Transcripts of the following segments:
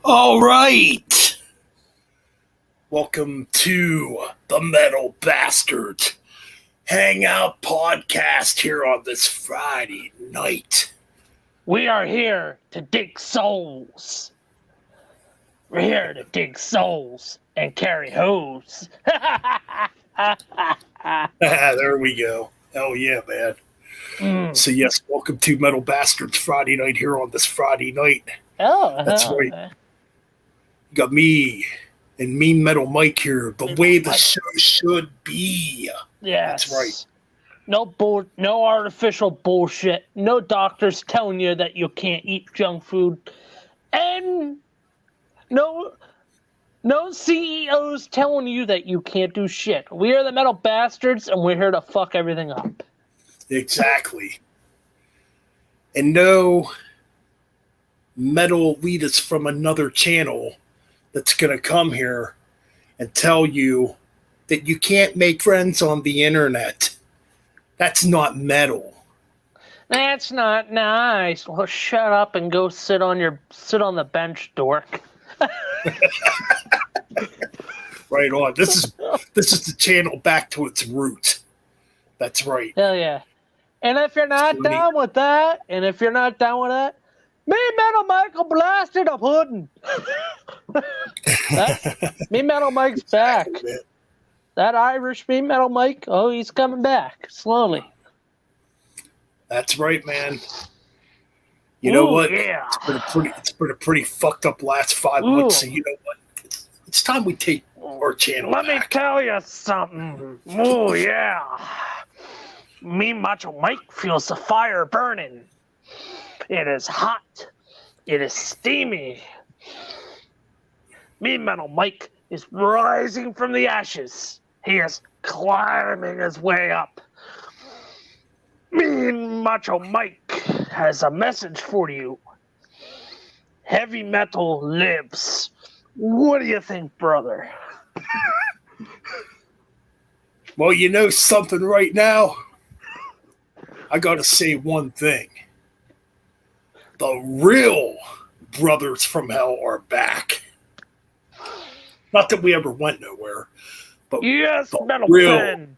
All right. Welcome to the Metal Bastards Hangout Podcast here on this Friday night. We are here to dig souls. We're here to dig souls and carry hose. There we go. Hell yeah, man. So yes, welcome to Metal Bastards Friday night here on this Friday night. Oh, That's right. You got me and Mean Metal Mike here, the way the show should be. Yes. That's right. No artificial bullshit. No doctors telling you that you can't eat junk food. And no CEOs telling you that you can't do shit. We are the Metal Bastards, and we're here to fuck everything up. Exactly. And no metal elitist from another channel that's going to come here and tell you that you can't make friends on the internet. That's not metal. That's not nice. Well, shut up and go sit on the bench, dork. Right on. This is the channel back to its roots. That's right. Hell yeah. And if you're not down with that, me Metal Michael blasted a pudding. Me Metal Mike's back. That Irish Me Metal Mike, oh, he's coming back slowly. That's right, man. You know what? Yeah. It's been a pretty fucked up last 5 months. So you know what? It's time we take our channel Let back. me tell you something. Oh yeah. Me Macho Mike feels the fire burning. It is hot. It is steamy. Me Metal Mike is rising from the ashes. He is climbing his way up. Mean Macho Mike has a message for you. Heavy metal lives. What do you think, brother? Well, you know something right now? I gotta say one thing. The real brothers from hell are back. Not that we ever went nowhere, but yes, Metal real. Ben.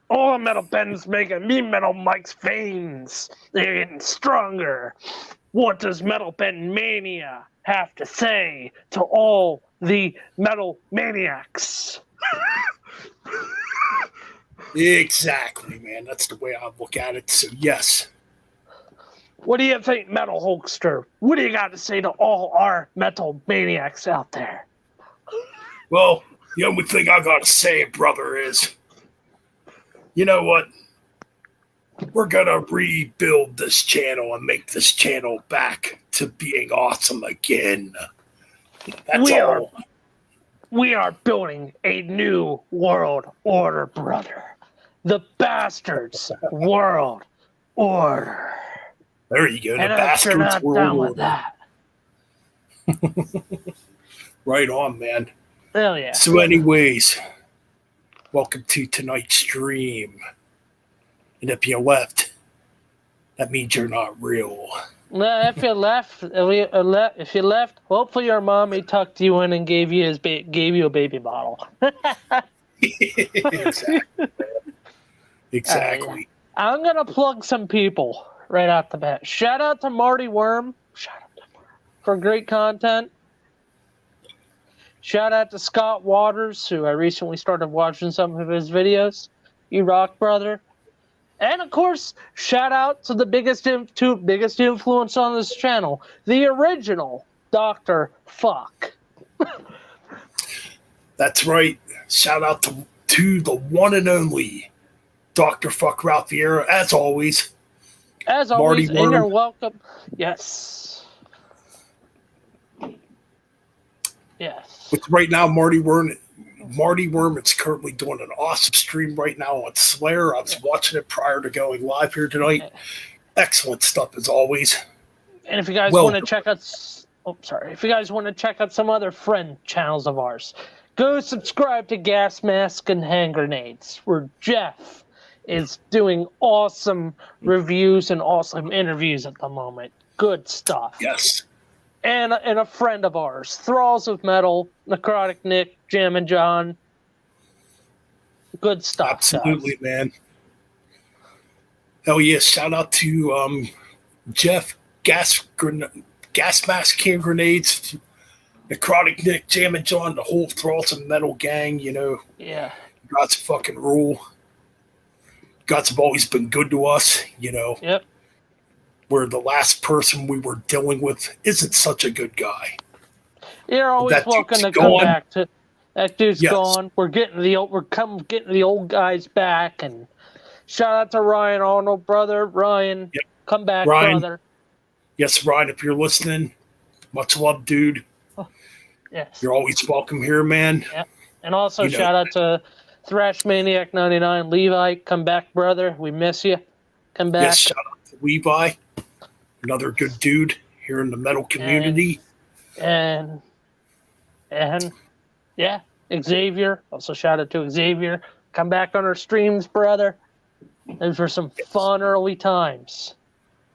All the Metal Ben's making me Metal Mike's veins. They're getting stronger. What does Metal Ben Mania have to say to all the Metal Maniacs? Exactly, man. That's the way I look at it. So, yes. What do you think, Metal Hulkster? What do you got to say to all our Metal Maniacs out there? Well, the only thing I gotta say, brother, is, you know what? We're gonna rebuild this channel and make this channel back to being awesome again. That's all. We are building a new world order, brother. The Bastards World Order. There you go. The and Bastards if you're not World down Order. with that. Right on, man. Hell yeah. So anyways, welcome to tonight's stream. And if you left, that means you're not real. Well, if you left, hopefully your mommy tucked you in and gave you a baby bottle. Exactly. I'm gonna plug some people right out the bat. Shout out to Marty Worm. For great content. Shout out to Scott Waters, who I recently started watching some of his videos. You rock, brother. And of course, shout out to the biggest influence on this channel, the original Dr. Fuck. That's right. Shout out to the one and only Dr. Fuck Ralph Vieira, as always. As always, and you're welcome. Yes. Yes. With right now, Marty Worm is currently doing an awesome stream right now on Slayer. I was watching it prior to going live here tonight. Excellent stuff as always. And if you guys want to check out, if you guys want to check out some other friend channels of ours, go subscribe to Gas Mask and Hand Grenades, where Jeff is doing awesome reviews and awesome interviews at the moment. Good stuff. Yes. and a friend of ours, Thralls of Metal, Necrotic Nick, Jam and John. Good stuff, Absolutely, guys. man. Hell yeah! Shout out to Jeff gas mask can grenades, Necrotic Nick, Jam and John, the whole Thralls of Metal gang. You know, Yeah. God's fucking rule. God's have always been good to us. You know, Yep. where the last person we were dealing with isn't such a good guy. You're always That welcome dude's to come gone. back to. That dude's Yes. gone. We're getting the old guys back, and shout out to Ryan Arnold, brother. Ryan, Yep. come back, Ryan. brother. Yes, Ryan, if you're listening, much love, dude. Yes. You're always welcome here, man. Yeah. And also You know shout out to Thrash Maniac 99, Levi. Come back, brother. We miss you. Come back. Yes, shout out to Levi, another good dude here in the metal community. And yeah, Xavier. Also shout out to Xavier. Come back on our streams, brother. Those were some fun early times.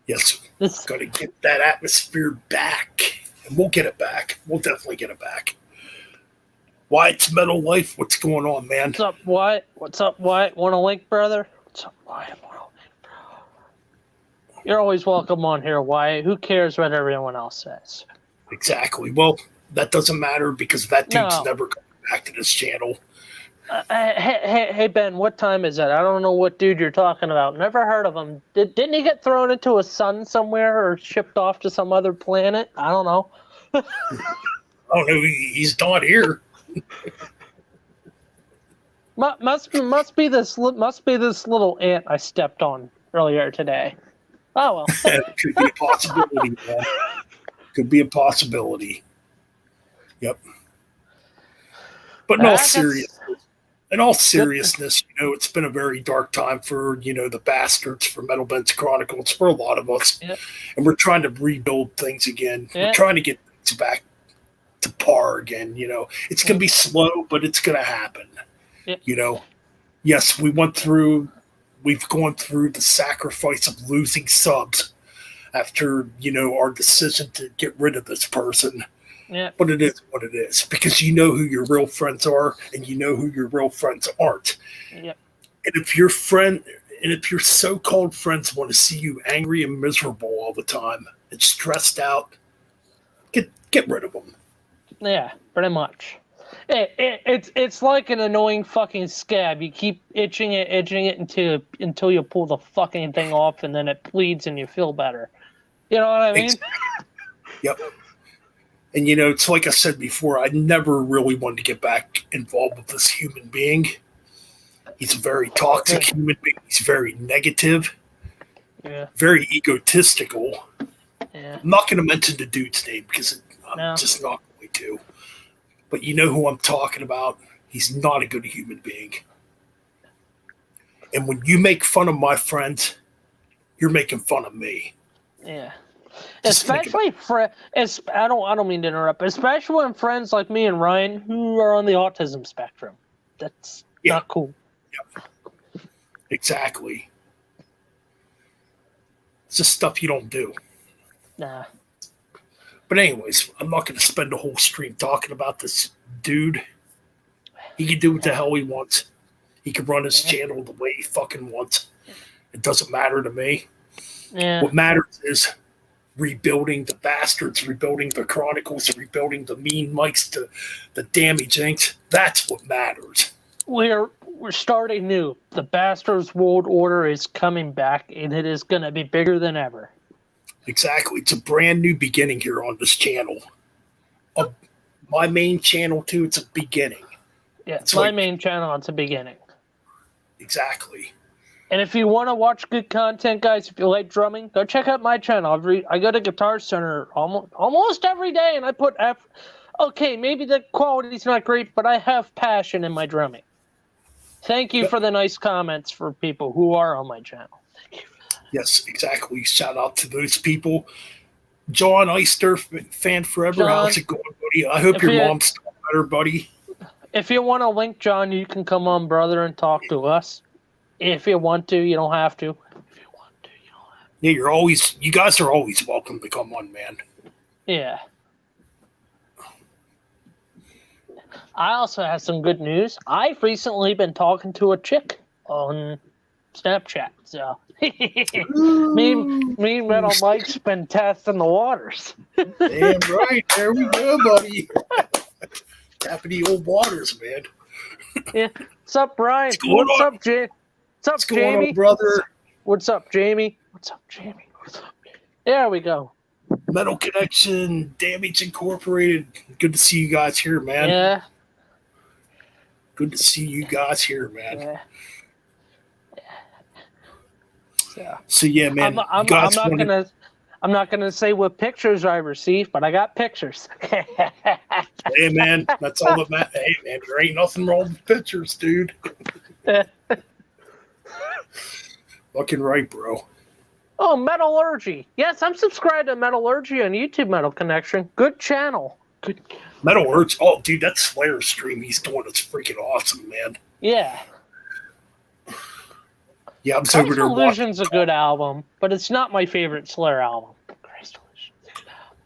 Yes, This got to get that atmosphere back, and we'll get it back. We'll definitely get it back. Wyatt's Metal Life, what's going on, man? What's up, Wyatt? What's up, Wyatt? Want a link, brother? What's up, Wyatt? Want a link, bro? You're always welcome on here, Wyatt. Who cares what everyone else says? Exactly. Well, that doesn't matter because that dude's No. never coming back to this channel. Hey, Ben, what time is it? I don't know what dude you're talking about. Never heard of him. Didn't he get thrown into a sun somewhere or shipped off to some other planet? I don't know. I don't know. He's not here. Must be this little ant I stepped on earlier today. Oh well. Could be a possibility, man. Could be a possibility. Yep. But in all seriousness, you know, it's been a very dark time for, you know, the bastards, for Metal Bends Chronicles, for a lot of us. Yep. And we're trying to rebuild things again. Yep. We're trying to get things back to par again, you know. It's going to be slow, but it's going to happen. Yep. You know, yes, we've gone through the sacrifice of losing subs after, you know, our decision to get rid of this person. Yeah. But it is what it is, because you know who your real friends are and you know who your real friends aren't. Yep. And if your so-called friends want to see you angry and miserable all the time and stressed out, get rid of them. Yeah, pretty much. It's like an annoying fucking scab. You keep itching it until you pull the fucking thing off, and then it bleeds and you feel better. You know what I mean? Yep. And, you know, it's like I said before, I never really wanted to get back involved with this human being. He's a very toxic human being. He's very negative, very egotistical. Yeah. I'm not going to mention the dude's name because I'm just not going to. But you know who I'm talking about. He's not a good human being. And when you make fun of my friends, you're making fun of me. Yeah. Just Especially I don't mean to interrupt, but especially when friends like me and Ryan who are on the autism spectrum. That's not cool. Yep. Exactly. It's just stuff you don't do. Nah. But anyways, I'm not going to spend the whole stream talking about this dude. He can do what the hell he wants. He can run his channel the way he fucking wants. It doesn't matter to me. Yeah. What matters is rebuilding the bastards, rebuilding the chronicles, rebuilding the mean mics, the damage inks. That's what matters. We're starting new. The Bastards World Order is coming back, and it is going to be bigger than ever. Exactly. It's a brand new beginning here on this channel. My main channel, too, it's a beginning. Yeah, it's my main channel, it's a beginning. Exactly. And if you want to watch good content, guys, if you like drumming, go check out my channel. I go to Guitar Center almost every day, and I put okay, maybe the quality's not great, but I have passion in my drumming. Thank you for the nice comments for people who are on my channel. Thank you for that. Yes, exactly. Shout out to those people. John Eister, fan forever. John, how's it going, buddy? I hope your mom's still better, buddy. If you want a link, John, you can come on, brother, and talk to us. If you want to, you don't have to. If you want to, you don't have to. Yeah, you guys are always welcome to come on, man. Yeah. I also have some good news. I've recently been talking to a chick on Snapchat. So me and Metal Mike's been testing the waters. Damn right. There we go, buddy. Tapping the old waters, man. Yeah. What's up, Brian? What's What's up, Jamie? What's going on, brother? What's up, Jamie? What's up, Jamie? What's up? There we go. Metal Connection, Damage Incorporated. Good to see you guys here, man. Yeah. Good to see you guys here, man. Yeah. So yeah, man. I'm not gonna say what pictures I received, but I got pictures. Hey man, that's all that matters. Hey man, there ain't nothing wrong with pictures, dude. Fucking right, bro. Oh, Metallurgy. Yes, I'm subscribed to Metallurgy on YouTube, Metal Connection. Good channel. Good. Metallurgy. Oh, dude, that Slayer stream he's doing is freaking awesome, man. Yeah. Yeah, I'm over there. Illusion's a good album, but it's not my favorite Slayer album.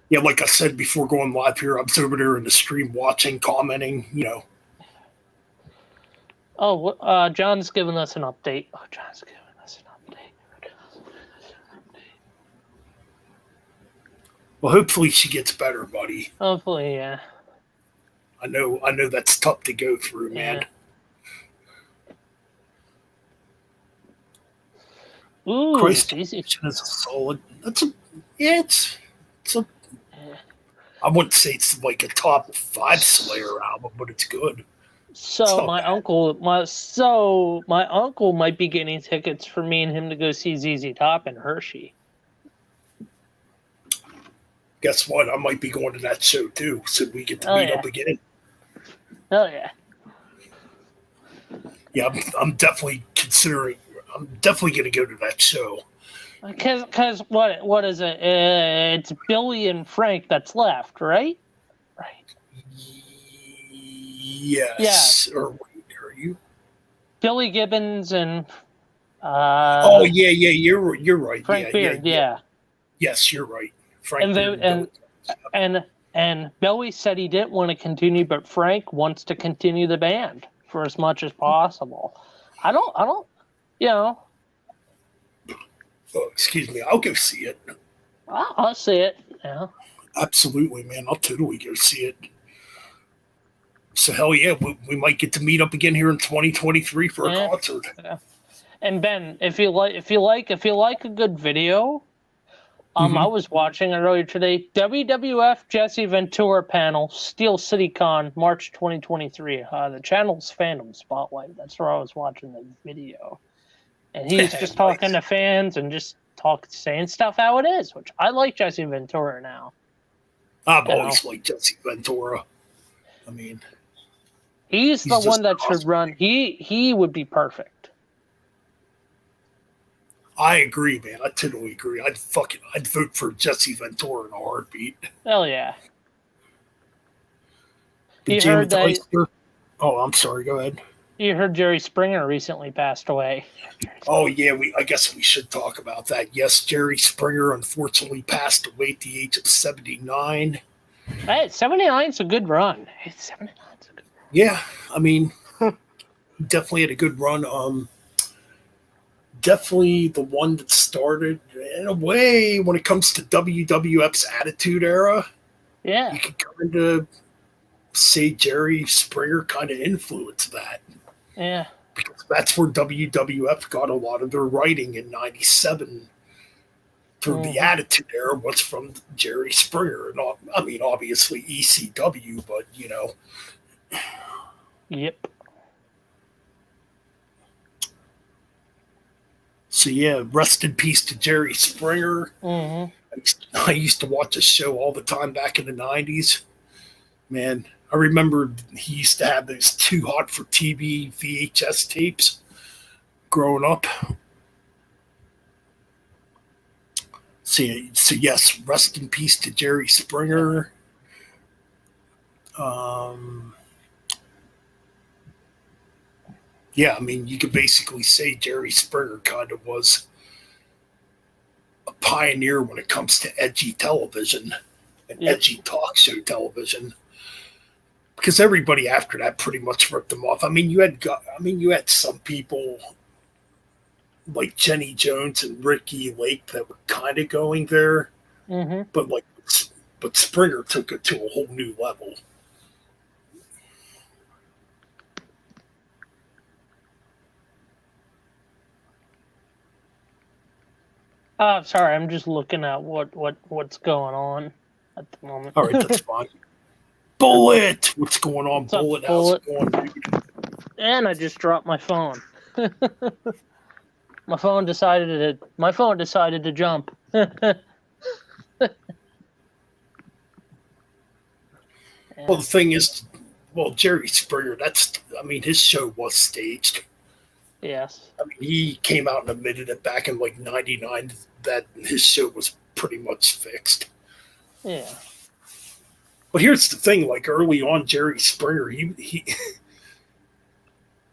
Yeah, like I said before going live here, I'm over there in the stream watching, commenting, you know. Oh, John's giving us an update. Oh, John's giving us an update. Well, hopefully she gets better, buddy. Hopefully, yeah. I know that's tough to go through, man. Ooh, Christ easy. is a solid. It's a. I wouldn't say it's like a top 5 Slayer album, but it's good. So my uncle might be getting tickets for me and him to go see ZZ Top in Hershey. Guess what? I might be going to that show too, so we get to meet up again. Hell yeah! Yeah, I'm definitely considering. I'm definitely going to go to that show. Because what is it? It's Billy and Frank that's left, right? Right. Yes. Yeah. Or are you? Billy Gibbons and. Oh yeah. You're right. Frank Beard. Yeah. Yes, you're right. Frank Beard and Billy said he didn't want to continue, but Frank wants to continue the band for as much as possible. I don't. You know. Oh, excuse me. I'll go see it. I'll see it. Yeah. Absolutely, man. I'll totally go see it. So hell yeah, we might get to meet up again here in 2023 for a concert. Yeah. And Ben, if you like a good video, I was watching it earlier today. WWF Jesse Ventura panel, Steel City Con, March 2023. The channel's Fandom Spotlight. That's where I was watching the video. And he's just talking to fans and just saying stuff how it is, which I like Jesse Ventura now. I've always liked Jesse Ventura. I mean, he's the one that should run. He would be perfect. I agree, man. I totally agree. I'd vote for Jesse Ventura in a heartbeat. Hell yeah. You heard that? Oh, I'm sorry. Go ahead. You heard Jerry Springer recently passed away. Oh, yeah. I guess we should talk about that. Yes, Jerry Springer unfortunately passed away at the age of 79. Hey, 79's a good run. Yeah, I mean, definitely had a good run. Definitely the one that started, in a way, when it comes to WWF's Attitude Era. Yeah. You could kind of say Jerry Springer kind of influenced that. Yeah. Because that's where WWF got a lot of their writing in 97 through the Attitude Era was from Jerry Springer. And I mean, obviously ECW, but, you know. Yep. So, yeah, rest in peace to Jerry Springer. Mm-hmm. I used to watch his show all the time back in the 90s. Man, I remember he used to have those Too Hot for TV VHS tapes growing up. So yes, rest in peace to Jerry Springer. Yeah, I mean, you could basically say Jerry Springer kind of was a pioneer when it comes to edgy television and edgy talk show television. because everybody after that pretty much ripped them off. I mean, you had some people like Jenny Jones and Ricky Lake that were kind of going there, but Springer took it to a whole new level. Sorry, I'm just looking at what's going on at the moment. All right, that's fine. Bullet, what's going on, What's up, Bullet? Bullet? How's it going, dude? And I just dropped my phone. My phone decided to jump. Well, the thing is, Jerry Springer, his show was staged. Yes. I mean, he came out and admitted it back in like '99 that his show was pretty much fixed. Yeah. But here's the thing: like early on, Jerry Springer, he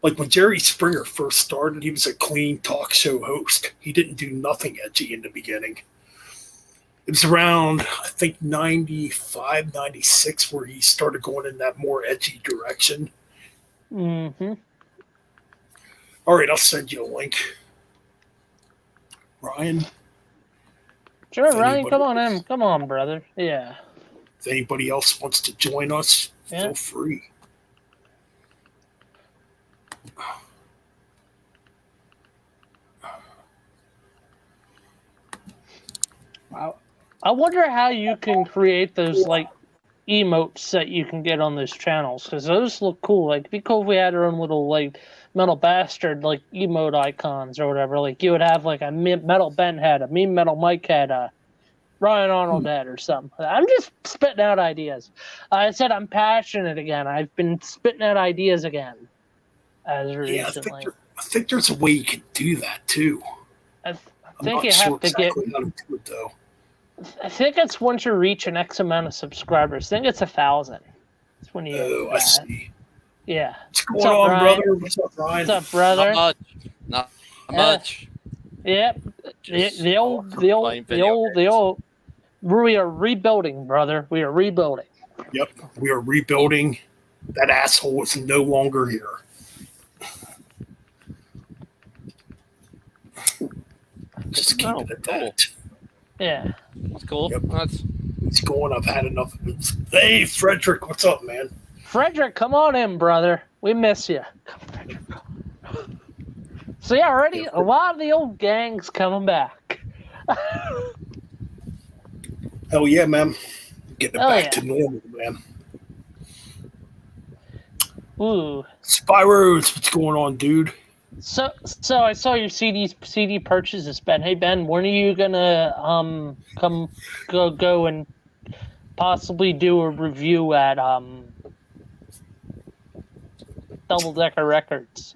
like when Jerry Springer first started, he was a clean talk show host. He didn't do nothing edgy in the beginning. It was around, I think, 95, 96 where he started going in that more edgy direction. Mm-hmm. All right, I'll send you a link. Ryan? Sure, Ryan, come on in. Come on, brother. Yeah. If anybody else wants to join us, feel free. I wonder how you can create those like emotes that you can get on those channels, because those look cool. Like, it'd be cool if we had our own little like Metal Bastard like emote icons or whatever. Like, you would have like a Metal Ben had, a Mean Metal Mike had, a Ryan Arnold had, or something. I'm just spitting out ideas. I said I'm passionate again. I've been spitting out ideas again as recently. I think there's a way you can do that too. I think you have to get. How to do it, though. I think it's once you reach an X amount of subscribers. I think it's 1,000. That's when you. Oh, I see. Yeah. What's going on, Ryan? brother? What's up, Ryan? What's up, brother? Not much. Yep. The old. We are rebuilding, brother. We are rebuilding. Yep, we are rebuilding. That asshole is no longer here. Just keep it at that. Yeah. That's cool. Yep. That's... It's going. I've had enough of it. Hey, Frederick, what's up, man? Frederick, come on in, brother. We miss you. So yeah, already a lot of the old gangs coming back. Hell yeah, man. Getting it back to normal, man. Ooh. Spyros, what's going on, dude? So I saw your CD purchases, Ben. Hey Ben, when are you gonna go and possibly do a review at Double Decker Records?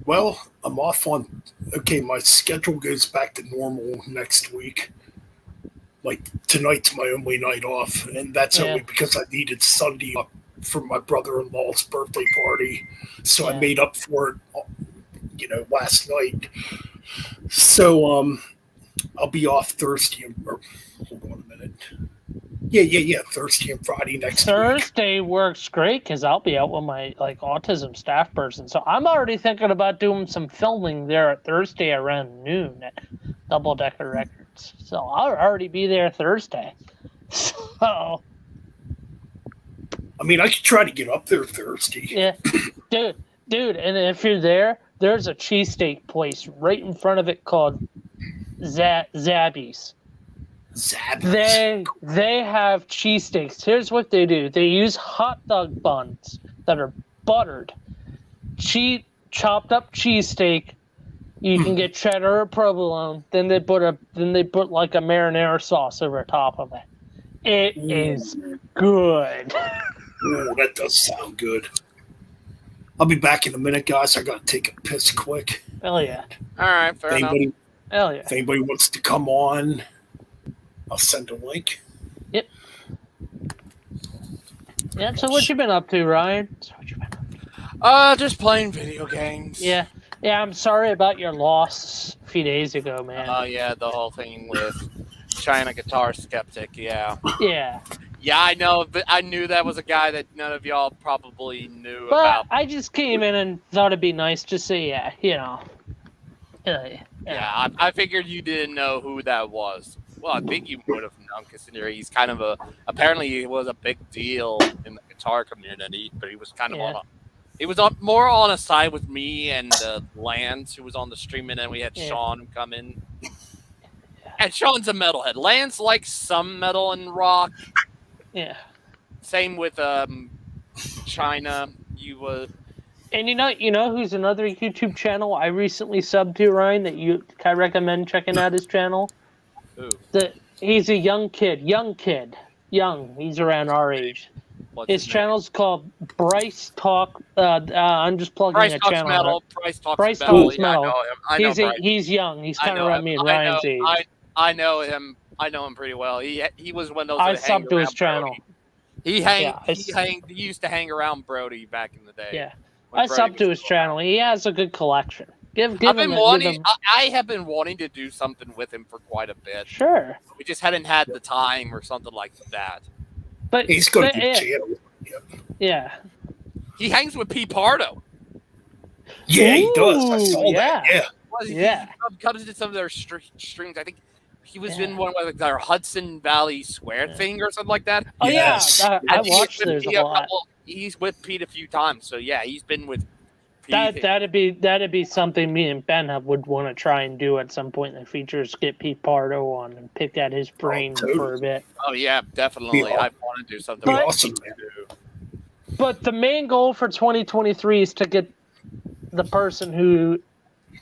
Well, I'm off on. Okay, my schedule goes back to normal next week. Like tonight's my only night off, and that's only because I needed Sunday up for my brother-in-law's birthday party, so I made up for it. Last night. So I'll be off Thursday. Hold on a minute. Yeah. Thursday and Friday next week. Thursday works great because I'll be out with my autism staff person. So I'm already thinking about doing some filming there at Thursday around noon at Double Decker Records. So I'll already be there Thursday. So I mean, I could try to get up there Thursday. Yeah, dude, and if you're there, there's a cheesesteak place right in front of it called Zabby's. Zabby's. They have cheesesteaks. Here's what they do. They use hot dog buns that are buttered. Chopped up cheesesteak. You can get cheddar or provolone. Then they put like a marinara sauce over top of it. It is good. Oh, that does sound good. I'll be back in a minute, guys. I gotta take a piss quick. Hell yeah. All right, fair enough. Hell yeah. If anybody wants to come on, I'll send a link. Yep. Yeah, so what you been up to, Ryan? Just playing video games. Yeah, I'm sorry about your loss a few days ago, man. Oh, yeah, the whole thing with China Guitar Skeptic, yeah. Yeah. Yeah, I know, but I knew that was a guy that none of y'all probably knew But about. I just came in and thought it'd be nice to say, Yeah, I figured you didn't know who that was. Well, I think you would have known, considering he's kind of apparently he was a big deal in the guitar community, but he was kind of more on a side with me and Lance, who was on the stream, and then we had Sean come in. And Sean's a metalhead. Lance likes some metal and rock. Yeah. Same with China. And you know who's another YouTube channel I recently subbed to, Ryan, that I recommend checking out his channel? Who? He's a young kid. He's around our age. His channel's called Bryce Talk. I'm just plugging Bryce a Talks channel. Metal. Bryce Talks Metal. Yeah, I know him. He's young. He's kind of around me and Ryan's age. I know him. I know him pretty well. He was one of those. I subbed to his channel. He used to hang around Brody back in the day. Yeah, I subbed to his channel. He has a good collection. I have been wanting to do something with him for quite a bit. Sure. We just hadn't had the time or something like that. But he's got a good channel. Yep. Yeah. He hangs with P. Pardo. Yeah, he does. I saw that. Yeah. Well, he comes into some of their streams. I think he was in one with their Hudson Valley Square thing or something like that. Oh, yes. I watched those a lot. He's with Pete a few times. So, yeah, he's been with That'd be something me and Ben would want to try and do at some point in the future. Is get Pete Pardo on and pick at his brain for a bit. Oh yeah, definitely. I want to do something. Awesome. But the main goal for 2023 is to get the person who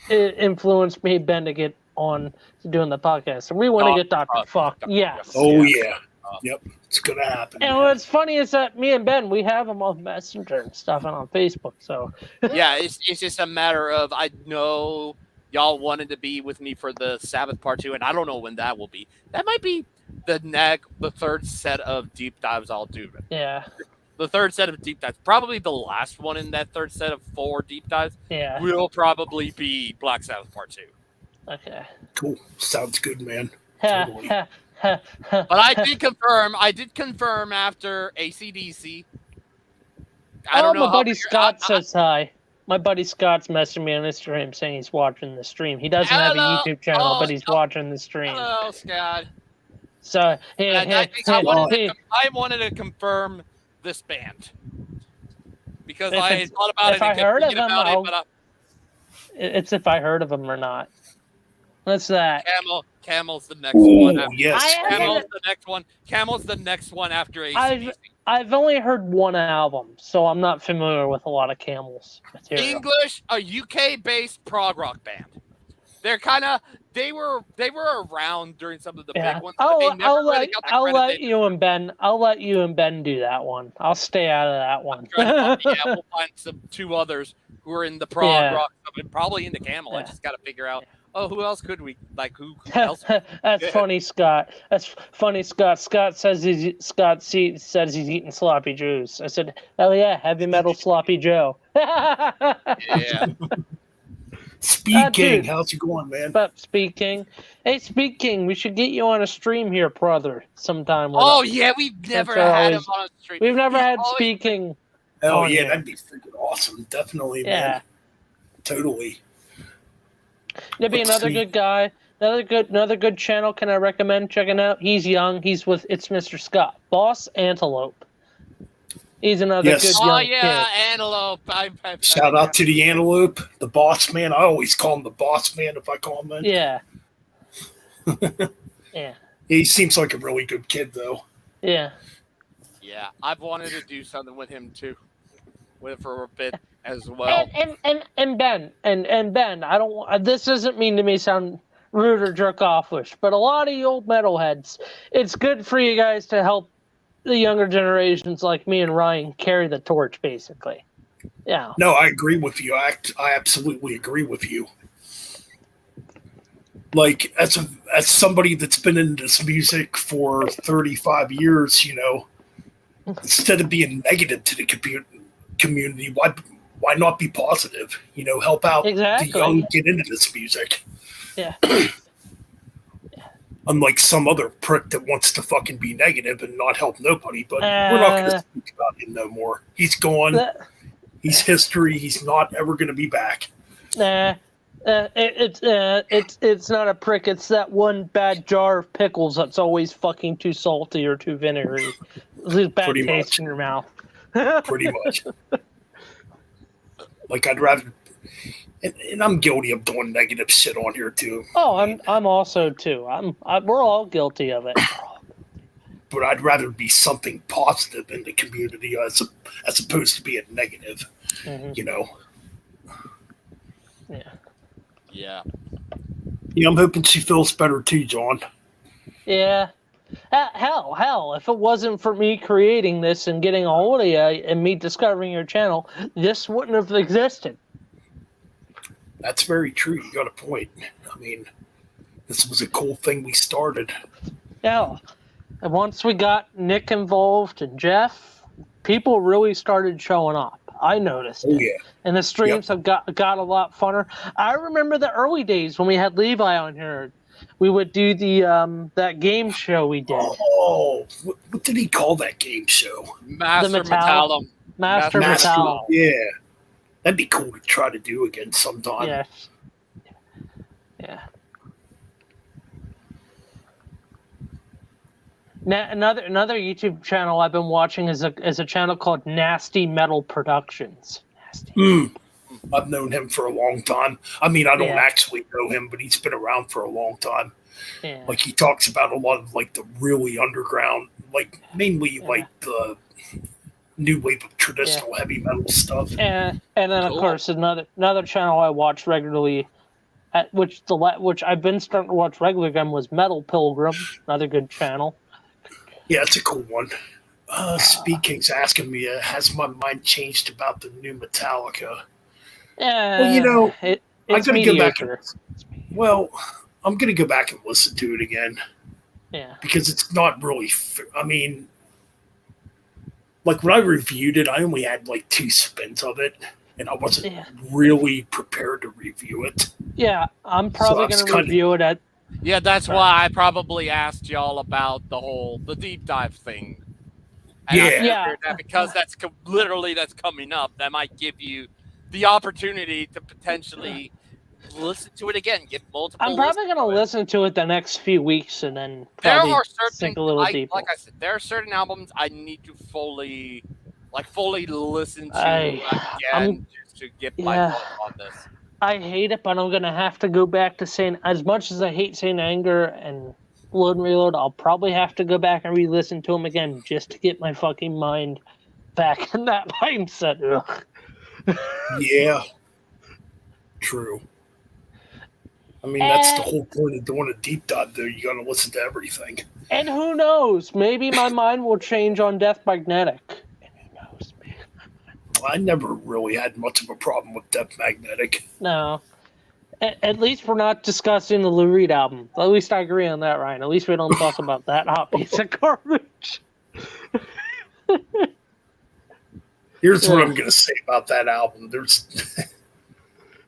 influenced me, Ben, to get on to doing the podcast. And we want to get Dr. Fuck. Yes. Oh yeah. Yep. It's gonna happen. And what's funny is that me and Ben, we have him on Messenger and stuff and on Facebook. So yeah, it's just a matter of I know y'all wanted to be with me for the Sabbath Part 2, and I don't know when that will be. That might be the third set of deep dives I'll do. Yeah. The third set of deep dives, probably the last one in that third set of 4 deep dives. Yeah. Will probably be Black Sabbath Part 2. Okay. Cool. Sounds good, man. Totally. But I did confirm after AC/DC. I don't know. My buddy Scott says hi. My buddy Scott's messaging me on Instagram saying he's watching the stream. He doesn't have a YouTube channel, but he's watching the stream. Hello, Scott. So I wanted to confirm this band because I thought about it. If I heard of him, it's if I heard of him or not. What's that? Camel's the next one. Yes. Camel's the next one after AC/DC. I've only heard one album, so I'm not familiar with a lot of Camel's material. English, a UK-based prog rock band. They were around during some of the big ones. I'll let you and Ben do that one. I'll stay out of that one. We'll find some 2 others who are in the prog rock, probably into Camel. I just got to figure out. Oh, who else could we like? Who else? That's funny, Scott. That's funny, Scott. Scott says he's eating sloppy joes. I said, "Hell yeah, heavy metal sloppy Joe." Yeah. Speed King, how's it going, man? Speed King. Hey, Speed King, we should get you on a stream here, brother, sometime. Yeah, we've never had him on a stream. We've never had Speed King. Oh yeah, that'd be freaking awesome. Definitely, man. Totally. There'd be another good guy, another good channel. Can I recommend checking out? He's young. It's Mr. Scott, Boss Antelope. He's another good young kid. Antelope. Shout out to the Antelope, the Boss Man. I always call him the Boss Man if I call him that. Yeah. Yeah. He seems like a really good kid, though. Yeah. Yeah, I've wanted to do something with him too, for a bit as well. And Ben, I don't. This doesn't mean to me sound rude or jerk offish, but a lot of you old metalheads, it's good for you guys to help the younger generations like me and Ryan carry the torch, basically. Yeah. No, I agree with you. I absolutely agree with you. Like, as somebody that's been in this music for 35 years, instead of being negative to the community, why not be positive? Help out the young get into this music. Yeah. Unlike some other prick that wants to fucking be negative and not help nobody. But we're not going to speak about him no more. He's gone. He's history. He's not ever going to be back. It's not a prick. It's that one bad jar of pickles that's always fucking too salty or too vinegary. Leaves bad Pretty taste much. in your mouth. Pretty much. Like I'd rather, and I'm guilty of doing negative shit on here too. Oh, I'm also too. We're all guilty of it. But I'd rather be something positive in the community as opposed to being negative. Mm-hmm. You know. Yeah. Yeah. Yeah, I'm hoping she feels better too, John. Yeah. Hell, if it wasn't for me creating this and getting a hold of you and me discovering your channel, this wouldn't have existed. That's very true. You got a point. I mean, this was a cool thing we started. Yeah. And once we got Nick involved and Jeff, people really started showing up. I noticed it. Yeah. And the streams have got a lot funner. I remember the early days when we had Levi on here. We would do the that game show we did. Oh, what did he call that game show? Master Metallum. Master Metallum. Yeah. That'd be cool to try to do again sometime. Yeah. Yeah. Now, another YouTube channel I've been watching is a channel called Nasty Metal Productions. Nasty. I've known him for a long time. I mean, I don't actually know him, but he's been around for a long time. Yeah. Like he talks about a lot of like the really underground, like mainly like the new wave of traditional heavy metal stuff. And then of course another channel I watch regularly, which I've been starting to watch regularly again, was Metal Pilgrim. Another good channel. Yeah, it's a cool one. Speaking's asking me, has my mind changed about the new Metallica? Well, you know, I'm going to go back. I'm going to go back and listen to it again. Yeah. Because it's not really, I mean, like when I reviewed it, I only had like 2 spins of it, and I wasn't really prepared to review it. Yeah, I'm probably going to review it at... Yeah, that's why I probably asked y'all about the deep dive thing. And I figured that because that's coming up, that might give you the opportunity to potentially listen to it again, get multiple. I'm probably going to listen to it the next few weeks and then sink a little deeper. Like I said, there are certain albums I need to fully listen to again just to get my thoughts on this. I hate it, but I'm going to have to go back to saying, as much as I hate Saint Anger and Load and Reload, I'll probably have to go back and re-listen to them again just to get my fucking mind back in that mindset. Ugh. Yeah. True. I mean, that's the whole point of doing a deep dive, though. You got to listen to everything. And who knows? Maybe my mind will change on Death Magnetic. I never really had much of a problem with Death Magnetic. No. At least we're not discussing the Lou Reed album. At least I agree on that, Ryan. At least we don't talk about that hot piece of garbage. Here's what I'm going to say about that album.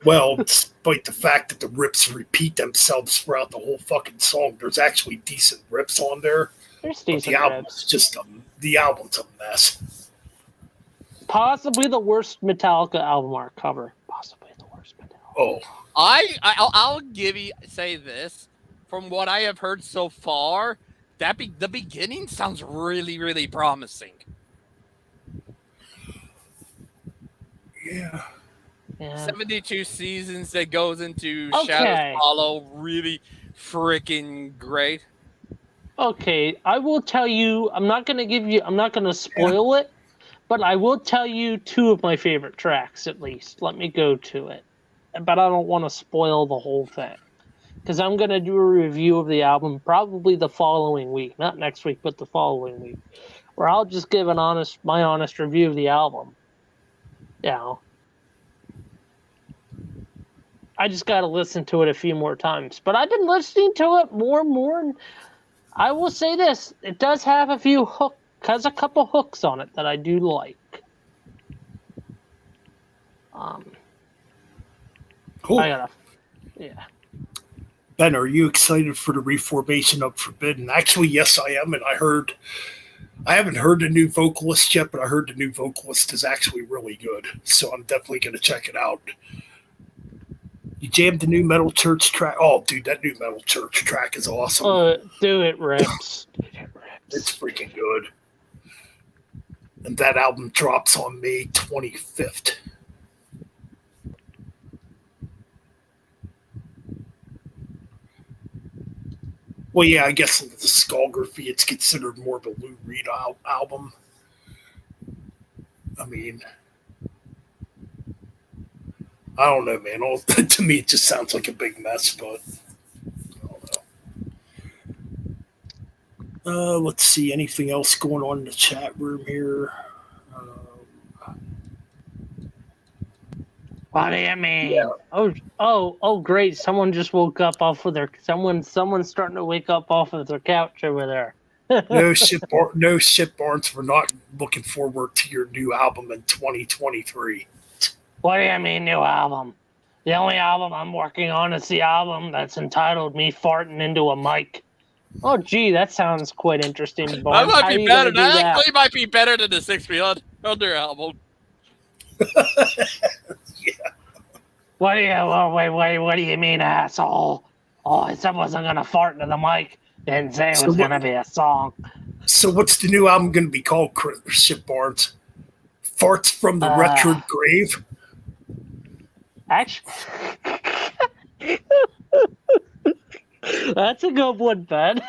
Well, despite the fact that the riffs repeat themselves throughout the whole fucking song, there's actually decent riffs on there. There's decent riffs. The album's a mess. Possibly the worst Metallica album art cover. Possibly the worst Metallica. Oh. I'll say this. From what I have heard so far, the beginning sounds really, really promising. Yeah. 72 seasons that goes into Shadows Hollow, really freaking great. Okay, I will tell you, I'm not going to spoil it, but I will tell you 2 of my favorite tracks at least. Let me go to it. But I don't want to spoil the whole thing. Because I'm going to do a review of the album probably the following week. Not next week, but the following week. Where I'll just give my honest review of the album. You know. I just got to listen to it a few more times. But I've been listening to it more and more. And I will say this. It does have a couple hooks on it that I do like. Cool. Yeah. Ben, are you excited for the reformation of Forbidden? Actually, yes, I am, and I haven't heard the new vocalist yet, but I heard the new vocalist is actually really good, so I'm definitely going to check it out. You jammed the new Metal Church track? Oh, dude, that new Metal Church track is awesome. Dude, it rips. It's freaking good. And that album drops on May 25th. Well, yeah, I guess in the discography, it's considered more of a Lou Reed album. I mean, I don't know, man. To me, it just sounds like a big mess, but I don't know. Let's see. Anything else going on in the chat room here? What do you mean? Yeah. Oh, great! Someone just woke up off of their. Someone's starting to wake up off of their couch over there. No shit, Barnes. We're not looking forward to your new album in 2023. What do you mean, new album? The only album I'm working on is the album that's entitled "Me Farting into a Mic." Oh, gee, that sounds quite interesting. Barnes. That might be better. That actually might be better than the 6 Feet Under album. Yeah. What do you mean, asshole? Oh, I said I wasn't gonna fart into the mic. Didn't say it was gonna be a song. So what's the new album gonna be called, Shit Barnes? Farts from the Retro Grave? Actually, that's a good one, Ben.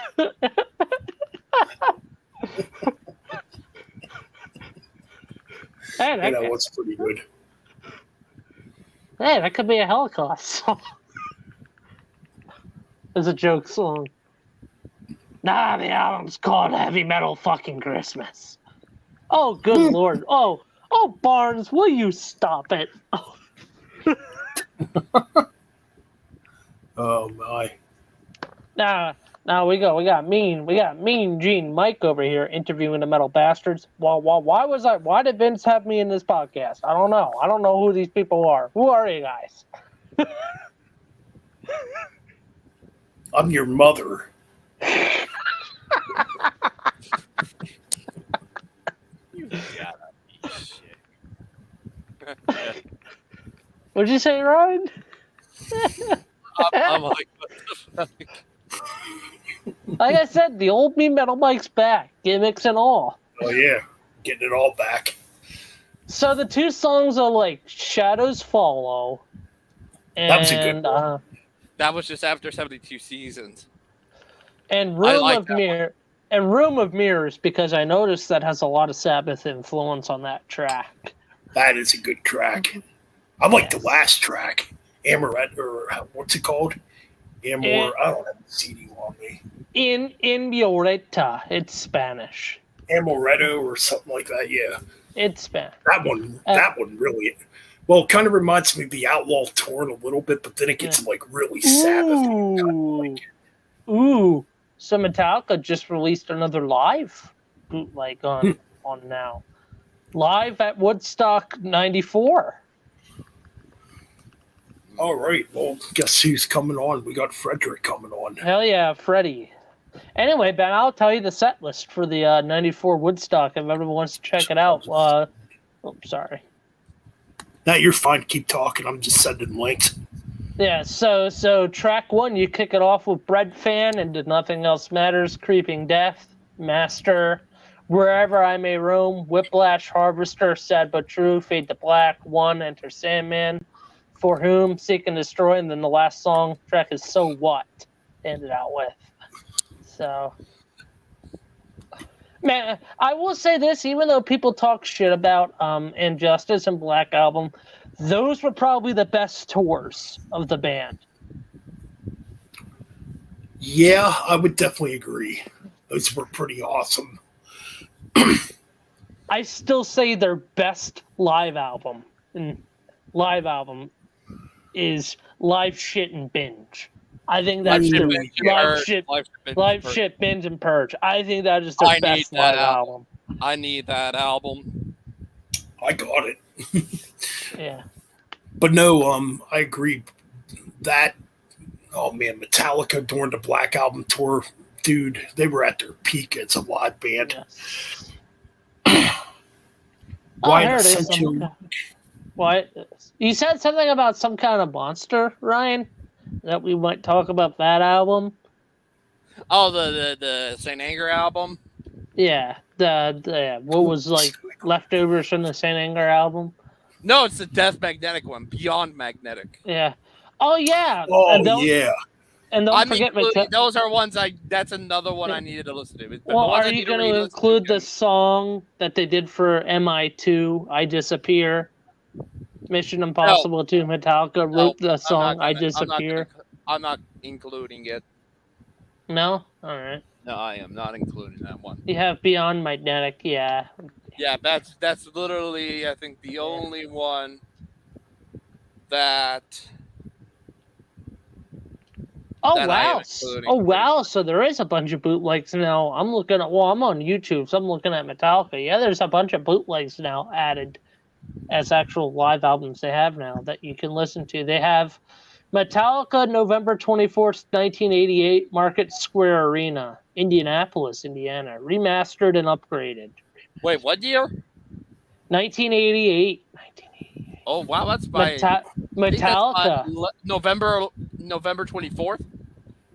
Hey, that was pretty good. Hey, that could be a Holocaust song. It's a joke song. Nah, the album's called Heavy Metal Fucking Christmas. Oh, good lord. Oh, Barnes, will you stop it? Oh. Oh my. Now we got mean Gene Mike over here interviewing the metal bastards. Why did Vince have me in this podcast? I don't know. I don't know who these people are. Who are you guys? I'm your mother. You gotta be shit. What'd you say, Ryan? I'm like, what the fuck? Like I said, the old mean metal Mike's back, gimmicks and all. Oh yeah, getting it all back. So the two songs are like "Shadows Follow," and That was a good one. That was just after 72 seasons. And Room of Mirrors, because I noticed that has a lot of Sabbath influence on that track. That is a good track. I like the last track, Amoret, or what's it called? I don't have the CD on me. In Violeta, it's Spanish. Amoretto or something like that. Yeah, it's Spanish. That one really. Well, it kind of reminds me of the Outlaw Torn a little bit, but then it gets like really Sabbath. Ooh. So Metallica just released another live bootleg on now. Live at Woodstock 94. All right. Well, guess who's coming on? We got Frederick coming on. Hell yeah, Freddie. Anyway, Ben, I'll tell you the set list for the 94 Woodstock if everyone wants to check it out. Sorry. No, you're fine. Keep talking. I'm just sending links. Yeah, so track one, you kick it off with Bread Fan and Nothing Else Matters, Creeping Death, Master, Wherever I May Roam, Whiplash, Harvester, Sad But True, Fade to Black, One, Enter Sandman, For Whom, Seek and Destroy, and then the last song track is So What, ended out with. So, man, I will say this, even though people talk shit about Injustice and Black Album, those were probably the best tours of the band. Yeah, I would definitely agree. Those were pretty awesome. I still say their best live album is Live Shit and Binge. I think that's Live Shit, Binge, and Purge. I think that is their best live album. I need that album. I got it. Yeah. But no, I agree that Oh man, Metallica during the Black Album tour, dude, they were at their peak as a live band. Yes. Why here it is. essential? What? You said something about some kind of monster, Ryan? That we might talk about that album? Oh, the Saint Anger album. Yeah. What was like leftovers from the Saint Anger album? No, it's the Death Magnetic one, Beyond Magnetic. Yeah. Oh yeah. Oh yeah. And don't forget those are ones that's another one I needed to listen to. Well, are you going to include the song that they did for MI2, I Disappear? Mission Impossible 2 Metallica wrote the song I Disappear. I'm not including it. No? Alright. No, I am not including that one. You have Beyond Magnetic, yeah. Yeah, that's literally, I think, the only one that... Oh, wow. Oh, wow. So there is a bunch of bootlegs now. I'm on YouTube, so I'm looking at Metallica. Yeah, there's a bunch of bootlegs now added as actual live albums they have now that you can listen to. They have Metallica, November 24th, 1988, Market Square Arena, Indianapolis, Indiana, remastered and upgraded. Wait, what year? 1988. Oh, wow, that's by... Metallica. November 24th?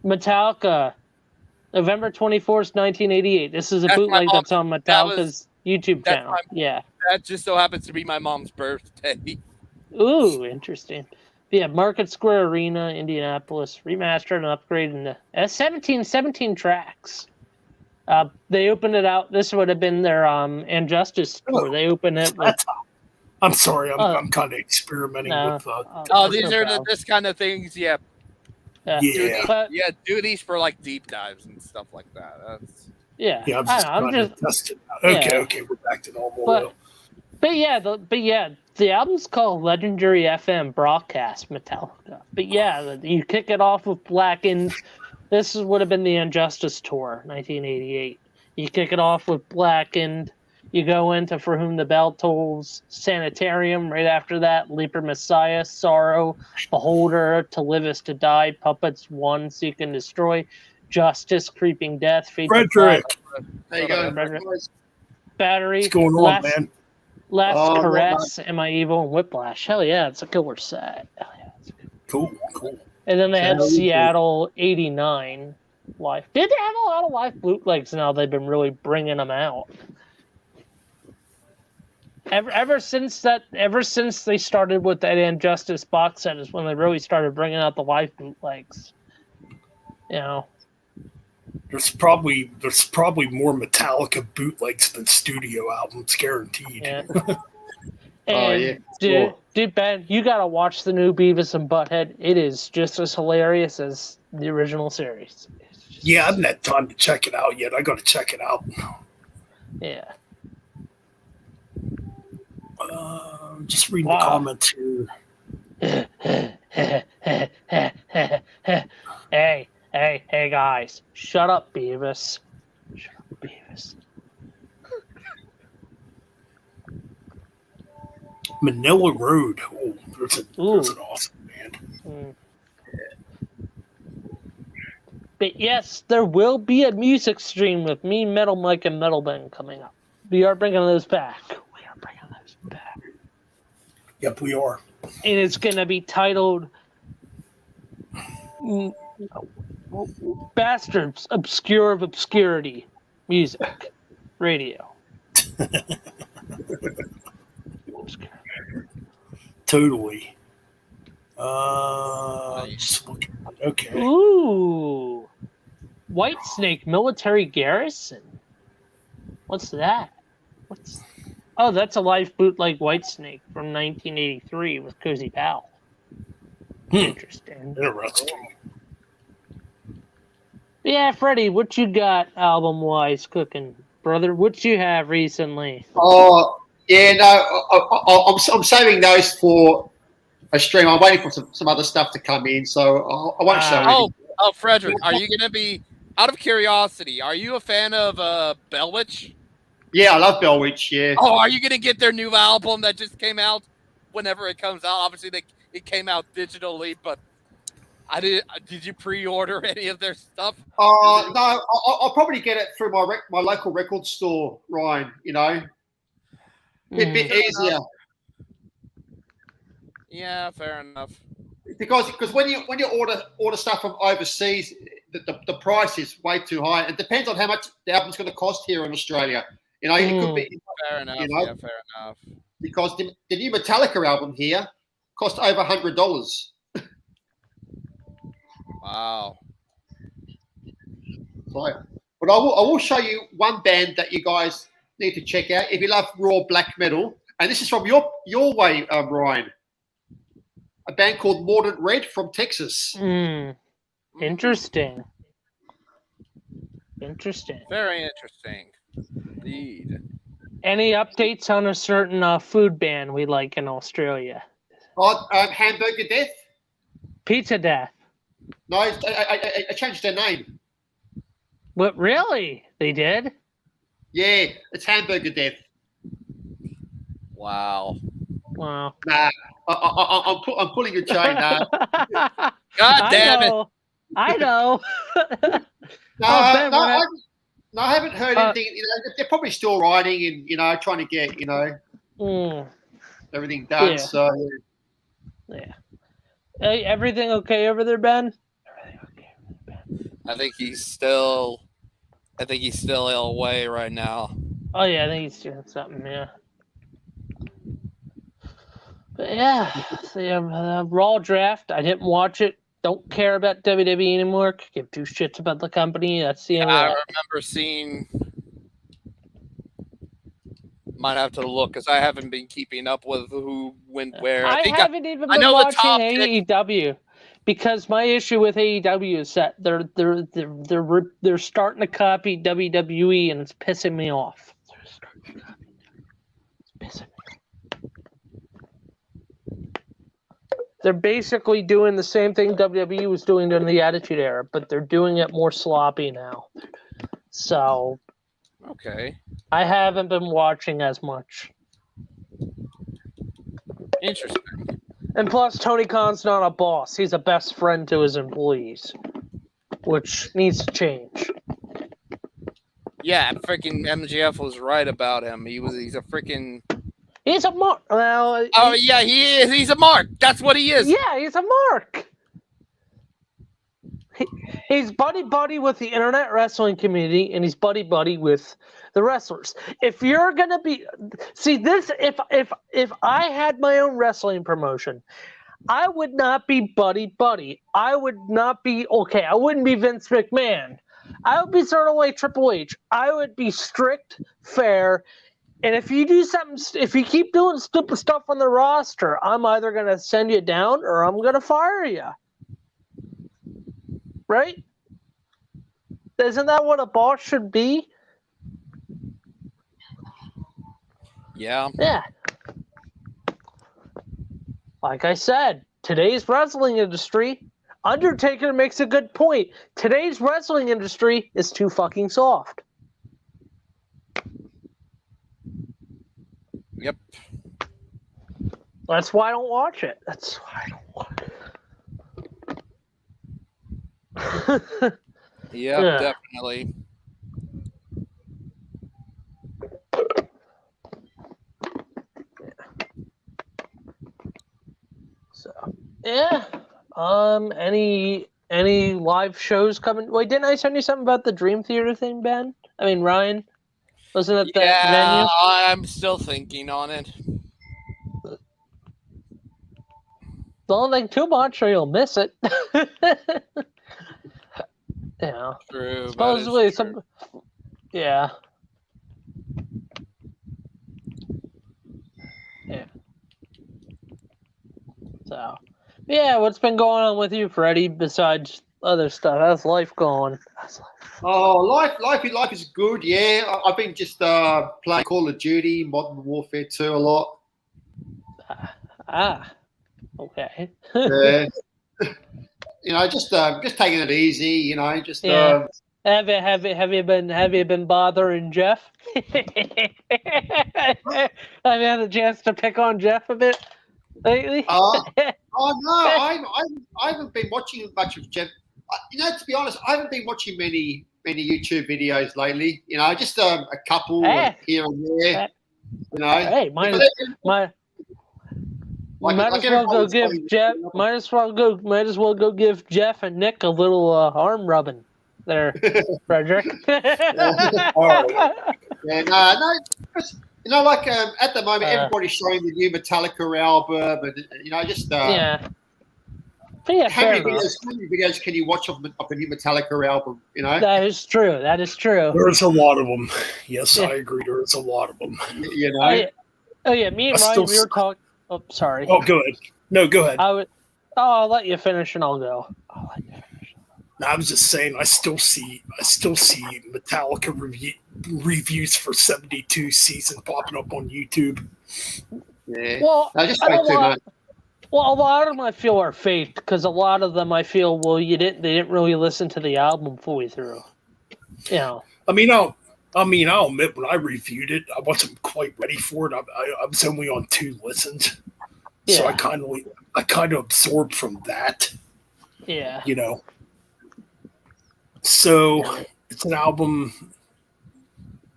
Metallica, November 24th, 1988. This is a bootleg that's on Metallica's YouTube channel. Yeah. That just so happens to be my mom's birthday. Ooh, interesting. Yeah, Market Square Arena, Indianapolis, remastered and upgraded into 17 tracks. They opened it out. This would have been their Injustice tour. They opened it with... I'm sorry, I'm kind of experimenting with... these are this kind of things, yeah. Do these for like deep dives and stuff like that. I'm just testing. Okay, we're back to normal. The album's called Legendary FM Broadcast Metallica. But yeah, you kick it off with Blackened. This would have been the Injustice tour, 1988. You kick it off with Blackened. You go into For Whom the Bell Tolls, Sanitarium. Right after that, Leaper Messiah, Sorrow, Beholder, To Live Is to Die, Puppets, One, Seek and Destroy, Justice, Creeping Death, Frederick. There you go. Battery. What's going on, man? Last Caress, Am I Evil, and Whiplash. Hell yeah, it's a killer set. Hell yeah, cool. And then they had Seattle 89 live. Did they have a lot of live bootlegs now? They've been really bringing them out. Ever since they started with that Injustice box set is when they really started bringing out the live bootlegs. You know, there's probably more Metallica bootlegs than studio albums, guaranteed. Yeah. Dude, Ben, you gotta watch the new Beavis and Butthead. It is just as hilarious as the original series. I haven't had time to check it out yet. I gotta check it out. Yeah. Just reading the comments here. Hey, guys. Shut up, Beavis. Manila Road. Oh, there's an awesome band. But yes, there will be a music stream with me, Metal Mike, and Metal Ben coming up. We are bringing those back. Yep, we are. And it's going to be titled Bastards Obscure of Obscurity Music Radio. Totally. Just looking. Okay. Ooh. Whitesnake Military Garrison. What's that? Oh, that's a live bootleg Whitesnake from 1983 with Cozy Powell. Interesting. Yeah, Freddie, what you got album-wise cooking, brother? What you have recently? Oh, yeah, no, I'm saving those for a stream. I'm waiting for some other stuff to come in, so I won't show anything. Oh, Frederick, are you going to be, out of curiosity, are you a fan of Bellwitch? Yeah, I love Bellwitch, yeah. Oh, are you going to get their new album that just came out whenever it comes out? Obviously, it came out digitally, but I did. Did you pre-order any of their stuff? No, I'll probably get it through my local record store, Ryan. You know, bit easier. Yeah, fair enough. Because when you order stuff from overseas, the price is way too high. It depends on how much the album's going to cost here in Australia. You know, it could be fair enough. You know, yeah, fair enough. Because the new Metallica album here cost over $100. Wow. So, but I will show you one band that you guys need to check out if you love raw black metal. And this is from your way, Ryan. A band called Mordant Red from Texas. Interesting. Interesting. Very interesting. Indeed. Any updates on a certain food ban we like in Australia? Hamburger Death? Pizza Death. No, I changed their name. What, really? They did? Yeah, it's Hamburger Death. Wow. Wow. Nah, I'm pulling your chain now. God damn it. I know. No, I haven't heard anything. You know, they're probably still writing and, you know, trying to get, you know, everything done. Yeah. So, yeah. Hey, everything okay over there, Ben? Everything okay over there, Ben? I think he's still away right now. Oh, yeah, I think he's doing something, yeah. But yeah, the Raw draft, I didn't watch it. Don't care about WWE anymore. Could give two shits about the company. That's the end of I that. remember seeing. Might have to look because I haven't been keeping up with who went where. I haven't even been watching AEW because my issue with AEW is that they're starting to copy WWE and it's pissing me off. It's pissing me off. They're basically doing the same thing WWE was doing during the Attitude Era, but they're doing it more sloppy now. So, okay, I haven't been watching as much. Interesting. And plus, Tony Khan's not a boss. He's a best friend to his employees, which needs to change. Yeah, freaking MJF was right about him. He's a freaking. He's a mark. Well, yeah, he is. He's a mark. That's what he is. Yeah, he's a mark. He's buddy with the internet wrestling community, and he's buddy with the wrestlers. If you're gonna be, see this, if I had my own wrestling promotion, I would not be buddy. I would not be okay. I wouldn't be Vince McMahon. I would be sort of like Triple H. I would be strict, fair. And if you do something, if you keep doing stupid stuff on the roster, I'm either going to send you down or I'm going to fire you. Right? Isn't that what a boss should be? Yeah. Yeah. Like I said, today's wrestling industry, Undertaker makes a good point. Today's wrestling industry is too fucking soft. Yep. That's why I don't watch it. That's why I don't watch it. Yep, yeah. Definitely. So, yeah. Any live shows coming? Wait, didn't I send you something about the Dream Theater thing, Ben? I mean, Ryan? Wasn't it that venue? I'm still thinking on it. Don't think too much or you'll miss it. Yeah. True. Supposedly some. Yeah. Yeah. So, yeah, what's been going on with you, Freddie, besides other stuff? How's life going? Oh, life is good. Yeah, I've been just playing Call of Duty, Modern Warfare 2 a lot. Okay. Yeah. You know, just taking it easy. You know, just. Yeah. Have you been bothering Jeff? Have you had a chance to pick on Jeff a bit lately? I Oh no, I haven't been watching much of Jeff. To be honest, I haven't been watching many YouTube videos lately. Just a couple here and there. Hey, might as well go give Jeff. Might as well go give Jeff and Nick a little arm rubbing there, Frederick. At the moment, everybody's showing the new Metallica album, and just yeah. But yeah, how many videos can you watch of the new Metallica album? That is true. There's a lot of them. Yes, I agree. There's a lot of them. Oh yeah, me and Ryan, we were talking. Oh, sorry. Oh, go ahead. No, go ahead. I'll let you finish, and I'll go. No, I was just saying, I still see Metallica reviews for 72 season popping up on YouTube. Yeah. Well, I just too much. Well, a lot of them I feel are fake because a lot of them I feel they didn't really listen to the album fully through. I mean, I'll admit when I reviewed it, I wasn't quite ready for it. I was only on 2 listens, so I kind of absorbed from that. Yeah. So it's an album.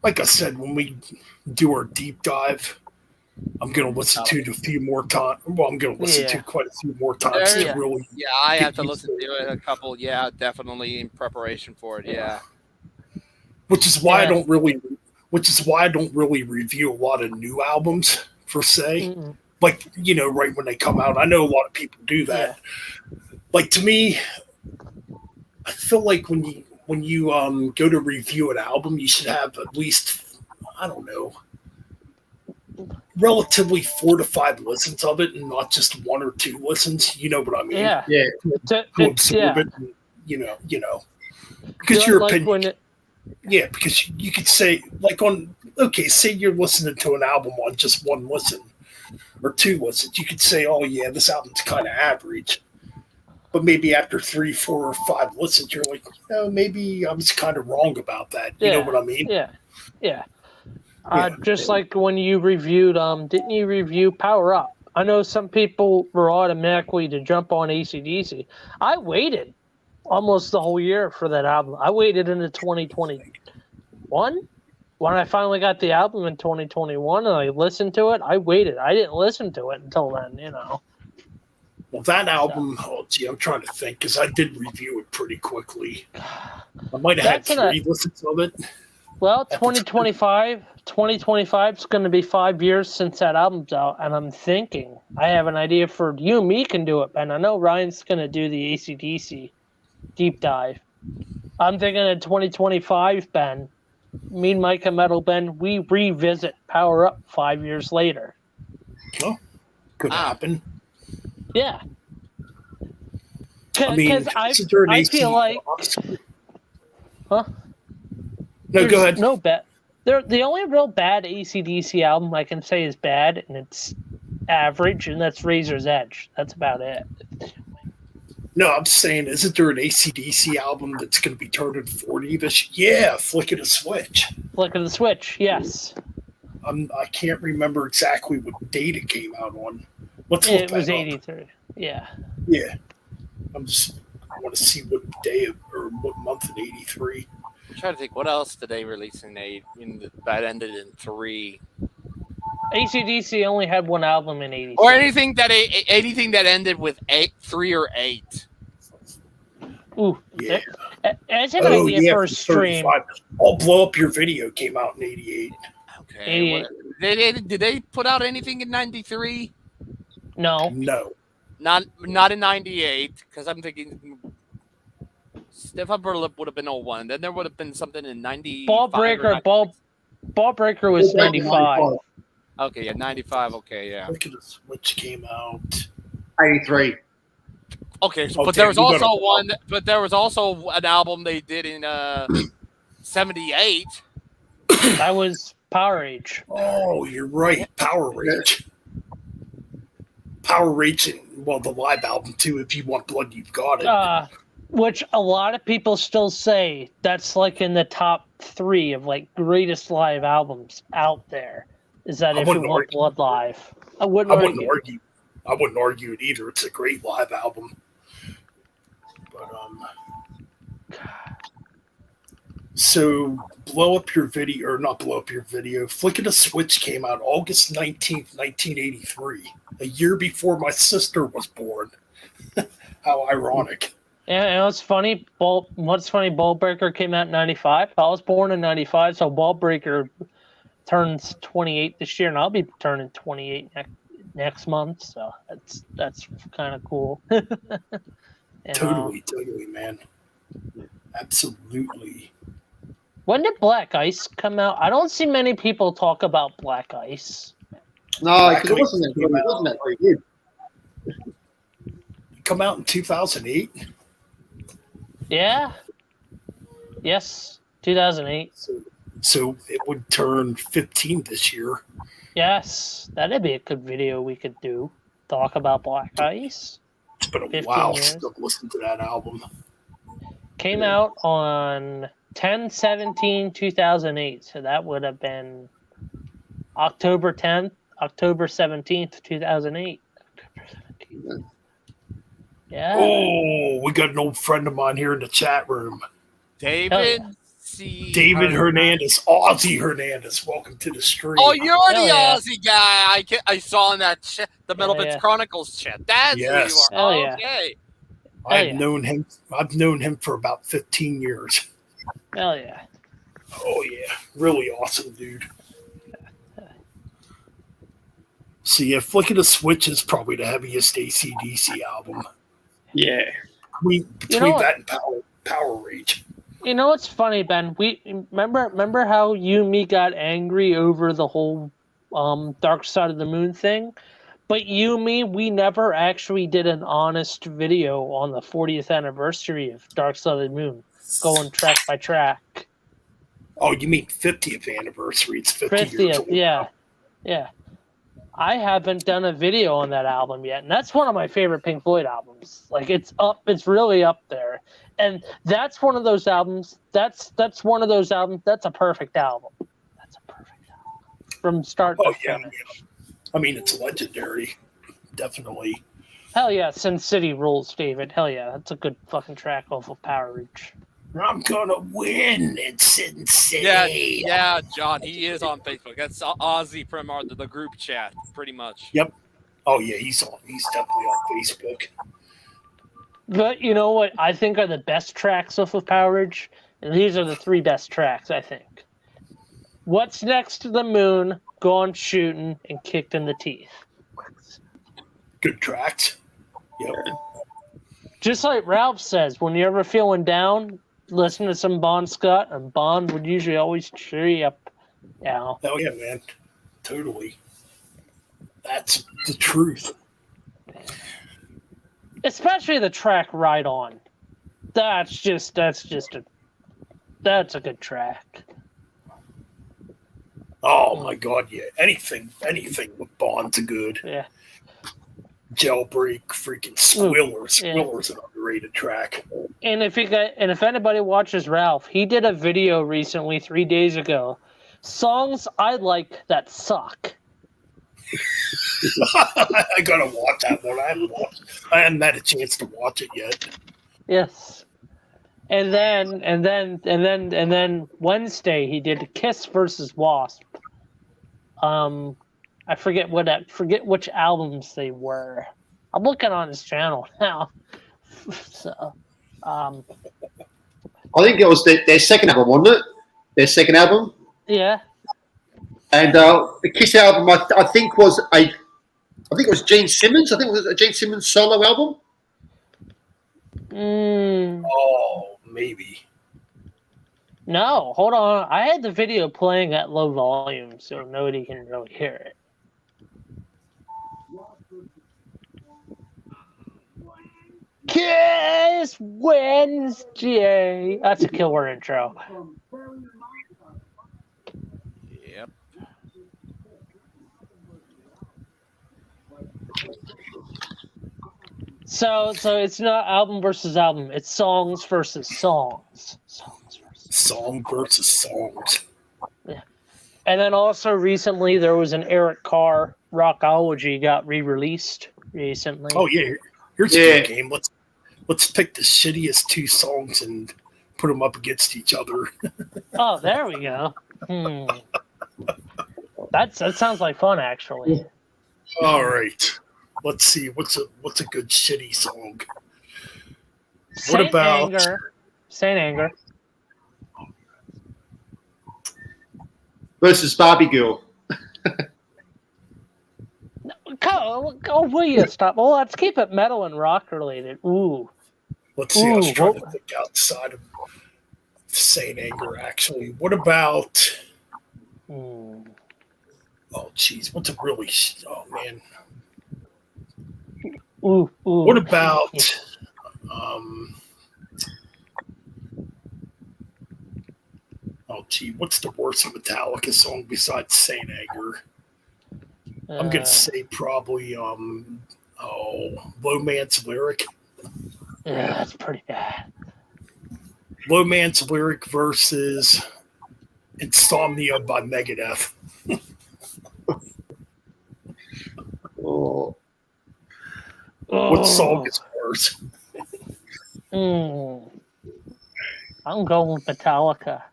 Like I said, when we do our deep dive, I'm going to listen to it a few more times. Well, I'm going to listen to quite a few more times to really. Yeah, I have to listen to it a couple. Yeah, definitely in preparation for it. Yeah. Which is why I don't really review a lot of new albums per se. Mm-mm. Like right when they come out. I know a lot of people do that. Yeah. Like to me, I feel like when you go to review an album, you should have at least, I don't know, relatively 4 to 5 listens of it, and not just 1 or 2 listens. You know what I mean? Yeah. To absorb it. And, because your opinion. Because you could say say you're listening to an album on just 1 listen or 2 listens. You could say, oh yeah, this album's kind of average. But maybe after 3, 4, or 5 listens, you're like, maybe I was kind of wrong about that. You know what I mean? Yeah. Just like when you reviewed, didn't you review Power Up? I know some people were automatically to jump on AC/DC. I waited almost the whole year for that album. I waited into 2021 when I finally got the album in 2021 and I listened to it. I waited. I didn't listen to it until then, Well, that album, I'm trying to think because I did review it pretty quickly. I might have had 3 listens of it. Well, 2025 is going to be 5 years since that album's out, and I'm thinking I have an idea for you and me can do it, Ben. I know Ryan's going to do the AC/DC deep dive. I'm thinking in 2025, Ben, me and Mike and Metal Ben, we revisit Power Up 5 years later. Oh, could happen. Yeah. I mean, I feel like... Huh? No, go ahead. No bad. The only real bad AC/DC album I can say is bad, and it's average, and that's Razor's Edge. That's about it. No, I'm saying, isn't there an AC/DC album that's going to be turning 40 this year? Yeah, Flick of the Switch. Flick of the Switch, yes. I can't remember exactly what date it came out on. It was 83. Yeah. Yeah. I want to see what day or what month in 83. I'm trying to think, what else did they release that ended in 3? AC/DC only had 1 album in 83. Or anything that ended with 3 or 8. Ooh, yeah. As an idea for a stream. I'll Blow Up Your Video came out in 88. Okay. Did they put out anything in 93? No. Not in 98, because I'm thinking Stiff Upper Lip would have been 01. Then there would have been something in 90. Ball Breaker was 95. Okay, yeah, 95. Okay, yeah. Look at the Switch came out 83. Okay, but there was also one. But there was also an album they did in 78. That was Power Rage. Oh, you're right, Power Rage. Power Rage, and the live album too. If you want blood, you've got it. Which a lot of people still say that's like in the top 3 of like greatest live albums out there. Is that if you want Blood live? I wouldn't argue. I wouldn't argue it either. It's a great live album. But so blow up your video, or not blow up your video. Flick of the Switch came out August 19th, 1983, a year before my sister was born. How ironic. Yeah, and what's funny, Ball Breaker came out in 95. I was born in 95, so Ball Breaker turns 28 this year, and I'll be turning 28 next month, so that's kind of cool. And, Totally, man. Absolutely. When did Black Ice come out? I don't see many people talk about Black Ice. No, because it wasn't that very good. Come out in 2008. Yeah. Yes, 2008. So it would turn 15 this year. Yes, that'd be a good video we could do. Talk about Black Ice. It's been a 15 while years. since I've listened to that album. Came out on 10/17/2008, so that would have been October 10th, October 17th, 2008. Yeah. Oh, we got an old friend of mine here in the chat room. David David Hernandez, Ozzy Hernandez. Welcome to the stream. Oh, you're Hell the yeah. Aussie guy I saw in that the Metal Hell Bits yeah. Chronicles chat. That's Yes. who you Hell are. yeah. Okay. I've known him for about 15 years. Hell yeah. Oh yeah, really awesome dude. So yeah, Flick of the Switch is probably the heaviest AC/DC album. Yeah. Between that and Power Rage. You know what's funny, Ben? We remember how you and me got angry over the whole Dark Side of the Moon thing, but you and me, we never actually did an honest video on the 40th anniversary of Dark Side of the Moon, going track by track. Oh, you mean 50th anniversary? It's 50 years old. Yeah. I haven't done a video on that album yet, and that's one of my favorite Pink Floyd albums. Like it's really up there. And that's one of those albums. That's one of those albums. That's a perfect album. That's a perfect album from start to finish. Yeah. I mean, it's legendary, definitely. Hell yeah, Sin City rules, David. Hell yeah, that's a good fucking track off of Power Reach. I'm gonna win. It's Sin City. Yeah, John. He is on Facebook. That's Ozzy from the group chat, pretty much. Yep. Oh yeah, he's definitely on Facebook. But you know what I think are the best tracks off of Power Ridge? And these are the three best tracks, I think. What's Next to the Moon, Gone Shooting, and Kicked in the Teeth. Good tracks. Yep. Just like Ralph says, when you're ever feeling down, listen to some Bon Scott, and Bon would usually always cheer you up. Now. Oh yeah, man. Totally. That's the truth. Especially the track Ride On. That's a good track. Oh my god, yeah. Anything with Bond's good. Yeah. Jailbreak, freaking Squiller. Squiller's an underrated track. And if anybody watches Ralph, he did a video recently 3 days ago. Songs I like that suck. I gotta watch that one. I haven't had a chance to watch it yet. Yes. And then Wednesday he did Kiss versus Wasp. I forget which albums they were. I'm looking on his channel now. So, I think it was their second album, wasn't it? Their second album. Yeah. And the Kiss album, I think it was Gene Simmons. I think it was a Gene Simmons solo album. Oh, maybe. No, hold on. I had the video playing at low volume, so nobody can really hear it. Kiss Wednesday. That's a killer intro. Yep. So it's not album versus album. It's songs versus songs. Song versus songs. Yeah. And then also recently there was an Eric Carr Rockology got re-released. recently. Oh yeah, here's a good game. Let's pick the shittiest 2 songs and put them up against each other. Oh, there we go. That sounds like fun, actually. All right, let's see what's a good shitty song. What about Saint Anger versus Barbie Girl? Will you stop? Well, let's keep it metal and rock related. Ooh. Let's see. I was trying to think outside of Saint Anger. Actually, what about? Oh, jeez, what's a really? Oh man. Ooh. What about? Oh gee, what's the worst Metallica song besides Saint Anger? I'm gonna say probably Low Man's Lyric. Yeah, that's pretty bad. Low Man's Lyric versus Insomnia by Megadeth. What song is worse? I'm going with Metallica.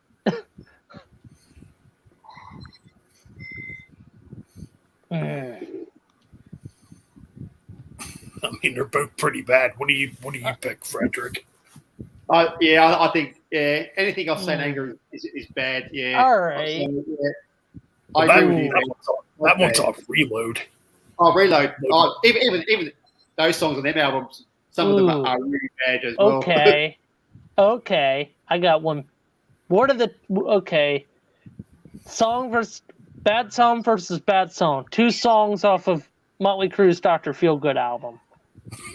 I mean, they're both pretty bad. What do you pick, Frederick? I think anything off Saint Anger is bad. Yeah. All right. I agree with you. That one's off Reload. Oh, Reload. Oh, even those songs on them albums, some of them are really bad as well. Okay. I got one. What are the song versus bad song versus bad song? 2 songs off of Motley Crue's Dr. Feelgood album.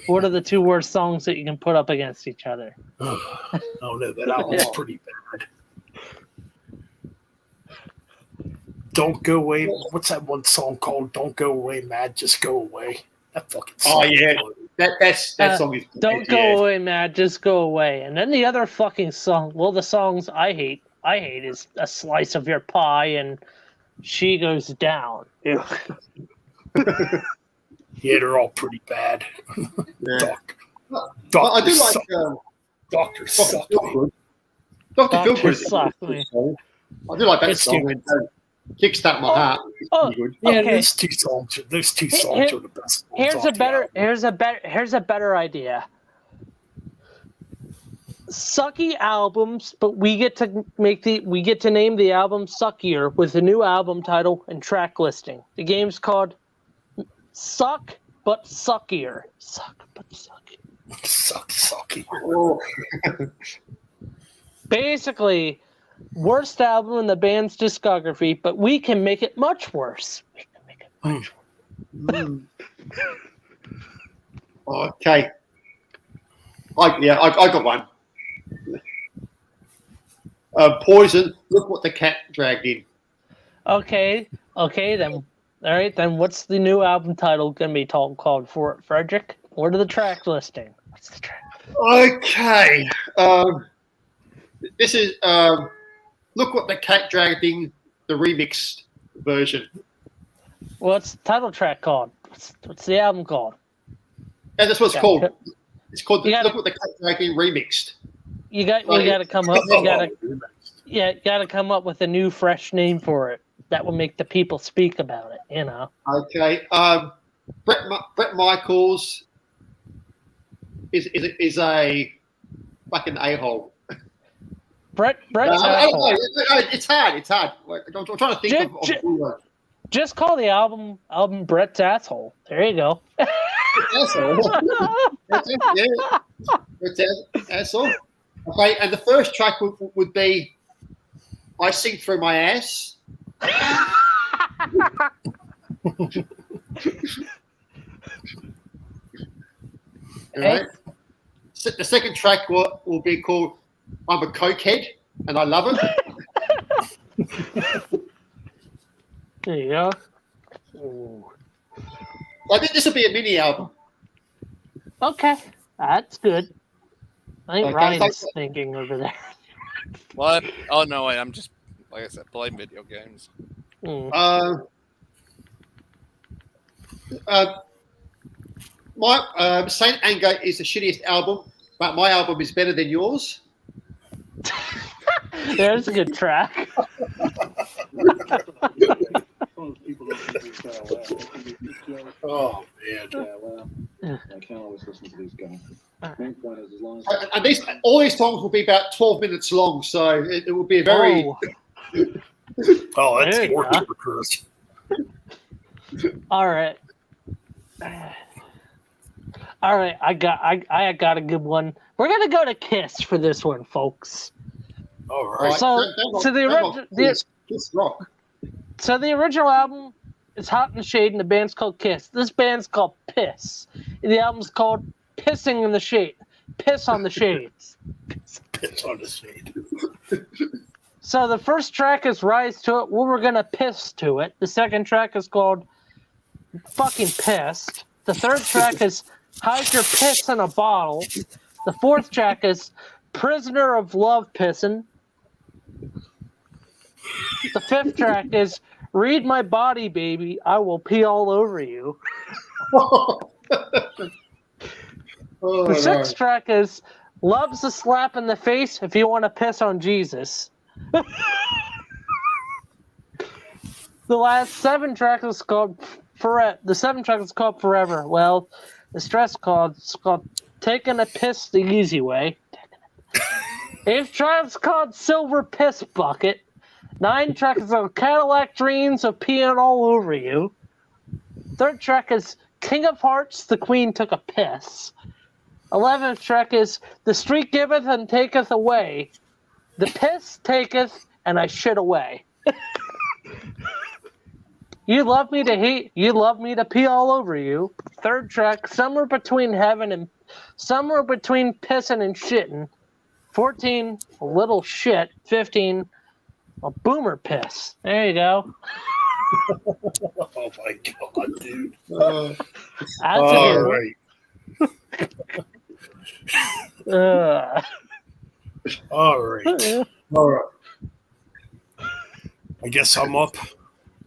What are the 2 worst songs that you can put up against each other? Oh no, that album's pretty bad. Don't Go Away. What's that one song called? Don't Go Away, Mad, Just Go Away. That fucking song. Oh yeah, that song is. Don't Go Away, Mad, Just Go Away. And then the other fucking song. Well, the songs I hate is A Slice of Your Pie and She Goes Down. Yeah, they're all pretty bad. Yeah. I do like Doctor Suck. Doctor Suck Me. I do like that song. Kickstart My Heart. Good. Yeah, okay. those two songs are the best. Here's a better idea. Sucky albums, but we get to name the album Suckier with a new album title and track listing. The game's called Suck but Suckier. Suck but Suckier. Sucky. Oh. Basically, worst album in the band's discography, but we can make it much worse. We can make it much worse. Okay. I got one. Poison. Look what the cat dragged in. Okay, then. All right, then. What's the new album title gonna be called for it, Frederick? What are the track listing? What's the track? Okay. This is Look What the Cat Dragged In, the remixed version. What's the title track called? What's the album called? And that's what it's called. It's called Look What the Cat Dragged In remixed. You got to come up. You got to come up with a new, fresh name for it that will make the people speak about it. You know. Okay. Brett Michaels is a fucking a-hole. Brett's it's hard. I'm trying to think of just call the album Brett's Asshole. There you go. Asshole. Brett's Asshole. Okay, and the first track would be I Sing Through My Ass. Right. The second track will be called I'm a Cokehead and I Love It. There you go. Ooh. I think this will be a mini album. Okay, that's good. I think Ryan's thinking over there. What? Oh no, wait! I'm just like I said, playing video games. My Saint Anger is the shittiest album, but my album is better than yours. There's a good track. Oh man. Yeah, well, I can't always listen to these guys. Main point is, as long as And all these songs will be about 12 minutes long, so it will be a very. Oh, that's There you more go. torturous. All right. All right, I got a good one. We're gonna go to Kiss for this one, folks. All All right. right, So the original album is Hot in the Shade, and the band's called Kiss. This band's called Piss. And the album's called Pissing in the Shade. Piss on the Shades. It's on the shade. So the first track is Rise to It. Well, we're gonna piss to it. The second track is called Fucking Pissed. The third track is Hide Your Piss in a Bottle. The fourth track is Prisoner of Love Pissin'. The fifth track is Read My Body, Baby. I Will Pee All Over You. The sixth track is Love's a Slap in the Face If You Want to Piss on Jesus. The last seven tracks is called The seventh track is called Forever. Well, the stress called it's called Taking a Piss the Easy Way. Eighth track is called Silver Piss Bucket. 9 tracks is called Cadillac Dreams of Peeing All Over You. Third track is King of Hearts, The Queen Took a Piss. 11th track is The Street Giveth and Taketh Away. The Piss Taketh and I Shit Away. You love me to hate, you love me to pee all over you. Third track, Somewhere Between Heaven and Somewhere Between Pissing and Shitting. 14, A Little Shit. 15, A Boomer Piss. There you go. Oh my god, dude. That's All a right. All right. All right. I guess I'm up.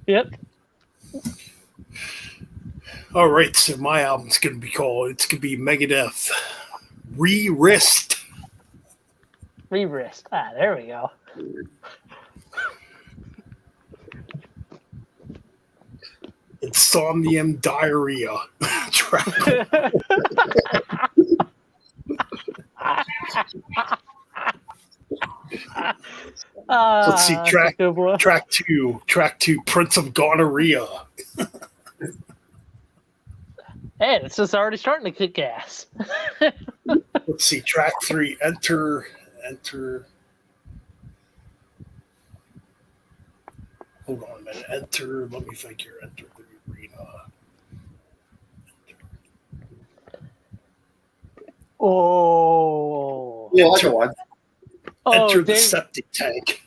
Yep. All right, so my album's gonna be Megadeth Re-Wrist. Re-wrist. There we go. Insomnium Diarrhea track. Let's see, track two, Prince of Gonorrhea. Hey, this is already starting to kick ass. Let's see, track 3, enter. Hold on a minute. Enter. Let me think here. Enter the arena. Oh. Yeah, I got one. Enter the septic tank.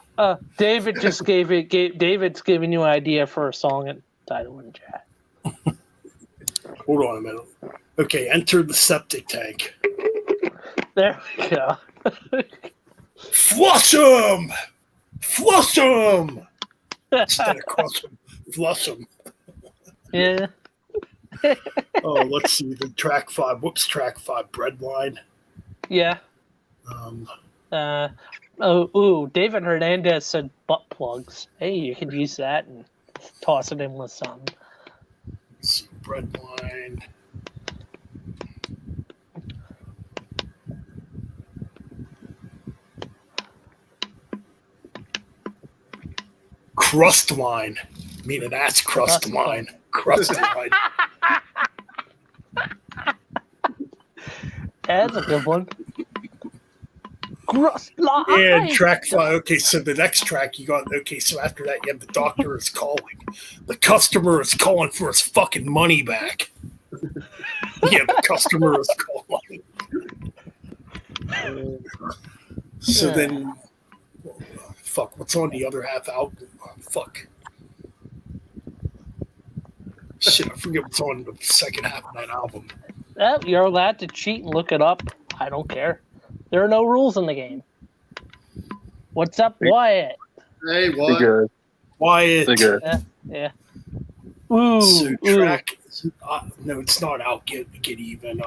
David's giving you an idea for a song and title in chat. Hold on a minute. Okay, enter the septic tank. There we go. Flush them! Flush them! Instead of crush them, flush them. Yeah. Oh, let's see. The track 5. Whoops, track 5. Breadline. Yeah. David Hernandez said butt plugs. Hey, you could use that and toss it in with something. Let's see. Breadline. Crust line. Meaning that's crust line. Crust line. That's a good one. Crust line. And track 5. Okay, so the next track you got. Okay, so after that you have the doctor is calling. The customer is calling for his fucking money back. Yeah, the customer is calling. So then, fuck. What's on the other half album? Fuck. Shit, I forget what's on the second half of that album. You're allowed to cheat and look it up. I don't care. There are no rules in the game. What's up, Wyatt? Hey, Wyatt. Wyatt. Yeah. Ooh. No, it's not out. Get even.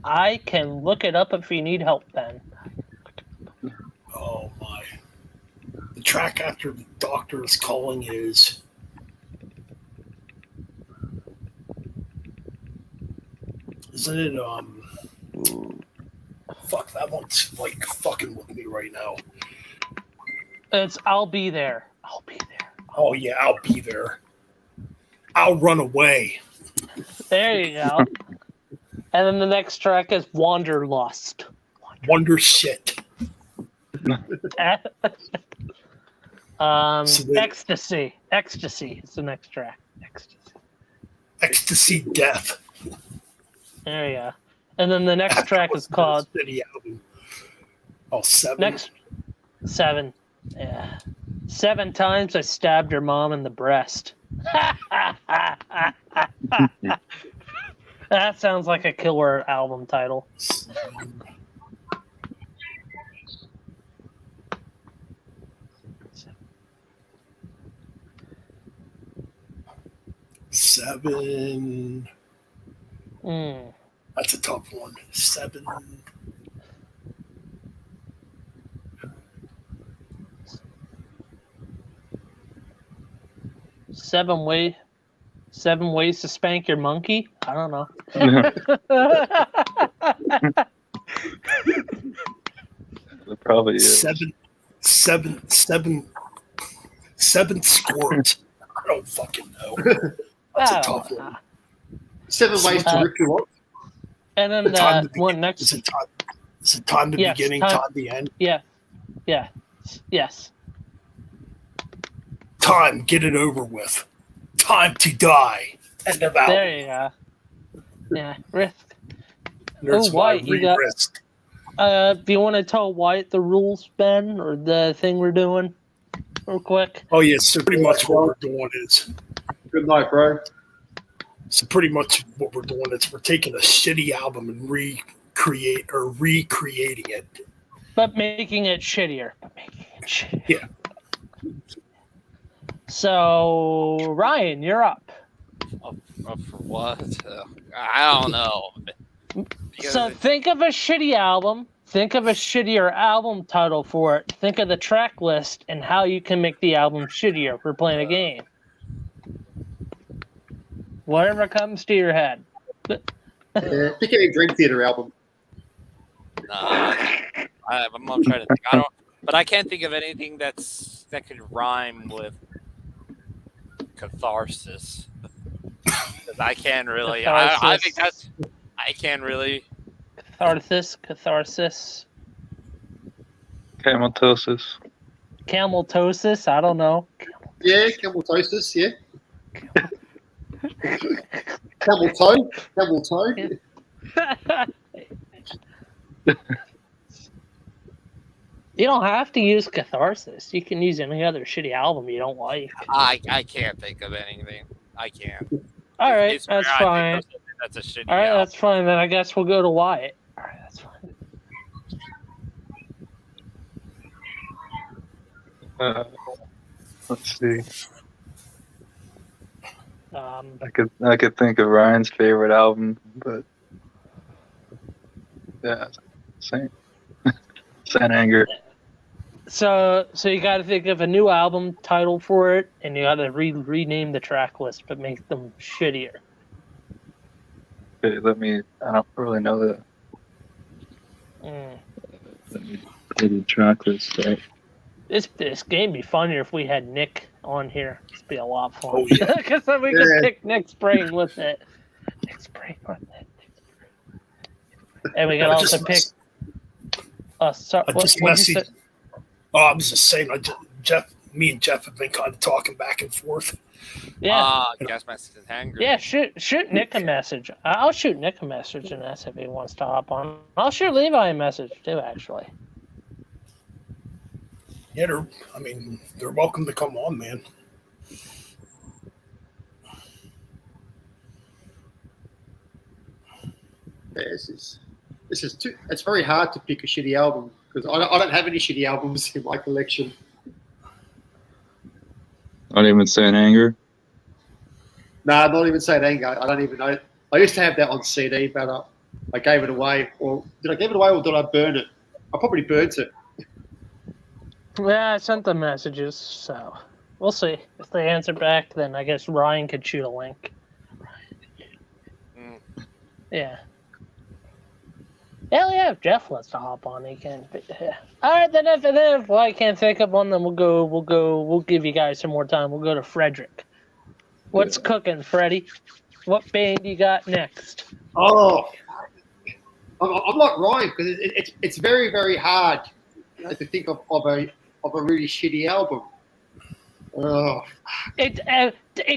I can look it up if you need help, Ben. Oh my. The track after the doctor is calling is. Isn't it fuck, that one's like fucking with me right now. It's I'll Be There. I'll Be There. Oh yeah, I'll be there. I'll run away. There you go. And then the next track is Wanderlust. Wonder shit. Ecstasy. Ecstasy is the next track. Ecstasy Death. There you go. And then the next track is called City album. Oh, 7. Next 7. Yeah. 7 times I stabbed your mom in the breast. That sounds like a killer album title. 7. That's a tough one. 7. Seven ways to spank your monkey? I don't know. It probably is. 7 scores. I don't fucking know. That's a tough one. 7 ways to rip you off. And then one next. Is it time the beginning, time the end? Yeah. Yes. Time, get it over with. Time to die. End of album. There you go. Yeah, Risk. There's Wyatt, you got. Risk. Do you want to tell Wyatt the rules, Ben, or the thing we're doing, real quick? Oh yes, so pretty much what we're doing is. Good night, bro. So pretty much what we're doing is we're taking a shitty album and recreating it. But making it shittier. Yeah. So, Ryan, you're up. For what? I don't know. So think of a shitty album. Think of a shittier album title for it. Think of the track list and how you can make the album shittier. We're playing a game. Whatever comes to your head. Pick any Dream Theater album. I'm not trying to think. But I can't think of anything that could rhyme with catharsis. Because I can't really. I think that's. I can't really. Catharsis. Cameltosis. Cameltosis. I don't know. Yeah, cameltosis. Yeah. Camel toe. You don't have to use catharsis. You can use any other shitty album you don't like. I can't think of anything. I can't. All right, that's fine. That's a shitty All right, album. that's fine. Then I guess we'll go to Wyatt. All right, that's fine. Let's see. Um, I could think of Ryan's favorite album, but yeah, same. Anger. So you got to think of a new album title for it, and you got to rename the track list, but make them shittier. Okay, I don't really know the. Let me do the track list, right? This game would be funnier if we had Nick on here. It'd be a lot of fun. Oh, yeah. Because then we could pick Nick's brain with it. And we can also pick. I was just saying, me and Jeff have been kind of talking back and forth. Yeah. Gas mask is angry. Yeah, shoot Nick a message. I'll shoot Nick a message and ask if he wants to hop on. I'll shoot Levi a message too, actually. Yeah, they're welcome to come on, man. Yeah, this is too. It's very hard to pick a shitty album because I don't have any shitty albums in my collection. Not even Saint Anger. No, not even say Dango. I don't even know. I used to have that on CD, but I gave it away. Or did I give it away, or did I burn it? I probably burnt it. Yeah, I sent them messages, so we'll see. If they answer back, then I guess Ryan could shoot a link. Mm. Yeah. Hell yeah, if Jeff wants to hop on, he can. But, yeah. All right, then if I can't think of one, then we'll give you guys some more time. We'll go to Frederick. What's cooking, Freddie? What band you got next? Oh, I'm like Ryan because it's very, very hard to think of a really shitty album. Oh. It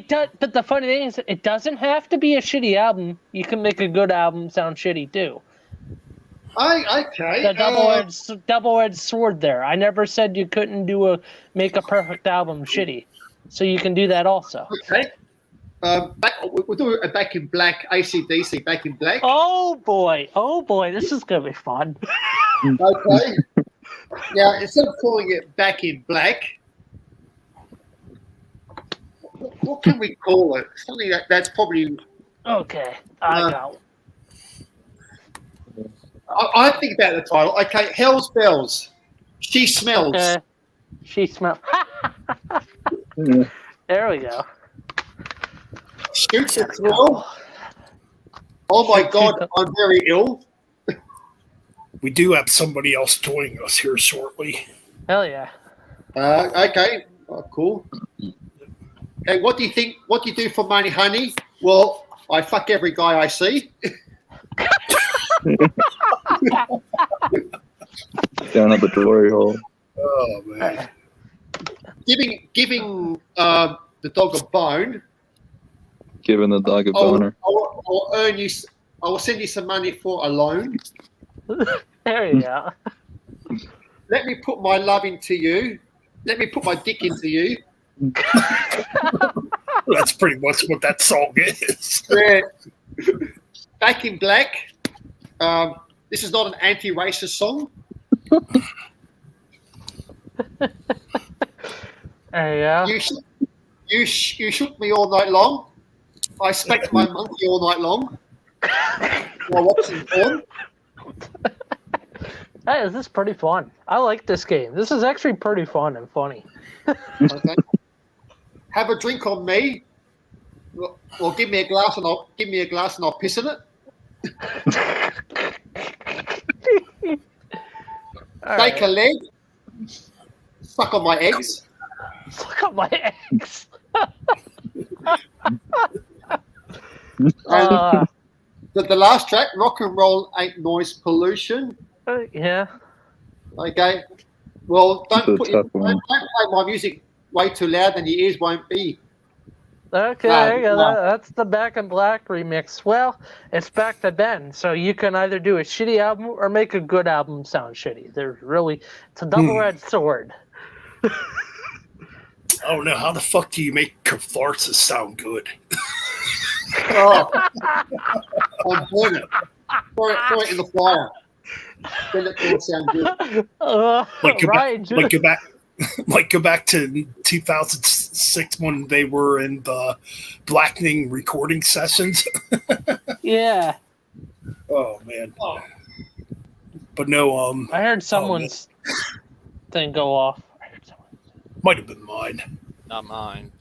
does, but the funny thing is, it doesn't have to be a shitty album. You can make a good album sound shitty too. Okay. The double-edged sword there. I never said you couldn't make a perfect album shitty, so you can do that also. Okay. We'll do a Back in Black, AC/DC Back in Black. Oh boy, this is gonna be fun. Okay. Now, instead of calling it Back in Black, what can we call it? Something that's probably. Okay, I got one. I think about the title. Okay, Hell's Bells. She Smells. Okay. She smells. There we go. Shoots a thrill. Oh my God, I'm very ill. We do have somebody else joining us here shortly. Hell yeah. Okay, cool. And what do you think? What do you do for money, honey? Well, I fuck every guy I see. Down at the glory hole. Oh man. Giving the dog a bone. Giving the dog a boner. I'll earn you. I will send you some money for a loan. There you go. Let me put my love into you. Let me put my dick into you. That's pretty much what that song is. Yeah. Back in Black. This is not an anti-racist song. Yeah. You shook me all night long. I spanked my monkey all night long while watching porn. Hey, this is pretty fun. I like this game. This is actually pretty fun and funny. Okay. Have a drink on me. Or give me a glass and I'll piss in it. Take a leg. Suck on my eggs. Suck on my eggs. The last track, Rock and Roll Ain't Noise Pollution. Yeah. Okay. Well, don't play one. my music way too loud, then your ears won't be. Okay, that's the Back in Black remix. Well, it's back to Ben, so you can either do a shitty album or make a good album sound shitty. It's a double-edged sword. I don't know. How the fuck do you make Catharsis sound good? Oh. I'm burning it. Throw it in the fire. Then it will sound good. Go back to 2006 when they were in the blackening recording sessions. Yeah. Oh man. But no. I heard someone's thing go off. Might have been mine. Not mine.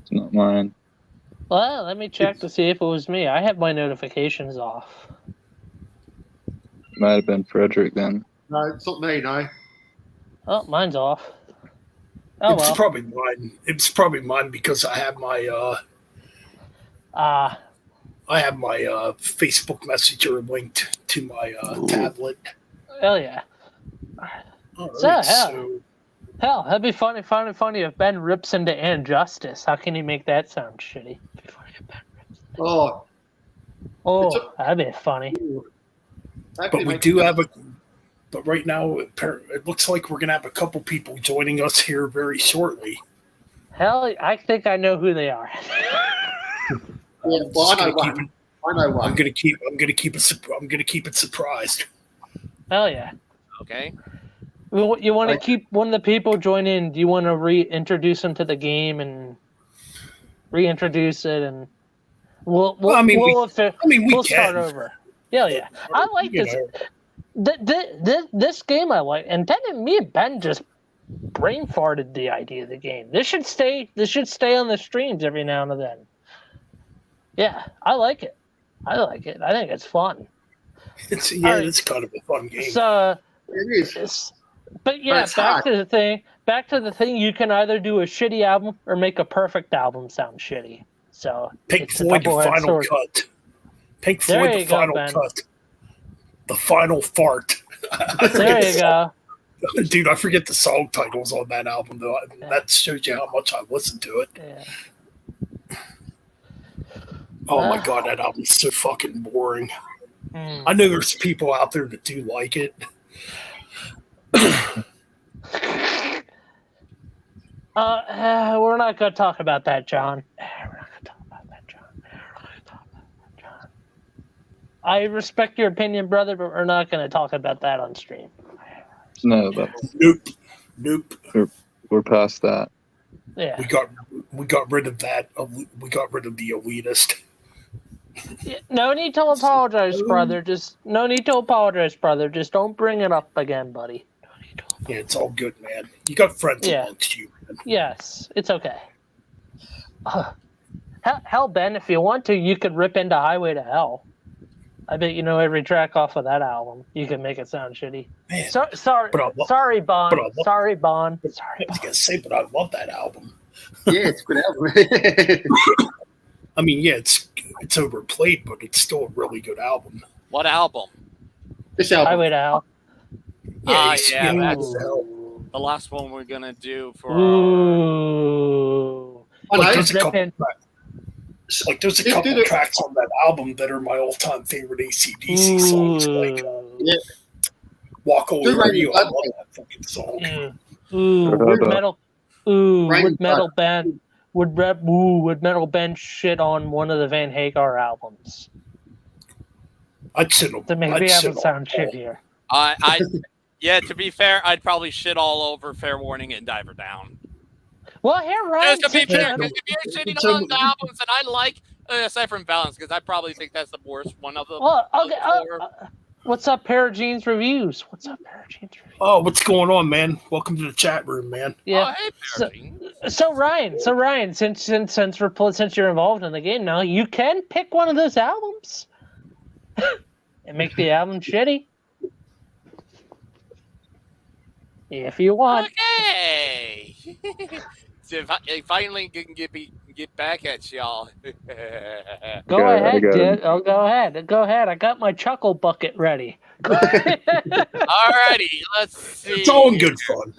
It's not mine. Well, let me check to see if it was me. I have my notifications off. Might have been Frederick then. No, it's not me, no. Oh, mine's off. Oh, It's well. probably mine. It's probably mine because I have my Facebook Messenger linked to my tablet. Hell yeah. All So, right, hell, that'd be funny if Ben rips into Injustice. How can you make that sound shitty? Oh. That'd be funny. but we do have but right now it looks like we're gonna have a couple people joining us here very shortly. Hell, I think I know who they are. Yeah, well, I know one. I'm gonna keep it surprised. Hell yeah. Okay. You want to keep when the people join in? Do you want to reintroduce them to the game and reintroduce it, and we'll we start can. over. Yeah. I like this. This game I like, and Ben and me and Ben just brain farted the idea of the game. This should stay on the streams every now and then. Yeah, I like it. I think it's fun. It's kind of a fun game. So, It is. but yeah, back to the thing. You can either do a shitty album or make a perfect album sound shitty. So Pink Floyd, the final cut. Pink Floyd, the final cut. The final fart. There you go. Dude, I forget the song titles on that album, though. Yeah. That shows you how much I listened to it. Yeah. Oh my god, that album's so fucking boring. I know there's people out there that do like it. We're not going to talk about that, John. I respect your opinion, brother, but we're not going to talk about that on stream. No, that's nope. We're past that. Yeah, we got rid of that. We got rid of the elitist. Yeah, no need to apologize, brother. Just don't bring it up again, buddy. Yeah, it's all good, man. You got friends amongst you, man. Yes, it's okay. Hell, Ben, if you want to, you could rip into Highway to Hell. I bet you know every track off of that album. You can make it sound shitty. Man, sorry, Bon. Sorry, Bon. I was gonna say, but I love that album. Yeah, it's a good album. I mean, yeah, it's overplayed, but it's still a really good album. What album? This album. Highway to Hell. That's the last one we're gonna do for. There's a couple tracks on that album that are my all-time favorite AC/DC songs, like "Walk All Over You." I love that fucking song. Would Metal Band shit on one of the Van Hagar albums? I'd shit on. To make the album sound shittier. To be fair, I'd probably shit all over Fair Warning and Diver Down. Well, here, Ryan. Just to be fair, because if you're shitting on the albums that I like, aside from Balance, because I probably think that's the worst one of them. Well, okay. What's up, Paragene's Reviews? Oh, what's going on, man? Welcome to the chat room, man. Yeah. Oh, hey, so Ryan, since you're involved in the game now, you can pick one of those albums and make the album shitty. If you want. Okay. So I finally can get back at y'all. Go ahead, dude. Oh, go ahead. I got my chuckle bucket ready. Alrighty, let's see. It's all in good fun.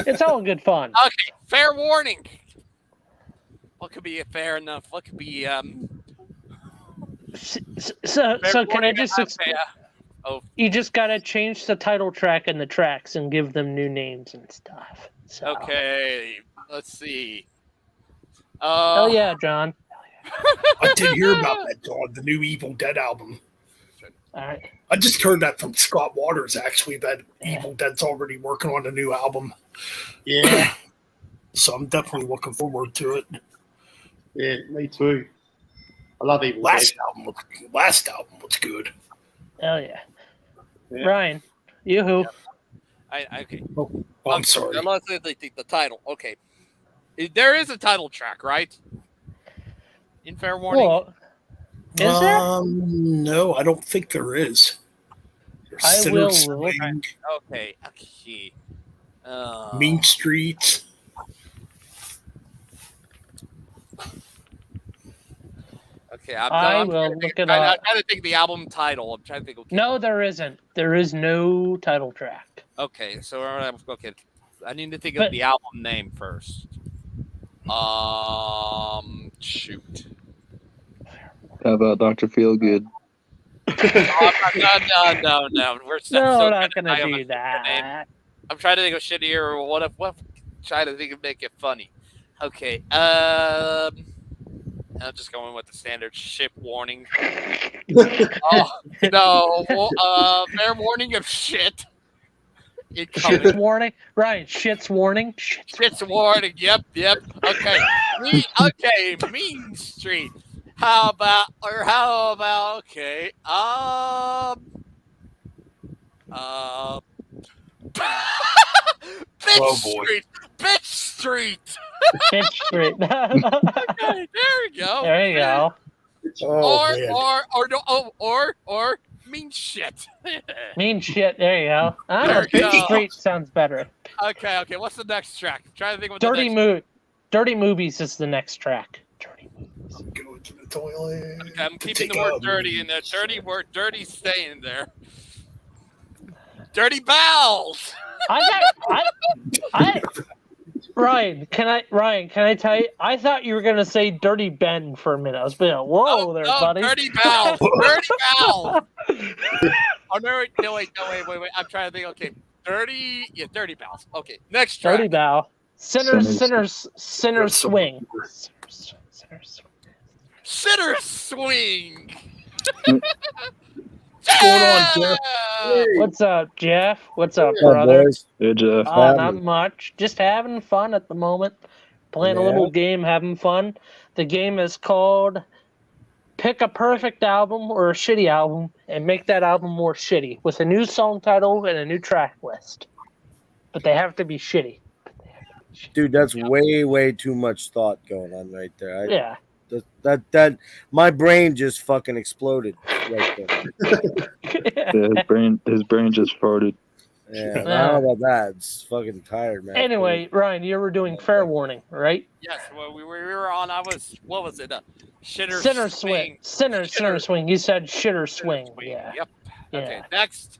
It's all in good fun. Okay, Fair Warning. What could be fair enough? What could be So can I just explain? You just gotta change the title track and the tracks and give them new names and stuff. So. Okay, let's see. Hell yeah, John. I did hear about that, John. The new Evil Dead album. All right. I just heard that from Scott Waters, actually, that Evil Dead's already working on a new album. Yeah. So I'm definitely looking forward to it. Yeah, me too. I love Evil Dead. Last album was good. Hell yeah. Ryan, yoo-hoo. Okay. Oh, I'm sorry. Let's say the title. Okay. There is a title track, right? In Fair Warning? Well, is there? No, I don't think there is. I will. Okay. Mean Streets. Okay, I will look it up. I'm trying to think the album title. I'm trying to think. Okay. No, there isn't. There is no title track. Okay, so okay, I need to think of the album name first. Shoot. How about Dr. Feelgood? No. We're not gonna do that. I'm trying to think of shittier. Or what? Try to think of make it funny. Okay. I'm just going with the standard ship warning. Oh no! Fair warning of shit. Shit's warning. Ryan, shit's warning. Shit's warning. Yep. Okay. Mean Street. How about? Okay. Oh, boy. Bitch Street. Bitch Street. Okay, there we go. There you go. Oh, man. Or mean shit. Mean shit. There you go. I don't know. There you Bitch go. Street sounds better. Okay. What's the next track? I'm trying to think what Dirty the next. Dirty Movies is the next track. Dirty Movies. I'm going to the toilet. Okay, I'm keeping the word dirty in there. Dirty staying there. Dirty bowels. Ryan, can I tell you? I thought you were gonna say Dirty Ben for a minute. I was being like, whoa there, buddy. Dirty bowels. Dirty bowels. Oh no, wait. I'm trying to think. Okay, dirty bowels. Okay, next track. Dirty Bow. Sinner swing. Sinner swing. What's going on, Jeff? What's up, Jeff? What's up, What's up, brother? boys? Hey, Jeff. Not much. Just having fun at the moment. Playing a Yeah. little game, having fun. The game is called Pick a Perfect Album or a Shitty Album and make that album more shitty with a new song title and a new track list. But they have to be shitty. Dude, that's way too much thought going on right there. Yeah. That my brain just fucking exploded right there. Yeah, his brain just farted. Yeah, I don't know about that. It's fucking tired, man. Anyway, Ryan, you were doing Fair Warning, right? Yes, well, we were on. What was it? Shitter Sinner swing. Sinner swing. You said shitter swing. Yeah. Yep. Yeah. Okay, next.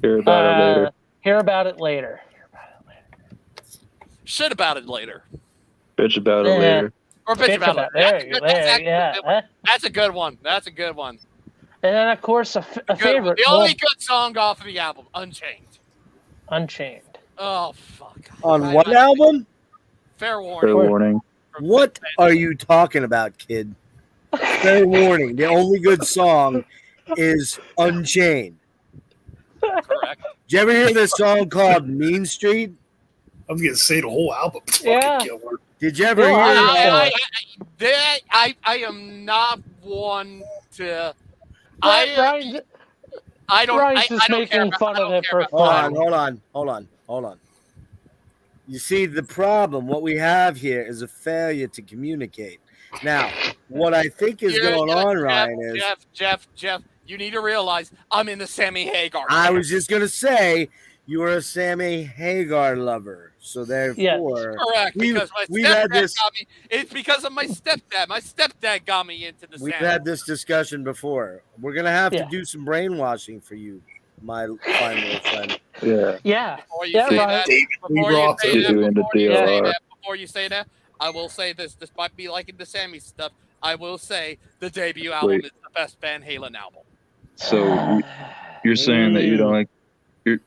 Hear about it later. Hear about it later. Shit about it later. Bitch about it Yeah. later. Or bitch about it. That's a good one. That's a good one. And then, of course, a favorite. The only good song off of the album, Unchained. Unchained. Oh, fuck. On what album? Fair Warning. Fair warning. What are you talking about, kid? Fair warning. The only good song is Unchained. Correct. Did you ever hear this song called Mean Street? I was going to say the whole album. Yeah. Killer. Did you ever No, hear I am not one to. Ryan's I don't just care making about- fun I of don't it care for about- fun. Hold on. You see, the problem, what we have here is a failure to communicate. Now, what I think is going on, Ryan, is... Jeff, you need to realize I'm in the Sammy Hagar. I was just going to say, you are a Sammy Hagar lover. So therefore... Correct, because my we've had stepdad this, got me. It's because of my stepdad. My stepdad got me into the we've Sammy. had this discussion before. We're going to have Yeah. to do some brainwashing for you, my fine little friend. Yeah. Yeah. Before you Yeah, say Ryan. that, David before Lee you Roth. say Get that, you into before you say DLR. that, before you say that, I will say this. Despite me liking the Sammy stuff, I will say the debut album Wait. is the best Van Halen album. So you're saying that you don't like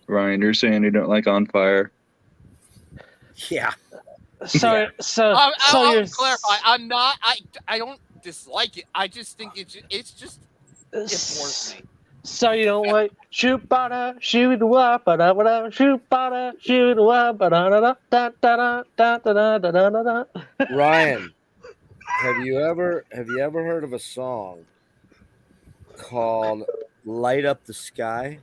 Ryan? You're saying you don't like On Fire? Yeah. So I'll you're clarify. I'm not. I don't dislike it. I just think it's just bores me. So you don't like shoot bada shoot wah bada bada shoot bada shoot wah bada da da da da da da da da da. Ryan, have you ever heard of a song called "Light Up the Sky"?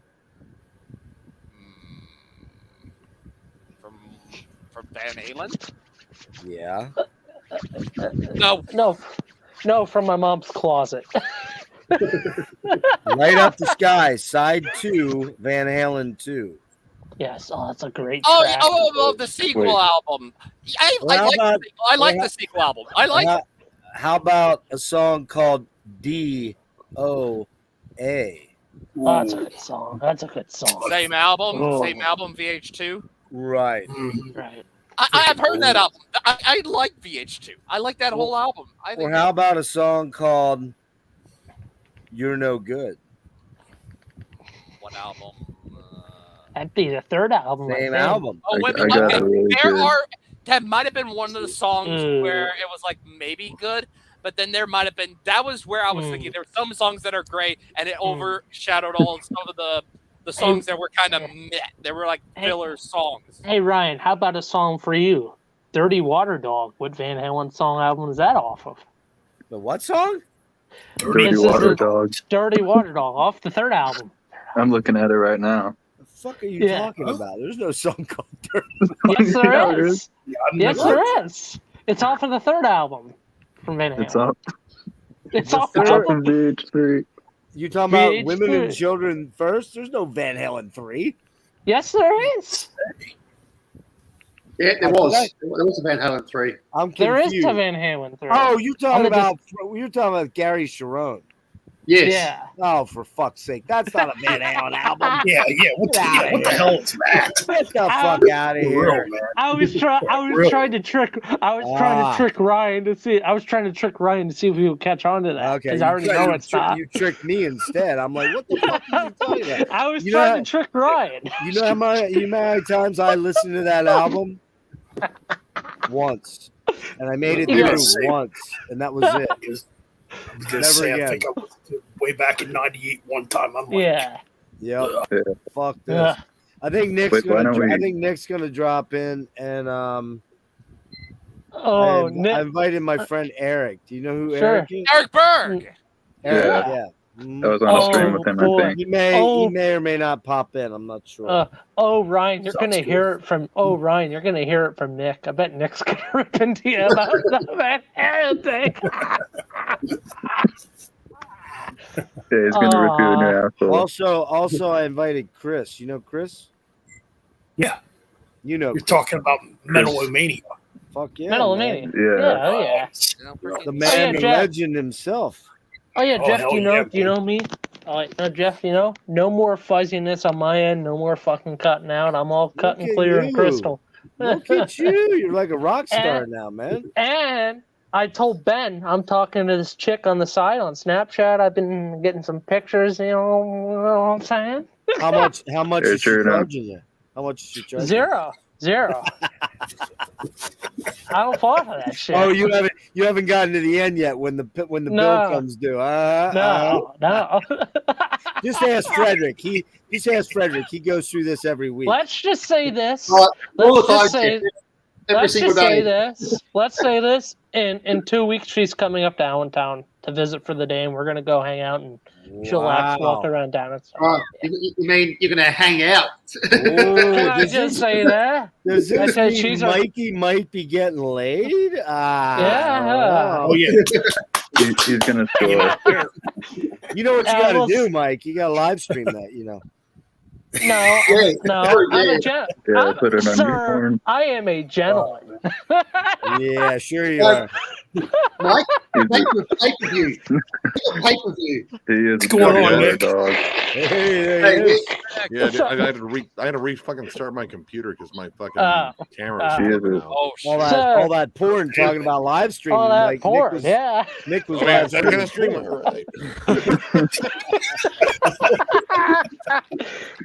From Van Halen? Yeah. No. From my mom's closet. Light Up the Sky, side 2, Van Halen 2. Yes. Oh, that's a great. Oh, track. the sequel Wait. album. I like the sequel album. I like it. How about a song called D-O-A? Oh, that's a good song. That's a good song. Same album. Oh. Same album. VH2. Right. Right. I've heard that album. I like VH2. I like that whole album. I think Or how about a song called You're No Good? what album? That'd be the third album. I Same think. album. Oh, wait, I got it really there good. are. That might have been one of the songs Mm. where it was like maybe good, but then there might have been. That was where I was thinking there were some songs that are great, and it overshadowed all some of the the songs that were kind of meh. They were like filler songs. Hey Ryan, how about a song for you? Dirty Water Dog. What Van Halen song album is that off of? The what song? Dirty This is Water the- Dogs. Dirty Water Dog, off the third album. I'm looking at it right now. The fuck are you Yeah. talking about? There's no song called Dirty. Yes, there Yeah, there is. Yeah, I've Yes, never- there is. It's off of the third album from Van Halen. It's up. It's The off third- the It's up in VH3. You talking about VH3. women and children first? There's no Van Halen 3. Yes, there is. Yeah, there was. There was a Van Halen 3. I'm There is confused. to Van Halen 3. Oh, you're talking I'm gonna about Gary Sharon. Yes. Yeah. Oh, for fuck's sake. That's not a Van Halen album. Yeah, what the hell is that? Get the fuck out of For here. real, man. I was Really? trying to trick Ryan to see. I was trying to trick Ryan to see if he would catch on to that. Okay, Because I already know it's not. you tricked me instead. I'm like, what the fuck are you talking about? I was You know trying how- to trick Ryan. You know how many times I listened to that album? Once. And I made it Yeah. through once. And that was it. I was gonna Never say, again. I think I was way back in '98 one time. I'm like, Yeah. Yep. Yeah. Fuck this. Yeah. I think Nick's Wait, why gonna. don't we- I think Nick's gonna drop in, and Oh, I Nick. invited my friend Eric. Do you know who Sure. Eric is? Eric Berg. Eric, Yeah. yeah. Mhm. I was on a stream with him, boy. I think. He may Oh. or may not pop in. I'm not sure. Oh, Ryan, you're Sounds gonna hear it from. Oh, Ryan, you're gonna hear it from Nick. I bet Nick's gonna rip into you about the Van Halen thing. Yeah, he's gonna rip you in your asshole. Also, I invited Chris. You know Chris? Yeah. You know. You're Chris. talking about Metalomania. Fuck yeah. Metal man. Mania. Yeah. Yeah, oh yeah. The man, yeah, the Jeff. legend himself. Oh yeah, Oh, Jeff. hell Do you know? yeah, Do you know me? Oh, no, Jeff. You know, no more fuzziness on my end. No more fucking cutting out. I'm all cut and at clear and you. crystal. Look at you. You're like a rock star And- now, man. And I told Ben I'm talking to this chick on the side on Snapchat. I've been getting some pictures. You know what I'm saying? How much Yeah, is she sure enough. charging you? How much is she charging? Zero. I don't fall for that shit. Oh, you haven't gotten to the end yet when the bill No. comes due. no. Just ask Frederick. Just ask Frederick. He goes through this every week. Let's just say this. All the Let's time, just say. every Let's single just say day. this. Let's say this. In 2 weeks, she's coming up to Allentown to visit for the day, and we're gonna go hang out and chillax, walk around down and stuff. You mean you're going to hang out? Can I just say that? Does I this said mean she's a- Mikey might be getting laid? Yeah. Oh yeah, He's gonna score. You know what you Yeah, got to we'll- do, Mike? You got to live stream that. You know. No, Yeah. no. Oh, I'm yeah. a gen- Yeah, I'm- put it on your sir, porn. I am a gentleman. Yeah, sure you Like- are. Mike, He's pay-per-view. Pay-per-view. He is What's going dirty on, water Nick? dog. Hey, there Hey, he is. Yeah, dude, I had to fucking start my computer because my fucking camera. uh, is Jesus. fucking out. Oh All shit! that, Sir. all that porn talking about live streaming. All that like porn, Nick was, yeah. Nick was Oh, yeah, live is that kind of streaming stream? porn. All right.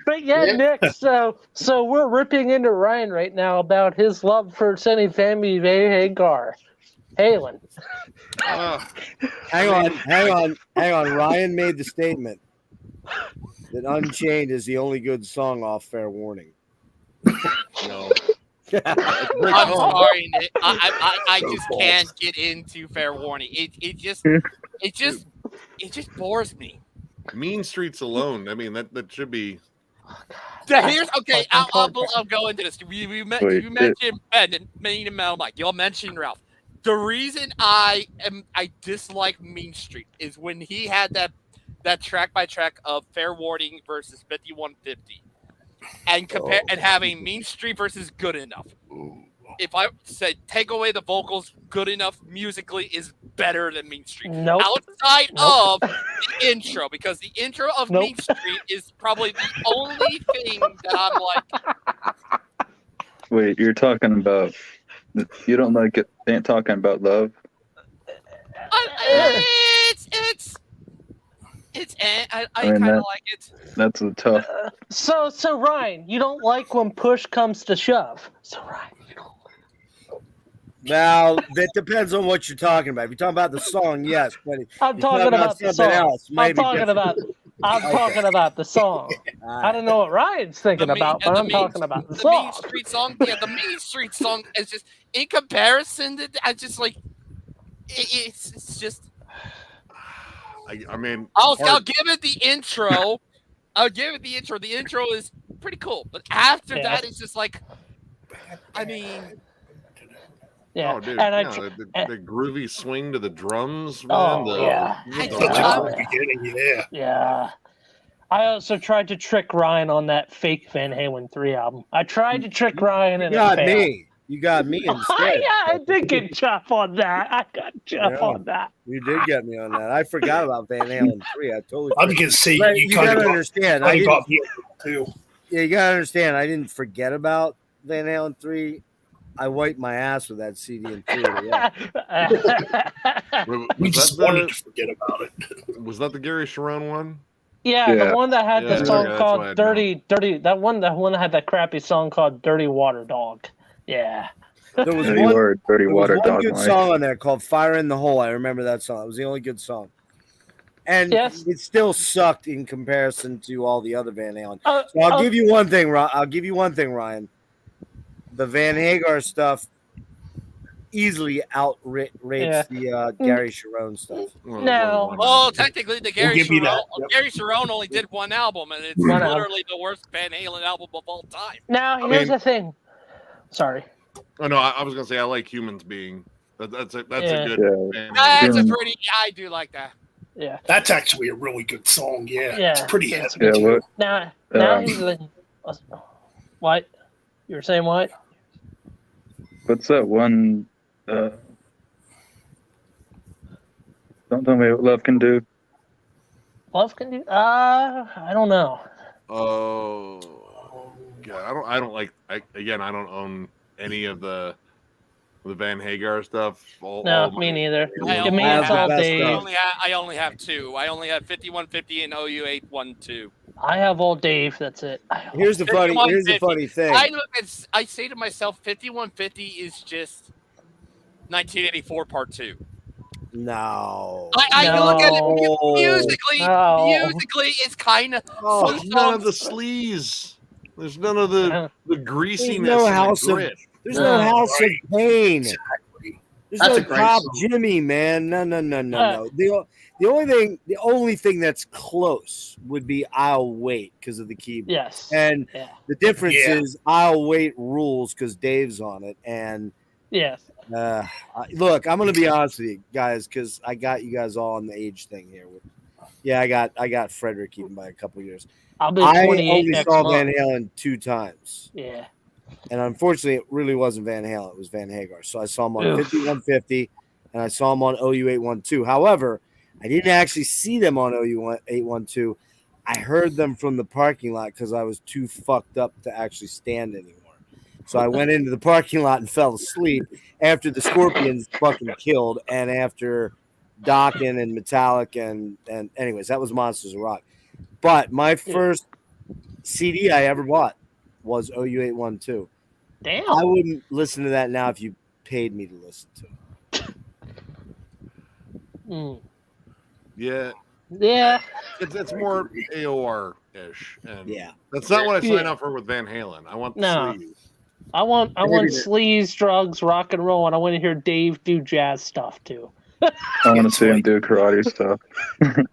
But yeah, Yeah. Nick. So we're ripping into Ryan right now about his love for Senny Family Hagar, Halen. Hang on. Ryan made the statement that Unchained is the only good song off Fair Warning. No. I'm sorry, Nick. I just can't get into Fair Warning. It just bores me. Mean Streets alone. I mean, that should be. Here's okay. I'll go into this. Wait, You mentioned Ben and me and Mel, Mike. You'll mention Ralph. The reason I dislike Mean Street is when he had that track by track of Fair Warning versus 5150, and compare and having Mean Street versus Good Enough. If I said take away the vocals, Good Enough musically is better than Mean Street. Nope. Outside of the intro, because the intro of Nope. Mean Street is probably the only thing that I'm like. Wait, you're talking about? You don't like it? Ain't talking about love? I I mean, kind that- of like it. That's a tough. So Ryan, you don't like when push comes to shove. So Ryan, you don't. Now that depends on what you're talking about. If you're talking about the song, yes, but if I'm you're talking about the something song. else, maybe I'm talking different. about. I'm talking about the song. I don't know what Ryan's thinking about, but I'm talking about the the Main song. Street song. Yeah, the Main Street song is just in comparison to. I just like it's just. I mean, I'll give it the intro. I'll give it the intro. The intro is pretty cool, but after that, it's just like, I mean, yeah. Oh, dude, And the groovy swing to the drums, man. Oh, yeah. Yeah. I also tried to trick Ryan on that fake Van Halen 3 album. I tried to trick Ryan and You got it failed. me. You got me instead. Yeah, I did get Jeff on that. I got Jeff on that. You did get me on that. I forgot about Van Halen 3. I totally I'm gonna see But you gotta kind of understand. I got me too. Yeah, you gotta understand. I didn't forget about Van Halen 3. I wiped my ass with that CD and threw it away. We just wanted to forget about it. Was that the Gary Sharon one? Yeah, the one that had Yeah, the song okay, called Dirty. That one that had that crappy song called Dirty Water Dog. Yeah. There was Yeah, you one, are a dirty there was water one dog, good Mike. song on there called Fire in the Hole. I remember that song. It was the only good song. And it still sucked in comparison to all the other Van Halen. So I'll give you one thing, Ryan. The Van Hagar stuff easily outrates the Gary Sharon stuff. No. Well, technically, the Gary give you Sharon, that. Yep. Gary Sharon only did one album, and it's One album. literally the worst Van Halen album of all time. Now, here's the thing. Sorry. Oh no, I was gonna say I like Humans Being. That's a good. That's a pretty. I do like that. Yeah. That's actually a really good song. Yeah. Yeah. It's pretty heavy. Yeah, too. Now he's like, what? You were saying what? What's that one? Don't tell me what love can do. Love can do? I don't know. Oh, yeah. I don't like. I don't own any of the Van Hagar stuff. No, me neither. I To me, it's all Dave. I only have two. I only have 5150 and OU 812. I have all Dave. That's it. Here's the funny thing. I say to myself, 5150 is just 1984 Part 2. No. I look at it musically, it's kind of. Oh, none of the sleaze. There's none of the greasiness. There's no and the House of grit. There's no House of Pain. There's That's no a great Pop song. Jimmy, man. No. The only thing that's close would be I'll Wait because of the keyboard. Yes. And the difference Yeah. is I'll Wait rules because Dave's on it. And yes. Look, I'm gonna be honest with you guys because I got you guys all on the age thing here. I got Frederick even by a couple years. I'll be I 28 only next saw month. Van Halen 2 times. Yeah. And unfortunately, it really wasn't Van Halen. It was Van Hagar. So I saw him on Oof. 5150 and I saw him on OU 812. However, I didn't actually see them on OU 812. I heard them from the parking lot because I was too fucked up to actually stand anymore. So I went into the parking lot and fell asleep after the Scorpions fucking killed and after Dokken and Metallic and anyways, that was Monsters of Rock. But my first CD I ever bought was OU 812. Damn. I wouldn't listen to that now if you paid me to listen to it. Yeah. Yeah. It's more AOR-ish. And yeah. That's not what I signed up for with Van Halen. I want the sleaze. I want sleaze, drugs, rock and roll, and I want to hear Dave do jazz stuff too. I want to see him do karate stuff.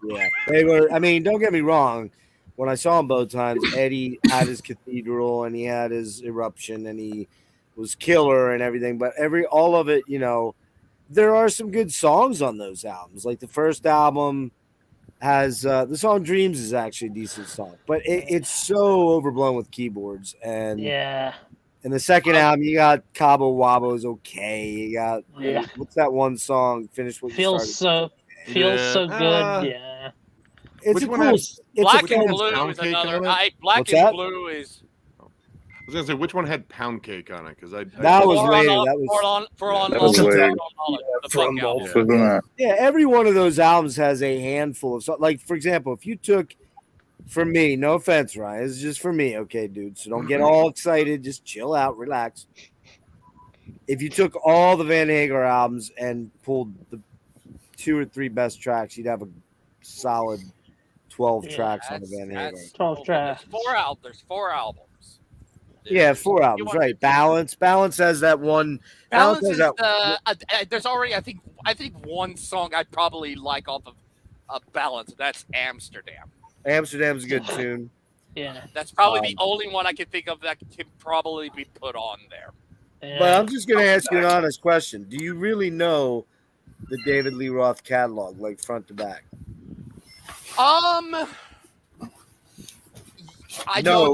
Yeah. They were, I mean, don't get me wrong. When I saw him both times, Eddie had his Cathedral and he had his Eruption and he was killer and everything. But all of it, there are some good songs on those albums. Like the first album has the song Dreams is actually a decent song, but it's so overblown with keyboards. And in the second album, you got Cabo Wabbo's okay. You got what's that one song? Finish what you started. Feels so good. Yeah. It's Which a one cool. has- Black one and has Blue Pound is Cake another. on it? Black What's and that? Blue is. I was gonna say which one had Pound Cake on it because That was later. That was Wasn't that? Yeah, every one of those albums has a handful of songs. Like, for example, if you took, for me, no offense, Ryan, it's just for me, okay, dude? So don't get all excited. Just chill out, relax. If you took all the Van Hagar albums and pulled the 2 or 3 best tracks, you'd have a solid 12 Yeah, tracks on the Van Halen. That's 12 tracks. There's 4 albums. Yeah, 4 You albums, want- right? Balance has that one. Balance is has there's already I think one song I'd probably like off of Balance. That's Amsterdam. Amsterdam's a good tune. Yeah. That's probably the only one I can think of that can probably be put on there. Yeah. But I'm just going to ask you an honest question. Do you really know the David Lee Roth catalog, like front to back? I No, know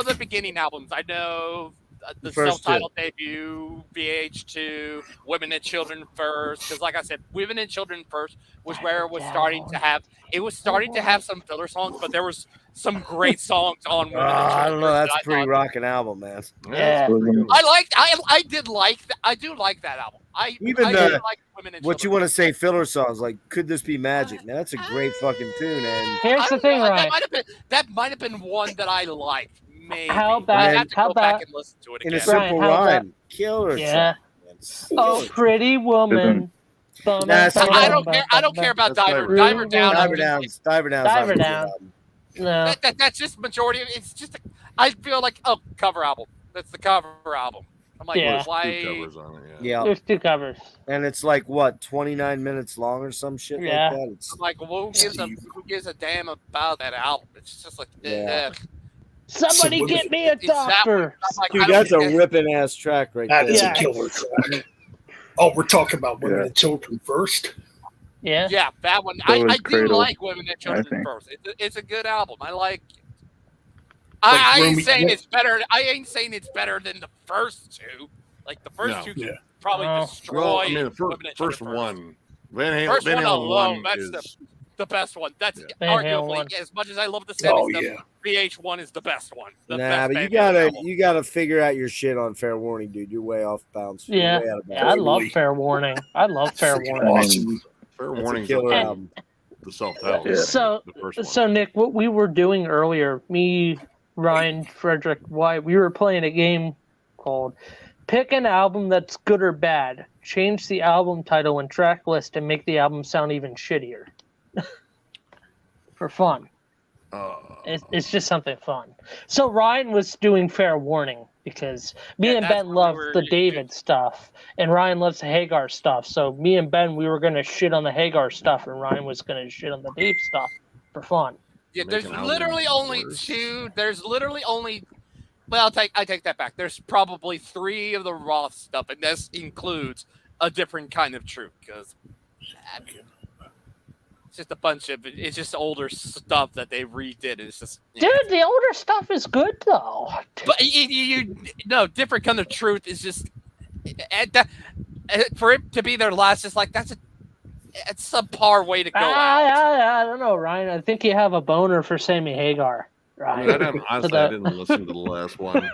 the beginning albums. I know the First self-titled debut, VH2, Women and Children First. Because, like I said, Women and Children First was where it was starting to have. It was starting to have some filler songs, but there was some great songs on Women and Children. I don't know. First That's a pretty rocking album, man. Yeah. I do like that album. I Even do the- like Women and What you Children want to say, filler songs like "Could This Be Magic"? Now that's a great fucking tune, and Here's the thing, Ryan. That might have been one that I liked. Maybe. How I'd about- have to how go back about- and listen to it in again. a simple Brian, how's rhyme, killer. Yeah. song. Oh, pretty woman. That's- I don't care. I don't care about That's Diver. Diver Diver Down. Diver Down's Diver not a good Down. album. No. That's just majority of it's just. I feel like cover album. That's the cover album. I'm like, Yeah. There's why? 2 covers on it. Yeah, There's 2 covers. and it's like what 29 minutes long or some shit Yeah. like that. It's I'm like, well, who gives a damn about that album? It's just like, Yeah. Somebody So get me a it's that doctor. I'm like, dude, I don't that's a think ripping ass track right That there. is Yeah. a killer track. Oh, we're talking about Women Yeah. and Children First. Yeah. Yeah, that one. So I is do Cradle, like Women and I Children think. First. It's a good album. I like. Like I ain't Rumi- saying it's better. I ain't saying it's better than the first 2. Like the first No. 2 can Yeah. probably Oh. destroy. Well, I mean, the Women and first Children one, Van Halen, First Van one Halen alone, 1 that's is the best one. That's Yeah. Van Halen arguably 1. as much as I love the 70s Oh stuff. yeah. VH1 is the best one. The Nah, best but Van Halen album. you gotta figure out your shit on Fair Warning, dude. You're way off bounds. You're Yeah. way out of Yeah, I bounds. love Totally. Fair Warning. I love Fair Freaking Warning. awesome. Fair That's a Warning's killer the- album. the self-titled. Yeah. So, the first one. so Nick, what we were doing earlier, me, Ryan, Frederick, White, we were playing a game called Pick an Album That's Good or Bad. Change the album title and track list and make the album sound even shittier. For fun. It's just something fun. So Ryan was doing Fair Warning because me Yeah, and that's Ben what love we were the doing. David stuff, and Ryan loves the Hagar stuff. So me and Ben, we were gonna shit on the Hagar stuff, and Ryan was gonna shit on the Dave stuff for fun. Yeah, Make there's an album literally only worse. 2. There's literally only. Well, I take that back. There's probably 3 of the Roth stuff, and this includes a different kind of truth because it's just a bunch of. It's just older stuff that they redid. It's just. Dude, the older stuff is good though. But no, different kind of truth is just for it to be their last. It's like it's a par way to go. out. I don't know, Ryan. I think you have a boner for Sammy Hagar. I mean, Right. honestly, I didn't listen to the last one.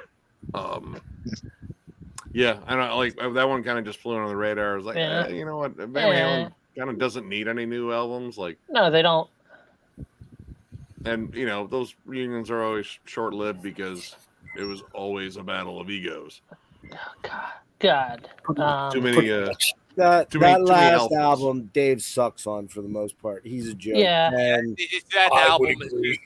Yeah, I don't like that one. Kind of just flew under the radar. I was like, Yeah. you know what, Van Yeah. Halen kind of doesn't need any new albums. Like, No, they don't. and you know, those reunions are always short-lived because it was always a battle of egos. God. Too many. That Too many last alphas. album, Dave sucks on for the most part. He's a joke. Yeah. And That I album would is agree.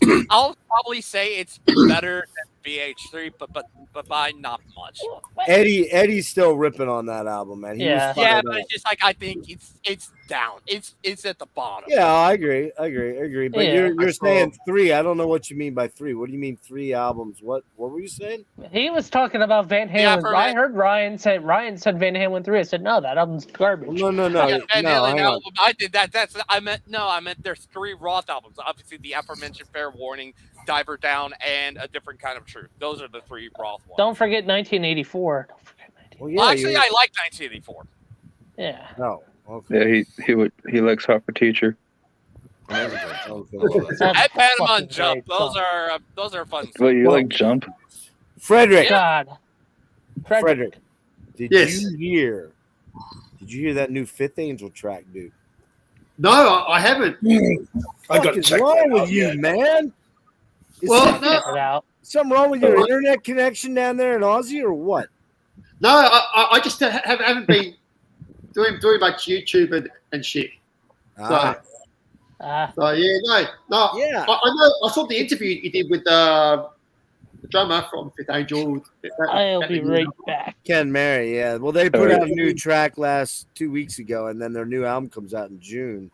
just, I'll probably say it's better than VH3, but by not much. Eddie's still ripping on that album, man. He Yeah. was Yeah, fired but up. it's just like I think it's down. It's at the bottom. Yeah, I agree. But Yeah. you're I saw- saying 3. I don't know what you mean by 3. What do you mean 3 albums? What were you saying? He was talking about Van Yeah, Halen. for I me- heard Ryan said Van Halen 3. I said no, that album's garbage. No. Yeah, Van No, Halen hang on. album. I did that. I meant there's 3 Roth albums. Obviously, the aforementioned Fair Warning, Diver Down, and A Different Kind of Truth. Those are the 3 Roth ones. Don't forget 1984. Don't forget 1984. Well, yeah, Well, actually, I like 1984. Yeah. no. Okay. Yeah, he likes Hot for Teacher. And everything. Okay. That's a And Panama fucking Jump. great Those song. are fun. Well, you like Jump? Frederick. God. Frederick. Did Yes. you hear that new Fifth Angel track, dude? No, I haven't. I got to What's check wrong that with out. you, Yeah. man? Is Well, something, no. Check it out. something wrong with your internet connection down there in Aussie or what? No, I just haven't been doing much YouTube and shit. Ah, So yeah, no. yeah. I know. I saw the interview you did with the drummer from Fifth Angel. I'll be right back. Ken Mary, yeah. Well, they put out a new track 2 weeks ago, and then their new album comes out in June.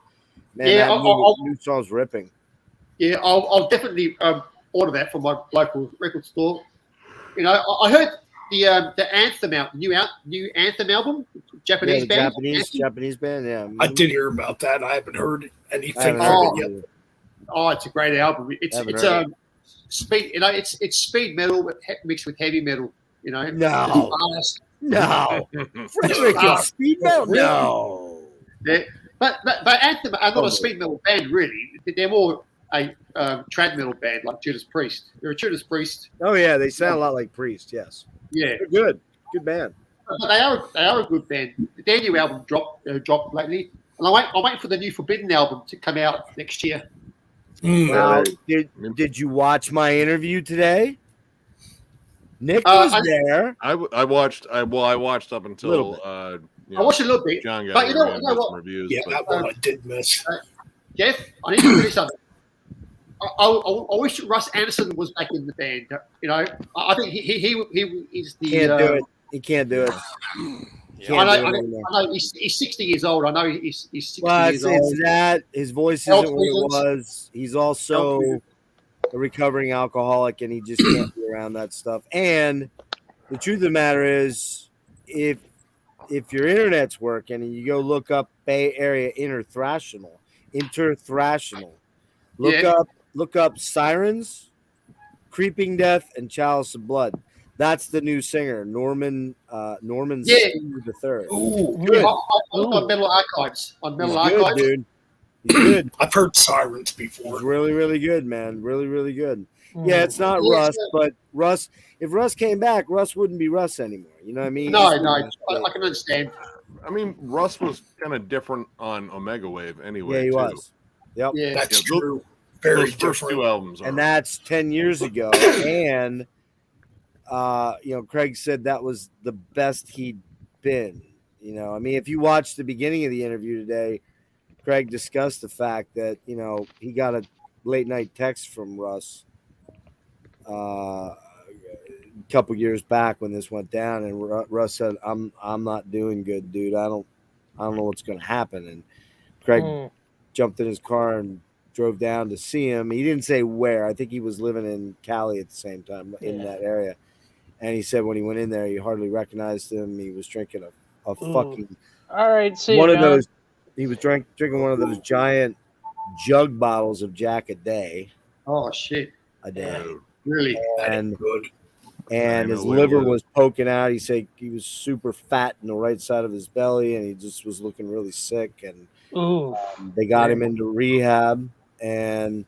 Man, Yeah, that new song's ripping. Yeah, I'll definitely order that from my local record store. You know, I heard the Anthem album, new Anthem album, Japanese band. Japanese band, yeah. I did hear about that. I haven't heard anything I haven't from heard it yet. Oh, it's a great album. It's speed. You know, it's speed metal mixed with heavy metal. You know, No. No. Frederick is speed metal? No. Yeah. But Anthem are not a speed metal band, really. They're more a trad metal band like Judas Priest. They're a Judas Priest. Oh yeah, they sound a lot like Priest. Yes. Yeah, they're good band. But they are a good band. Their new album dropped lately, and I'm waiting for the new Forbidden album to come out next year. Now, did you watch my interview today? Nick was there. I watched up until I watched a little bit. John got but you know what? Reviews, Yeah, that one I did miss. Jeff, I need to tell you something. I wish Russ Anderson was back in the band. You know, I think he is the. Can't do it. He can't do it. I know he's 60 years old. I know he's 60 years old. It's that his voice isn't what it was. He's also a recovering alcoholic, and he just can't be around that stuff. And the truth of the matter is, if your internet's working and you go look up Bay Area interthrational, look up Sirens, Creeping Death, and Chalice of Blood. That's the new singer, Norman the Third. Ooh, good. On Metal Archives. Good, dude. He's good. I've heard Sirens before. He's really, really good, man. Really, really good. Yeah, it's not Russ, but Russ. If Russ came back, Russ wouldn't be Russ anymore. You know what I mean? No, I can understand. I mean, Russ was kind of different on Omega Wave anyway. Yeah, he was. Yep. Yeah, that's true. Very those first different. two albums, and that's 10 years ago. And Craig said that was the best he'd been. You know, I mean, if you watch the beginning of the interview today, Craig discussed the fact that he got a late night text from Russ a couple years back when this went down, and Russ said, "I'm not doing good, dude. I don't know what's going to happen." And Craig jumped in his car and drove down to see him. He didn't say where. I think he was living in Cali at the same time in that area. And he said when he went in there, he hardly recognized him. He was drinking a fucking all right. See one you, of man. those. He was drinking one of those giant jug bottles of Jack a day. Oh shit! A day, really? And good. And his liver was poking out. He said he was super fat in the right side of his belly, and he just was looking really sick. And they got him into rehab, and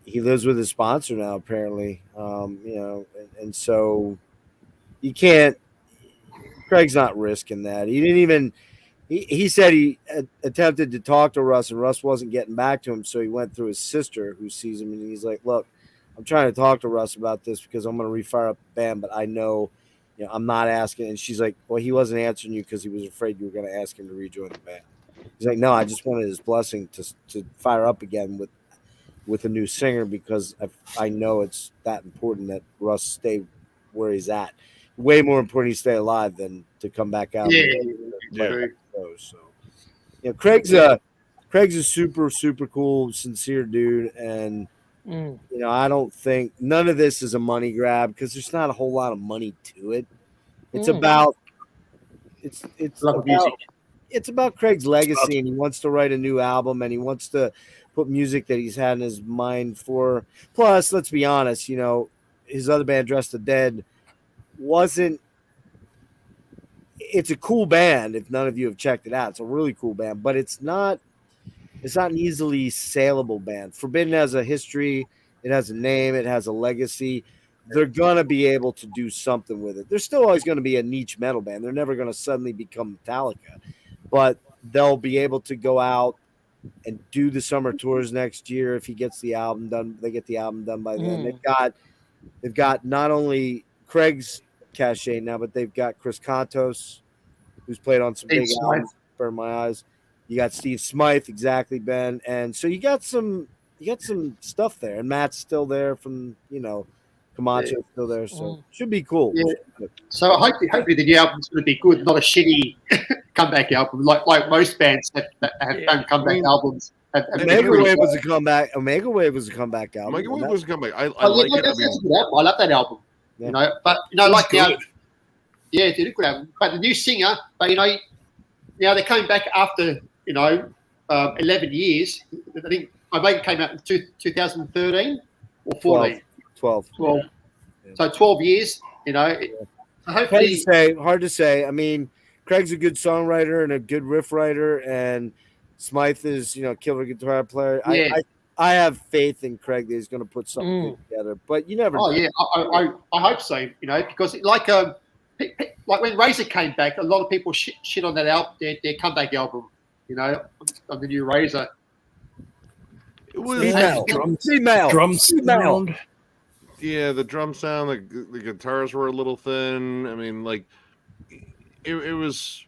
he lives with his sponsor now, apparently. And so you can't. Craig's not risking that. He didn't even. He said he attempted to talk to Russ, and Russ wasn't getting back to him. So he went through his sister, who sees him, and he's like, "Look, I'm trying to talk to Russ about this because I'm going to refire up the band, but I know, I'm not asking." And she's like, "Well, he wasn't answering you because he was afraid you were going to ask him to rejoin the band." He's like, "No, I just wanted his blessing to fire up again with a new singer because I know it's that important that Russ stay where he's at. Way more important he stay alive than to come back out." So, Craig's a super, super cool, sincere dude, and I don't think none of this is a money grab because there's not a whole lot of money to it. It's about it's about Craig's legacy, and he wants to write a new album, and he wants to put music that he's had in his mind for. Plus, let's be honest, his other band, Dress the Dead, wasn't. It's a cool band. If none of you have checked it out, it's a really cool band, but it's not an easily saleable band. Forbidden has a history. It has a name. It has a legacy. They're going to be able to do something with it. They're still always going to be a niche metal band. They're never going to suddenly become Metallica, but they'll be able to go out and do the summer tours next year. If he gets the album done, they get the album done by then. They've got not only Craig's cachet now, but they've got Chris Contos, who's played on some big albums, Burn My Eyes. You got Steve Smythe, exactly, Ben, and so you got some stuff there, and Matt's still there from Camacho's still there, so should be cool. Yeah. So hopefully the new album's going to be good, not a shitty comeback album like most bands that have done comeback albums. Omega Wave was a comeback. Omega Wave was a comeback album. Omega Wave was a comeback. I like like it. That's a good album. I love that album. Yeah. But like now, yeah, it's a good album. But the new singer, but now they're coming back after 11 years. I think Omega came out in 2013 or 14. 12. Yeah. So 12 years. Hopefully, hard to say. I mean, Craig's a good songwriter and a good riff writer, and Smythe is, killer guitar player. Yeah. I have faith in Craig that he's going to put something good together, but you never know. Yeah, I hope so, because like when Razor came back, a lot of people shit on that album, their comeback album, on the new Razor. It was drum sound. Yeah, the drum sound, the guitars were a little thin. I mean, like, it was,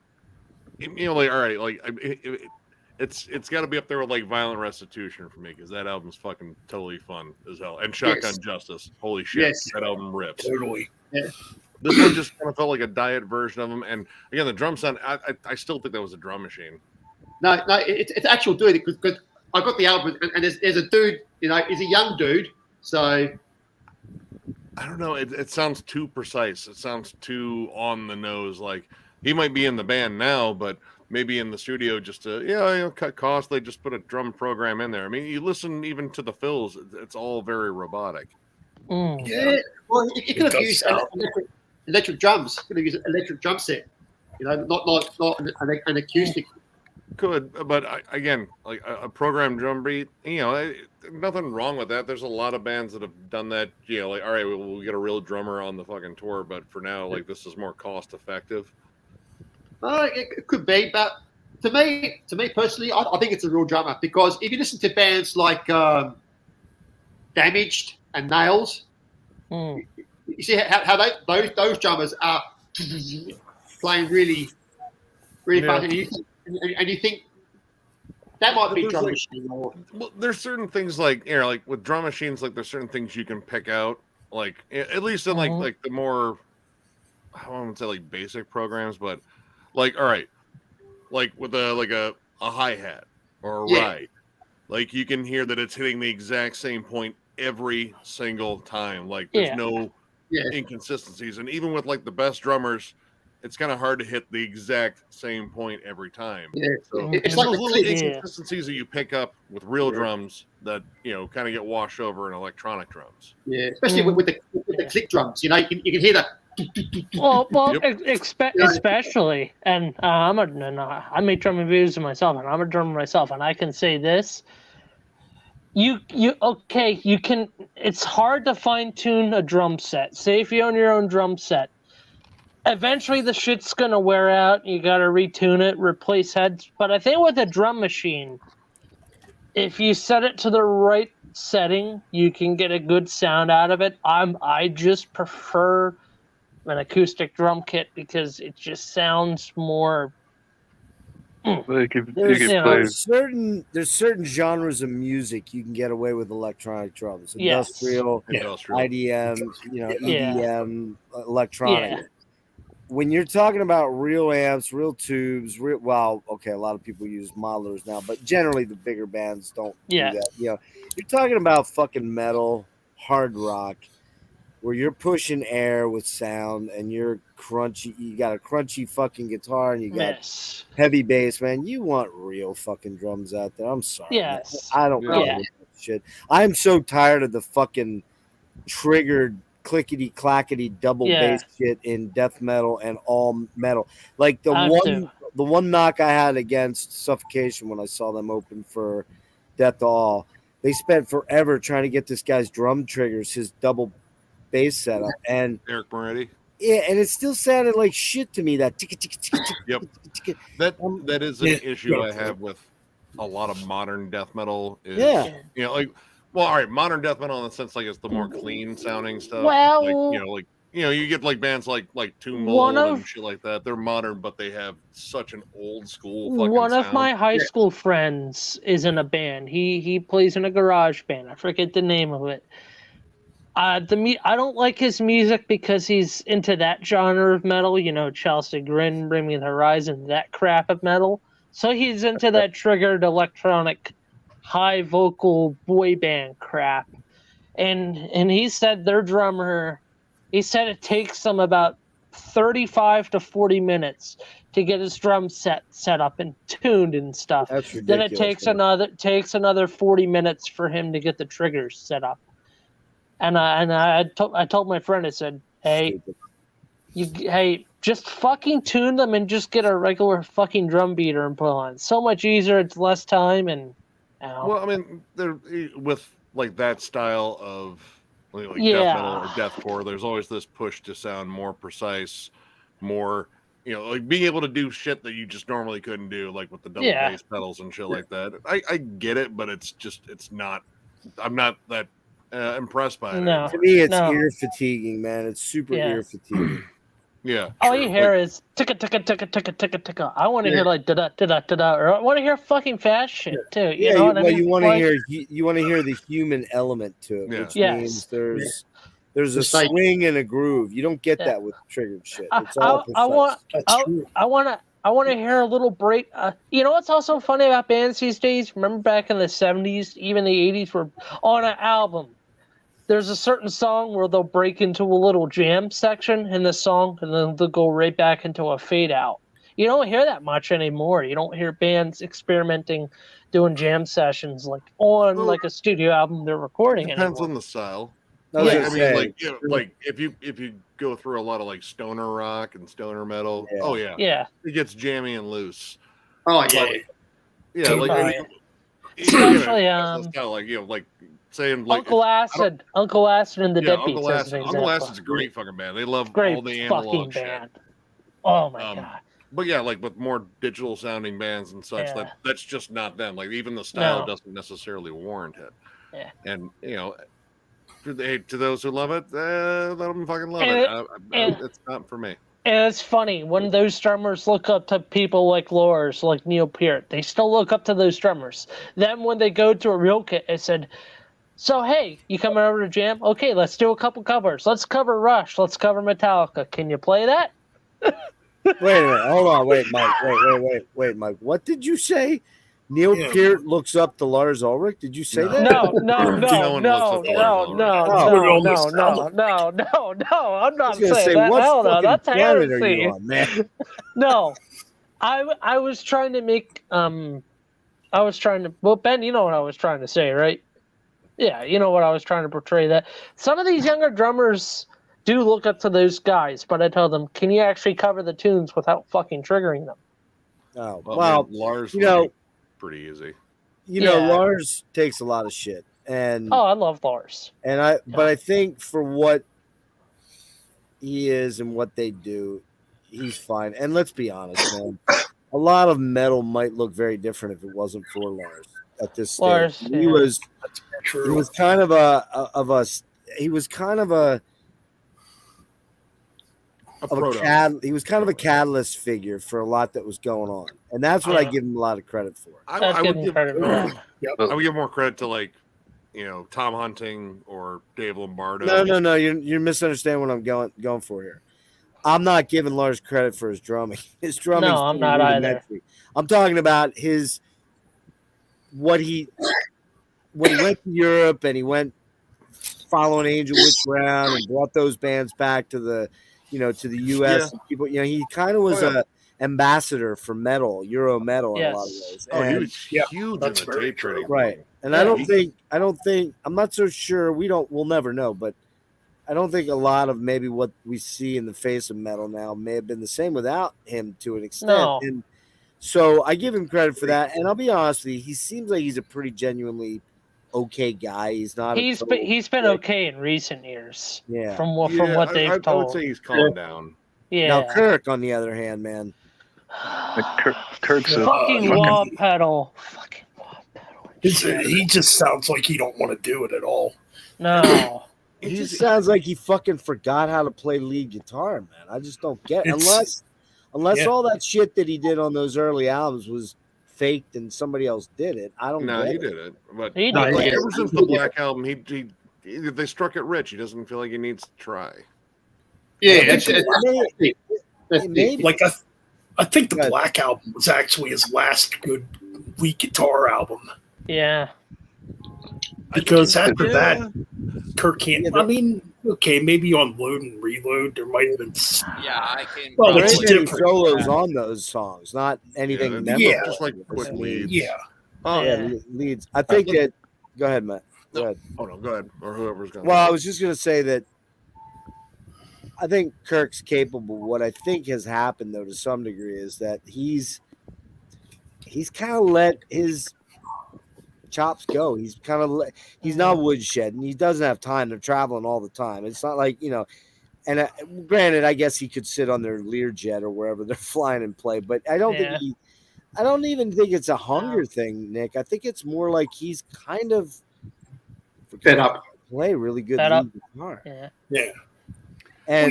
like, all right, like, it's got to be up there with like Violent Restitution for me, because that album's fucking totally fun as hell. And Shotgun Justice, holy shit, that album rips. Totally. Yeah. This one just kind of felt like a diet version of them. And again, the drum sound, I still think that was a drum machine. No, it's actual dude, because I got the album, and there's a dude, he's a young dude, so. I don't know. It sounds too precise. It sounds too on the nose. Like, he might be in the band now, but maybe in the studio just to cut costs. They just put a drum program in there. I mean, you listen even to the fills; it's all very robotic. Yeah. Well, you could have used electric drums. You could have used an electric drum set. Not an acoustic. Could, but again, like a programmed drum beat, nothing wrong with that. There's a lot of bands that have done that. Like, all right, we'll get a real drummer on the fucking tour, but for now, like, this is more cost effective. It could be, but to me personally, I think it's a real drummer, because if you listen to bands like Damaged and Nails, you see how those drummers are playing really fast, and you think that might be drum machine. Well, there's certain things like like with drum machines, like there's certain things you can pick out, like at least in like the more, I won't say like basic programs, but like, all right, like with a hi-hat or a ride, like you can hear that it's hitting the exact same point every single time. Like there's no inconsistencies, and even with like the best drummers, it's kind of hard to hit the exact same point every time. Yeah. So it's like those little inconsistencies that you pick up with real drums that kind of get washed over in electronic drums. Yeah, especially with the click drums. You can hear that. Well, especially, and I make drum reviews myself, and I'm a drummer myself, and I can say this. You can. It's hard to fine tune a drum set. Say if you own your own drum set. Eventually, the shit's gonna wear out. You gotta retune it, replace heads. But I think with a drum machine, if you set it to the right setting, you can get a good sound out of it. I just prefer an acoustic drum kit because it just sounds more. There's certain genres of music you can get away with electronic drums. Industrial, IDM, EDM, electronic. Yeah. When you're talking about real amps, real tubes, a lot of people use modelers now, but generally the bigger bands don't do that. You're talking about fucking metal, hard rock, where you're pushing air with sound and you're crunchy. You got a crunchy fucking guitar and you got heavy bass, man. You want real fucking drums out there. I'm sorry. Yes. Man. I don't want that shit. I'm so tired of the fucking triggered clickety clackety double bass shit in death metal and all metal. Like the one knock I had against Suffocation when I saw them open for Death to All, they spent forever trying to get this guy's drum triggers, his double bass setup, and Eric Moretti. Yeah, and it still sounded like shit to me. That yep. That is an issue I have with a lot of modern death metal. Is, well, all right, modern death metal in the sense like it's the more clean sounding stuff. Well, you get like bands like Tomb One Mold of- and shit like that. They're modern, but they have such an old school fucking One of sound. my high school friends is in a band. He plays in a garage band. I forget the name of it. I don't like his music because he's into that genre of metal. Chelsea Grin, Bring Me the Horizon, that crap of metal. So he's into that triggered electronic, high vocal boy band crap. And he said their drummer, he said it takes them about 35 to 40 minutes to get his drum set up and tuned and stuff. That's Then ridiculous. it takes another 40 minutes for him to get the triggers set up. And I told my friend, I said, hey, just fucking tune them and just get a regular fucking drum beater and put on. It's so much easier. It's less time and. Well, I mean, they're with like that style of like death Yeah. metal or deathcore. There's always this push to sound more precise, more like being able to do shit that you just normally couldn't do, like with the double bass pedals and shit like that. I get it, but it's not. I'm not that impressed by it. No. To me, it's No. ear fatiguing, man. It's super ear fatiguing. Yeah. All you hear is ticka ticka ticka ticka ticka ticka. I want to hear like da da da da da, or I want to hear fucking fast shit too. You know what I mean? You want to Like- hear the human element to it, Yeah. which Yes. means there's a It's like- swing and a groove. You don't get Yeah. that with triggered shit. I- It's all I want- precise. That's true. I want to hear a little break. You know what's also funny about bands these days? Remember back in the 70s, even the 80s, were on an album. There's a certain song where they'll break into a little jam section in the song, and then they'll go right back into a fade out. You don't hear that much anymore. You don't hear bands experimenting, doing jam sessions like on Well, like a studio album they're recording Depends anymore. on the style. I was Like, gonna I mean, say, like if you go through a lot of like stoner rock and stoner metal, Yeah. oh yeah, Yeah, it gets jammy and loose. Oh yeah. Like, yeah, like Right. I mean, Especially, that's kinda like like saying like Uncle Acid and the yeah, Deadbeats. Uncle as Acid. an Uncle example. Acid's a great fucking band. They love Great all the fucking analog shit. band. Oh my Um, god. But yeah, like with more digital sounding bands and such, Yeah. that's just not them. Like even the style No. doesn't necessarily warrant it. Yeah. And to those who love it, let them fucking love And it. It's not for me. And it's funny, when those drummers look up to people like Lars, like Neil Peart, they still look up to those drummers. Then when they go to a real kit, it said, so hey, you coming over to jam? Okay, let's do a couple covers. Let's cover Rush. Let's cover Metallica. Can you play that? wait a minute, hold on, wait, Mike, wait, Mike. What did you say? Neil Yeah. Peart looks up to Lars Ulrich. Did you say No. that? No. No one looks up to Lars Ulrich. I'm not I was gonna saying say, that. what Hell no, fucking that's planet are heresy. you on, man? No, I was trying to make well, Ben, you know what I was trying to say, right? Yeah, you know what I was trying to portray, that some of these younger drummers do look up to those guys, but I tell them, can you actually cover the tunes without fucking triggering them? Oh, Well, well, man, Lars, you know- like, pretty easy. Yeah. Lars takes a lot of shit, and Oh, I love Lars. but I think for what he is and what they do, he's fine. And let's be honest, man, a lot of metal might look very different if it wasn't for Lars at this stage. Lars, He yeah. was True. he was kind of he was kind of a catalyst figure for a lot that was going on, and that's what I give him a lot of credrit for. That's I would getting give credit for that. I would give more credit to like Tom Hunting or Dave Lombardo. No, you're misunderstanding what I'm going for here. I'm not giving Lars credit for his drumming. His drumming, No, I'm not either. I'm talking about what he when he went to Europe and he went following Angel Witch Brown and brought those bands back to the to the U.S. Yeah. And people, he kind of was Oh, yeah. a ambassador for metal, Euro metal in a lot of Yes. ways. Oh, he And- was huge that's in the very tape trading. right. And Yeah. I don't think I'm not so sure. We'll never know, but I don't think a lot of maybe what we see in the face of metal now may have been the same without him to an extent. No. And so I give him credit for that. And I'll be honest with you, he seems like he's a pretty genuinely okay guy. He's not. He's been okay in recent years. Yeah. From what they've I would told. say he's calmed down. Yeah. Now Kirk, on the other hand, man. Kirk's a Fucking wah pedal. Fucking wah pedal. He just sounds like he don't want to do it at all. No. It just sounds like he fucking forgot how to play lead guitar, man. I just don't get it. Unless yeah. all that shit that he did on those early albums was faked and somebody else did it. I don't No, get he it. did it. But He No, did. like, yeah. ever since the Black Album, they struck it rich. He doesn't feel like he needs to try. Yeah, I that's think it. That's It it. may- Like I think the Right. Black Album was actually his last good lead guitar album, Yeah. because after that, Yeah. Kirk can't. Yeah, I mean, okay, maybe on Load and Reload there might have been. Yeah, I can. Well, There it's ain't any different. solos on those songs, not anything Yeah, memorable. yeah, just like It's quick leads. Yeah, Oh, Yeah, Yeah. leads. I think that. Go ahead, Matt. Go ahead. oh no, go ahead. Or whoever's going. Well, I was just gonna say that I think Kirk's capable. What I think has happened, though, to some degree, is that he's kind of let his chops go. He's kind of he's not woodshedding. He doesn't have time. They're traveling all the time. It's not like, you know. And granted, I guess he could sit on their Learjet or wherever they're flying and play. But I don't Yeah. think I don't even think it's a hunger thing, Nick. I think it's more like he's kind of Fed up. play really good Fed lead guitar. Yeah. yeah. Well, And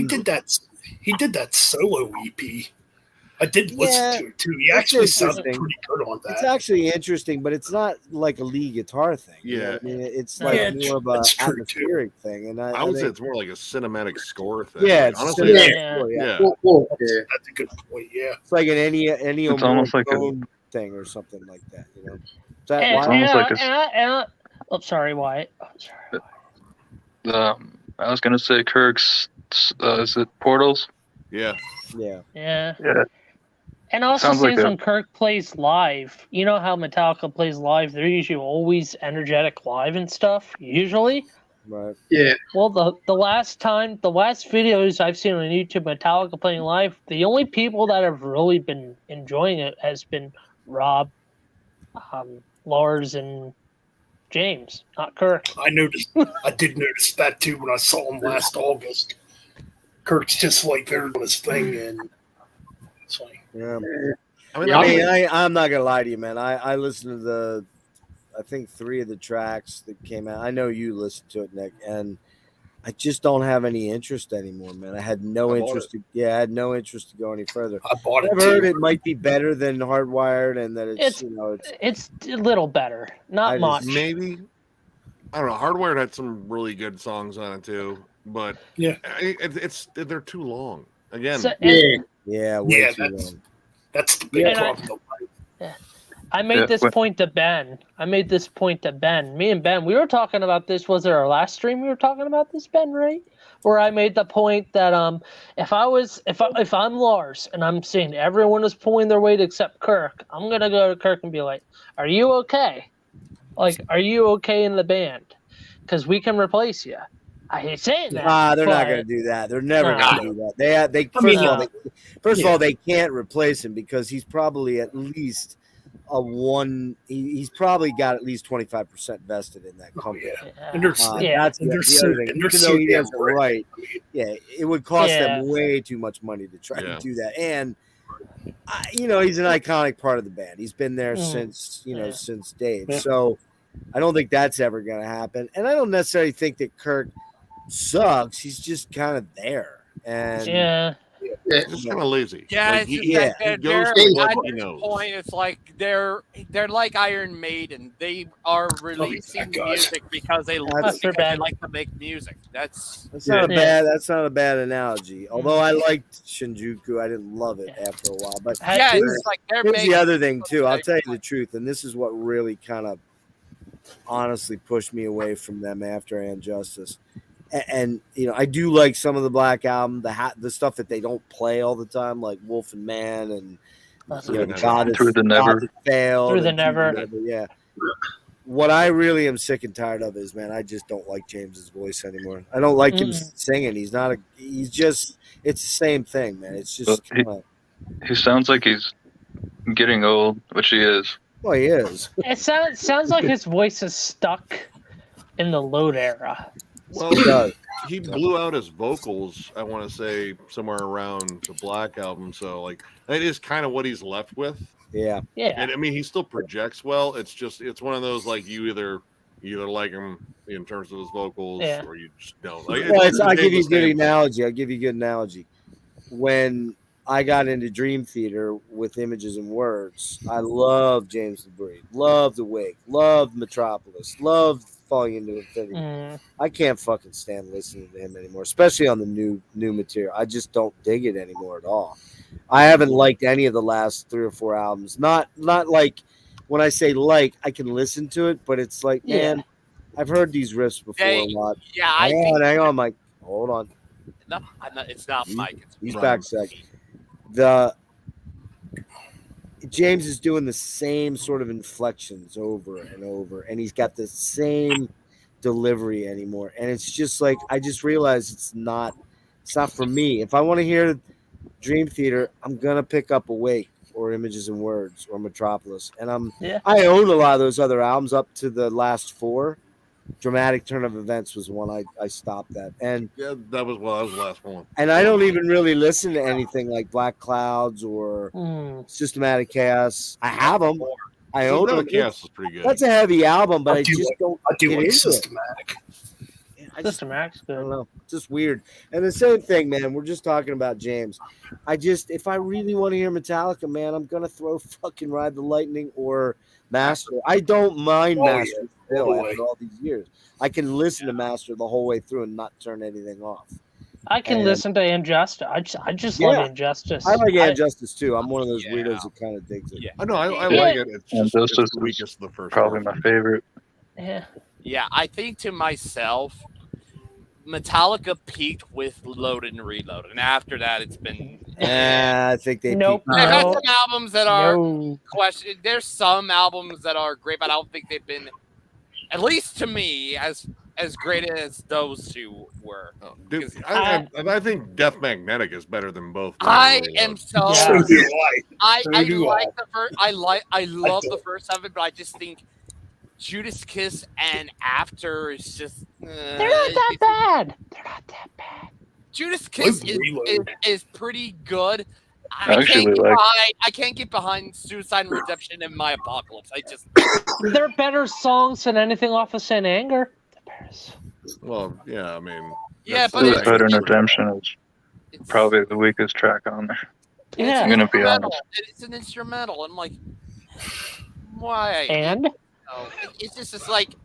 he did that solo EP. I did Yeah, listen to it too. He it's actually sounded interesting. pretty good on it's that. actually interesting, but it's not like a lead guitar thing. You know Yeah. what I mean, it's Yeah, like more of a that's true, too. atmospheric thing. And I would say think, it's more like a cinematic score thing. yeah, Like, it's honestly, honestly, Yeah. yeah. Yeah. That's a good point. Yeah. it's like an Ennio It's almost like a- Morricone thing or something like that. You know, is that And, It's why? almost like a- oh, sorry, Wyatt. Oh, sorry. I was gonna say Kirk's. Is it Portals? Yeah. Yeah, Yeah. Yeah. And also Sounds like seems a- when Kirk plays live, you know how Metallica plays live, they're usually always energetic live and stuff, usually. right. Yeah. Well, the last videos I've seen on YouTube, Metallica playing live, the only people that have really been enjoying it has been Rob, Lars, and James, not Kirk. I did notice that too when I saw him last August. Kirk's just like there doing his thing, and it's like, Yeah. I mean, Yeah, I mean, I'm not gonna lie to you, man. I listened to I think 3 of the tracks that came out. I know you listened to it, Nick, and I just don't have any interest anymore, man. I had no I bought interest. I had no interest to go any further. I bought it I've heard too. it might be better than Hardwired, and that it's It's- you know it's It's a little better, not I just- much. maybe. I don't know. Hardwired had some really good songs on it too, but Yeah. they're too long. Again, So- Yeah. yeah way Yeah, too long. That's the big Yeah, and problem. I made Yeah, this what- point to Ben. Me and Ben, we were talking about this. Was it our last stream we were talking about this, Ben, right? Where I made the point that if I'm Lars and I'm seeing everyone is pulling their weight except Kirk, I'm gonna go to Kirk and be like, "Are you okay? Like, are you okay in the band? Because we can replace you." I hate saying that. They're not but- going to do that. They're never No. going to do that. They I mean, first of all, they can't replace him because he's probably at least he's probably got at least 25% vested in that Oh, company. yeah. Yeah. And they're, Yeah. That's and the they're so, other thing. and they're Even so though he damn has it rich. right, I mean, yeah, it would cost Yeah. them way too much money to try Yeah. to do that. And he's an iconic part of the band. He's been there since Yeah. since Dave. Yeah. So I don't think that's ever going to happen. And I don't necessarily think that Kirk sucks. He's just kind of there. And Yeah. He's just kind of lazy. Yeah, Like, it's he, just he- that he they're, goes they're to what at he this knows. point. It's like they're like Iron Maiden. They are releasing God. music because they That's their band. like to make music. That's That's not Yeah. that's not a bad analogy. Although I liked Shinjuku, I didn't love it after a while. But Had- yeah. here's- It's like they're here's making. the other thing too. I'll tell you the truth, and this is what really kind of honestly pushed me away from them after Injustice. And I do like some of the Black Album, the stuff that they don't play all the time, like Wolf and Man and Through the God Through the Never. God That Failed, Through the and Never. yeah. What I really am sick and tired of is, man, I just don't like James's voice anymore. I don't like him singing. He's just, it's the same thing, man. It's just, Well, He sounds like he's getting old, which he is. well, he is. It sounds like his voice is stuck in the Load era. Well, He does. he blew out his vocals, I want to say, somewhere around the Black Album. So, like, that is kind of what he's left with. Yeah. Yeah. And I mean, he still projects well. It's one of those, like, you either You either like him in terms of his vocals, Yeah. or you just don't. Like, Well, it's I'll give you a the good same thing. analogy. I'll give you a good analogy. When I got into Dream Theater with Images and Words, I love James LeBrie, love The Wig, love Metropolis, love Falling into Infinity. Mm. I can't fucking stand listening to him anymore, especially on the new material. I just don't dig it anymore at all. I haven't liked any of the last 3 or 4 albums. Not like when I say like, I can listen to it, but it's like, man, I've heard these riffs before a lot. Yeah, I think. Hang on, Mike. Hold on. No, it's not Mike. It's He's me. back a sec. The James is doing the same sort of inflections over and over, and he's got the same delivery anymore. And it's just like I just realized it's not for me. If I want to hear Dream Theater, I'm gonna pick up Awake or Images and Words or Metropolis. And I own a lot of those other albums up to the last 4. Dramatic Turn of Events was one I stopped at. And yeah, that was the last one. And I don't even really listen to anything like Black Clouds or Systematic Chaos. I have them. I own them. Chaos is pretty good. That's a heavy album, but I just don't. I do get like into Systematic. Systematic's good. I don't know. Just weird. And the same thing, man. We're just talking about James. If I really want to hear Metallica, man, I'm gonna throw fucking Ride the Lightning or Master. I don't mind Master still after all these years. I can listen to Master the whole way through and not turn anything off. I can listen to Injustice. I just love Injustice. I like Injustice too. I'm one of those weirdos that kind of digs it. Yeah. I know. I like it. It's just Injustice the weakest of the first. Probably my favorite. Yeah. Yeah, I think to myself, Metallica peaked with Loaded and Reloaded, and after that, it's been. I think they. Nope. There are some albums that are No. question. There's some albums that are great, but I don't think they've been, at least to me, as great as those two were. Oh, dude, I think Death Magnetic is better than both. I am so. So do I do like the first. I love the first of it, but I just think Judas Kiss and After is just. They're not that bad. They're not that bad. Judas Kiss is pretty good. I can't get behind Suicide and Redemption and My Apocalypse. They're better songs than anything off of Saint Anger. Well, yeah, I mean. Yeah, but Suicide and Redemption is probably the weakest track on there. Yeah, I'm gonna be honest. It's an instrumental. I'm like, why? And it's just like,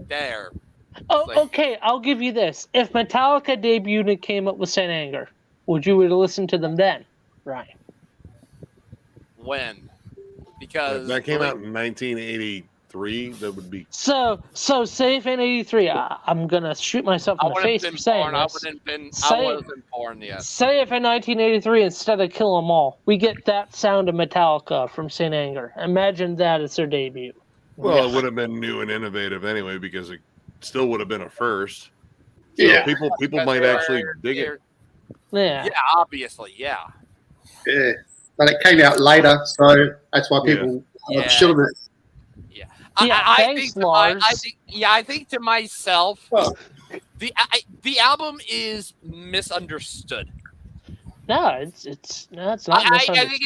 there. Oh, okay. I'll give you this. If Metallica debuted and came up with Saint Anger, would you have listened to them then, Ryan? When? Because that came out in 1983. That would be so. Say if in '83, I'm gonna shoot myself in the face for saying this. I wasn't born yet. Say if in 1983, instead of Kill 'Em All, we get that sound of Metallica from Saint Anger. Imagine that as their debut. Well, it would have been new and innovative anyway because it still would have been a first. So Yeah, people might actually dig it. Yeah, obviously, yeah. Yeah, but it came out later, so that's why people should have. Yeah, thanks, Lars. I think to myself, the album is misunderstood. No, it's not. I think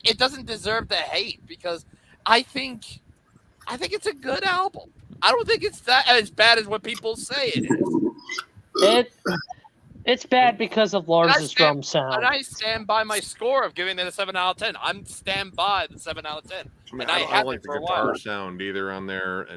it doesn't deserve the hate because I think it's a good album. I don't think it's that as bad as what people say it is. It's bad because of Lars's drum sound. And I stand by my score of giving it a 7 out of 10. I'm stand by the 7 out of 10. I mean, I don't have like it the for a guitar while. sound either on there,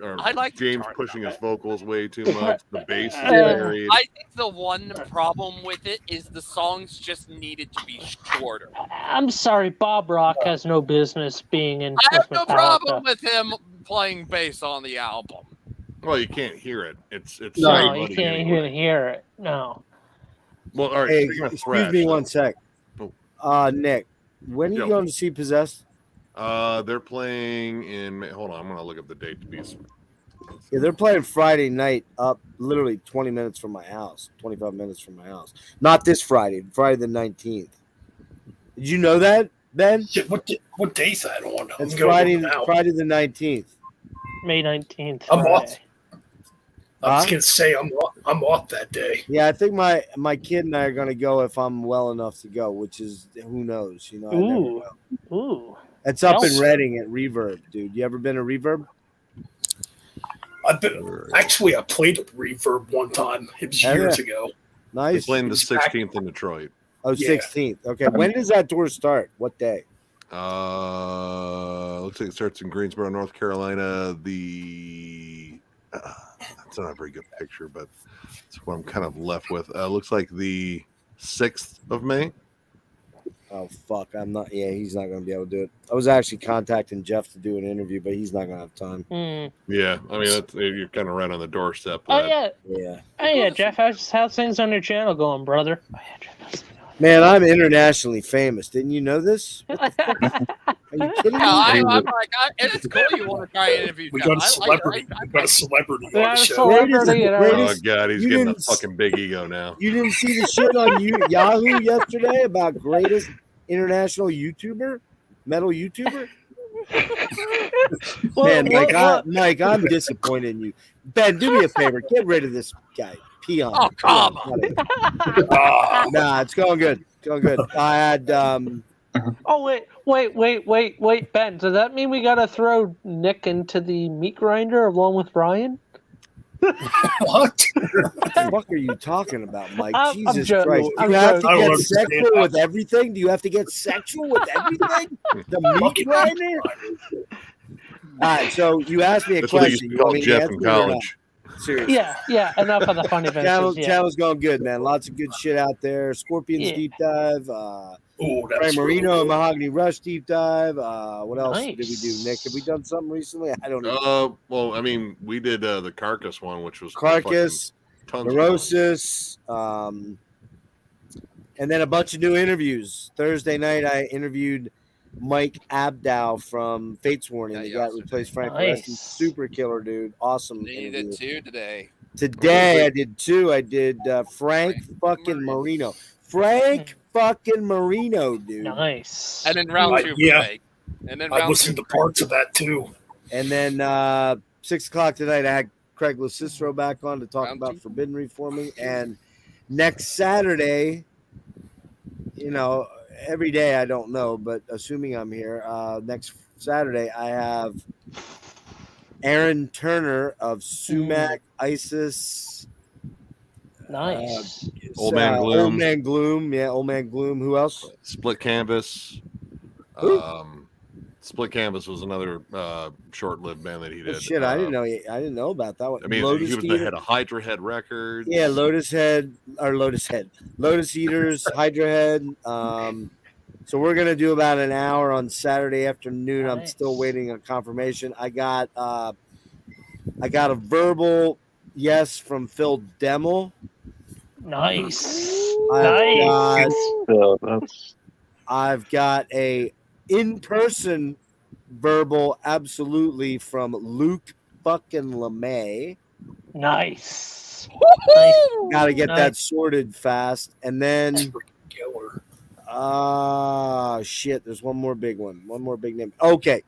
or I like James guitar pushing sound. his vocals way too much. The bass is buried. I think the one problem with it is the songs just needed to be shorter. I'm sorry, Bob Rock has no business being in. I have no Metallica. problem with him playing bass on the album. Well, you can't hear it. It's No, you can't even hear it. No. Well, all right. Hey, speaking of excuse thrash, me one sec. Oh. Nick, when are you Yo. going to see Possessed? They're playing in. Hold on, I'm gonna look up the date to be. Yeah, they're playing Friday night up literally 20 minutes from my house, 25 minutes from my house. Not this Friday, Friday the 19th. Did you know that, Ben? Yeah, what day's that on? It's I'm going Friday the 19th. May 19th. I'm Friday. off. I was gonna say I'm off that day. Yeah, I think my kid and I are going to go if I'm well enough to go, which is who knows, you know. I never Ooh. know. Ooh. It's up in Yes. Reading at Reverb, dude. You ever been to Reverb? I played with Reverb one time. It was Hell years yeah. ago. They're Nice. playing the It's back- 16th in Detroit. Oh, Yeah. 16th. Okay. When does that tour start? What day? Looks like it starts in Greensboro, North Carolina. That's not a very good picture, but it's what I'm kind of left with. Looks like the 6th of May. Oh, fuck. I'm not. Yeah, he's not going to be able to do it. I was actually contacting Jeff to do an interview, but he's not going to have time. Yeah, I mean, you're kind of right on the doorstep. Oh That. yeah, Yeah. oh yeah, Jeff. How's things on your channel going, brother? Oh, yeah, Jeff, how's things Man, I'm internationally famous. Didn't you know this? going? Are you kidding me? I'm like, and it's cool you want to try and interview. We Jeff. got a celebrity. We got a celebrity We on got the a show. celebrity, you know. Oh God, he's You getting a didn't- fucking big ego now. You didn't see the shit on Yahoo yesterday about greatest international YouTuber, metal YouTuber? Man, Mike, I'm disappointed in you. Ben, do me a favor. Get rid of this guy. Peon. Oh, come on. Nah, it's going good. It's going good. I had Oh wait, Ben. Does that mean we gotta throw Nick into the meat grinder along with Ryan? What? what the fuck are you talking about, Mike? I'm Jesus joking. Christ. Do I'm you have to joking. I don't get understand sexual that. with everything? Do you have to get sexual with everything? The meat Fucking grinder? All right, so you asked me a That's what they question. used to You want call me to Jeff answer in it or not? college. Seriously. Yeah. Enough of the funny ventures. Yeah. Channel's going good, man. Lots of good shit out there. Scorpions Yeah. deep dive. Oh, Brian that's Marino really and Mahogany Rush deep dive. What else did we do, Nice. Nick? Have we done something recently? I don't know. Well, I mean, we did the Carcass one, which was Carcass, fucking tons of fun. Neurosis, and then a bunch of new interviews. Thursday night, I interviewed Mike Abdow from Fates Warning. Yeah, He yeah, got super replaced Frank Nice. Preston. Super killer, dude. Awesome. You interview. did 2 today. Today I did 2. I did Frank fucking Marino. Frank fucking Marino, dude. Nice. And then round 2 yeah. for Meg. And then I round listened 2 to parts of that too. And then 6 o'clock tonight, I had Craig Lucicero back on to talk Round about 2. forbidden reforming. And next Saturday, you know, every day I don't know, but assuming I'm here, next Saturday I have Aaron Turner of Sumac, ISIS, Nice. Old Man Gloom. Old Man Gloom. Yeah, Old Man Gloom. Who else? Split Canvas. Who? Split Canvas was another short-lived band that he Oh, did. shit, I didn't know about that one. I mean, Lotus he was the Eater- head of Hydra Head Records. Yeah, Lotus Eaters, Hydra Head. So we're gonna do about an hour on Saturday afternoon. I'm still Nice. waiting on confirmation. I got a verbal yes from Phil Demmel. Nice. I've got- That's I've got a in-person verbal absolutely from Luke fucking LeMay. Nice. Got to get Nice. that sorted fast. And then Killer. shit, there's one more big one. One more big name. Okay.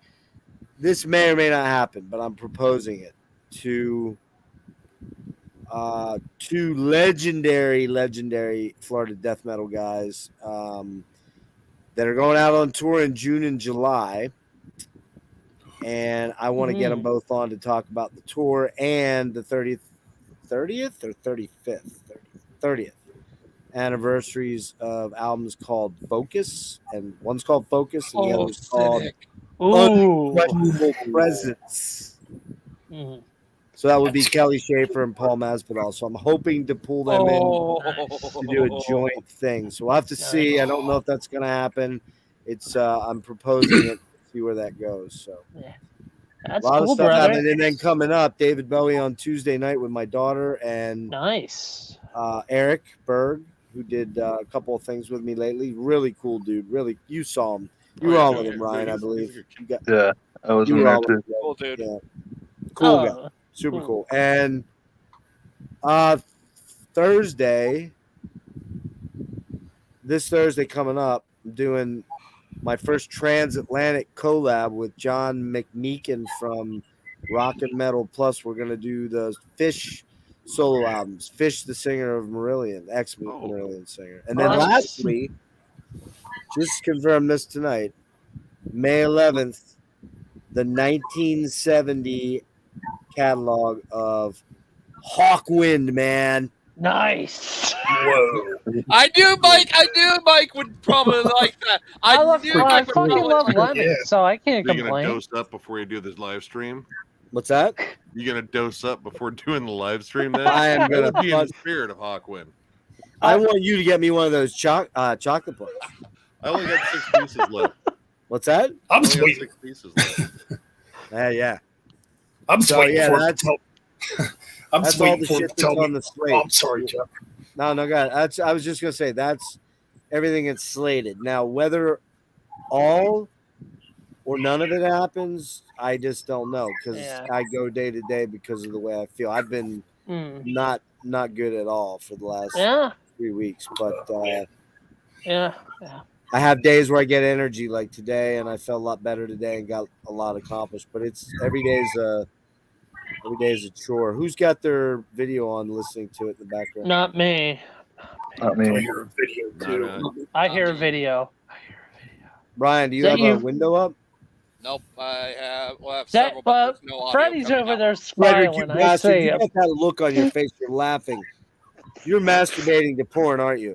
This may or may not happen, but I'm proposing it to two legendary Florida death metal guys that are going out on tour in June and July. And I want to get them both on to talk about the tour and the 30th or 30th anniversaries of albums called Focus, and one's called Focus and the Oh, other's called sick. Ooh. Unquestionable Presence. Mhm. So that would be Kelly Schaefer and Paul Masvidal. So I'm hoping to pull them in to do a joint thing. So we'll have to see. I don't know if that's going to happen. It's I'm proposing it. See where that goes. So That's a lot cool, of stuff brother. happening. And then coming up, David Bowie on Tuesday night with my daughter and Nice. Eric Berg, who did a couple of things with me lately. Really cool dude. Really, you saw him. You were on with him, Ryan, I believe. You got, yeah. I was you in were there on too. with him. Cool, dude. Yeah. Cool guy. Oh, Super cool. cool. And Thursday, this Thursday coming up, I'm doing my first transatlantic collab with John McMeekin from Rock and Metal Plus. We're going to do the Fish solo albums. Fish, the singer of Marillion, ex-Marillion singer. And then Nice. lastly, just confirmed this tonight, May 11th, the 1970 catalog of Hawkwind, man. Nice. Whoa. I knew Mike would probably like that. I fucking love Lemon, Yeah. so I can't Are you gonna complain. dose up before you do this live stream? What's that? You gonna dose up before doing the live stream? Then I am That gonna would be in the fun- spirit of Hawkwind. I want you to get me one of those chocolate bars. I only got 6 pieces left. What's that? I'm I only just got waiting. 6 pieces left. Yeah. I'm just So, waiting yeah, for it that's- to tell. I'm That's just all waiting the for it shit to that's tell on me. the slate. Oh, I'm sorry, Chuck. No, God. I was just gonna say that's everything that's slated. Now, whether all or none of it happens, I just don't know because Yeah. I go day to day because of the way I feel. I've been not good at all for the last Yeah. 3 weeks, but Yeah. I have days where I get energy, like today, and I felt a lot better today and got a lot accomplished. But it's every day is a chore. Who's got their video on, listening to it in the background? Not me. Not I me. hear a video too. I hear a video. Brian, do you Is have that a you? window up? Nope, I have That, several, but there's no audio Freddy's coming over out. there Frederick, you smiling. I bastard! see You him. got that look on your face. You're laughing. You're masturbating to porn, aren't you?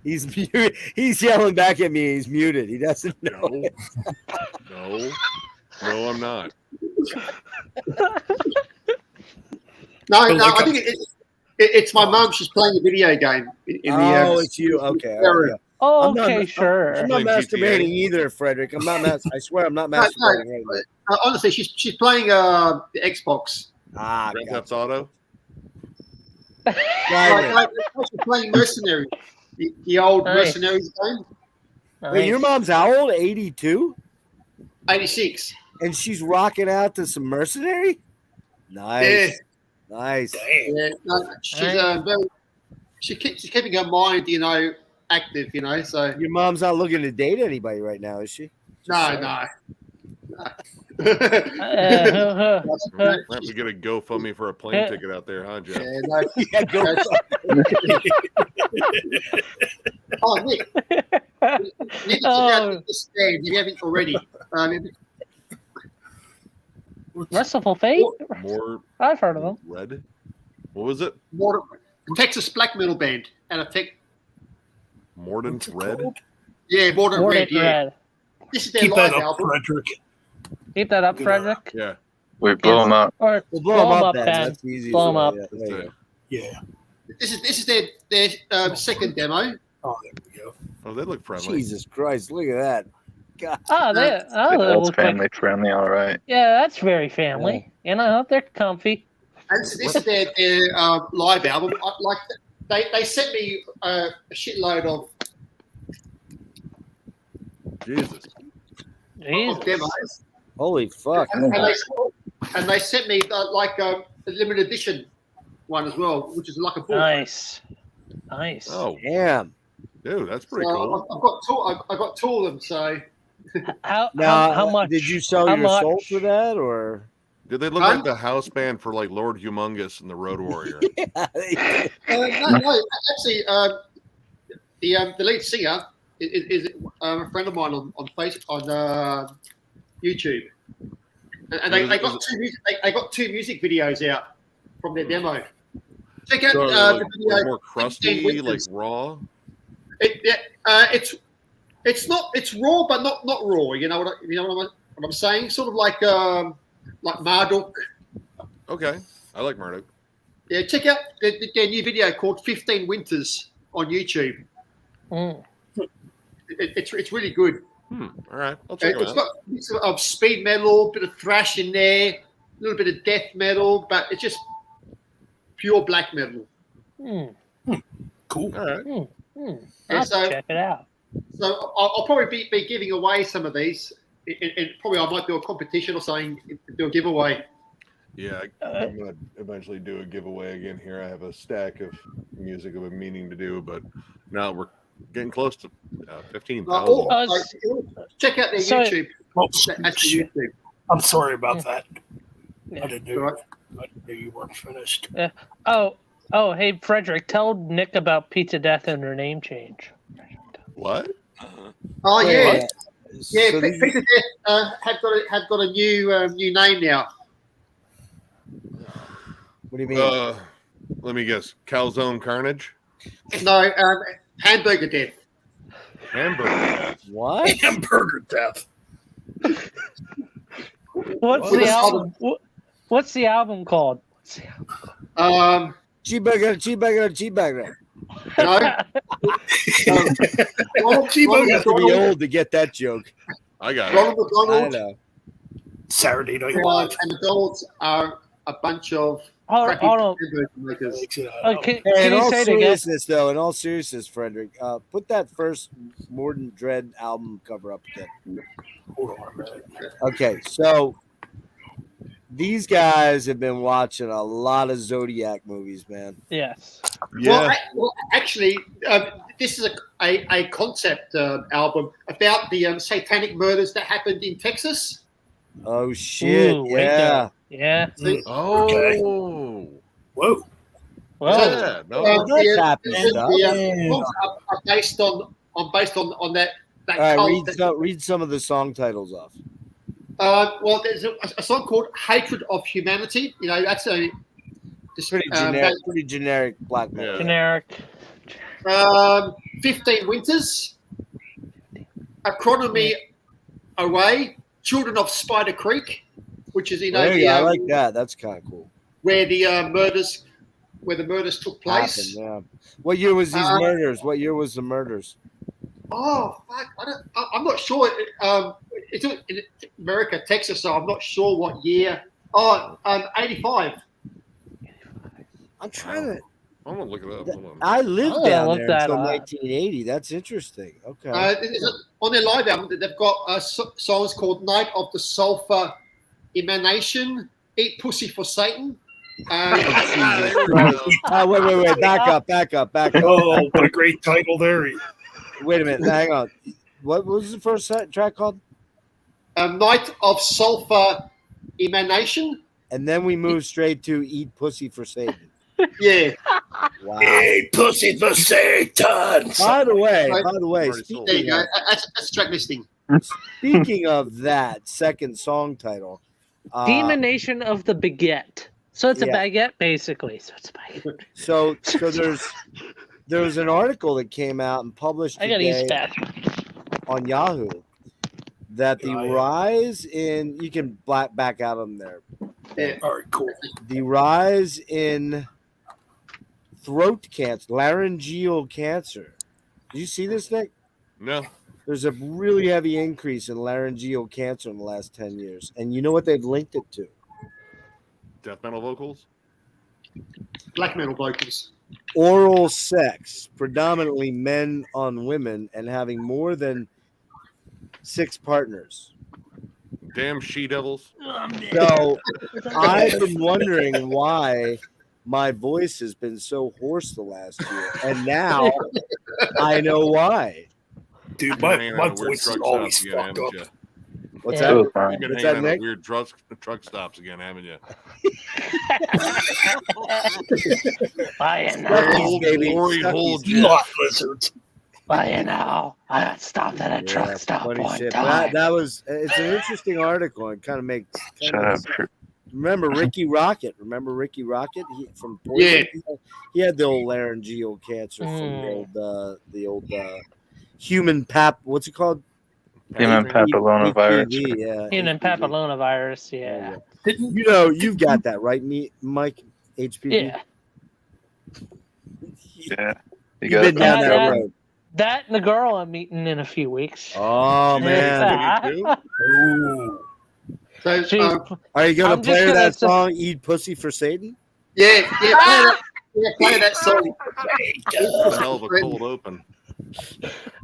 He's muted. He's yelling back at me. He's muted. He doesn't know. No, I'm not. No, I think it's my mum. She's playing a video game. It's you. Okay. All right, yeah. Oh, I'm not- okay, sure. I'm not Playing masturbating GTA. either, Frederick. I'm not. I swear, I'm not No, masturbating. right honestly, she's playing the Xbox. now. Grand Theft Auto. She's playing Mercenaries, the old Nice. Mercenaries game. Wait, your mom's how old? 82, 86. and she's rocking out to some Mercenary. Nice, nice. Yeah, no, she's she's keeping her mind, active. So Your mom's not looking to date anybody right now, is she? no. Uh, We'll have to get a GoFundMe for a plane ticket out there, huh, Jeff? Yeah, no. Yeah, go. Oh, Nick, you need to check out this stand. You haven't already. Merciful Fate? More I've heard of them. Red. What was it? The Texas black metal band out of Tech. Mordant Red. Yeah, Mordant Red. Yeah, Red. this is their Keep live that up, album. Frederick. Keep that up, Frederick. Yeah. We blow them up. Or We'll blow them up, Ben. That's easy. Blow 'em up. Yeah, there you go. Yeah. This is their second demo. Oh, there we go. Oh, they look friendly. Jesus Christ, look at that. God. Oh, they That's look family like, friendly, all right. yeah, that's very family. And I hope they're comfy. And so this is their live album. They sent me a shitload of Jesus. Jesus. demos, Holy fuck. and they sent me a limited edition one as well, which is like a book. Nice. Oh, Damn. dude, that's pretty So cool. I've got two of them. So How much? Did you sell how your soul much? for that, or? Did they look Huh? like the house band for like Lord Humongous and the Road Warrior? no, actually, the lead singer is a friend of mine on YouTube, and they got two music videos out from their demo. Check out So the like, video. more crusty, like raw. It's raw, but not raw. You know what I'm saying? Sort of like Marduk. Okay, I like Murdoch. Yeah, check out their new video called 15 Winters on YouTube. Mm. It's really good. All right, I'll check It's it out. got a mix of speed metal, bit of thrash in there, a little bit of death metal, but it's just pure black metal. Cool. All right. Yeah, I'll so- check it out. So I'll probably be giving away some of these. And probably I might do a competition or something, do a giveaway. Yeah, I'm gonna eventually do a giveaway again here. I have a stack of music I've been meaning to do, but now we're getting close to 15,000. Check out their So- YouTube. Oh, That's shit. the YouTube. I'm sorry about that. Yeah. I didn't know. I didn't know you weren't finished. Oh, hey, Frederick, tell Nick about Pizza Death and her name change. What? Oh Wait, yeah, yeah. so these- Peter Death have got a new name now. what do you mean? Let me guess. Calzone Carnage? No, Hamburger Death. Hamburger Death. What? Hamburger Death. What's the album? What's the album called? Cheeseburger. No. T-Bone You have to be old to get that joke. I got it. Ronald I McDonald know. Saturday Night Live. and McDonald's are a bunch of Hold crappy on. hamburger makers. Can Hey, in you all say it again? seriousness, though, in all seriousness, Frederick, put that first Mordant Dread album cover up again. Hold on a minute. Okay, so these guys have been watching a lot of Zodiac movies, man. Yes. Yeah. Well, actually, this is a concept album about the satanic murders that happened in Texas. Oh shit! Ooh, wait Yeah. Yeah. See? Oh. Whoa. Well, Yeah. No. That's happy stuff. songs are based on that All right, cult. read some of the song titles off. Well, there's a song called "Hatred of Humanity." You know, that's a just, Pretty generic black metal. Yeah. generic. 15 Winters, Acronomy Array, Children of Spider Creek, which is I like that. That's kind of cool. where the murders took place. Happened, yeah. What year was these murders? What year was the murders? Oh fuck! I'm not sure. It's in America, Texas, so I'm not sure what year. 85. I'm trying to. I'm gonna look it up. Hold on. I lived Oh, down look there that until up. 1980. That's interesting. Okay. On their live album, they've got songs called "Night of the Sulfur Emanation," "Eat Pussy for Satan." Wait. Back up. Oh, what a great title there. Wait a minute. Hang on. What was the first track called? "Night of Sulfur Emanation." And then we move straight to "Eat Pussy for Satan." Yeah. Wow. Hey, pussy for Satan. By the way, Already sold. There you go. That's track listing. speaking of that second song title, Demonation of the Baguette. So it's a Yeah. baguette, basically. So it's a baguette. so there was an article that came out and published I gotta use today fast. on Yahoo that the rise in you can back out of them there. Yeah. All right, cool. The rise in throat cancer, laryngeal cancer. Did you see this, Nick? No. There's a really heavy increase in laryngeal cancer in the last 10 years. And you know what they've linked it to? Death metal vocals. Black metal vocals. Oral sex, predominantly men on women, and having more than 6 partners. Damn she devils. So I've been wondering why my voice has been so hoarse the last year. And now I know why. Dude, Hanging my out at weird voice is truck always stops again, fucked haven't up. you? What's Yeah. that? You've been What's hanging that, out Nick? at weird truck stops again, haven't you? Bye now. Stuckies, baby. Glory Stuckies. hole Not Jeff. lizards. Bye now. I got stopped at a truck Yeah, stop funny one shit. time. That was it's an interesting article. It kind of makes Shut up. remember Ricky Rocket. Remember Ricky Rocket? He from Yeah. Poison? He had the old laryngeal cancer from the old human what's it called? Human papillomavirus. HPV, yeah. Human HPV. papillomavirus, yeah. You know, you've got that, right, Mike? HPV? Yeah. Yeah. You You've got been down Yeah, that yeah. road. That and the girl I'm meeting in a few weeks. Oh, man. Ooh. So, She's, Are you going I'm to just play gonna that say- song, Eat Pussy for Satan? play that song. A hell of a cold open.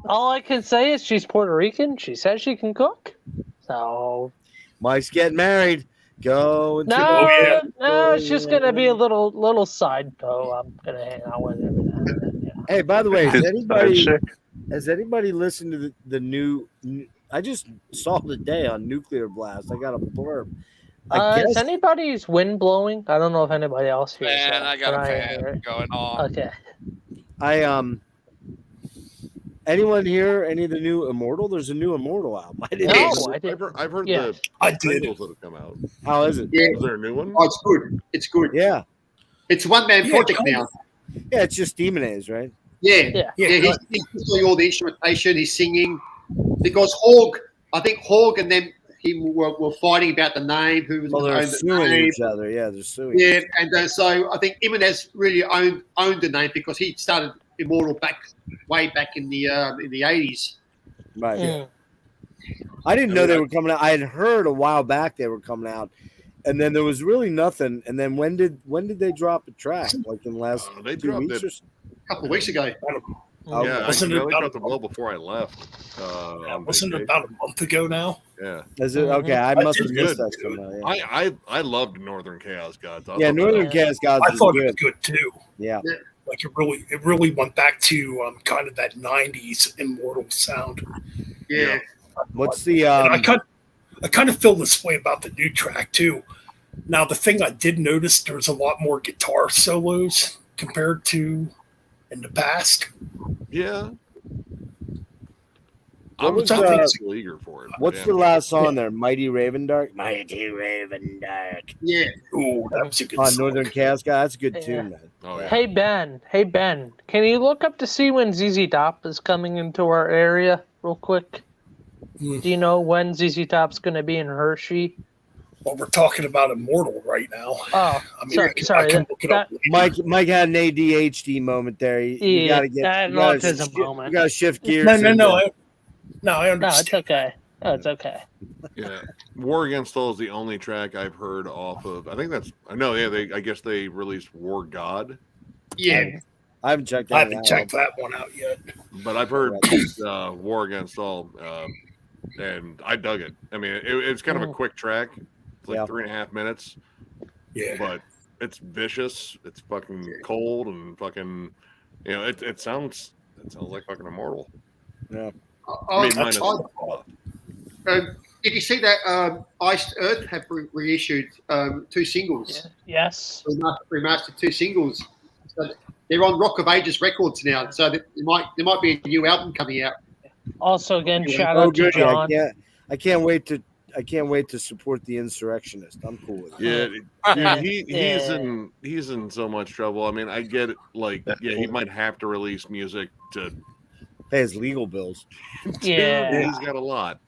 all I can say is she's Puerto Rican. She says she can cook. So Mike's getting married. Go and no, yeah. no, it's just gonna be a little side though. I'm gonna hang out with her every now and then. Yeah. Hey, by the way, Side has anybody listened to the new? I just saw today on Nuclear Blast. I got a blurb. I Is guess anybody's wind blowing? I don't know if anybody else hears Man, that, I got but a hear fan it. going on. Okay. Anyone hear any of the new Immortal? There's a new Immortal album. I didn't No, know. I did. I've heard Yeah. the I did. singles that have come out. How is it? Yeah. Is there a new one? Oh, it's good. It's good. Yeah. It's a one-man Yeah, project kind now. Yeah, it's just Demonase, right? Yeah. Yeah. Yeah, he's doing all the instrumentation. He's singing because Hogg, I think Hogg and them him were fighting about the name. Who was Well, going they're to own the suing name? each other. Yeah, they're suing. Yeah, and so I think Jimenez really owned the name because he started Immortal way back in the 80s. Right. Mm. I didn't know they were coming out. I had heard a while back they were coming out, and then there was really nothing. And then when did they drop a track? Like in the last They 2 dropped weeks it. or so? A couple of weeks ago. Oh, Yeah, Wasn't I it really about dropped them well before I left. Wasn't it vacation. about a month ago now? Yeah, Is it okay? I must have did missed good. that somehow. Yeah, I loved Northern Chaos Gods. I yeah thought Northern Yeah. Chaos Gods I was thought it good. was good too. Yeah. Like it really went back to kind of that '90s Immortal sound. Yeah. What's the And I kind of feel this way about the new track too. Now the thing I did notice, there's a lot more guitar solos compared to in the past. Yeah. What I'm was, still eager for it. what's Yeah. the last song there? Mighty Raven Dark. Mighty Raven Dark. Yeah. Ooh, that was a good On song. Northern Chaos God. That's a good Yeah. tune, man. Oh yeah. Hey Ben, can you look up to see when ZZ Top is coming into our area real quick? Hmm. Do you know when ZZ Top's going to be in Hershey? Well, we're talking about Immortal right now. Oh, I mean, I sorry. can look it up later. Mike had an ADHD moment there. You Yeah, gotta get that you gotta autism shift- moment. You gotta shift gears. No, into- I No, it's understand. okay. No, it's okay. Yeah. War Against All is the only track I've heard off of. I think that's. I know. Yeah. I guess they released War God, Yeah. I haven't checked that. I haven't checked that one out yet. but I've heard War Against All, and I dug it. I mean, it's kind of a quick track. It's like Yeah. 3.5 minutes, Yeah. but it's vicious. It's fucking cold and fucking. You know, it sounds like fucking Immortal. Yeah. I mean, that's minus Did you see that Iced Earth have reissued 2 singles? Yes. Remastered 2 singles. So they're on Rock of Ages Records now. So there might be a new album coming out. Also, again, shout Oh, out to good. John. I can't wait to support the insurrectionist. I'm cool with it. Yeah, dude, he's in so much trouble. I mean, I get it. Like, yeah, he might have to release music to Pay his legal bills. Yeah. He's got a lot.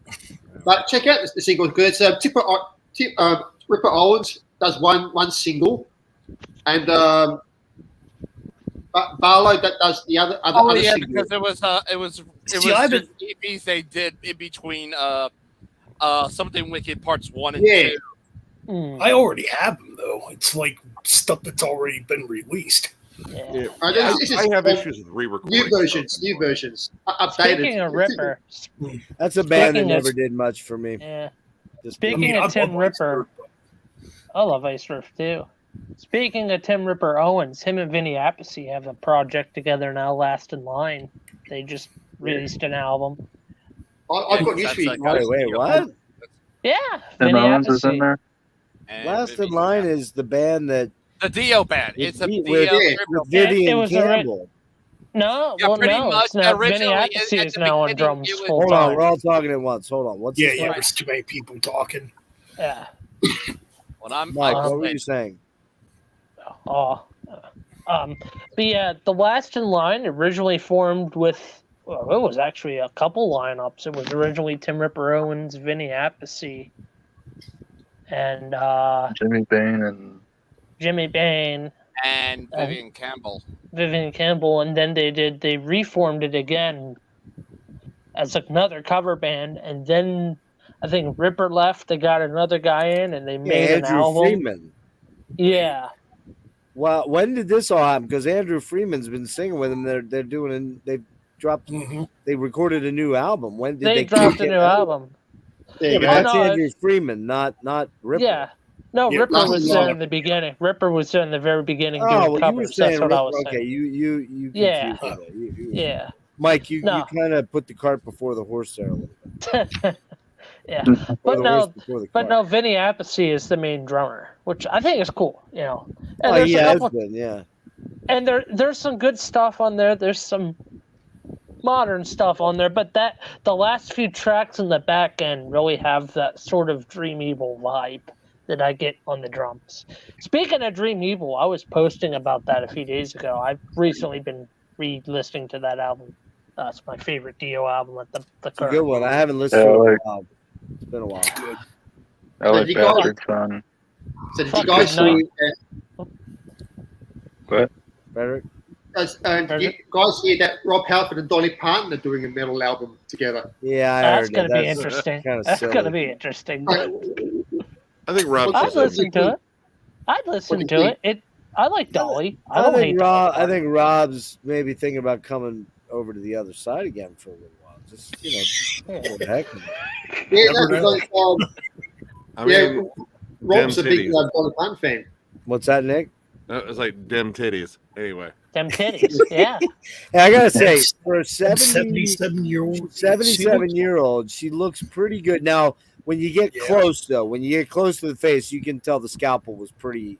But check out the single because Ripper Owens does one single, and Barlow that does the other Yeah, single. because it was See, I've just EPs they did in between Something Wicked parts 1 and Yeah. 2. Mm, I already have them though. It's like stuff that's already been released. yeah. Yeah. This is I have issues with re-recording. new versions, updated. Speaking of Ripper, That's a band that Speaking of- never did much for me. yeah. Just- Speaking I of Tim love Ripper, I love Ice Riff too. Speaking of Tim Ripper Owens, him and Vinny Appice have a project together now, Last in Line. They just released an album. I've got news That's for you like- guys. Wait, what? Yeah, Tim Vinny Owens is in Appice. there. And Last in Vivian Line Campbell. is the band that the Dio band. It's a with- Dio. with- Ripper with Vivian It was a Campbell. No, Yeah, well, pretty no, much. it's not. Vinny Originally, Appice at is the now on beginning, drums it was- full Hold on, time. we're all talking at once. Hold on. What's Yeah, the yeah. song? There's too many people talking. Yeah. When I'm Mike, I what were was you saying? Oh, but yeah, the Last in Line originally formed with, well, it was actually a couple lineups. It was originally Tim Ripper Owens, Vinny Appice, and Jimmy Bain and Jimmy Bain, and Vivian Campbell. Vivian Campbell, and then they reformed it again as another cover band, and then I think Ripper left. They got another guy in, and they made an Andrew album. Freeman. Yeah. Well, when did this all happen? Because Andrew Freeman's been singing with him. They're doing. They dropped. Mm-hmm. They recorded a new album. When did They they dropped kick a it new out? album. There Yeah, you but go. that's No, Andrew Freeman, not Ripper. Yeah. No, Yeah, Ripper Last was in there Line. in the beginning. Ripper was there in the very beginning Oh, doing well, you were covers. saying That's what I was Ripper. Okay, saying. you Yeah. confused me there. You- Yeah. Mike, you No. kind of put the cart before the horse there a little bit. Yeah. Or But the no, horse before the but cart. no, Vinny Appice is the main drummer, which I think is cool, you know. And Oh, there's yeah, a it's couple, been, yeah. and there's some good stuff on there. There's some modern stuff on there, but the last few tracks in the back end really have that sort of Dream Evil vibe that I get on the drums. Speaking of Dream Evil, I was posting about that a few days ago. I've recently been re-listening to that album. It's my favorite Dio album at the It's a good current one. I moment. haven't listened to it in a while. It's been a while. I like you got- Bastard Son. So did Fuck you guys good see? What? Frederick? Did you guys hear that Rob Halford and Dolly Parton are doing a metal album together? Yeah, I That's heard gonna that. be interesting. kinda That's silly. gonna be interesting. I think Rob. I'd listen to it. I'd What listen do to you it. I like Dolly. I don't hate think Dolly. I think Rob's maybe thinking about coming over to the other side again for a little while. Just what the heck? Yeah, Never no, know. because, I yeah, mean, Rob's a them big titties. Dolly Parton fan. What's that, Nick? It's like dem titties. Anyway, Them titties. Yeah. Hey, I gotta say, That's- for a 77-year-old. 77-year-old, she looks pretty good. Now, when you get Yeah. close, though, when you get close to the face, you can tell the scalpel was pretty.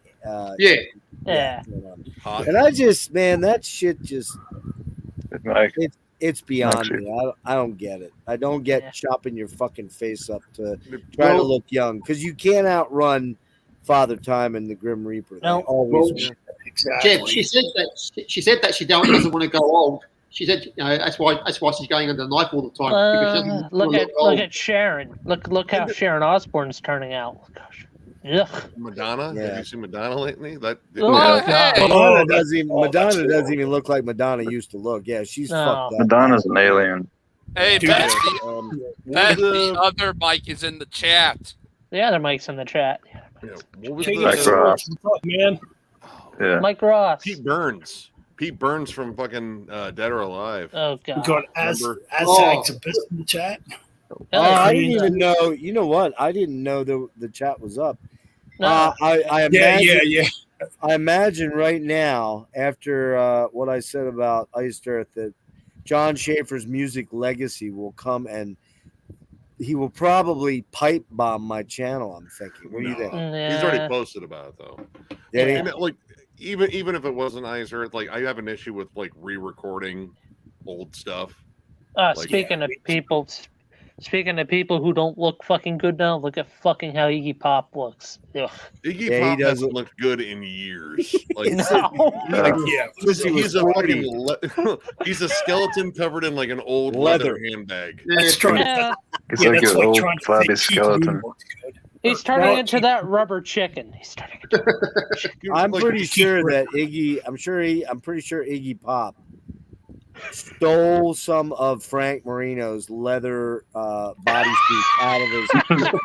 Yeah. Yeah. hot. And I just, man, that shit just. Like, It's beyond Actually. me. I don't get it. I don't get Yeah. chopping your fucking face up to try to Well, look young because you can't outrun Father Time and the Grim Reaper. They No. always Well, win. Exactly. Jeff, she said that she doesn't want to go old. She said, that's why she's going under the knife all the time. Because she doesn't Look wanna at old. Sharon. Look how Sharon Osbourne's turning out. Gosh. Ugh. Madonna. Yeah. Have you seen Madonna lately? That Oh, hey! Madonna doesn't even, Oh, that's Madonna horrible. doesn't even look like Madonna used to look. Yeah, she's No. fucked up. Madonna's an alien. Hey, Dude, Pat, Um, Pat, the- the other mic is in the chat. The other Mike's in the chat. what was King the, of Swords, what's up, man? Yeah. Mike Ross. Pete Burns? Pete Burns from fucking Dead or Alive. Oh We god. got as Remember? Abyss in the chat. I Green. didn't even know. You know what? I didn't know the chat was up. No. I Yeah, imagine. yeah. I imagine right now, after what I said about Iced Earth, that John Schaefer's music legacy will come and he will probably pipe bomb my channel. I'm thinking. What do you think? He's already posted about it though. Did he? Yeah. And like even if it wasn't Ice Earth, like I have an issue with like re-recording old stuff. Like- Speaking of people who don't look fucking good now, look at fucking how Iggy Pop looks. Ugh. Iggy Yeah, he Pop does hasn't look- looked good in years. Like No. Like, Yeah. since he was he's a 40. fucking he's a skeleton covered in like an old leather handbag. That's trying Yeah. It's yeah, like that's an like old trying to flabby think Keith Moon skeleton. looks good. He's turning Well, into that rubber chicken. He's turning into I'm Like, pretty Keith sure Richards. that Iggy. I'm pretty sure Iggy Pop stole some of Frank Marino's leather bodysuit out of his,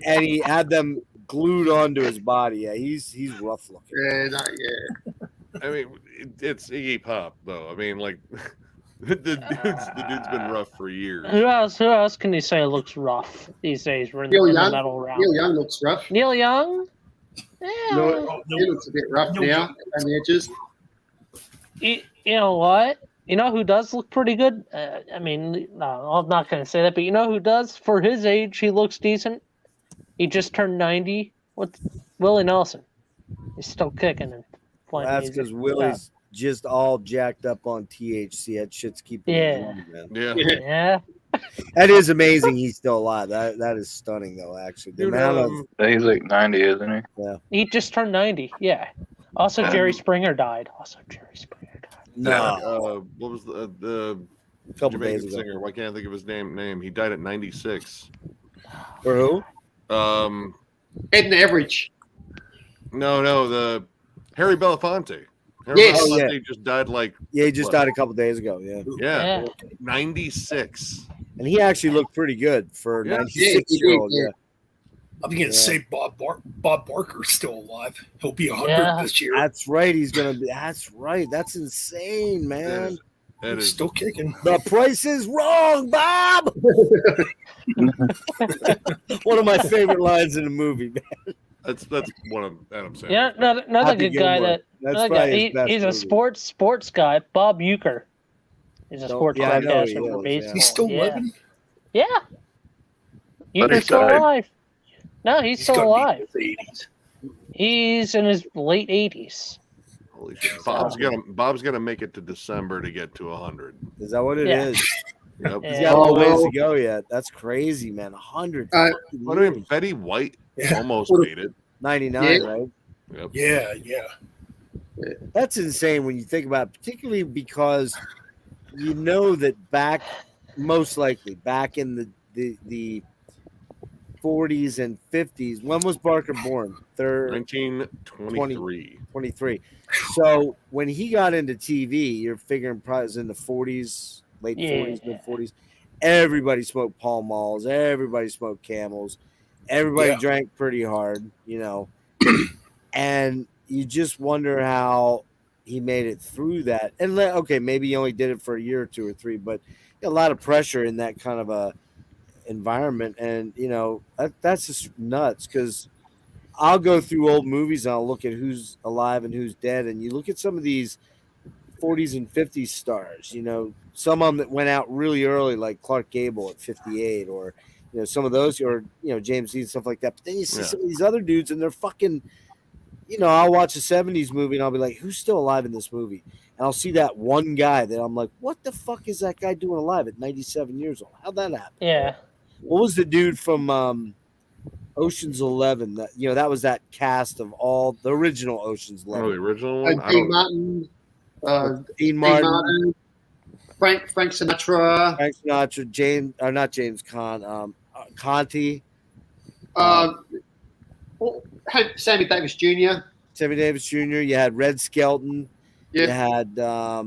and he had them glued onto his body. Yeah, he's rough looking. Yeah. I mean, it's Iggy Pop though. I mean, like the dude's been rough for years. Who else can you say looks rough these days? We're in Neil the Young. metal round. Neil Young looks rough. Neil Young? Yeah. Oh, He no, looks a bit rough No. now on the edges. You know what? You know who does look pretty good? I mean, no, I'm not going to say that, but you know who does? For his age, he looks decent. He just turned 90. What's Willie Nelson? He's still kicking and playing That's music. because Willie's just all jacked up on THC. That shit's keeping Yeah. him warm, man. Yeah. Yeah. That is amazing. He's still alive. That is stunning, though. Actually, the Dude, amount of He's like 90, isn't he? He just turned 90. Yeah. Also, Jerry Springer died. What was the couple days Jamaican ago. singer? Why can't I think of his name? He died at 96. For who? Edna Everidge. No, the Harry Belafonte. Harry Yes. Oh, Belafonte yeah. just died like Yeah, he just What? died a couple days ago. Yeah, yeah, Yeah. 96. and he actually looked pretty good for a Yeah. 96-year-old. Yeah, he Yeah. did, I'm going to Yeah. say Bob Barker's still alive. He'll be 100 Yeah. this year. That's right. He's gonna be. That's right. That's insane, man. That He's is still kicking. The price is wrong, Bob. One of my favorite lines in the movie. Man. that's one of Adam Sandler's. Yeah, another Happy good guy Gilmore. that. That's Another probably guy, his best he's a movie. sports guy. Bob Euchre. He's a Don't- sports yeah, I know he broadcaster for is, baseball. yeah. He's still yeah. living. Yeah. But Euchre's he still died. alive. No, he's still gotta be in alive. his 80s. He's in his late 80s. Holy shit! Bob's gonna make it to December to get to 100. Is that what it Yeah. is? Yep. He's got a long ways to go yet. That's crazy, man. 100. What I mean, Betty White almost made it. 99, right? Yep. Yeah. That's insane when you think about it, particularly because you know that most likely back in the 40s and 50s. When was Barker born? 1923. 23. So when he got into TV, you're figuring probably it was in the 40s, late 40s, mid 40s. Everybody smoked Pall Malls. Everybody smoked Camels. Everybody drank pretty hard, and you just wonder how he made it through that. And okay, maybe he only did it for a year or two or three, but a lot of pressure in that kind of a environment. And that's just nuts, because I'll go through old movies and I'll look at who's alive and who's dead, and you look at some of these 40s and 50s stars, some of them that went out really early, like Clark Gable at 58, or some of those, or James Dean, stuff like that. But then you see some of these other dudes and they're fucking, I'll watch a 70s movie and I'll be like, who's still alive in this movie? And I'll see that one guy that I'm like, what the fuck is that guy doing alive at 97 years old? How'd that happen? Yeah. What was the dude from Ocean's 11? That was that cast of all the original Ocean's 11. Oh, the original one? Dean Martin, Frank Sinatra, not James Caan, Conti, Sammy Davis Jr. You had Red Skelton. You had, but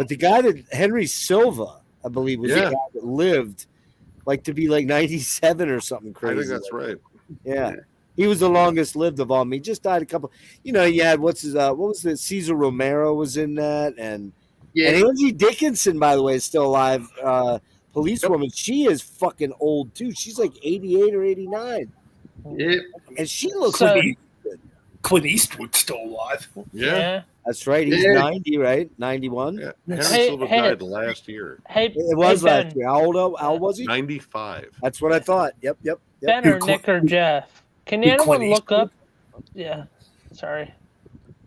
the guy that Henry Silva, I believe, was the guy that lived to be 97 or something crazy. I think that's right. Yeah. He was the longest lived of all. He just died a couple. You had what was the Cesar Romero was in that, and Angie Dickinson, by the way, is still alive. Policewoman, she is fucking old too. She's like 88 or 89. Yeah, and she looks Clint Eastwood's still alive. Yeah. That's right. He's 90, right? 91. Yeah. Henry Silva died last year. It was last year. How old was he? 95. That's what I thought. Yep. Ben or Nick or Jeff, can anyone look up? Yeah, sorry.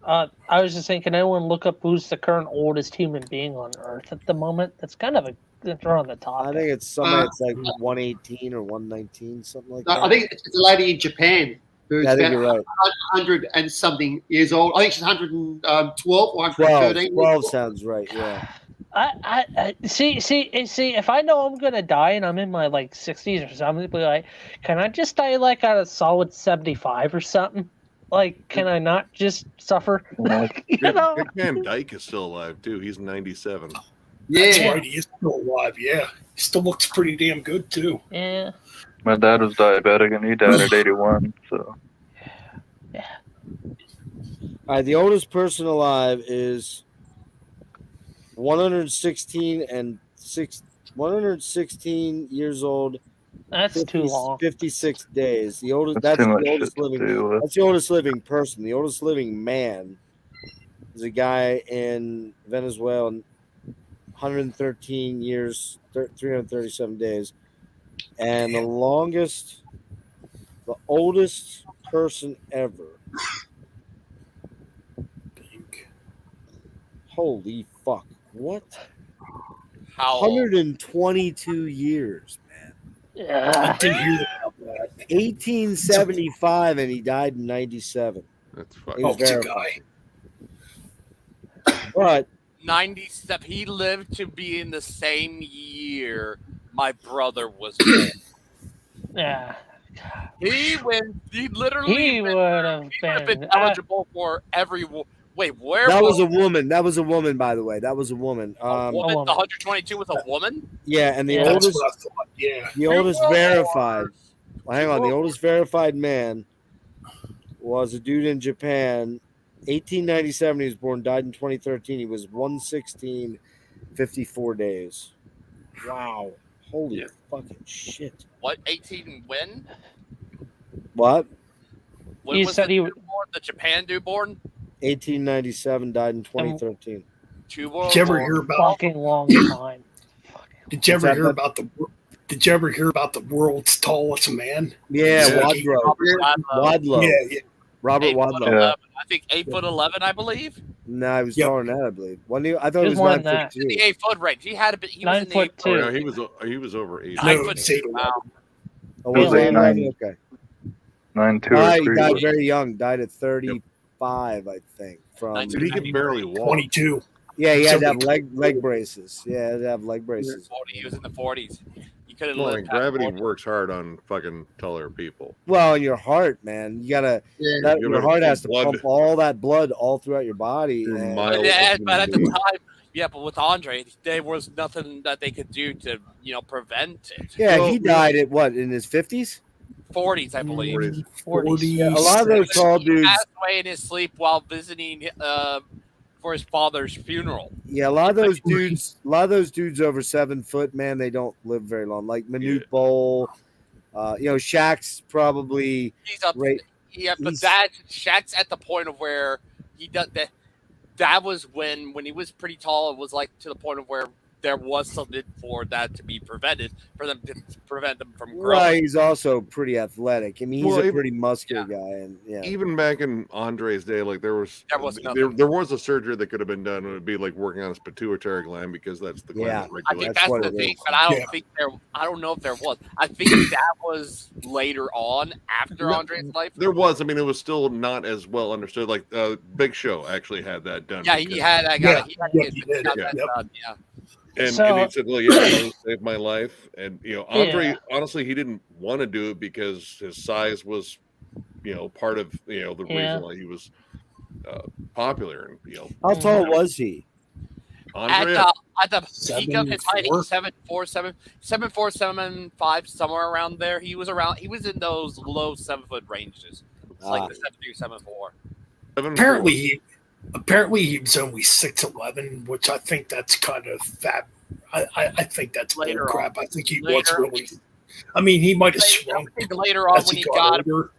I was just saying, can anyone look up who's the current oldest human being on Earth at the moment? That's kind of they're on the top. I think it's somebody that's like 118 or 119, something like that. I think it's a lady in Japan who's I think about you're right. 100 and something years old. I think she's 112 or 113. 12 sounds right, yeah. I see. If I know I'm gonna die and I'm in my 60s or something, be like, can I just die at a solid 75 or something? Can I not just suffer? Dick Van Dyke is still alive too. He's 97. Yeah, that's right. He is still alive. Yeah, he still looks pretty damn good too. Yeah. My dad was diabetic and he died at 81. So. Yeah. All right, the oldest person alive is 116 years old. That's too long. 56 days. The oldest. That's the too oldest much living. That's the oldest living person. The oldest living man is a guy in Venezuela, 113 years, 337 days, and the oldest person ever. Holy fuck! What? How? 122 years, man. Yeah. I did hear about that. 1875, and he died in 97. That's He fucking. was It's a verified. guy. But 97. He lived to be in the same year my brother was born. Yeah. He literally He would have been eligible for every. Wait, where that was a woman. That was a woman, by the way. That was a woman. a woman? The 122 was a woman. Yeah, and the Yeah. That's oldest, what I thought. Yeah. the oldest verified. Well, hang on, the oldest verified man was a dude in Japan. 1897. He was born. Died in 2013. He was 116, 54 days. Wow. Holy fucking shit. What? 18 when? What? When You was said the he dude born? The Japan dude born? 1897. Died in 2013. Two world Did you ever wars. hear about? fucking long time. Did you ever What's hear that? about the? Did you ever hear about the world's tallest man? Yeah, Yeah. Wadlow. Wadlow. Yeah. Robert 8 foot Wadlow. 11. I think 8'11", I believe. No, he was Yep. taller than that, I believe. I thought He it was was more 9 than that. foot In the 2. 8-foot range. He had a bit. He was 9 in the foot 8 2. Yeah, he was over 8. Nine No, foot it's 8'11". Wow. Oh, was Yeah, it 9. 11? Okay. 9'2" or He 3. died very young. Died at 35, I think. From Nineteen- But he could barely walk. 22. yeah, he had to have So- leg braces. Yeah, he had to have leg braces. 40. He was in the 40s. You could have Well, I lived. mean, past gravity 40. works hard on fucking taller people. Well, in your heart, man, you gotta. Yeah. Your heart has to Blood. pump all that blood all throughout your body. Through and- miles. But at the time, yeah, but with Andre, there was nothing that they could do to, prevent it. Yeah, Well, he died at what, in his 50s? 40s, I believe. 40s. 40. Yeah, a lot of those tall He dudes. passed away in his sleep while visiting for his father's funeral. Yeah, a lot of those dudes over 7 foot, man, they don't live very long. Like Manute Bol, Shaq's probably He's up. right. Yeah, but he's- Shaq's at the point of where he does that. That was when he was pretty tall. It was like to the point of where there was something for that to be prevented, for them to prevent them from growing. Right, he's also pretty athletic. I mean, he's Well, a even- pretty muscular guy, and yeah. Even back in Andre's day, like there was nothing. there was a surgery that could have been done. It would be like working on his pituitary gland because that's the gland Yeah. that I regulates. think That's that's what the it thing, is. but I don't Yeah. think there. I don't know if there was. I think that was later on after No, Andre's life. There was. I mean, it was still not as well understood. Like Big Show actually had that done. Yeah, he because- had that Yeah, guy. He had yeah, to he get did. that Yep. done, yeah. And So- he said, "Well, yeah, it saved my life." And Andre, Yeah. honestly, he didn't want to do it because his size was, part of the Yeah. reason why he was popular. And How tall was he? Andre, At the peak of his height, 7'4". 7'4", 7'5", somewhere around there. He was in those low 7 foot ranges. It's like the 7'2", 7'4". 7'4". Apparently he was only 6'11", which I think that's kind of fat. I think that's bull Later crap. I think he was Later. really. I mean, he might have I shrunk think later on as when he he got older.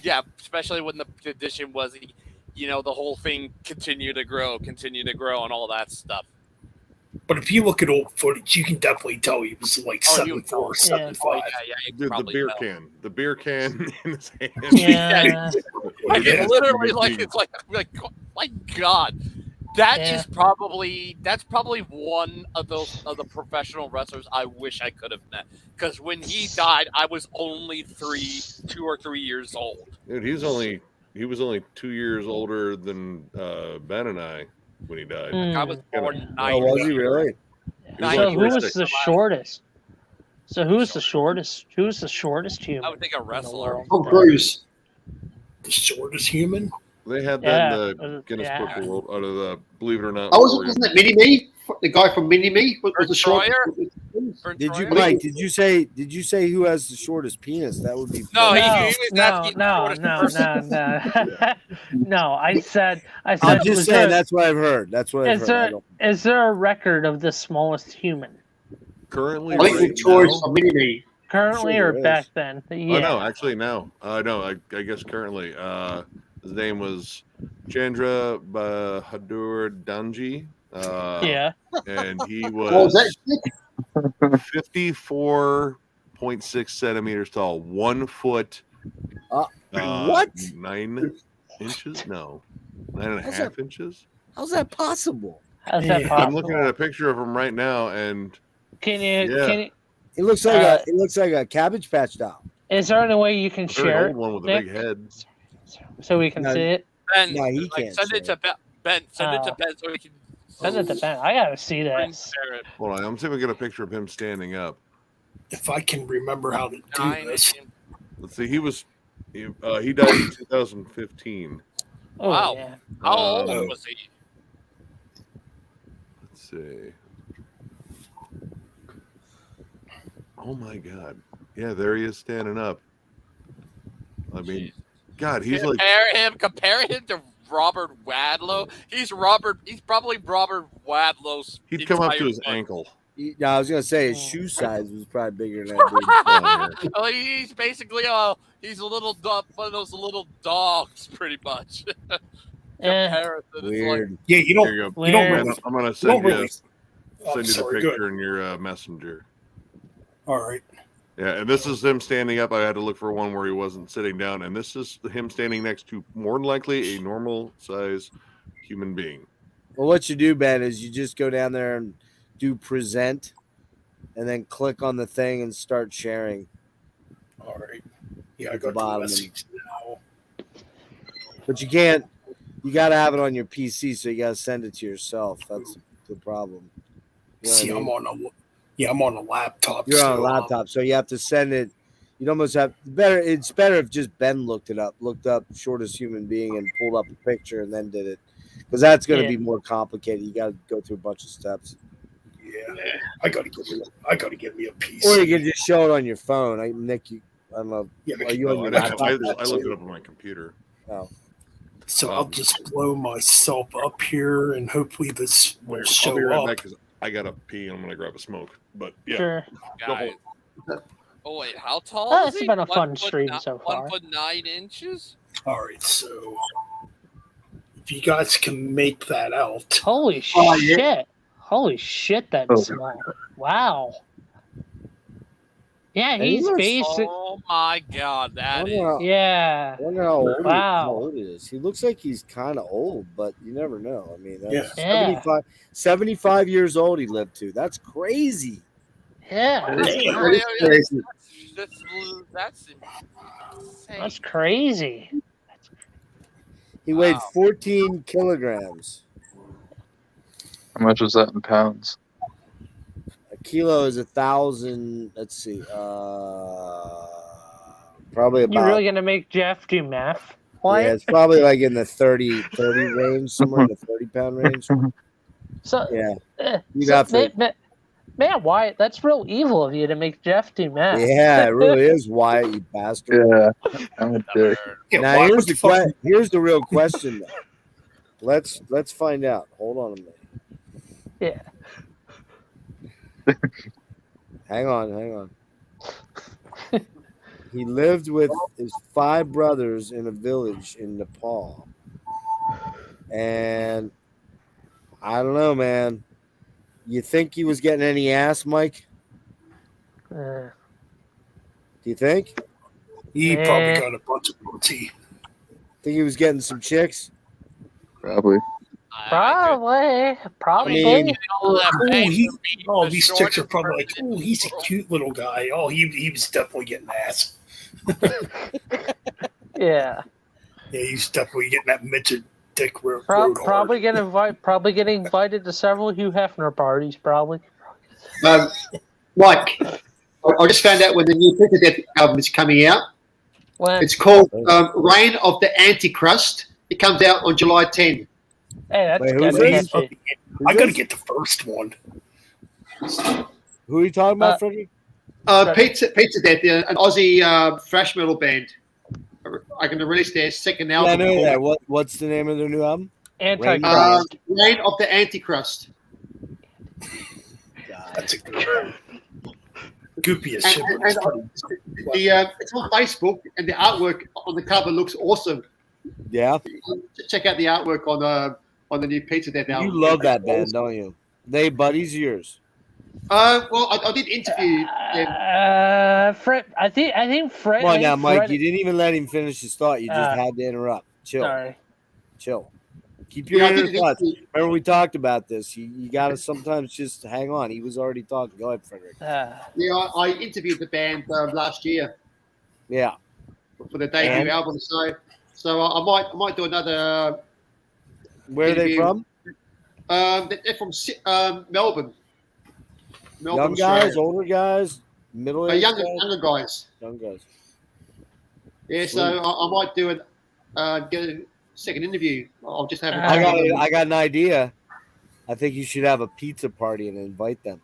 yeah, especially when the condition was, the whole thing continued to grow, and all that stuff. But if you look at old footage, you can definitely tell he was like Oh, he was 7'4", tall. 7'5". Oh, yeah, you Dude, the probably beer know. can, in his hand. Yeah. Like Yeah. it's literally like it's like my God, Yeah. that's probably one of the professional wrestlers I wish I could have met, because when he died, I was only 2 or 3 years old. Dude, he was only 2 years older than Ben and I when he died. I was born in Oh, was he really? So who was 96. the shortest? So who's the shortest? Who's the shortest human? I would think a wrestler. world? Tom Cruise. The shortest human. They had that Yeah, in the Guinness yeah. Book of World out of the Believe It or Not. Oh, wasn't that Mini Me? The guy from Mini Me was the short. Vern Did you, Troyer? Mike? Did you say who has the shortest penis? That would be No, he No, was no, asking the no, shortest no, person. no. No, I said. I'm was just there- saying. That's what I've heard. That's what I've Is heard. I there don't- is there a record of the smallest human Currently, I think right the choice now- of Mini Me. currently Sure or there back is. then? Oh Yeah. no, actually no. No, I guess currently. His name was Chandra Bahadur Danji. Yeah. And he Oh, is was that 54.6 centimeters tall, 1 foot. What? 9 inches? No, 9.5 How's that- inches. How's that possible? How's that Yeah. possible? I'm looking at a picture of him right now, and Can you? Yeah. Can you? It looks like a Cabbage Patch doll. Is there any way you can a very share old one with a Nick? big head. so we can No. see it? Ben, No, he like, can't send it say to Ben. Send it to Oh. Ben so we can Send it to Ben. I gotta see this. share it. Hold on, I'm seeing if I get a picture of him standing up. If I can remember how to do 9 this. Let's see, he died in 2015. Oh Wow. yeah. How old Uh, was he? Let's see. Oh my God! Yeah, there he is standing up. I mean, God, he's like Compare him to Robert Wadlow. He's probably Robert Wadlow's. he'd come up to entire his life. ankle. Yeah, I was gonna say his shoe size was probably bigger than that. Dude. Oh, he's basically he's a little one of those little dogs, pretty much. Eh. Comparison, it's Weird. Yeah, you Here don't. you go. You don't Weird. really. I'm gonna You send don't you really. Oh, send you sorry, the good. picture in your messenger. All right. Yeah, and this is him standing up. I had to look for one where he wasn't sitting down, and this is him standing next to more than likely a normal size human being. Well, what you do, Ben, is you just go down there and do present, and then click on the thing and start sharing. All right. Yeah, I At the got the bottom. message now. But you can't. You got to have it on your PC, so you got to send it to yourself. That's the problem. You know See, what I mean? I'm on a laptop. You're on a so, laptop, so you have to send it. You'd almost have better. It's better if just Ben looked up shortest human being, and pulled up a picture and then did it, because that's going to be more complicated. You got to go through a bunch of steps. Yeah, I gotta get me a piece. Or you can just show it on your phone. Nick, I don't know. Yeah, Are you on your I laptop? looked it up on my computer. Oh. So I'll just blow myself up here, and hopefully this will I'll show be right up. back because I gotta pee and I'm gonna grab a smoke. But yeah, Sure. Guys. Oh wait, how tall Oh, is it's he? been a fun stream so far. 1'9". All right, so if you guys can make that out, Holy Oh, shit! yeah. Holy shit, that's Oh. small. Wow. Yeah, And he he's looks- basic. Oh my god, that is. Yeah. I wonder how old, Wow. how old he is. He looks like he's kind of old, but you never know. I mean, that's Yeah. 75 years old he lived to. That's crazy. Yeah. That's insane. That's crazy. He weighed Wow. 14 kilograms. How much was that in pounds? A kilo is 1,000. Let's see. Probably about. You really gonna make Jeff do math? Why? Yeah, it's probably like in the 30 range, somewhere in the 30-pound range. So, Yeah. You'd so have to. man, Wyatt, that's real evil of you to make Jeff do math. Yeah, it really is, Wyatt, you bastard. Yeah, I'm a dick. yeah, Now why here's would the the fuck- here's the real question though. Let's find out. Hold on a minute. Yeah. Hang on. He lived with his 5 brothers in a village in Nepal. And I don't know, man. You think he was getting any ass, Mike? Do you think? He probably got a bunch of booty. Think he was getting some chicks? Probably. Probably. These chicks are probably like, oh, he's a cute little guy. Oh, he was definitely getting ass. Yeah. Yeah, he's definitely getting that midget dick road Probably getting invited to several Hugh Hefner parties. Probably. Mike, I just found out when the new Pizza Death album is coming out. When? It's called Reign of the Antichrist. It comes out on July 10. Hey, that's Wait, kind who's of this? catchy. I gotta get the first one. Who are you talking about, Frederick? Pizza Death, an Aussie thrash metal band. I'm going to release their second Yeah, I album. know that. What's the name of their new album? Antichrist. Reign of the Antichrist. That's a good goopy as shit. And it's on Facebook, and the artwork on the cover looks awesome. Yeah. Check out the artwork on the new Pizza Death album. You love that band, don't you? They buddies of yours. Well, I did interview them. Fred. I think Fred. Come on now, Mike. Fred, You didn't even let him finish his thought. You just had to interrupt. Chill. Sorry. Chill. Keep your Yeah, I inner did thoughts. interview- Remember, we talked about this. You got to sometimes just hang on. He was already talking. Go ahead, Frederick. Yeah, I interviewed the band last year Yeah. for the debut And? album. So I might do another. Where are they interview. from? They're from Melbourne. Young guys, older guys, middle aged younger guys. Young guys. Yeah, so I might do get a second interview. I'll just have. I got an idea. I think you should have a pizza party and invite them.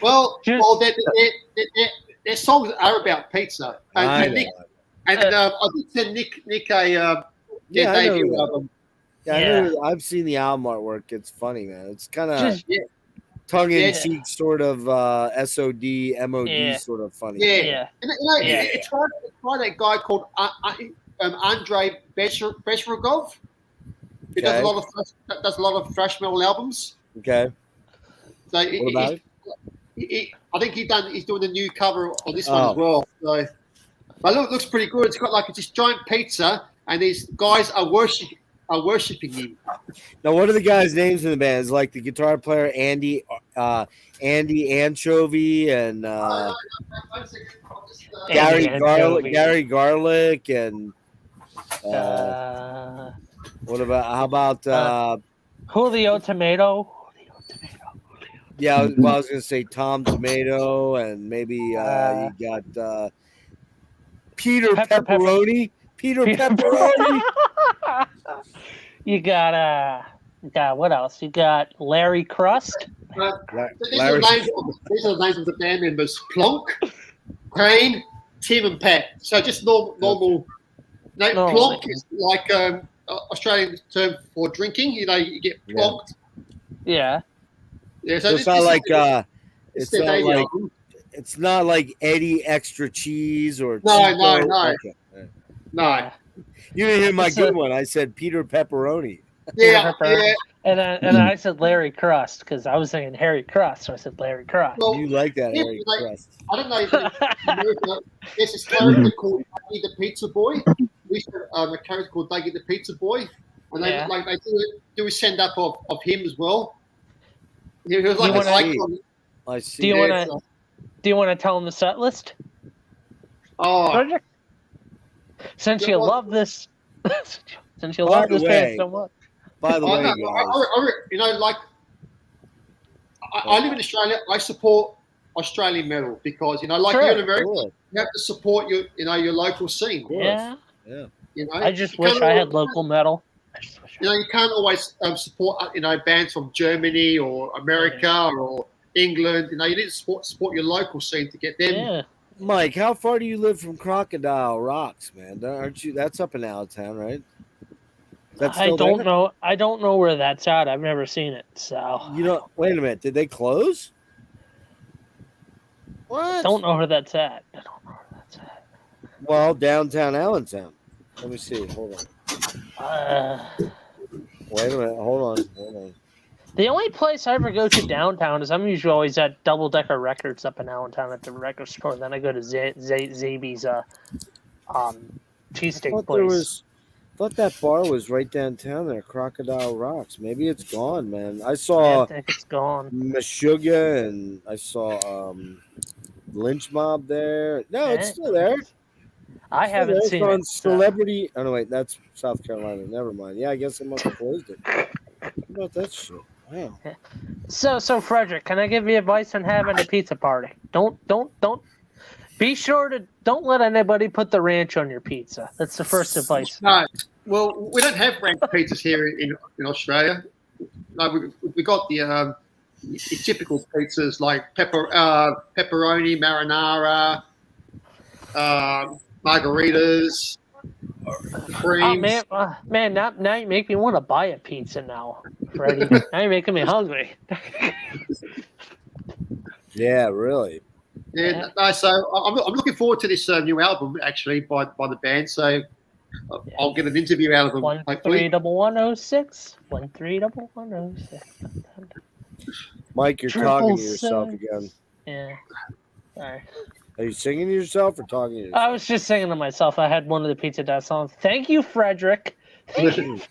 Well, their songs are about pizza. I And know. Nick, I did send Nick a Yeah, their I know debut that. album. Yeah, I've seen the album artwork. It's funny, man. It's kind of Just tongue-in-cheek, sort of SOD, MOD, Yeah. sort of funny. Yeah. And, Yeah. It's by that guy called Andrei Bezrugov. He does a lot of thrash metal albums. Okay. So What about it? I think he's doing the new cover on this one as well. So, but looks pretty good. It's got like this giant pizza, and these guys are worshiping him. Now, what are the guys' names in the band? Is like the guitar player Andy Anchovy and Gary Garlic and what about how about Julio Tomato? Yeah, well, I was gonna say Tom Tomato and maybe you got Peter Pepperoni. Peter Pepperoni. You got what else? You got Larry Crust. These are the names of the band members: Plonk, Crane, Tim, and Pat. So just normal. No, plonk is like Australian term for drinking. You know, you get plonked. Yeah. Yeah. So it's not like it's not like Eddie Extra Cheese or no. You didn't hear my good one. I said Peter Pepperoni. Yeah. And I said Larry Crust because I was thinking Harry Crust, so I said Larry Crust. Well, you like that, Harry Crust? I don't know. There's this character called Dougie the Pizza Boy. We have a character called Dougie the Pizza Boy, and they do a send up of him as well. He was like an icon. I see. Do you want to tell him the set list? Oh, since you love this, since you love this band so much. By the way, I live in Australia. I support Australian metal because you're in America, you have to support your local scene. Yeah. You know, I just wish I had local metal. You can't always support bands from Germany or America or England. You need to support your local scene to get them. Yeah. Mike, how far do you live from Crocodile Rocks, man? Aren't you? That's up in Allentown, right? I don't know. I don't know where that's at. I've never seen it. So wait a minute. Did they close? What? I don't know where that's at. Well, downtown Allentown. Let me see. Hold on. Wait a minute. Hold on. The only place I ever go to downtown is I'm usually always at Double Decker Records up in Allentown at the record store. Then I go to Zaby's cheesesteak place. I thought that bar was right downtown there, Crocodile Rocks. Maybe it's gone, man. I saw I think it's gone. Meshuggah and I saw Lynch Mob there. No, it's still there. I haven't seen it. Celebrity. Oh no, wait, that's South Carolina. Never mind. Yeah, I guess I must have closed it. How about that shit? Wow. So Frederick, can I give you advice on having a pizza party? Don't. Be sure to don't let anybody put the ranch on your pizza. That's the first advice. No, well, we don't have ranch pizzas here in Australia. No, we got the typical pizzas like pepperoni, marinara, margaritas, creams. Oh, man, now you make me want to buy a pizza now, Freddie. Now you're making me hungry. Yeah, really. Yeah, no, so I'm looking forward to this new album actually by the band. So I'll get an interview out of them. 131106. 131106. Mike, you're talking to yourself again. Yeah. Sorry. Are you singing to yourself or talking to yourself? I was just singing to myself. I had one of the Pizza Dot songs. Thank you, Frederick. Thank you.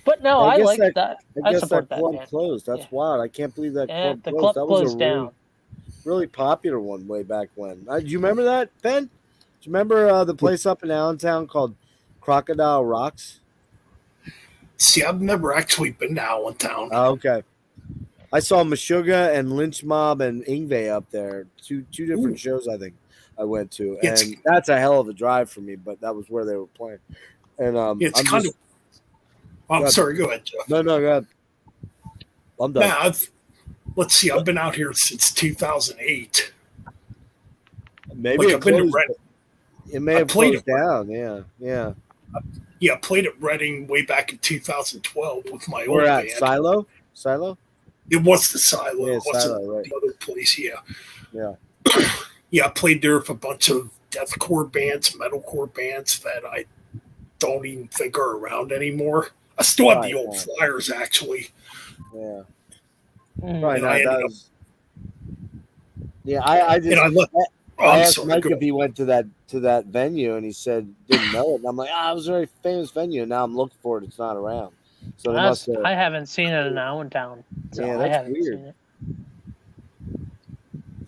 But no, I like that. I guess support that club band. closed. That's wild. I can't believe that club the closed. club That was closed down. Really popular one way back when. Do you remember that, Ben? Do you remember the place up in Allentown called Crocodile Rocks? See, I've never actually been to Allentown. Oh, okay. I saw Meshuggah and Lynch Mob and Ingve up there. Two different shows I think I went to. And that's a hell of a drive for me, but that was where they were playing. And I'm sorry, go ahead, Jeff. No, go ahead. I'm done. Nah, let's see, I've been out here since 2008. Maybe it may have closed down. Yeah. Yeah, I played at Reading way back in 2012 with my old band. band. Silo? It was the Silo. Yeah, it wasn't Silo, right. the other place, yeah. Yeah. Yeah, I played there with a bunch of deathcore bands, metalcore bands that I don't even think are around anymore. I still have the old flyers, actually. Yeah. Probably And not. I ended That up- was, yeah, I just And I left. Oh, I I'm asked sorry. Mike Go if he went to that venue, and he said didn't know it. And I'm like, it was a very famous venue. And now I'm looking for it. It's not around. So they must have. I haven't seen it in Allentown. So Yeah, I that's haven't weird. seen it.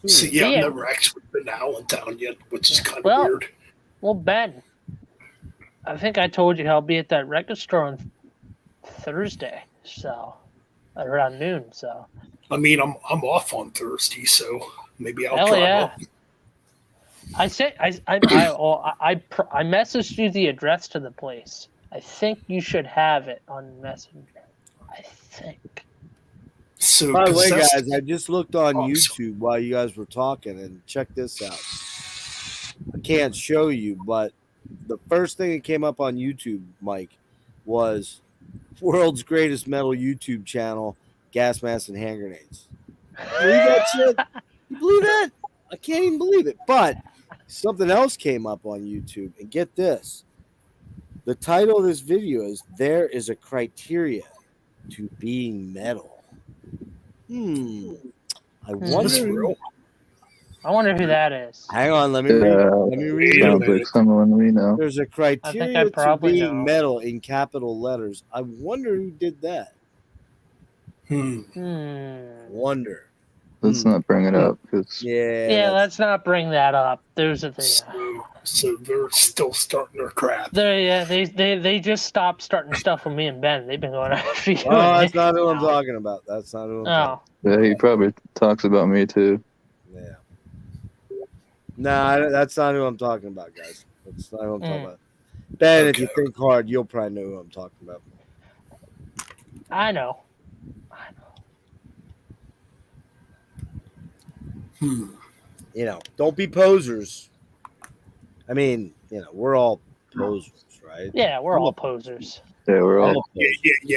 So But yeah, I've yeah. never actually been to Allentown yet, which is kind of Well- weird. Well, Ben, I think I told you I'll be at that record store on Thursday. So around noon. So I mean, I'm off on Thursday, so maybe I'll hell drive yeah. up. I messaged you the address to the place. I think you should have it on Messenger. I think. So, By the 'cause way, that's- guys, I just looked on Oh, YouTube while you guys were talking, and check this out. I can't show you, but the first thing that came up on YouTube, Mike, was world's greatest metal YouTube channel, gas masks and hand grenades. Believe that shit? You believe that? I can't even believe it. But something else came up on YouTube, and get this. The title of this video is "There is a Criteria to Being Metal." I wonder. Is this real? I wonder who that is. Hang on, let me read. Let me read Yeah. it. Sounds like someone we know. There's a I criteria to probably being know. metal in capital letters. I wonder who did that. Wonder. Let's not bring it up because Yeah. Yeah, let's not bring that up. There's a thing. So they're still starting their crap. They just stopped starting stuff with me and Ben. They've been going after you. Oh, that's not who I'm talking about. That's not who I'm talking Oh, yeah, he probably talks about me too. about. Yeah. Nah, that's not who I'm talking about, guys. That's not who I'm talking about. Ben, if you Okay. think hard, you'll probably know who I'm talking about. I know. You know, don't be posers. I mean, we're all posers, right? Yeah, we're all posers. Yeah, we're all Yeah,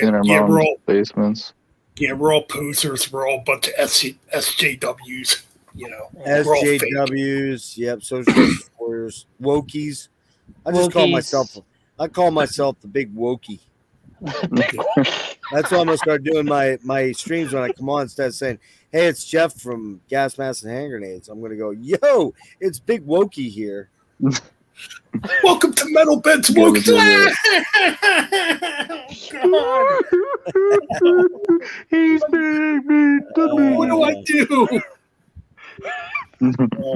in our we're mom's all basements. we're all posers. We're all a bunch of SJWs. We're all fake. SJWs, yep, social justice warriors, wokies. I just call Wokies. I call myself the big wokey. That's why I'm gonna start doing my streams when I come on. Instead of saying, "Hey, it's Jeff from Gas Masks and Hand Grenades," I'm gonna go, "Yo, it's Big Wokey here." Welcome to Metal Bed's You Woke. gotta He's being mean to me. What do I do?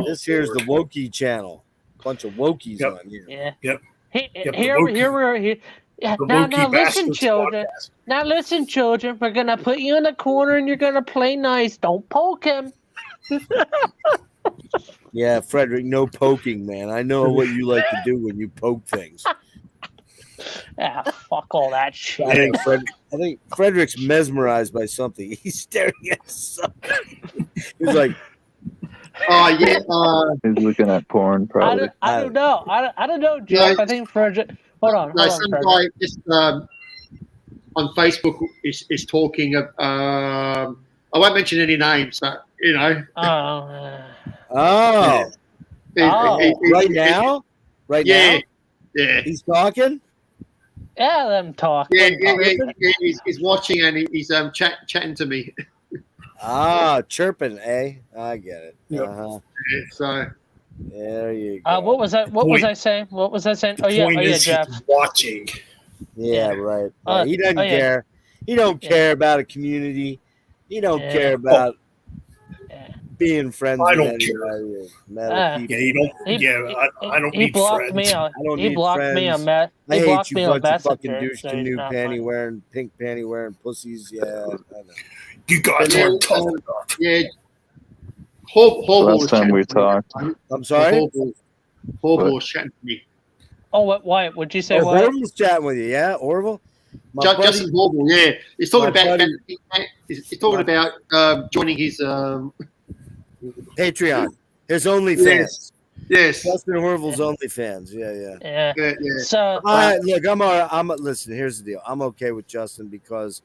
This here's the Wokey channel. Bunch of Wokies Yep. on here. Yeah. Yep. Here, Yep, the here, Wokey- here we're here. Yeah, The now Wokey listen, Bastards children. podcast. Now listen, children. We're gonna put you in a corner and you're gonna play nice. Don't poke him. Yeah, Frederick, no poking, man. I know what you like to do when you poke things. Ah, fuck all that shit. I think Frederick's mesmerized by something. He's staring at something. He's like, Oh yeah. He's looking at porn, probably. I don't know. I don't know, Jeff. No. I think Frederick. Hold on. No, Hold on, some Frederick. guy just on Facebook is talking of. I won't mention any names, but Oh. oh, right now. now? Right Yeah, now? yeah. He's talking? Yeah, them talk. Yeah, them talk. he's watching and he's chatting to me. Ah, chirping, eh? I get it. Yep. Uh-huh. So There you go. What was that? What was I saying? What was I saying? Oh yeah, Point is, Jeff. he's watching. Yeah, right. Uh, he doesn't oh, yeah. care. He don't Yeah. care about a community. He don't Yeah. care about Yeah. being friends I with don't care. anybody or metal Ah. people. Yeah, you don't. I don't He need blocked friends. me on. I don't He need blocked friends. me on. I He hate blocked you me on bunch of fucking Messenger. douche so canoe he's not panty funny. wearing, pink panty wearing pussies. Yeah, I know. You guys Yeah, aren't tough enough. yeah, Horrible was Last time chatting we to me. I'm talked. sorry? Horrible was chatting to me. Oh, what? Why? Would you say Oh, what? Orville's chatting with you, yeah? Orville? My buddy, Justin Horrible, yeah. He's talking My about buddy- he's talking about joining his Patreon. His OnlyFans. yes. Justin Orville's OnlyFans. Yeah. Yeah. Yeah. So Look, I'm listen, here's the deal. I'm okay with Justin because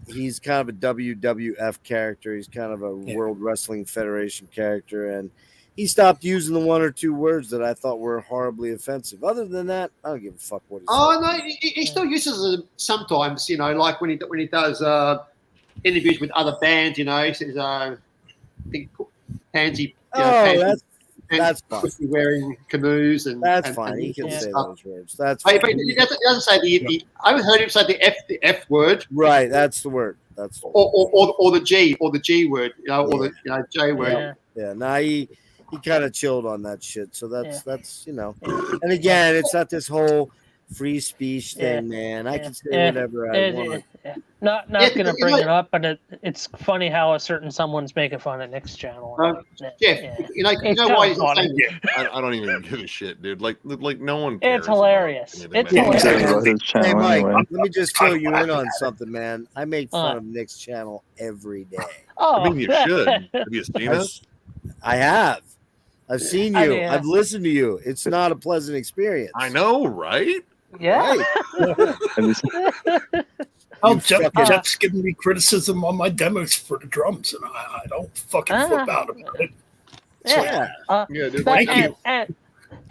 he's kind of a WWF character. He's kind of a World Wrestling Federation character, and he stopped using the one or two words that I thought were horribly offensive. Other than that, I don't give a fuck what he said. Oh no, he still uses them sometimes. Like when he does interviews with other bands. You know, he says, I think Pansy. That's fine. Pussy wearing canoes and That's and, fine. and He can say stuff. those words. That's But fine. he doesn't say the. I haven't heard him say the F word. Right. That's the word. That's the word. Or the G word. You know, or the J word. Yeah. Now he kind of chilled on that shit. So that's you know. And again, it's not this whole free speech thing, man. I can say whatever I want. Not gonna bring it up, but it's funny how a certain someone's making fun of Nick's channel. Jeff, you know why he's not saying I don't even give a shit, dude. Like no one cares. It's hilarious. It's hilarious. Hey, Mike, let me just fill you in on something, man. I make fun of Nick's channel every day. Oh, I mean, you should. Have you seen us? I have. I've seen you. I've listened to you. It's not a pleasant experience. I know, right? Yeah. Right. Jeff's giving me criticism on my demos for the drums, and I don't fucking flip out about it. Dude, thank you. And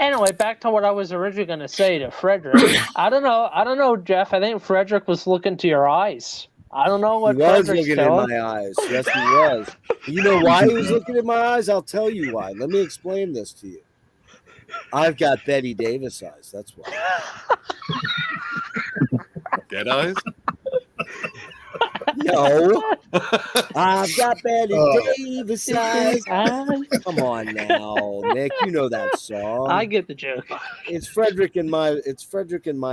anyway, back to what I was originally going to say to Frederick. I don't know, Jeff. I think Frederick was looking to your eyes. I don't know what he was Frederick's looking doing. in my eyes. Yes, he was. You know why he was looking in my eyes? I'll tell you why. Let me explain this to you. I've got Betty Davis eyes. That's why. Dead eyes? No. I've got Betty Davis eyes. Come on now, Nick. You know that song. I get the joke. It's Frederick and my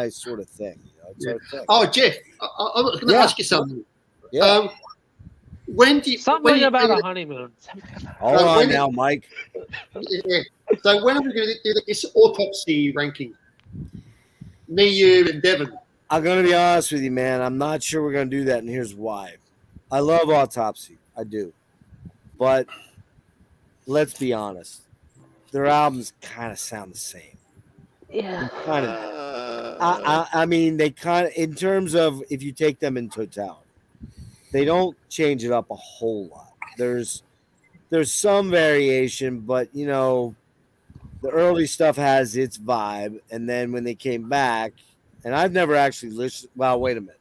sort of thing. You know, it's our thing. Oh, Jeff, I'm going to ask you something. Yeah. When do you, something about a honeymoon? Hold on now, Mike. Yeah. So when are we going to do this autopsy ranking? Me, you, and Devin. I'm going to be honest with you, man. I'm not sure we're going to do that, and here's why. I love Autopsy. I do. But let's be honest. Their albums kind of sound the same. Yeah. Kind of. I mean, they kind of, in terms of if you take them in totality, they don't change it up a whole lot. There's some variation, but, you know, the early stuff has its vibe, and then when they came back, and I've never actually listened. Well, wait a minute.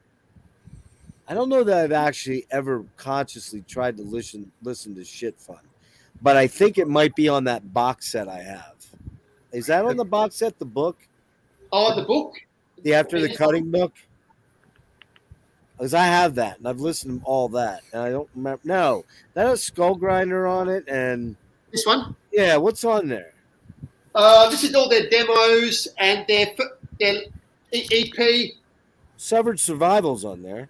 I don't know that I've actually ever consciously tried to listen to Shit Fun, but I think it might be on that box set I have. Is that on the box set? The book? Oh, the book. The After the Cutting book. Because I have that, and I've listened to all that, and I don't remember. No, that has Skull Grinder on it, and this one. Yeah, what's on there? This is all their demos and their EP. Severed Survival's on there.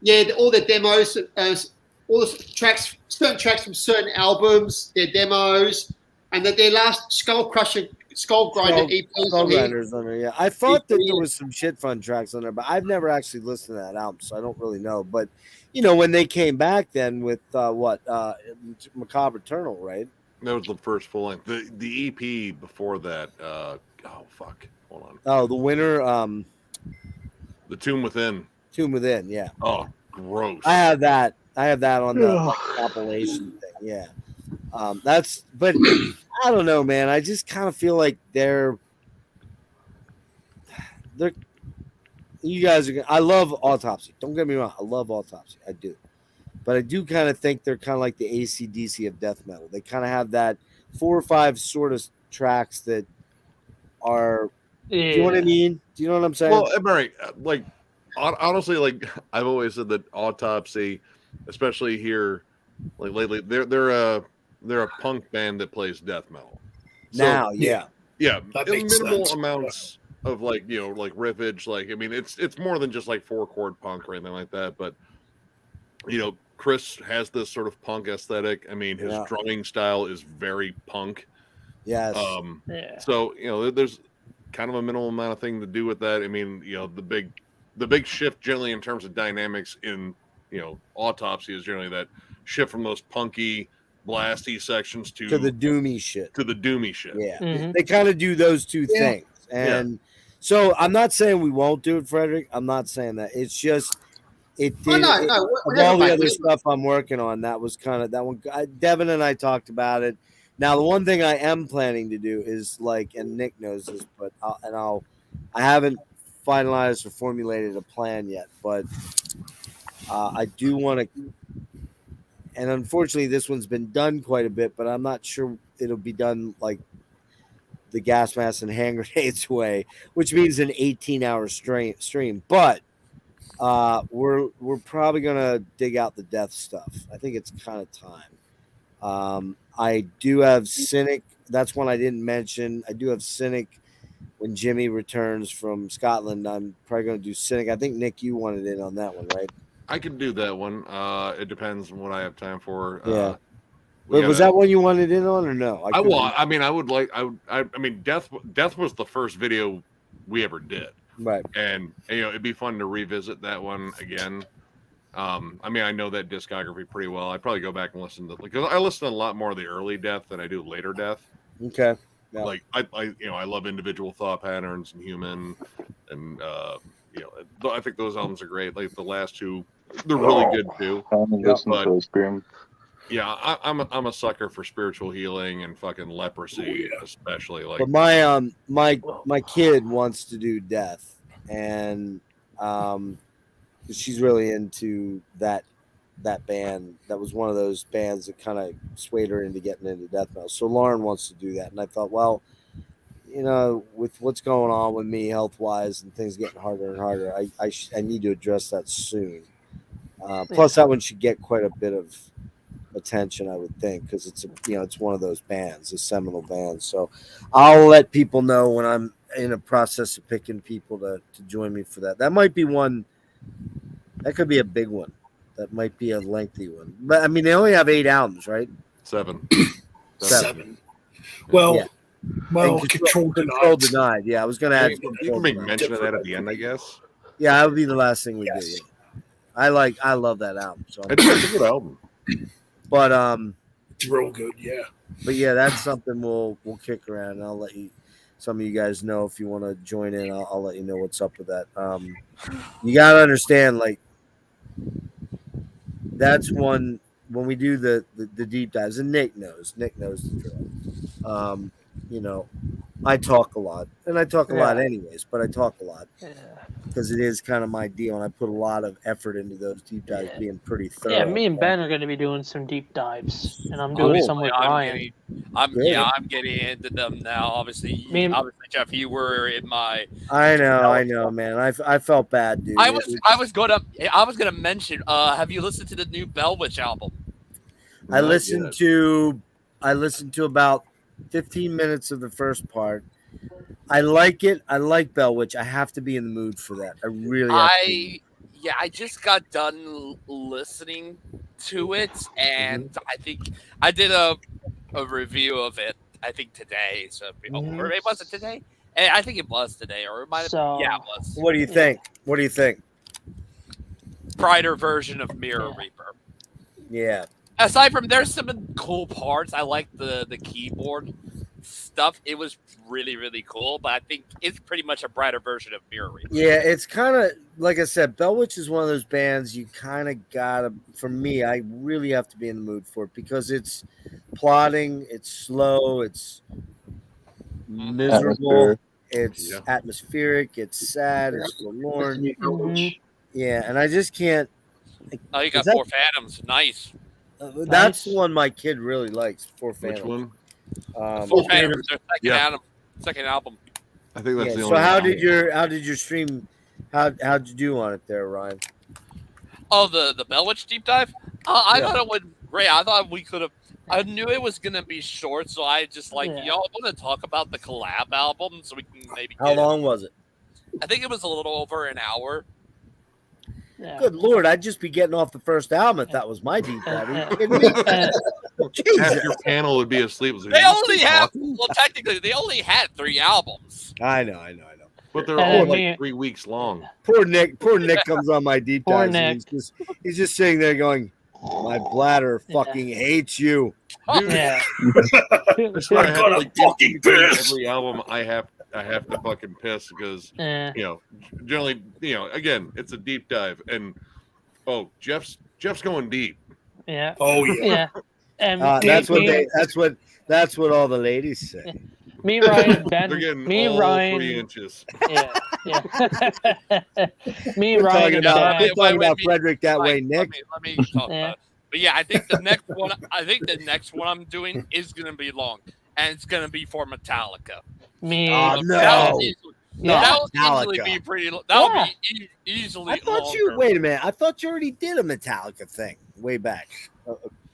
Yeah, all the demos, all the tracks, certain tracks from certain albums, their demos, and then their last Skull Grinder EP. Skull Grinder's on there, yeah. I thought that there was some Shit Fun tracks on there, but I've never actually listened to that album, so I don't really know. But, you know, when they came back then with Macabre Eternal, right? That was the first full length. The EP before that, oh fuck. Hold on. Oh, the winner, The Tomb Within. Tomb Within, yeah. Oh, gross. I have that on the compilation thing, yeah. But I don't know, man. I just kind of feel like they're you guys are. I love Autopsy. Don't get me wrong. I love Autopsy. I do. But I do kind of think they're kind of like the AC/DC of death metal. They kind of have that 4 or 5 sort of tracks that are. Yeah. Do you know what I mean? Do you know what I'm saying? Well, Mary, like honestly, like I've always said that Autopsy, especially here, like lately, they're a punk band that plays death metal. So, now, yeah, minimal amounts of like like riffage. Like I mean, it's more than just like 4-chord punk or anything like that. But Chris has this sort of punk aesthetic. I mean, his drumming style is very punk. Yes. So there's kind of a minimal amount of thing to do with that. I mean, the big shift generally in terms of dynamics in Autopsy is generally that shift from those punky, blasty sections to the doomy shit. Yeah. Mm-hmm. They kind of do those two things. And so I'm not saying we won't do it, Frederick. I'm not saying that. It's just of all the other stuff I'm working on, that was kind of that one. Devin and I talked about it. Now, the one thing I am planning to do is and Nick knows this, but I haven't finalized or formulated a plan yet, but I do want to and unfortunately, this one's been done quite a bit, but I'm not sure it'll be done like the gas mask and hand grenades way, which means an 18-hour stream. But we're probably gonna dig out the death stuff. I think it's kind of time. I do have Cynic. That's one I didn't mention. I do have Cynic when Jimmy returns from Scotland. I'm probably gonna do Cynic. I think Nick, you wanted in on that one, right? I can do that one. It depends on what I have time for. Yeah. But was that one you wanted in on or no? I mean, Death was the first video we ever did. Right. And it'd be fun to revisit that one again. I mean, I know that discography pretty well. I'd probably go back and listen to, because I listen to a lot more of the early Death than I do later Death. Okay. Yeah. Like I love Individual Thought Patterns and Human, and I think those albums are great. Like the last two, they're really good too. Yeah, I'm a sucker for spiritual healing and fucking leprosy, especially. Like, but my kid wants to do Death, and she's really into that band. That was one of those bands that kind of swayed her into getting into death metal. So Lauren wants to do that, and I thought, well, with what's going on with me health wise and things getting harder and harder, I need to address that soon. Plus, that one should get quite a bit of attention, I would think, because it's one of those bands, a seminal band. So I'll let people know when I'm in a process of picking people to join me for that. That might be one. That could be a big one. That might be a lengthy one. But I mean, they only have 8 albums, right? 7. 7. Well, yeah. Well, Control Denied. Yeah, I was going to add. You can make mention of that at the end, I guess. Yeah, that would be the last thing we do. Yeah. I love that album. So it's a good album. But it's real good, yeah. But yeah, that's something we'll kick around, and I'll let some of you guys know if you want to join in. I'll let you know what's up with that. You gotta understand, like, that's one when we do the deep dives, and Nick knows the drill. I talk a lot, and I talk a lot anyways, but I talk a lot because it is kind of my deal, and I put a lot of effort into those deep dives being pretty thorough. Yeah, me and Ben are going to be doing some deep dives, and I'm doing some with Ryan. I'm getting into them now. Obviously, Jeff, you were in my. I know, man. I felt bad, dude. I was gonna mention. Have you listened to the new Bellwitch album? I listened to about 15 minutes of the first part. I like it. I like Bellwitch. I have to be in the mood for that. I really have to. Yeah, I just got done listening to it, and I think I did a review of it, I think today. So or it wasn't today? I think it was today, or it might have it was. What do you think? What do you think? Brighter version of Mirror Reaper. Yeah. Aside from, there's some cool parts. I like the keyboard stuff. It was really, really cool, but I think it's pretty much a brighter version of Mirror Reaper. Yeah, it's kind of, like I said, Bellwitch is one of those bands you kind of gotta, for me, I really have to be in the mood for it because it's plodding, it's slow, it's miserable, it's atmospheric, it's sad, it's forlorn. Yeah, and I just can't. Oh, you got Four Phantoms. Nice. That's the one my kid really likes. Four Phantoms. Which one? Four Phantoms. Their second album. I think that's the only. So how did your stream? How'd you do on it there, Ryan? Oh, the Bellwitch deep dive. I thought it went great. I thought we could have. I knew it was gonna be short, so I just y'all want to talk about the collab album, so we can maybe. How long was it? I think it was a little over an hour. Yeah. Good Lord, I'd just be getting off the first album if that was my deep dive. Are you kidding me? Half your panel would be asleep. They only have, technically, they only had 3 albums. I know. But they're all like 3 weeks long. Poor Nick comes on my deep dives. And he's just sitting there going, my bladder fucking hates you. Dude, I'm gonna fucking piss. Every album I have to fucking piss because generally again it's a deep dive and Jeff's going deep. Yeah. Oh yeah. And that's what all the ladies say. Me, Ryan, Ben. They're getting me, all Ryan. 3 inches. Yeah. Me, Ryan, We're talking about Frederick that way, Nick. Let me talk about it. But yeah, I think the next one. I think the next one I'm doing is gonna be long, and it's gonna be for Metallica. Me. Oh, no. That'll easily, Yeah. that'll easily Metallica. be pretty. That'll Yeah. be easily. I thought longer. you. Wait a minute. I thought you already did a Metallica thing way back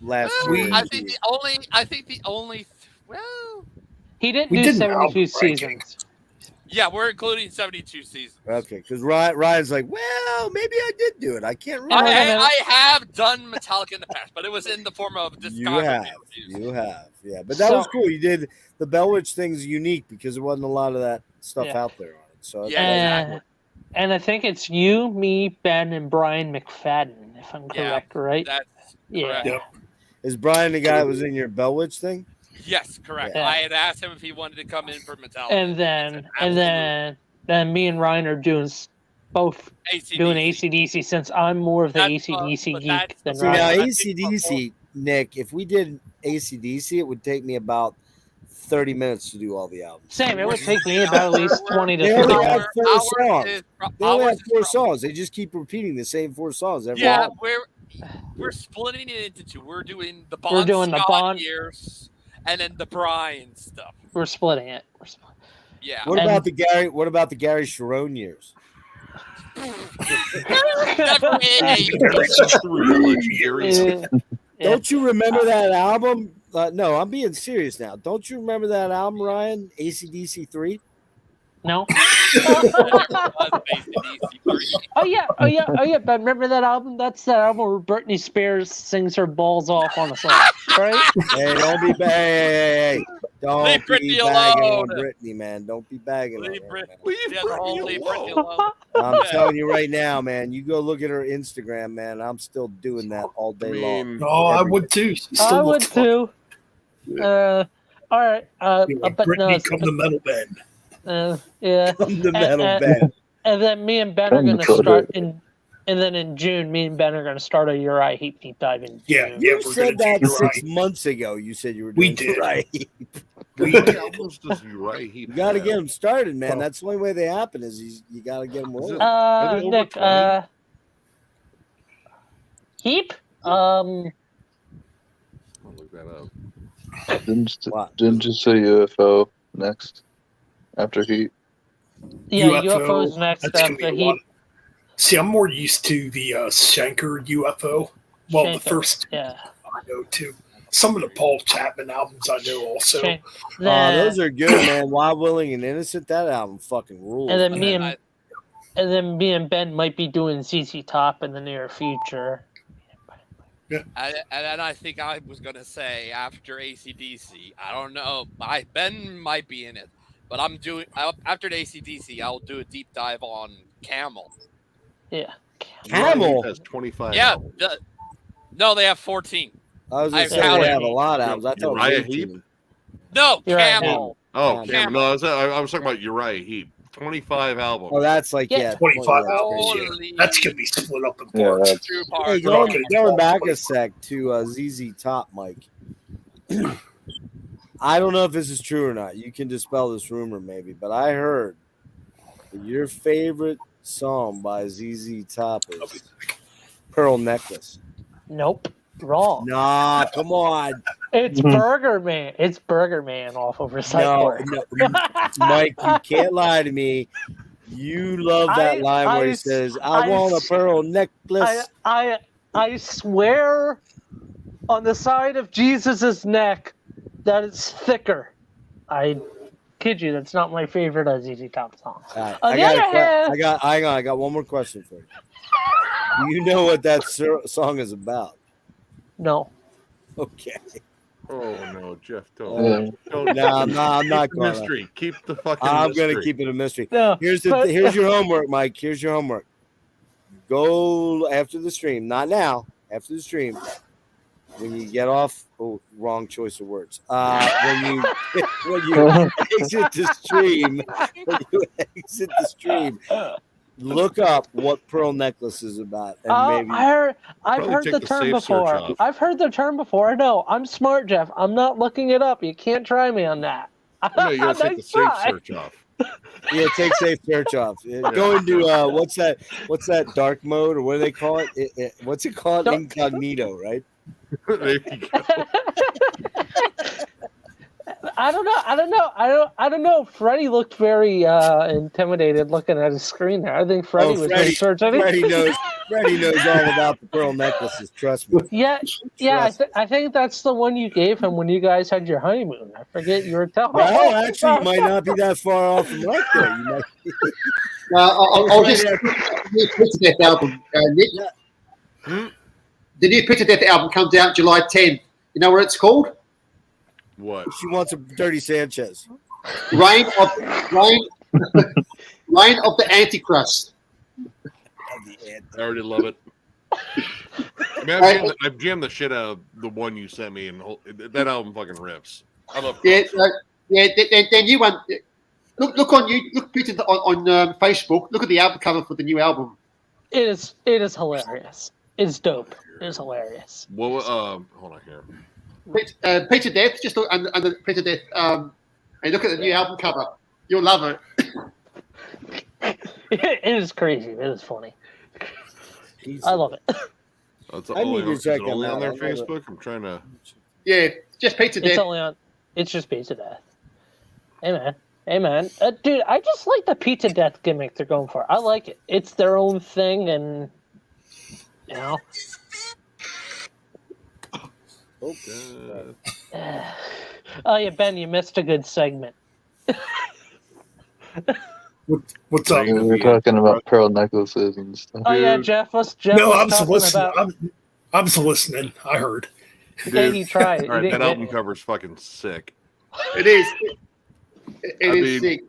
last Well, year. I think the only. Well, He didn't We do didn't 72 have seasons. yeah, we're including 72 seasons. Okay, because Ryan's like, well, maybe I did do it. I can't remember. I have done Metallica in the past, but it was in the form of You discography have, reviews. yeah. But that was So- cool. You did the Bellwitch thing's unique because there wasn't a lot of that stuff Yeah. out there on it. So Yeah, exactly. And I think it's you, me, Ben, and Brian McFadden, if I'm Yeah, correct, right? That's Yeah. correct. Yep. is Brian the guy that was in your Bellwitch thing? Yes, correct. Yeah. I had asked him if he wanted to come in for Metallica. And then me and Ryan are doing both AC/DC. doing ACDC since I'm more of the That's, ACDC but geek that's than the See, Right. now Ryan. I think ACDC, Nick, if we did ACDC, it would take me about 30 minutes to do all the albums. Same, it would take me about at least 20 to They 30 only have minutes. four songs. They only have Ours is 4 pro- songs. They just keep repeating the same 4 songs every Yeah, album. we're splitting it into two. We're doing the We're Bon doing the Scott Bon- years and then the Brian stuff. We're splitting it. Yeah. What And- about the Gary Sharon years? Yeah. Don't you remember that album? No, I'm being serious now. Don't you remember that album, Ryan? ACDC 3? No. Oh yeah. But remember that album? That's that album where Britney Spears sings her balls off on a song, right? Hey, don't be hey. Don't Leave be Britney bagging alone. on Britney, man. Don't be bagging on Leave her, Brit- man. Yeah, the whole leave Britney alone. I'm telling you right now, man. You go look at her Instagram, man. I'm still doing that all day long. Oh, I would too. She I still would looks fun. too. All right. Be like, But no. Brittany, come to metal band. Yeah. The metal and- band. And then me and Ben are going to start and then in June, me and Ben are going to start a Uriah Heep deep dive in June. Yeah, You we're said gonna that do 6 Uriah. months ago. You said you were We doing did. right. We How many did. albums does Uriah Heep You got to have? get them started, man. That's the only way they happen. Is you got to get them rolling. Are they over Nick, 20? Heep? I'll look that up. Didn't you say UFO next after Heat? Yeah, UFO, UFO's next that's gonna after be a lot. Heep. See, I'm more used to the Shanker UFO. Well, the Shanker, first Yeah. I know too. Some of the Paul Chapman albums I know also. Shank- Those are good, man. Wild, Willing, and Innocent. That album fucking rules. and then man. me and Ben might be doing ZZ Top in the near future. And then I think I was going to say after ACDC, I don't know. Ben might be in it, but after the ACDC, I'll do a deep dive on Camel. Yeah. Camel. has 25 Yeah. albums. No, they have 14. I was going I to say they have a counted. lot of albums. I thought Uriah it was Heep? 18. No, Uriah Camel. Oh, Yeah. Cameron. No, I was talking about Uriah Heep. 25 albums. Oh, that's like, Yeah. yeah. 25 that's albums. crazy. Holy That's gonna be split up in Yeah, parts. that's- True Hey, part. We're not going, gonna going talk back about a it. sec to ZZ Top, Mike. I don't know if this is true or not. You can dispel this rumor, maybe, but I heard that your favorite song by ZZ Top is Pearl Necklace. Nope. Wrong. Nah, come on. It's Burger Man. It's Burger Man off of No, Recycle. no, Mike, you can't lie to me. You love that line where he I- says, I want a pearl necklace. I swear on the side of Jesus's neck that it's thicker. I kid you, that's not my favorite ZZ Top song. All right, On the other hand, I got one more question for you. Do you know what that song is about? no. Okay. Oh no, Jeff, Yeah. don't. No, I'm not Keep the going to. mystery. Keep the fucking I'm mystery. going to keep it a mystery. No. Here's your homework, Mike. Here's your homework. Go after the stream. Not now. After the stream. When you get off. Oh, wrong choice of words. When you exit the stream, look up what Pearl Necklace is about, and maybe I've Probably heard take the the term safe before. search off. I've heard the term before. I know. I'm smart, Jeff. I'm not looking it up. You can't try me on that. No, you gotta take the Nice safe try. search off. yeah, take safe search off. Go into what's that dark mode or what do they call it? What's it called? Dark- Incognito, right? There you go. I don't know. Freddie looked very intimidated looking at his screen there. I think Freddie was researching. Freddie knows all about the pearl necklaces. Trust me. Yeah. I think that's the one you gave him when you guys had your honeymoon. I forget you were telling. Well, actually, you might not be that far off from right there. You might. I'll just the new Pizza Death album, Nick. Yeah. The new Pizza Death album comes out July 10th. You know what it's called? What? She wants a Dirty Sanchez. Reign of the Antichrist. I already love it. I mean, I've jammed the shit out of the one you sent me, and that album fucking rips. I love. Then you want look on you look Peter on Facebook. Look at the album cover for the new album. It is hilarious. It's dope. It's hilarious. Well, hold on here. Pizza Death. Just look under Pizza Death. And look at the new album cover. You'll love it. It is crazy. It is funny. I love it. I need to check them on out. their Facebook. I'm trying to. Yeah, just Pizza Death. It's just Pizza Death. Hey man, dude, I just like the Pizza Death gimmick they're going for. I like it. It's their own thing, and you know. Oh yeah, Ben, you missed a good segment. What's up? We were talking about pearl necklaces and stuff. Oh yeah, Jeff. No, I'm talking listening. about. I'm just listening. I heard. Yeah, he tried. All right, that album cover's fucking sick. It is. It is sick.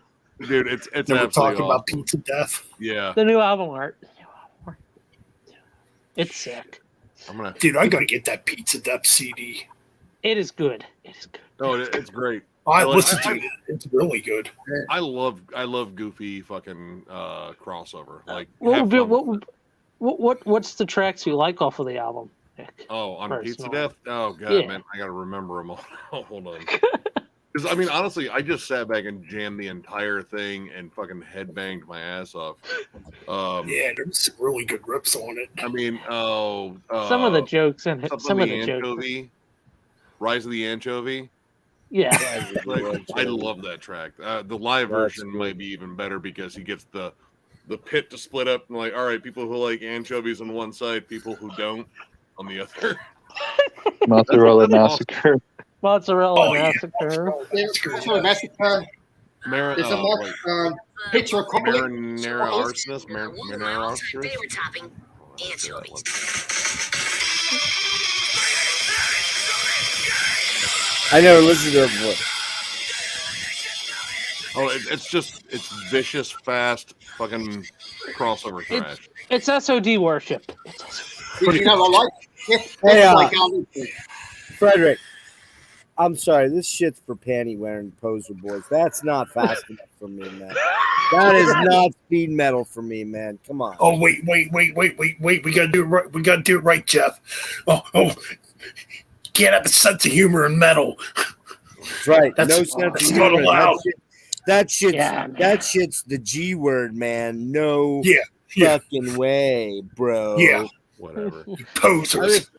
Dude, it's We're absolutely talking about awesome. Pizza Death. Yeah, The new album art. It's sick. Dude, I gotta get that Pizza Death CD. It is good. It is good. Oh, it's great. I listened to it. It's really good. I love goofy fucking crossover. Like, what's the tracks you like off of the album, Nick? Oh, on Personally. Pizza Death? Oh god, Yeah. man, I gotta remember them all. Hold on. Because I mean, honestly, I just sat back and jammed the entire thing and fucking headbanged my ass off. Yeah, there's some really good rips on it. I mean, Some of the jokes in it. Some of the Anchovy, Rise of the Anchovy. Yeah. Like, I love that track. The live version might be even better because he gets the pit to split up and like, all right, people who like anchovies on one side, people who don't on the other. Mozzarella Massacre. Mozzarella Massacre. Mozzarella Massacre. There's a picture of Marinara Arsonist. Marinara Arsonist. Favorite topping, anchovies. I never listened to it before. Oh, it's vicious, fast, fucking crossover trash. It's SOD worship. You know what Hey, I like? Frederick, I'm sorry. This shit's for panty wearing poser boys. That's not fast enough for me, man. That is not speed metal for me, man. Come on. Oh wait. We gotta do it right. We gotta do it right, Jeff. Oh. Can't have a sense of humor in metal. That's right. That's no sense that's of not humor. allowed. That shit's the G word, man. No fucking way, bro. Yeah. Whatever. Posers.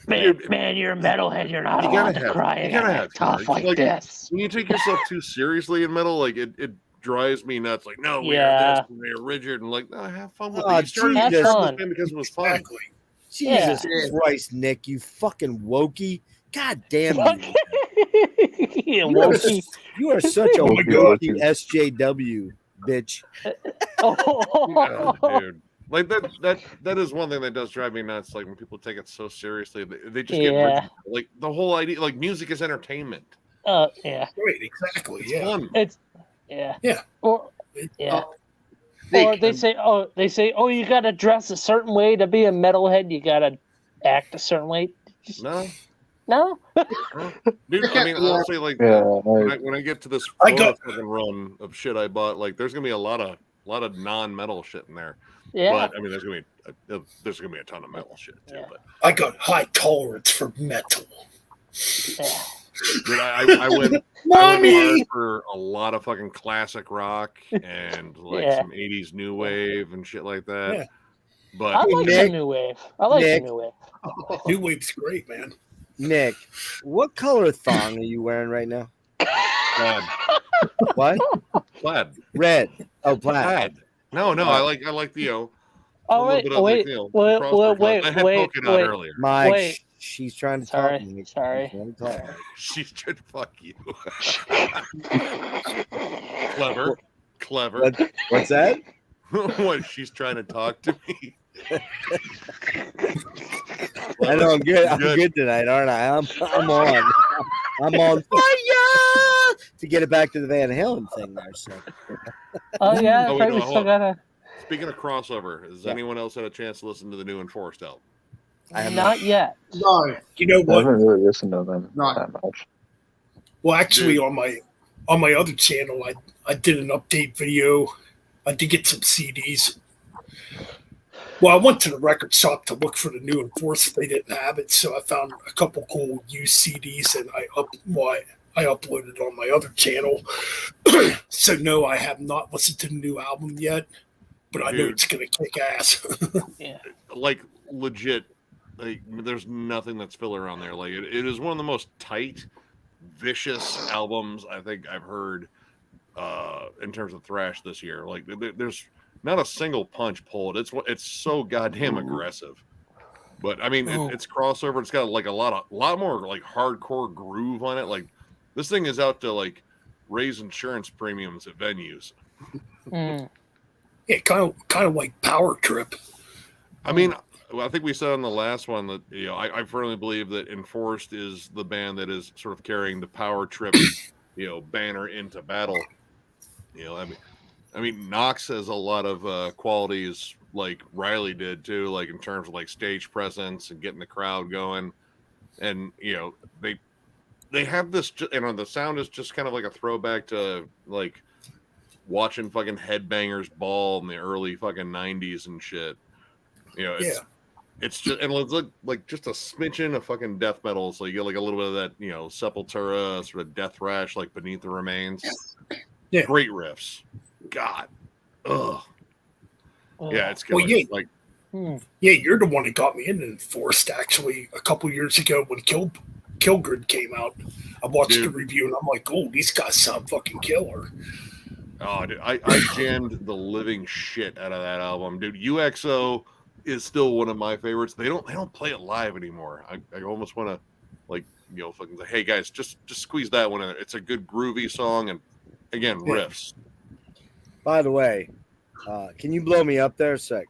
Man, you're a metalhead. You're not allowed to cry at tough like this. When you take yourself too seriously in metal, like it drives me nuts. Like, no, we are this and we are rigid, and like, no, have fun with it. You started this band because it was fun. Exactly. Jesus Christ, Nick, you fucking wokey. God damn you. You are such a wokey SJW, bitch. Oh, dude. Like that is one thing that does drive me nuts. Like when people take it so seriously, they just get rigid. Like the whole idea, like music is entertainment. Yeah. Right, exactly. It's fun. It's Or they say, you gotta dress a certain way to be a metalhead. You gotta act a certain way. No. Dude, I mean, honestly, like when I get to this fucking run of shit I bought, like there's gonna be a lot of non-metal shit in there. Yeah. But I mean, there's gonna be a ton of metal shit too. But I got high tolerance for metal. Yeah. Dude, I went hard for a lot of fucking classic rock and like some 80s new wave and shit like that. Yeah. But I like the new wave. New Wave's great, man. Nick, what color thong are you wearing right now? Plaid. What? Plaid. Red. Oh, plaid. Plaid. No, I like the a Oh little wait, bit of wait, the wait, crossover. wait, I had wait, polka dot wait. earlier. Mike, Wait. she's trying to Sorry, talk. Nick. sorry. She's trying to talk. She's trying to fuck you. Clever. What's that? What? She's trying to talk to me. I know I'm good. I'm good tonight, aren't I? I'm on. I'm on fire to get it back to the Van Halen thing there. So. Oh yeah, Oh, I wait, thought no, you hold still on. gotta. Speaking of crossover, has Yeah. anyone else had a chance to listen to the new Enforced album? I have Not yet. No. You know I what? haven't really listened to them No. that much. Well, actually, Dude. on my other channel, I did an update video. I did get some CDs. Well, I went to the record shop to look for the new Enforced. They didn't have it, so I found a couple cool used CDs, and I uploaded on my other channel. So no, I have not listened to the new album yet, but I know Dude. it's gonna kick ass. Yeah. Like legit, like there's nothing that's filler on there. Like it is one of the most tight, vicious albums I think I've heard in terms of thrash this year. Like there's not a single punch pulled. It's so goddamn aggressive. But I mean, it's crossover. It's got like a lot more like hardcore groove on it. Like this thing is out to like raise insurance premiums at venues. Mm. Yeah, kind of like Power Trip. I mean, I think we said on the last one that I firmly believe that Enforced is the band that is sort of carrying the Power Trip, banner into battle. I mean, Knox has a lot of qualities like Riley did too, like in terms of like stage presence and getting the crowd going, and they have this, the sound is just kind of like a throwback to like watching fucking Headbangers Ball in the early fucking 90s and shit. It's just, and it's like just a smidgen of fucking death metal. So you get like a little bit of that, Sepultura sort of death thrash, like Beneath the Remains. Yeah. Great riffs. God. Ugh. Yeah, it's good. Well, yeah. Like, Yeah, you're the one that got me into Enforced actually a couple years ago when Kilgrid came out. I watched the review and I'm like, oh, these guys sound fucking killer. oh, dude, I jammed the living shit out of that album, dude. UXO is still one of my favorites. They don't play it live anymore. I almost want to fucking say, hey guys, just squeeze that one in there. It's a good groovy song, and again, riffs. By the way, can you blow me up there a sec?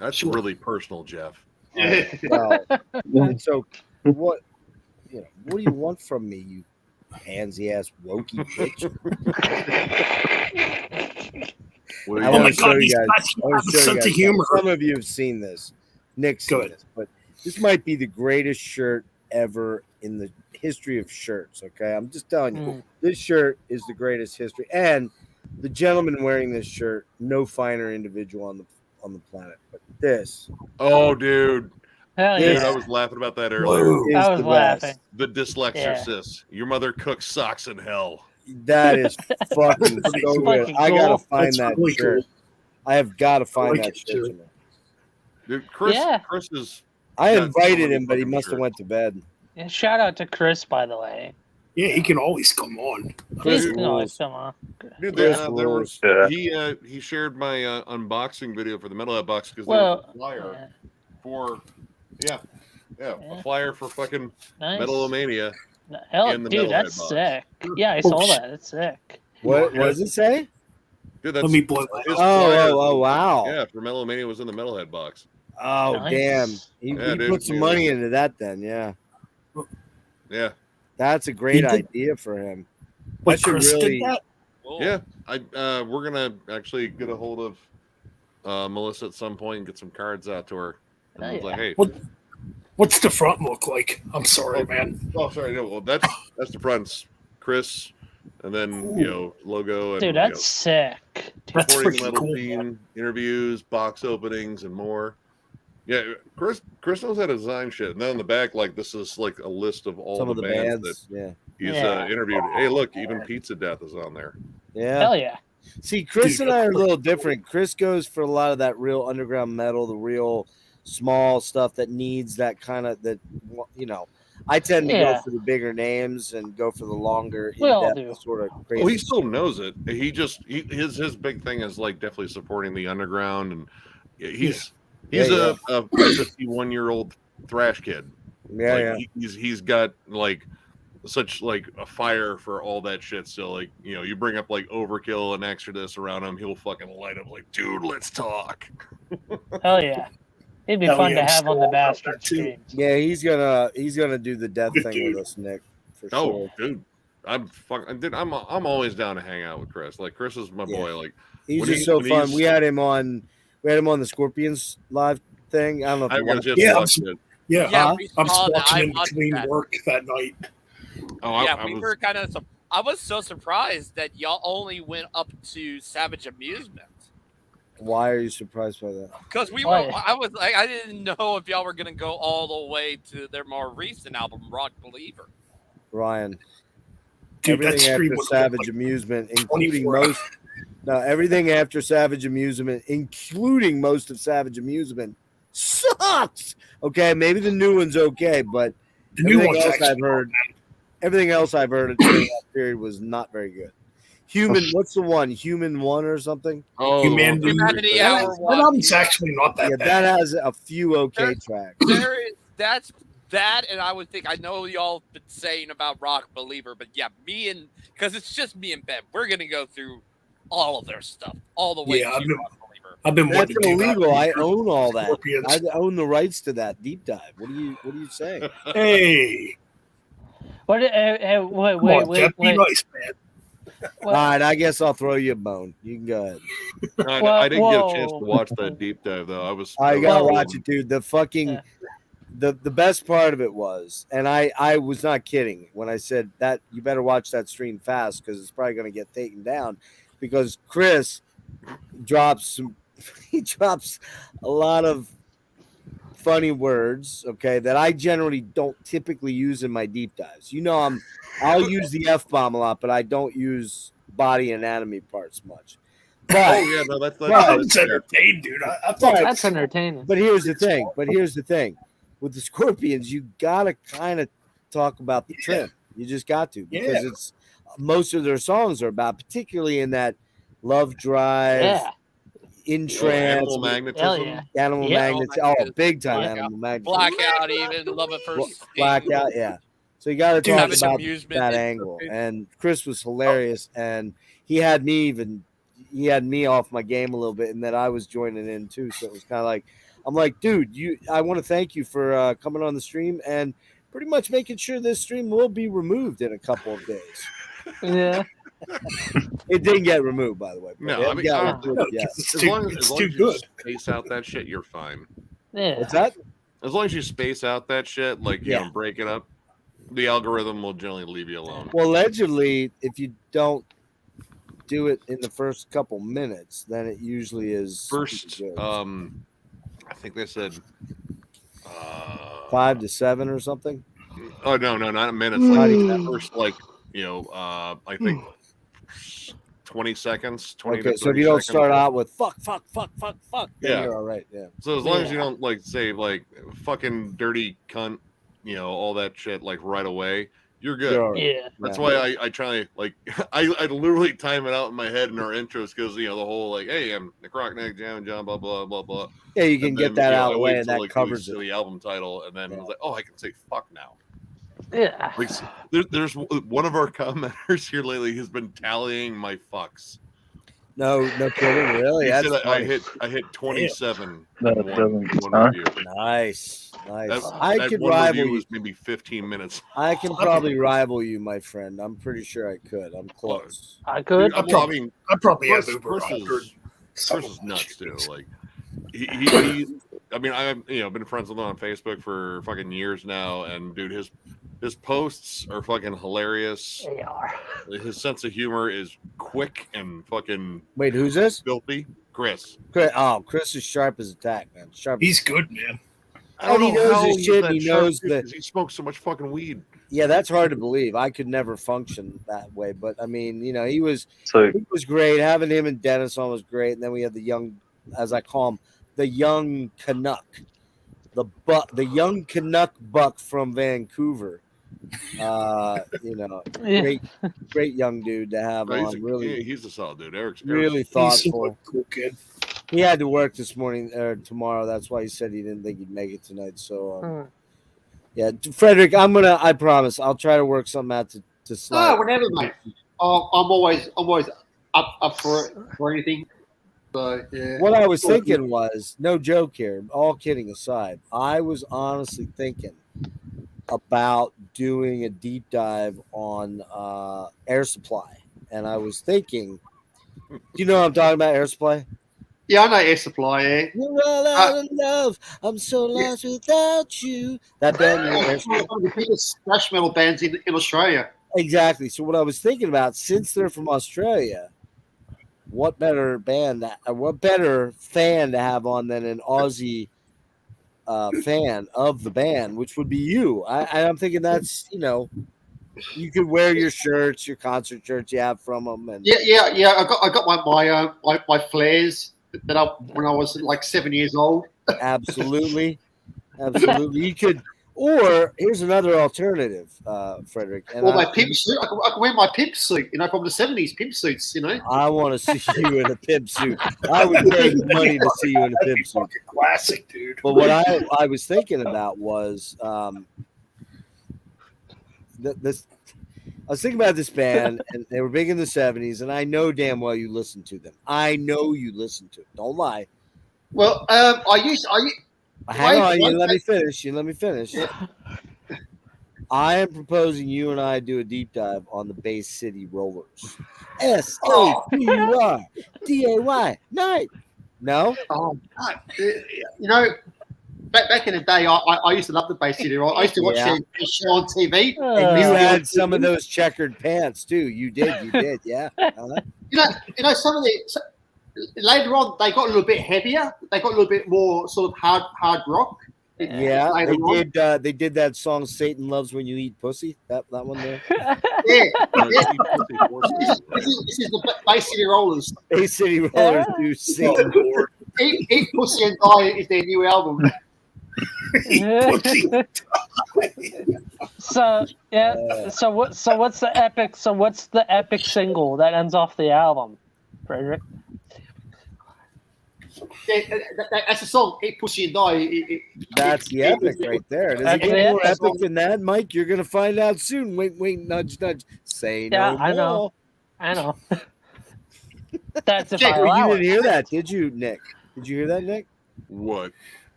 That's really personal, Jeff. So what do you want from me, you handsy ass wokey bitch? I want to show you guys. Sense of humor. Some of you have seen this. Nick's seen this, but this might be the greatest shirt ever in the history of shirts. Okay, I'm just telling you, this shirt is the greatest history, and the gentleman wearing this shirt, no finer individual on the planet. But this, oh, dude. Hell Dude, yeah. I was laughing about that earlier. I was laughing. The Dyslexorcist. Your mother cooks socks in hell. That is fucking so good. I gotta find that really shirt. cool. I have got to find like that it, shirt. too. Dude, Chris is. I got invited so many him, but he fucking must have shirts. went to bed. Yeah, shout out to Chris, by the way. Yeah, he can always come on. Chris He's rules. always come on. Dude, Chris there rules. was he shared my unboxing video for the Metalhead box because there was a flyer for a flyer for fucking Nice. Metalomania. Hell, in the dude, Metalhead that's box. sick. Yeah, I saw that. It's sick. What does it say? Dude, that's Let me blow that. his flyer. Oh, wow. Yeah, for Metalomania was in the Metalhead box. Oh, Nice. damn. He dude, put some money into that then, yeah. Yeah. That's a great He did- idea for him. But should Chris really- did that? Yeah. We're gonna actually get a hold of Melissa at some point and get some cards out to her. And I was like, hey. What's the front look like? I'm sorry, man. Oh, sorry. No, well, that's the fronts. Chris, and then logo and Dude, that's sick. That's supporting freaking metal cool, scene, man. interviews, box openings, and more. Yeah, Chris knows how to design shit. And then on the back, like this is like a list of all Some the of the bands bands, that yeah. he's interviewed. Hey, look, even Pizza Death is on there. Yeah. Hell yeah. See, Chris Dude, and I are a little different. Chris goes for a lot of that real underground metal, the real small stuff that needs that kind of that. I tend to go Yeah. for the bigger names and go for the longer, We all in-depth do. sort of crazy. Oh, he still knows it. His big thing is like definitely supporting the underground, and he's a 51-year-old thrash kid. He's got like such like a fire for all that shit. So like you bring up like Overkill and Exodus around him, he'll fucking light up like, dude, let's talk. Hell yeah. It'd be fun to have on the bastard stream. Yeah, he's gonna do the death thing with us, Nick, for sure. Dude, I'm always down to hang out with Chris. Like Chris is my boy. Like he's just so fun. We had him on the Scorpions live thing. I don't know if you watched it. I'm watching in between work that night. We were kind of. I was so surprised that y'all only went up to Savage Amusement. Why are you surprised by that? Because I was like, I didn't know if y'all were gonna go all the way to their more recent album, Rock Believer. Ryan, dude, everything after Savage Amusement, including everything after Savage Amusement, including most of Savage Amusement, sucks. Okay, maybe the new one's okay, but everything else I've heard during that period was not very good. What's the one? Human One or something? Oh, Humanity Hour One. That album's actually not that bad. That has a few okay tracks. That's that, and I would think I know y'all been saying about Rock Believer, but yeah, because it's just me and Ben, we're gonna go through all of their stuff all the way. Yeah, to Rock Believer. I've been. That's illegal. I own all that. I own the rights to that deep dive. What are you saying? Hey. What? Wait. Be nice, man. All right, I guess I'll throw you a bone. You can go ahead. I didn't get a chance to watch that deep dive though. I gotta watch it, dude. The fucking the best part of it was, and I was not kidding when I said that you better watch that stream fast because it's probably gonna get taken down because Chris drops a lot of funny words, okay, that I generally don't typically use in my deep dives. I'll use the F-bomb a lot, but I don't use body anatomy parts much. But, that's entertained, dude. I thought that's entertaining. But here's the thing. With the Scorpions, you gotta kind of talk about the trim. You just got to because it's most of their songs are about, particularly in that Love Drive. In trance, Animal Magnetism, Animal Magnetism, big time Animal Magnetism, Blackout, even Love at First Blackout, So you got to talk about that angle. And Chris was hilarious, and he had me off my game a little bit, and that I was joining in too. So it was kind of like, I'm like, dude, I want to thank you for coming on the stream and pretty much making sure this stream will be removed in a couple of days. Yeah. It didn't get removed, by the way. No, I mean, it's too good. You space out that shit, you're fine. Yeah. What's that? As long as you space out that shit, like break it up, the algorithm will generally leave you alone. Well, allegedly, if you don't do it in the first couple minutes, then it usually is first. I think they said 5 to 7 or something. Oh no, not minutes. Like first, I think 20 seconds. 20 okay, to so if you don't seconds. start out with fuck, then you're all right. Yeah. So as long as you don't say fucking dirty cunt, all that shit right away, you're good. Yeah. That's why I try I literally time it out in my head in our intros because the whole hey, I'm the Crockneck Jam and John blah blah blah blah. Yeah, you can get that out of the way and that covers the album title, and then I was like, oh, I can say fuck now. Yeah. There's one of our commenters here lately who's been tallying my fucks. No kidding, really. He said I hit 27. One review. Nice. I could rival you. Was maybe 15 minutes. I can probably rival you, my friend. I'm pretty sure I could. I'm close. I could. I probably have over 100. Chris is nuts too. He I mean, I've been friends with him on Facebook for fucking years now, and dude, his posts are fucking hilarious. They are. His sense of humor is quick and fucking. Wait, who's this? Filthy. Chris. Chris is sharp as a tack, man. Sharp. He's good, man. He knows his shit. He knows that he smokes so much fucking weed. Yeah, that's hard to believe. I could never function that way, but I mean, he was great. Having him and Dennis on was great, and then we had the young, as I call him, the young Canuck. the young Canuck buck from Vancouver. Great young dude to have on. Really, he's a solid dude. Eric's really He's thoughtful. a cool kid. He had to work this morning or tomorrow. That's why he said he didn't think he'd make it tonight. So, yeah, Frederick, I promise, I'll try to work something out to slide. Oh, whatever, mate. I'm always up for anything. So yeah. What I was thinking was, no joke here, all kidding aside, I was honestly thinking about doing a deep dive on Air Supply, and I was thinking, do you know what I'm talking about, Air Supply? Yeah, I know Air Supply. Yeah. You're all out of love. I'm so lost without you. That band, Air Supply. One of the biggest thrash metal bands in Australia. Exactly. So what I was thinking about, since they're from Australia, what better fan to have on than an Aussie fan of the band, which would be you. I'm thinking that's, you could wear your shirts, your concert shirts you have from them, and Yeah. I got my flares that when I was like 7 years old. absolutely. You could, or here's another alternative, Frederick. And my pimp suit. I can wear my pimp suit, from the 70s pimp suits. I want to see you in a pimp suit. I would pay money to see you in a pimp suit. Classic, dude. But what I was thinking about was this. I was thinking about this band, and they were big in the 70s, and I know damn well you listened to them. I know you listened to them. Don't lie. Well, Hang on, you let me finish. I am proposing you and I do a deep dive on the Bay City Rollers. SAPURDAY night. No? Oh, God. Back in the day, I used to love the Bay City Rollers. I used to watch their show on TV. And you had some of those checkered pants too. You did, yeah. Some of the later on they got a little bit heavier. They got a little bit more sort of hard rock. Yeah, they did that song "Satan Loves When You Eat Pussy." That one there. Yeah. This is the Bay City Rollers. Bay City Rollers do Satan. Eat Pussy and Die is their new album. So what's the epic single that ends off the album, Frederick? That's a song. Eat Pussy and Die. That's the epic right there. Does it get more epic than that, Mike? You're gonna find out soon. Wait, nudge. Say no more. I know. That's if You I didn't hear that, did you, Nick? Did you hear that, Nick? What?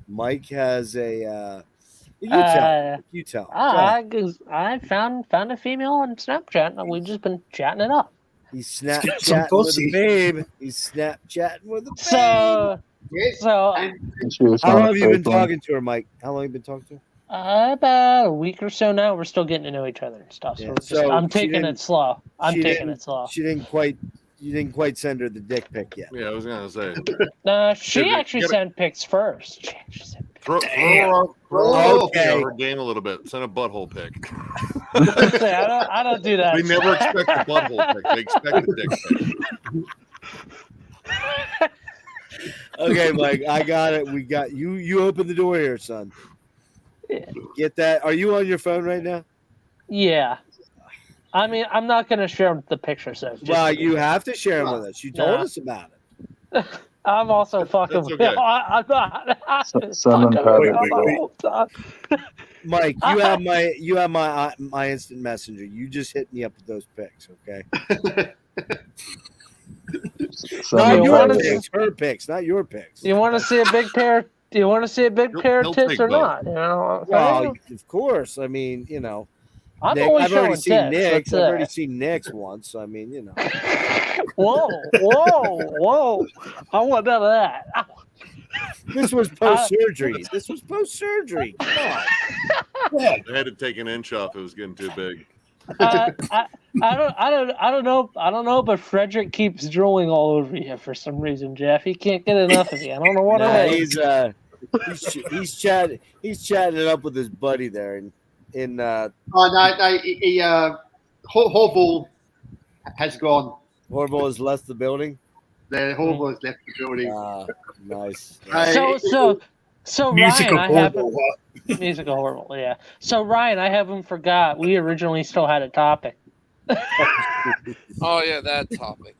Mike has a. You tell. I found a female on Snapchat, and we've just been chatting it up. He's Snapchatting with a babe. So how long have you been talking to her, Mike? How long have you been talking to her? About a week or so now. We're still getting to know each other and stuff. So I'm taking it slow. You didn't quite send her the dick pic yet. Yeah, I was gonna say. She actually sent pics first. Throw her game a little bit. Send a butthole pic. I don't do that. They never expect a butthole pic. They expect a dick pic. Okay, Mike, I got it. We got you. You open the door here, son. Yeah. Get that. Are you on your phone right now? Yeah. I mean, I'm not going to share the pictures. Well, you have to share them with us. You told us about it. I'm also fucking. Okay. I'm not. Mike, you have my instant messenger. You just hit me up with those pics, okay? Not your pics, her pics, not your pics. You want to see a big pair? Do you want to see a big pair of tits or not? Well, of course. I mean, I've already seen Nick's. I've already seen Nick's once. I mean, Whoa! I want none of that. This was post-surgery. Come on. I had to take an inch off. It was getting too big. I don't know, but Frederick keeps drooling all over you for some reason, Jeff. He can't get enough of you. I don't know what it is. He's chatting it up with his buddy there, Horval has gone. Horval has left the building. Horval has left the building. Nice. So Music Ryan, of I have horrible. music of horrible. Yeah. So Ryan, I haven't forgot. We originally still had a topic. Oh yeah, that topic.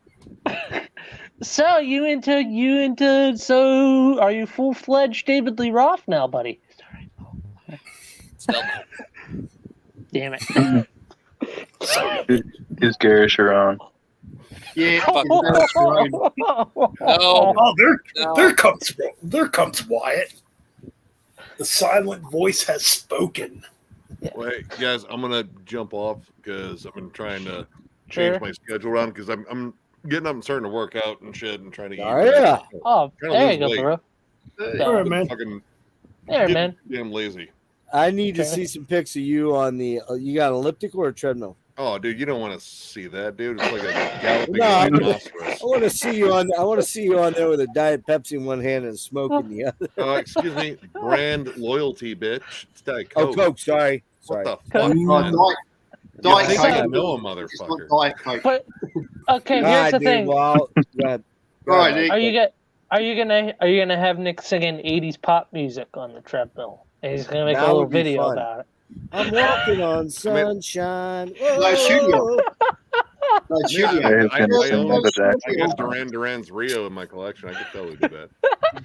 So you into so are you full-fledged David Lee Roth now, buddy? Still no. Damn it. Is Garish around? Yeah. Fuck. That's right. No. Oh, No. there comes Wyatt. The silent voice has spoken. Wait, guys, I'm gonna jump off because I've been trying to Sure. change my schedule around because I'm getting up and starting to work out and shit and trying to eat. Oh, yeah. Oh, Trying to there lose you go, weight. bro. All right, man. Fucking There, getting man. damn lazy. I need to Okay. see some pics of you on the. You got an elliptical or a treadmill? Oh, dude, you don't want to see that, dude. It's like a galloping No, I rhinoceros. want to see you on. I want to see you on there with a Diet Pepsi in one hand and a smoke in the other. Excuse me, brand loyalty, bitch. It's Diet Oh, Coke. Coke. Sorry. What the fuck, Coke. man? Diet You Diet think Coke. I know a It's not motherfucker? Diet Coke. But okay, Nah, here's the dude, thing. well, go ahead. Go All right, ahead. Nick. Are you gonna have Nick singing 80s pop music on the treadmill? And he's gonna make That a little would be video fun. about it. I'm walking on sunshine. No, studio. No, Yeah, studio. he's gonna I sing own- Michael I Jackson. got Duran's Rio in my collection. I could totally do that.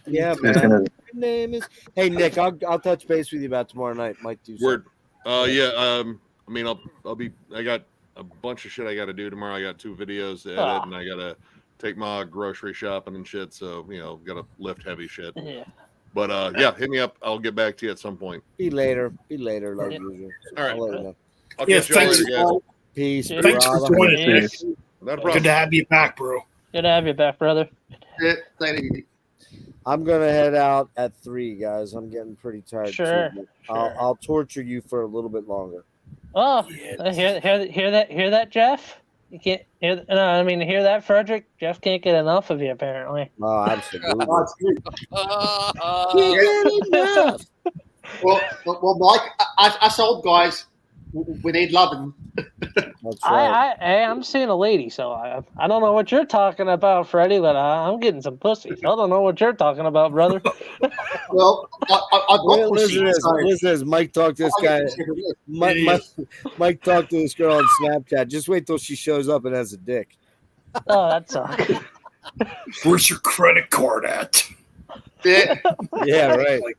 Yeah, He's man. gonna My name is. Hey, Nick, I'll touch base with you about tomorrow night. Might do Word. something. Yeah. I mean, I'll be. I got a bunch of shit I got to do tomorrow. I got 2 videos to edit, Ah. and I gotta take my grocery shopping and shit. So gotta lift heavy shit. Yeah. But yeah, hit me up. I'll get back to you at some point. Be later, like Yeah. usual. All right. I'll let you know. I'll Yeah, catch y'all thanks. later, guys. Peace. Yeah. Thanks for brother. joining, Nick. Peace. Not a Good problem. to have you back, bro. Good to have you back, brother. Yeah, take it easy. I'm gonna head out at 3, guys. I'm getting pretty tired. Sure, too. sure. I'll torture you for a little bit longer. Oh, Yeah. hear that, Jeff? You can't hear. No, I mean, hear that, Frederick? Jeff can't get enough of you, apparently. Oh, absolutely. Oh, it's good. Can't get enough. Well, Mike, us old guys, we need loving. That's right. I'm seeing a lady, so I don't know what you're talking about, Freddie, but I'm getting some pussy. So I don't know what you're talking about, brother. Well, I've got Listen to this. so- Listen to this. Mike talked to this I guy. get this every day. Mike talked to this girl on Snapchat. Just wait till she shows up and has a dick. Oh, that sucks. Where's your credit card at? Yeah. Yeah, right. Like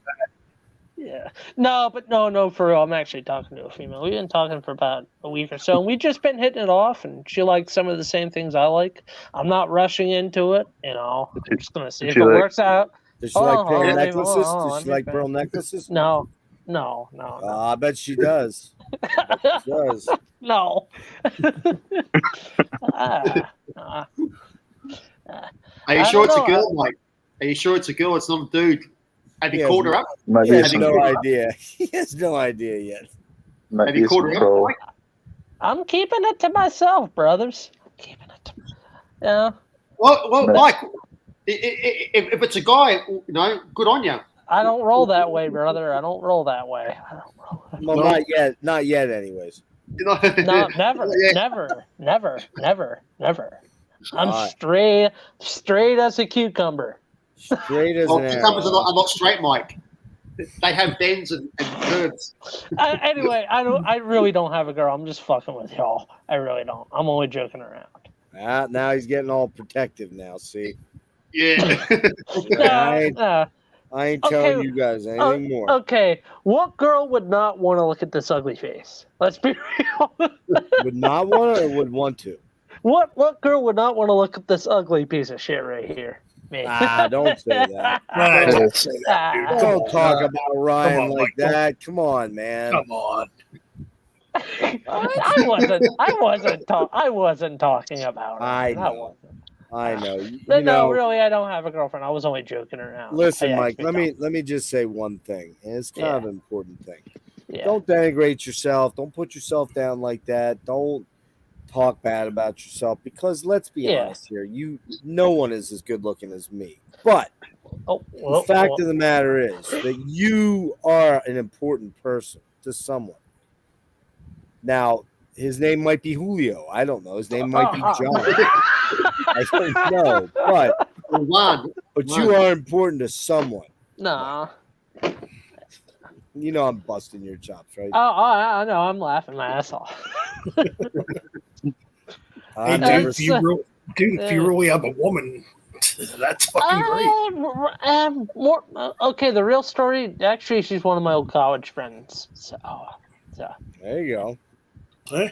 Yeah. No, but no, for real. I'm actually talking to a female. We've been talking for about a week or so, and we've just been hitting it off, and she likes some of the same things I like. I'm not rushing into it, I'm just going to see if She it like- works out. Does she like pearl let me- necklaces? hold on, Does let she me like finish. pearl necklaces? No. I bet she does. She does. No. Are you I sure don't it's a know. girl, Mike? Are you sure it's a girl? It's not a dude. Have you Yeah, called her up? Might He be has some, no idea. He has no idea yet. might Have be you called some her up? troll. Mike? I'm keeping it to myself, brothers. I'm keeping it to Yeah. Well, Right. Mike, if it's a guy, good on you. I don't roll that way, brother. I don't roll that way. I don't roll. Well, No. not yet. Not yet, anyways. No, never, Yeah. never. I'm Alright. straight as a cucumber. Straight as Well, an cucumbers arrow. are not straight, Mike. They have bends and curves. Anyway, I really don't have a girl. I'm just fucking with y'all. I really don't. I'm only joking around. Now he's getting all protective now. See, Yeah. I ain't Okay. telling you guys anything more. Okay, what girl would not want to look at this ugly face? Let's be real. Would not want to or would want to? What girl would not want to look at this ugly piece of shit right here? Me. Don't say that. Don't say that, dude. Come Don't on, talk man. about Ryan on, like Mike, don't- that. Come on, man. Come on. I wasn't talking about it. I know. wasn't. I know. You No, know, really, I don't have a girlfriend. I was only joking around. listen, I Mike. actually Let me just say one thing, and it's kind of Yeah. an important thing. Yeah. Don't denigrate yourself. Don't put yourself down like that. Don't talk bad about yourself because let's be Yeah. honest here. No one is as good looking as me. But Oh, the fact of the matter is that you are an important person to someone. Now, his name might be Julio. I don't know. His name might be John. I don't know. But One. you are important to someone. Nah. You know I'm busting your chops, right? Oh, I know. I'm laughing my ass off. Hey, never if you really have a woman, that's fucking great. Okay, the real story. Actually, she's one of my old college friends. So there you go. Huh?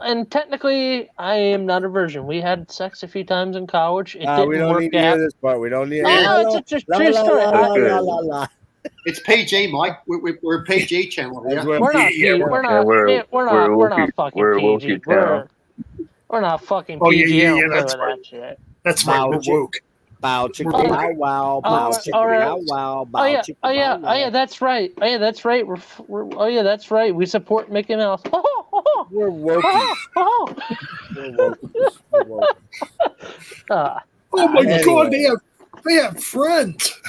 And technically, I am not a virgin. We had sex a few times in college. It We didn't don't work need to out. hear this part. We don't need. Oh no, it's a true story. It's PG, Mike. We're a PG channel here. We're not. We're not fucking PG. We're not fucking PG. I don't play with that shit. That's right. We're woke. Bow chicka bow wow. Bow chicka bow wow. Bow chicka bow wow. Oh yeah, that's right. Oh yeah, that's right. That's right. We support Mickey Mouse. We're woke. Oh my God, they have friends.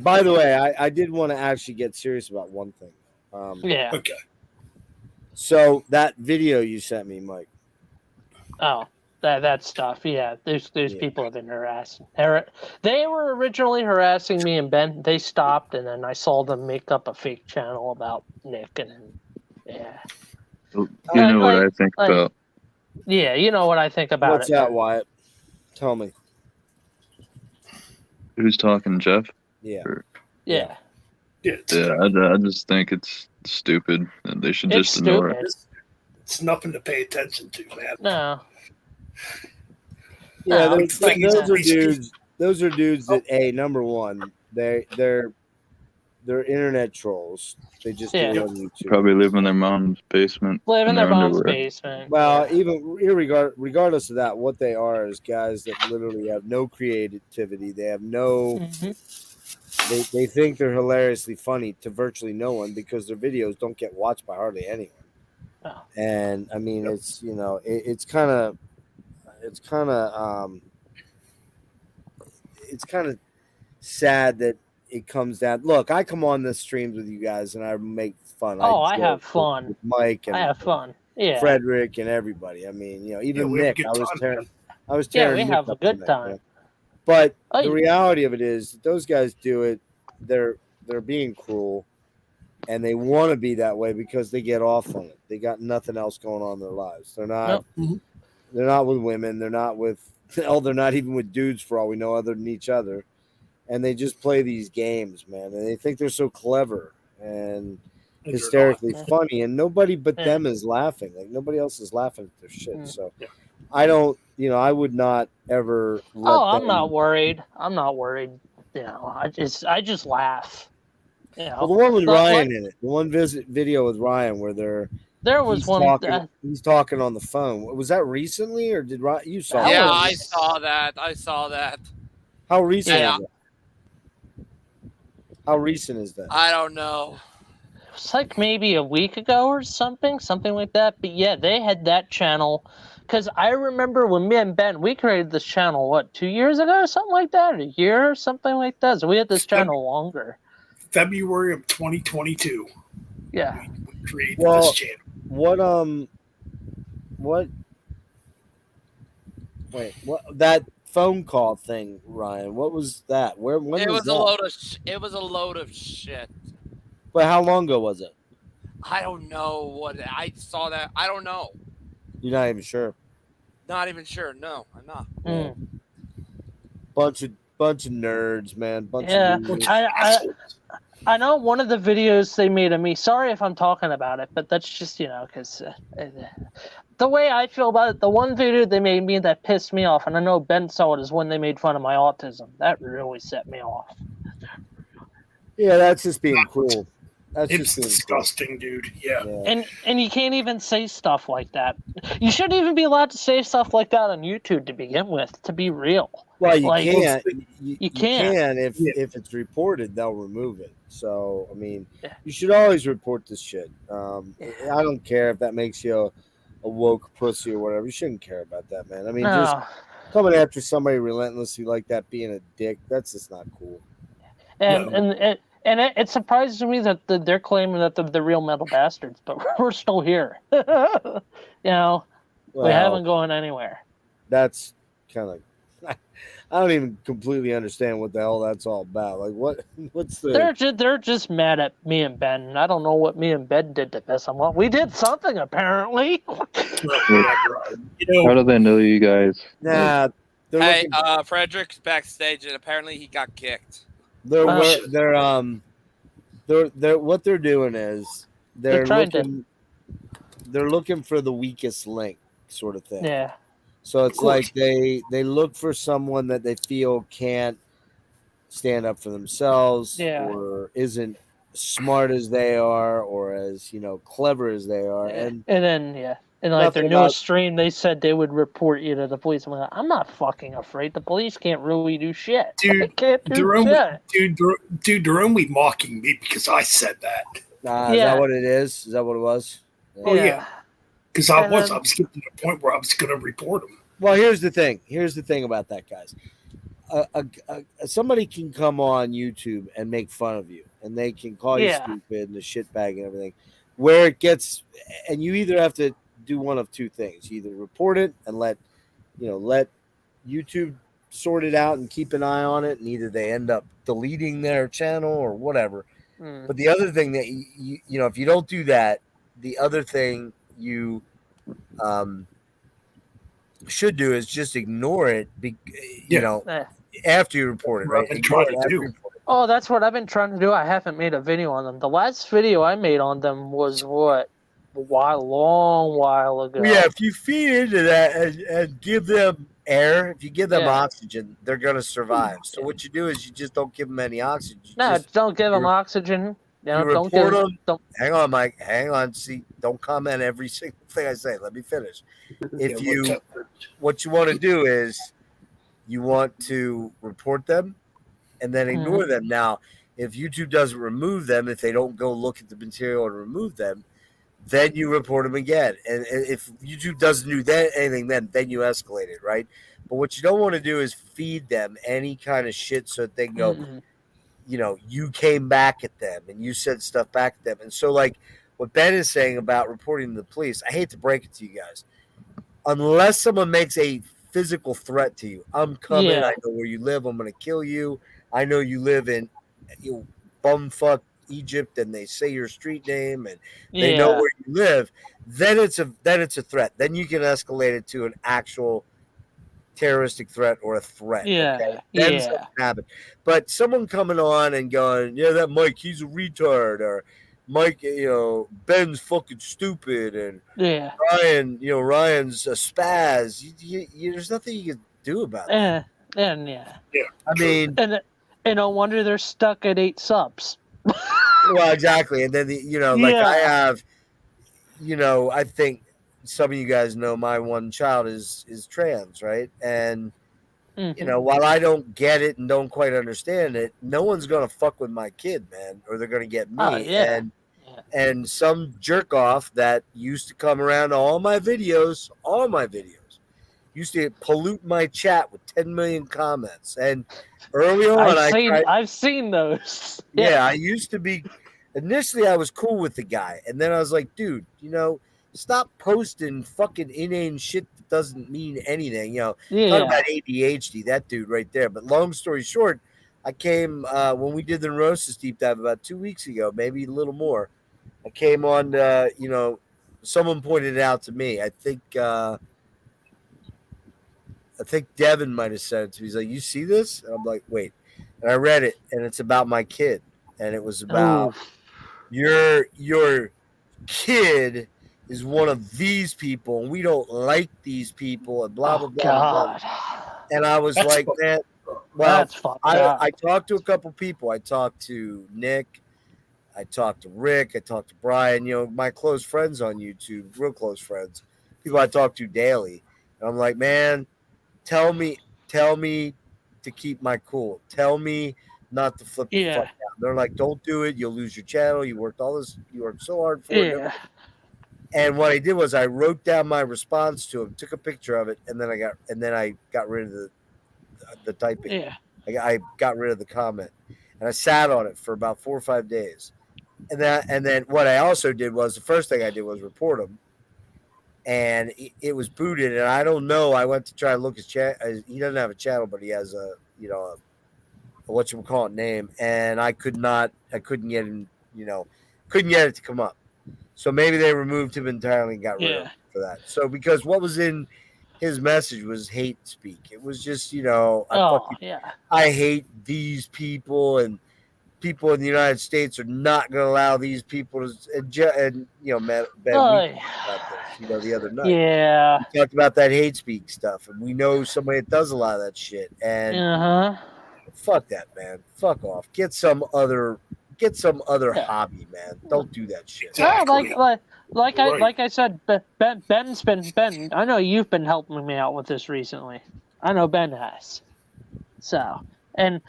By the way, I did want to actually get serious about one thing. Yeah. Okay. So that video you sent me, Mike. Oh, that stuff. Yeah, there's people have been harassing. They were originally harassing me and Ben. They stopped, and then I saw them make up a fake channel about Nick, and yeah. You know what I think about. Yeah, you know what I think about What's that, Wyatt? Tell me. Who's talking, Jeff? Yeah. Yeah. I just think it's stupid. And they should just ignore it. It's nothing to pay attention to, man. No. Yeah, No, those are dudes that number one, they're internet trolls. They just do it on YouTube. Probably live in their mom's basement. Live in their mom's underwear. basement. Well, even regardless of that, what they are is guys that literally have no creativity. They have no. They think they're hilariously funny to virtually no one because their videos don't get watched by hardly anyone. Oh. And I mean, it's it's kind of sad that it comes down. Look, I come on the streams with you guys and I make fun. I have fun with Mike and I have fun. Yeah. Frederick and everybody. I mean, even Nick. I was tearing. Yeah, we Nick have a up good tonight, time. man. But the reality of it is, those guys do it. They're being cruel, and they want to be that way because they get off on it. They got nothing else going on in their lives. They're not. Nope. They're not with women. They're not with. Hell, they're not even with dudes for all we know, other than each other. And they just play these games, man. And they think they're so clever and hysterically funny, and nobody but them is laughing. Like nobody else is laughing at their shit. So I don't. I would not ever. I'm not worried. I'm not worried. I just laugh. Well, the one with Ryan in it, the one video with Ryan where he's talking on the phone. Was that recently, or did you saw? Yeah, I saw that. How recent? Is that? How recent is that? I don't know. It's like maybe a week ago or something like that. But yeah, they had that channel. Because I remember when me and Ben, we created this channel, 2 years ago or something like that? A year or something like that? So we had this channel longer. February of 2022. Yeah. We created this channel. What that phone call thing, Ryan? What was that? When it was that? It was a load of shit. But how long ago was it? I don't know what I saw that. I don't know. You're not even sure. Not even sure. No, I'm not. Bunch of nerds, man. I know one of the videos they made of me. Sorry if I'm talking about it, but that's just because the way I feel about it. The one video they made me that pissed me off, and I know Ben saw it, is when they made fun of my autism. That really set me off. Yeah, that's just being cruel. It's disgusting, dude. Yeah. And you can't even say stuff like that. You shouldn't even be allowed to say stuff like that on YouTube to begin with, to be real. Well, you can't. You can. If it's reported, they'll remove it. So, I mean, you should always report this shit. I don't care if that makes you a woke pussy or whatever. You shouldn't care about that, man. I mean, just coming after somebody relentlessly like that, being a dick, that's just not cool. And it surprises me that they're claiming that they're the real metal bastards, but we're still here. We haven't gone anywhere. That's kind of. I don't even completely understand what the hell that's all about. Like, what's the? They're just mad at me and Ben. I don't know what me and Ben did to piss them off. We did something apparently. Whatever. How do they know you guys? Nah, they're Hey, looking. Frederick's backstage, and apparently he got kicked. They're shit. they're what they're doing is They're trying they're looking for the weakest link sort of thing. Yeah. So it's course. like they look for someone that they feel can't stand up for themselves Yeah. or isn't smart as they are or as clever as they are. Yeah. And then and like their nothing newest about- stream, they said they would report you to the police. I'm like, I'm not fucking afraid. The police can't really do shit. Dude, They can't do they're only, shit. they're only mocking me because I said that. Is Yeah. that what it is? Is that what it was? Oh yeah, because I And was then- getting to the point where I was going to report them. Well, here's the thing. Here's the thing about that, guys. Somebody can come on YouTube and make fun of you, and they can call you Yeah. stupid and the shitbag and everything. Where it gets, and you either have to do one of two things: you either report it and let YouTube sort it out and keep an eye on it, and either they end up deleting their channel or whatever. Mm. But the other thing that if you don't do that, the other thing you should do is just ignore it. After you report it, right? I've been trying to do. Oh, that's what I've been trying to do. I haven't made a video on them. The last video I made on them was what? A long while ago. Yeah, if you feed into that and give them air, if you give them Yeah. oxygen, they're going to survive. So what you do is you just don't give them any oxygen. No, don't give them oxygen. You Don't report give them. don't Hang on, Mike. Hang on. See, don't comment every single thing I say. Let me finish. What you want to do is you want to report them and then ignore them. Now, if YouTube doesn't remove them, if they don't go look at the material and remove them, then you report them again. And if YouTube doesn't do anything, then you escalate it, right? But what you don't want to do is feed them any kind of shit so that they can go, you came back at them and you said stuff back at them. And so, like what Ben is saying about reporting to the police, I hate to break it to you guys. Unless someone makes a physical threat to you, I'm coming, Yeah. I know where you live, I'm going to kill you. I know you live in bumfuck Egypt and they say your street name and they know where you live, then it's a threat. Then you can escalate it to an actual terroristic threat or a threat. Yeah, Okay? Then something happen. But someone coming on and going, yeah, that Mike, he's a retard, or Mike, Ben's fucking stupid, and Ryan's a spaz. There's nothing you can do about that. I mean, and no wonder they're stuck at 8 subs. Well, exactly. And then I have, I think some of you guys know my one child is trans, right? And while I don't get it and don't quite understand it, no one's gonna fuck with my kid, man, or they're gonna get me. And some jerk off that used to come around to all my videos, used to pollute my chat with 10 million comments. And early on, I've seen those. Yeah, I used to be. Initially, I was cool with the guy, and then I was like, dude, stop posting fucking inane shit that doesn't mean anything. Talk about ADHD, that dude right there. But long story short, I came when we did the Neurosis deep dive about 2 weeks ago, maybe a little more. I came on, someone pointed it out to me. I think Devin might have said it to me. He's like, you see this? And I'm like, wait. And I read it, and it's about my kid. And it was about your kid is one of these people, and we don't like these people, and blah, blah, blah, blah. And I was like, man, well, I talked to a couple people. I talked to Nick. I talked to Rick. I talked to Brian, my close friends on YouTube, real close friends, people I talk to daily. And I'm like, man, tell me to keep my cool. Tell me not to flip the fuck out. They're like, don't do it. You'll lose your channel. You worked so hard for it. And what I did was I wrote down my response to him, took a picture of it, and then I got rid of the typing. I got rid of the comment, and I sat on it for about 4 or 5 days. And then what I also did was, the first thing I did was report him. and it was booted. And I don't know. I went to try to look his chat. He doesn't have a channel, but he has a whatchamacallit name, and I couldn't get him, couldn't get it to come up. So maybe they removed him entirely and got rid of him for that. So because what was in his message was hate speak. It was just, I hate these people, and people in the United States are not going to allow these people to, Ben, we talked about this, the other night. Yeah. We talked about that hate speak stuff, and we know somebody that does a lot of that shit. And fuck that, man. Fuck off. Get some other hobby, man. Don't do that shit. Exactly. Like I said, Ben's been. I know you've been helping me out with this recently. I know Ben has. So and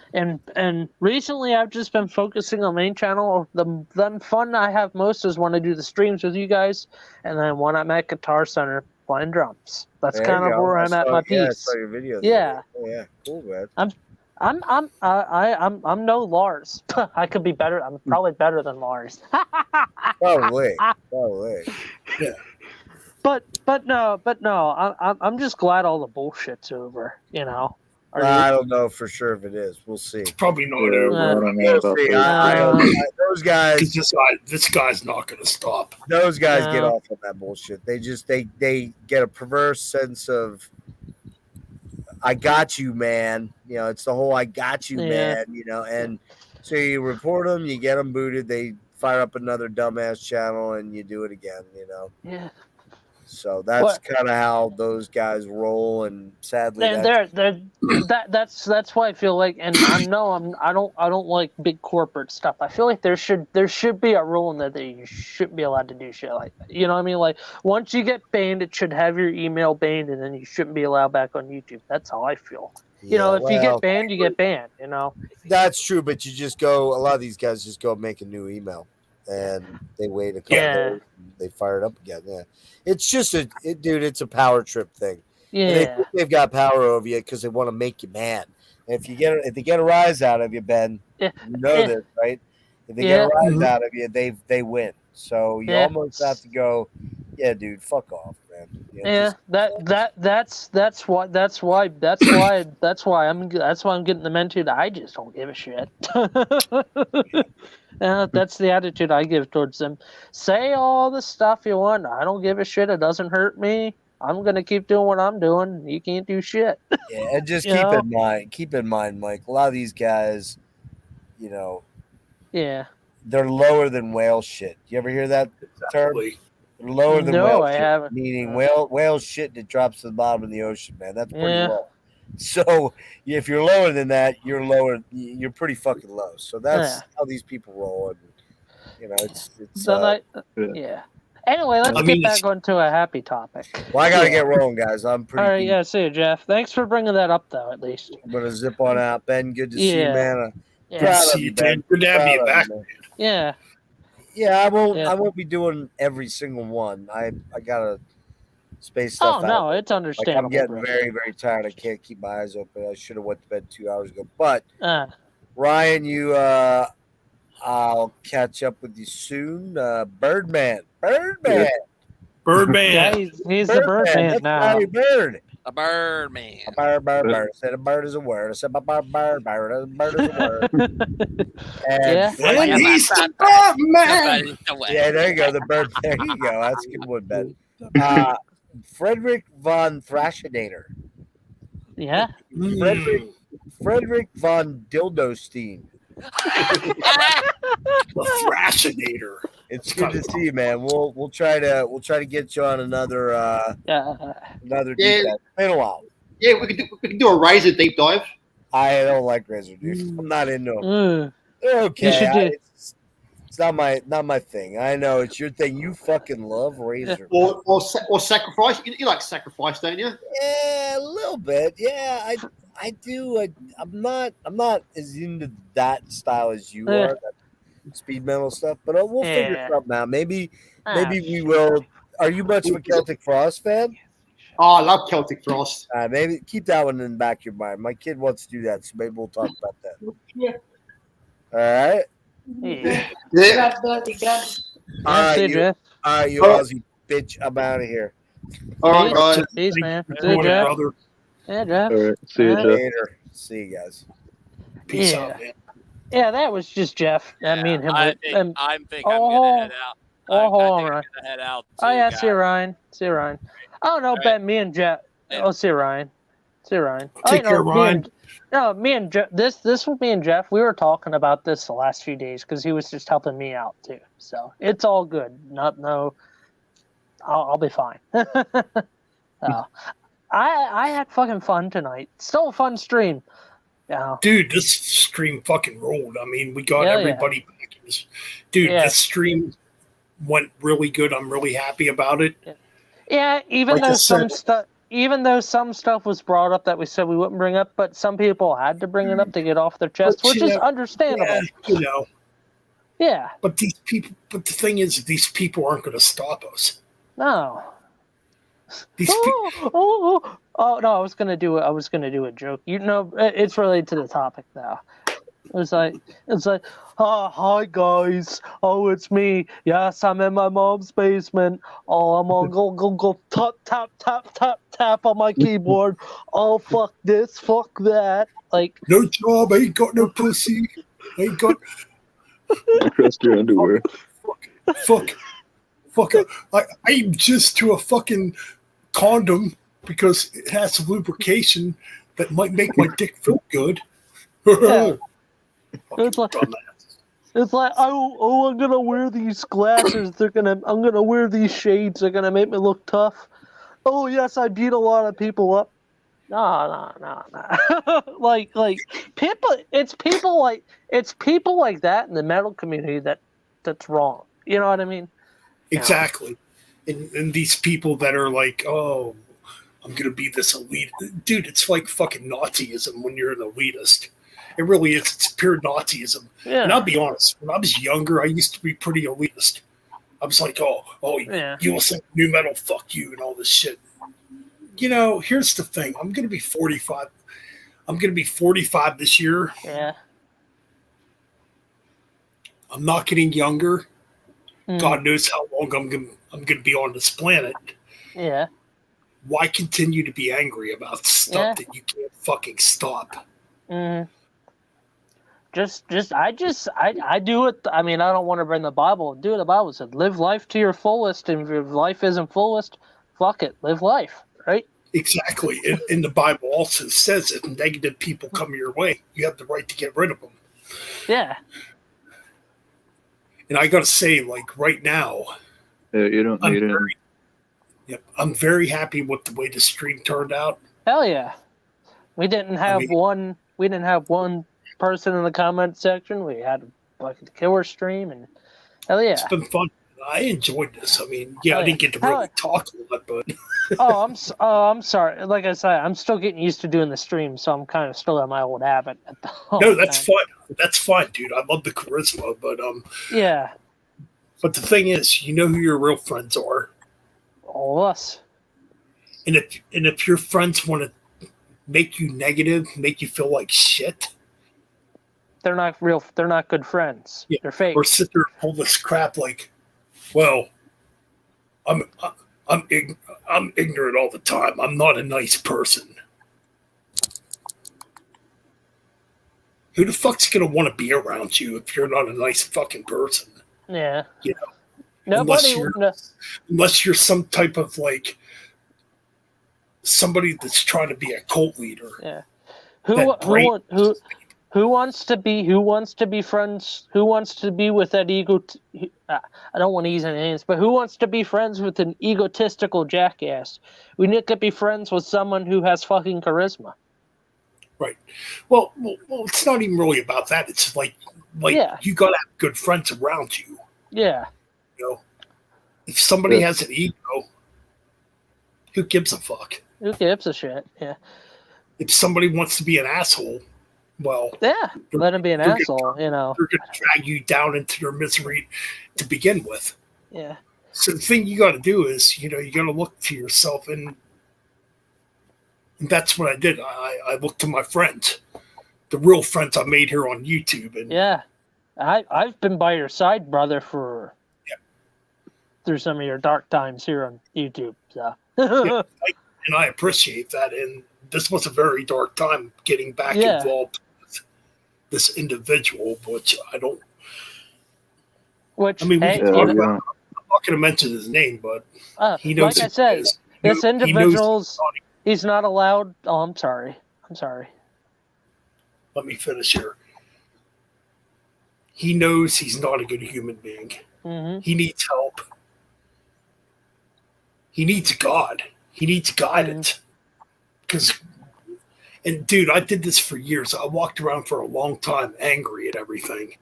recently I've just been focusing on main channel. The fun I have most is when I do the streams with you guys, and then when I'm at Guitar Center playing drums. That's kind of where I'm at my piece. Yeah, I saw your videos. Yeah. Oh, yeah, cool, man. I'm no Lars. I could be better. I'm probably better than Lars. Probably. Yeah. But no. I'm just glad all the bullshit's over. I don't know for sure if it is. We'll see. It's probably not I over. don't know about that. Those guys. This guy's not going to stop. Those guys get off on that bullshit. They just they get a perverse sense of I got you, man. It's the whole I got you, man. And so you report them, you get them booted, they fire up another dumbass channel, and you do it again. Yeah. So that's kind of how those guys roll, and sadly, that's why I feel like, and I don't like big corporate stuff. I feel like there should be a rule in there that you shouldn't be allowed to do shit like that. You know what I mean? Like once you get banned, it should have your email banned, and then you shouldn't be allowed back on YouTube. That's how I feel. If you get banned, you get banned. That's true, but you just go. A lot of these guys just go make a new email, and they wait a couple days, and they fire it up again. Yeah, it's just it's a power trip thing. Yeah, they've got power over you because they want to make you mad. And if they get a rise out of you, Ben, you know this, right? If they get a rise out of you, they win. So you almost have to go, yeah, dude, fuck off, man. That's why I'm getting the attitude. I just don't give a shit. That's the attitude I give towards them. Say all the stuff you want. I don't give a shit. It doesn't hurt me. I'm gonna keep doing what I'm doing. You can't do shit. Yeah, and just keep in mind, Mike. A lot of these guys, yeah, they're lower than whale shit. You ever hear that term? They're lower than no, whale I shit, haven't. meaning whale shit that drops to the bottom of the ocean, man. That's pretty low. So if you're lower than that, you're lower. You're pretty fucking low. So that's how these people roll. And, it's yeah. Anyway, let's get back onto a happy topic. Well, I gotta get rolling, guys. I'm pretty. All right, yeah. See you, Jeff. Thanks for bringing that up, though. At least I'm gonna zip on out, Ben. Good to see you, man. Proud of you, Ben. Good to have you back. Yeah. Yeah, I won't be doing every single one. I gotta space stuff out. Oh no, it's understandable. I'm getting very, very tired. I can't keep my eyes open. I should have went to bed 2 hours ago. But Ryan, I'll catch up with you soon. Birdman. Birdman. Yeah, he's the Birdman now. Bird. A Birdman. A bird. I said a bird is a word. I said a bird is a word. And he's the Birdman. Yeah, there you go. The bird. There you go. That's a good one, Ben. Frederick von Thrashinator. Yeah. Frederick von Dildostein. The Thrashinator. It's good to see you, man. We'll try to get you on another deep dive. It's been a while. Yeah, we can do a razor deep dive. I don't like razor, dude. I'm not into them. They're okay. It's not my thing. I know it's your thing. You fucking love razor. Or sacrifice. You like sacrifice, don't you? Yeah, a little bit. Yeah, I do. I'm not as into that style as you are. That speed metal stuff, but we'll figure something out. Maybe we will. Are you much of a Celtic Frost fan? Oh, I love Celtic Frost. Maybe keep that one in the back of your mind. My kid wants to do that, so maybe we'll talk about that. Yeah. All right. Yeah. All right, you Aussie bitch. I'm out of here. All right, guys. Peace, man. Thank See you you, for joining, Jeff. brother. Yeah, Jeff. All right. See you, All Jeff. Later. See you guys. Peace Yeah. out, man. Yeah, that was just Jeff. Me and him. I were, think I'm gonna oh, head out. oh, I hold on, think I'm Ryan. gonna head out. Oh yeah, guys. see you, Ryan. See you, Ryan. Oh no, All right. Ben. Me and Jeff. Yeah. Oh, see you, Ryan. See you, Ryan. Take care, Ryan. Me and Jeff. This was me and Jeff. We were talking about this the last few days because he was just helping me out too. So it's all good. I'll be fine. I had fucking fun tonight. Still a fun stream. Yeah. Dude, this stream fucking rolled. I mean, we got Hell everybody back. Dude, Yeah. this stream went really good. I'm really happy about it. Yeah, even Like I though said- some stuff was brought up that we said we wouldn't bring up, but some people had to bring it up to get off their chest, But, which you is know, understandable. Yeah, you know. Yeah. But the thing is, these people aren't going to stop us. No. These Oh no! I was gonna do a joke. You know, it's related to the topic now. It's like, oh, hi guys. Oh, it's me. Yes, I'm in my mom's basement. Oh, I'm gonna go tap on my keyboard. Oh, fuck this, fuck that. Like, no job, ain't got no pussy, ain't got Across your underwear. fuck. I'm just to a fucking condom because it has lubrication that might make my dick feel good. Yeah. It's like, dumbass. it's like, oh, I'm gonna wear these glasses. I'm gonna wear these shades. They're gonna make me look tough. Oh yes, I beat a lot of people up. No. like people. It's people like that in the metal community that's wrong. You know what I mean? Exactly. And these people that are like, oh, I'm going to be this elite. Dude, it's like fucking Nazism when you're an elitist. It really is. It's pure Nazism. Yeah. And I'll be honest, when I was younger, I used to be pretty elitist. I was like, oh, Yeah. you listen to new metal, fuck you, and all this shit. You know, here's the thing. I'm going to be 45. I'm going to be 45 this year. Yeah. I'm not getting younger. Mm. God knows how long I'm going to be on this planet. Yeah. Why continue to be angry about stuff that you can't fucking stop? Mm. I do it. I mean, I don't want to bring the Bible. Do what the Bible said. Live life to your fullest. And if life isn't fullest, fuck it. Live life. Right? Exactly. And the Bible also says if negative people come your way, you have the right to get rid of them. Yeah. And I got to say, like right now, You don't need it. I'm very happy with the way the stream turned out. Hell yeah. We didn't have one person in the comment section. We had like a killer stream, and hell yeah. It's been fun. I enjoyed this. I mean, yeah, I didn't get to really talk a lot, but I'm sorry. Like I said, I'm still getting used to doing the stream, so I'm kind of still in my old habit. No, that's fun. That's fine, dude. I love the charisma, but yeah. But the thing is, you know who your real friends are. All of us. And if your friends want to make you negative, make you feel like shit, they're not real. They're not good friends. Yeah. They're fake. Or sit there and pull this crap like, well, I'm ignorant all the time. I'm not a nice person. Who the fuck's gonna want to be around you if you're not a nice fucking person? Yeah. You know, unless you're some type of like somebody that's trying to be a cult leader. Yeah. Who wants to be friends? Who wants to be with that ego? I don't want to use any names, but who wants to be friends with an egotistical jackass? We need to be friends with someone who has fucking charisma. Right. Well, it's not even really about that. It's like you gotta have good friends around you. Yeah. You know, if somebody has an ego, who gives a fuck? Who gives a shit? Yeah. If somebody wants to be an asshole, well, yeah, let him be an asshole. You know, they're gonna drag you down into their misery to begin with. Yeah. So the thing you got to do is, you got to look to yourself, and that's what I did. I looked to my friends, the real friends I made here on YouTube, and yeah, I've been by your side, brother, for through some of your dark times here on YouTube. So. Yeah, and I appreciate that. And this was a very dark time getting back Yeah. involved with this individual, which I don't. Which, I mean, we hey, can you talk know, about. I'm not going to mention his name, but he knows. like I who said, he is. this He knows individual's he's not allowed. Oh, I'm sorry. I'm sorry. Let me finish here. He knows he's not a good human being. Mm-hmm. He needs help. He needs God. He needs guidance. Because, and dude, I did this for years. I walked around for a long time angry at everything.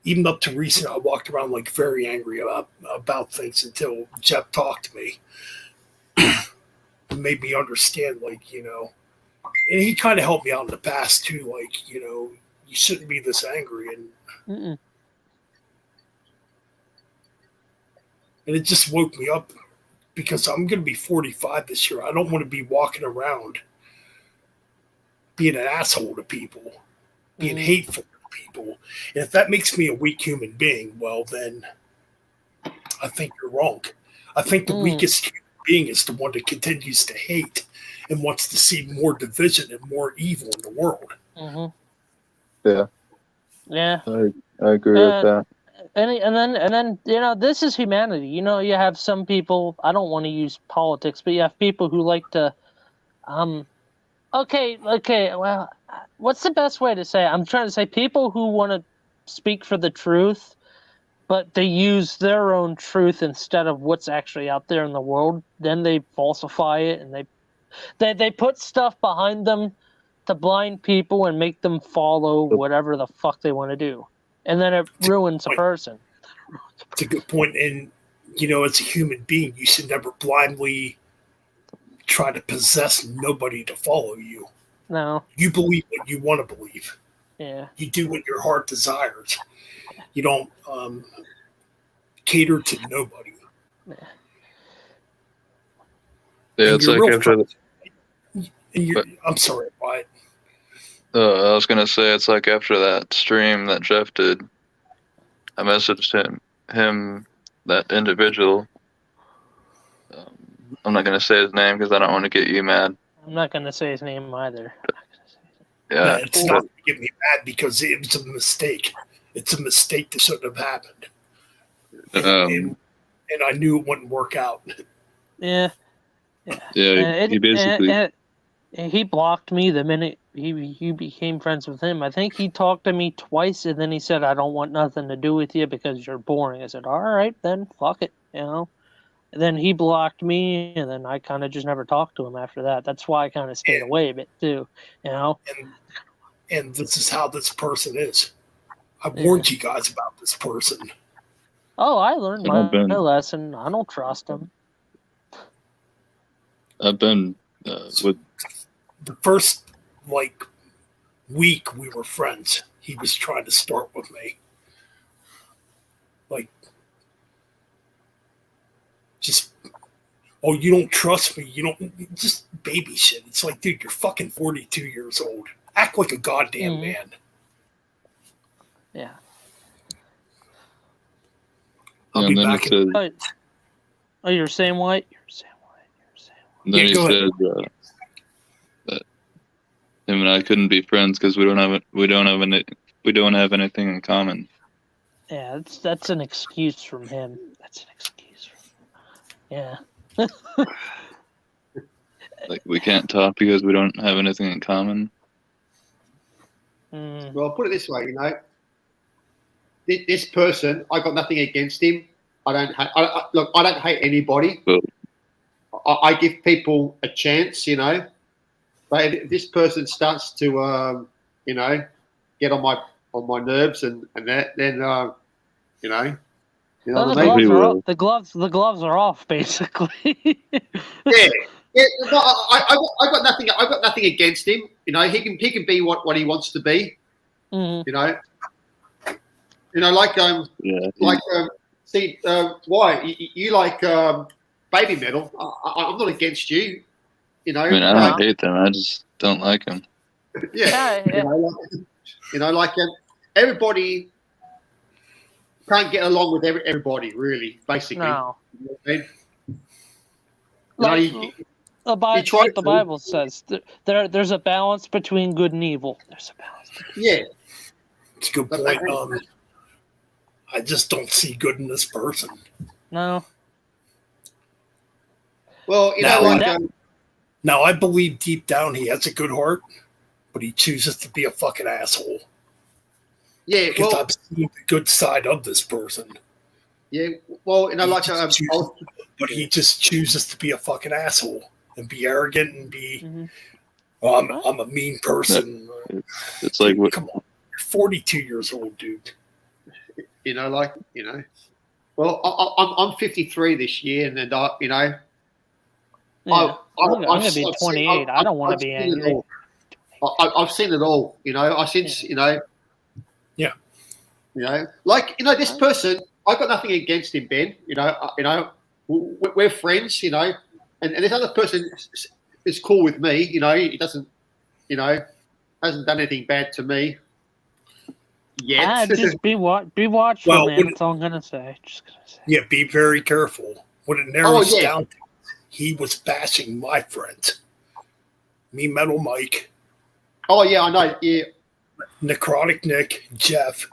Even up to recent, I walked around like very angry about things until Jeff talked to me. And made me understand, like, you know, and he kind of helped me out in the past too. Like, you know, you shouldn't be this angry. And it just woke me up because I'm going to be 45 this year. I don't want to be walking around being an asshole to people, being hateful to people. And if that makes me a weak human being, well, then I think you're wrong. I think the weakest human being is the one that continues to hate and wants to see more division and more evil in the world. Yeah. Yeah. I agree with that. And then you know, this is humanity. You know, you have some people, I don't want to use politics, but you have people who like to okay, well, what's the best way to say it? I'm trying to say people who want to speak for the truth, but they use their own truth instead of what's actually out there in the world. Then they falsify it, and they put stuff behind them to blind people and make them follow whatever the fuck they want to do. And then it ruins a person. It's a good point. And, you know, as a human being, you should never blindly try to possess nobody to follow you. No. You believe what you want to believe. Yeah. You do what your heart desires. You don't cater to nobody. Yeah, it's like after I'm sorry, Wyatt. I was gonna say it's like after that stream that Jeff did, I messaged him, that individual. I'm not gonna say his name because I don't want to get you mad. I'm not going to say his name either. Yeah, it's not to get me mad because it was a mistake. It's a mistake that shouldn't have happened. And I knew it wouldn't work out. Yeah. Yeah, he basically... he blocked me the minute he became friends with him. I think he talked to me twice, and then he said, I don't want nothing to do with you because you're boring. I said, all right, then, fuck it, you know. And then he blocked me, and then I kind of just never talked to him after that. That's why I kind of stayed away a bit, too, you know. And this is how this person is. I warned you guys about this person. Oh, I learned my lesson. I don't trust him. I've been with... The first, like, week we were friends, he was trying to start with me. Like, just, oh, you don't trust me. You don't, just baby shit. It's like, dude, you're fucking 42 years old. Act like a goddamn man. Yeah. I'll be back in... Oh, you're saying what? And then he said that him and I couldn't be friends because we don't have anything in common. Yeah, that's an excuse from him. Yeah. Like, we can't talk because we don't have anything in common. Well, I'll put it this way, you know, this person, I got nothing against him. I don't hate anybody. I give people a chance, you know. But if this person starts to, you know, get on my nerves and that, then, you know well, what I mean? the gloves are off, basically. Yeah. No, I got nothing. I got nothing against him. You know, he can be what he wants to be. You know, like see, why you like baby metal? I'm not against you. You know, I mean, I don't hate them. I just don't like them. Yeah. You know, like everybody. can't get along with everybody, really, basically. No. You know what I mean? Like, You what the Bible says, there's a balance between good and evil. There's a balance. Yeah. It's a good point. I just don't see good in this person. No. Well, now I believe deep down he has a good heart, but he chooses to be a fucking asshole. Yeah, because I've seen the good side of this person. Yeah, well, but he just chooses to be a fucking asshole and be arrogant and be. I'm a mean person. It's like what? Come on, you're 42 years old, dude. Well, I'm 53 this year, and then I'm going to be 28. I don't want to be angry. I've seen it all, this person. I got nothing against him, Ben. We're friends, and this other person is cool with me. He doesn't, hasn't done anything bad to me yet. Just be watchful, man. That's all I'm gonna say. Yeah, be very careful. When it narrows down, he was bashing my friends. Me, Metal Mike. Oh yeah, I know. Yeah, Necrotic Nick, Jeff.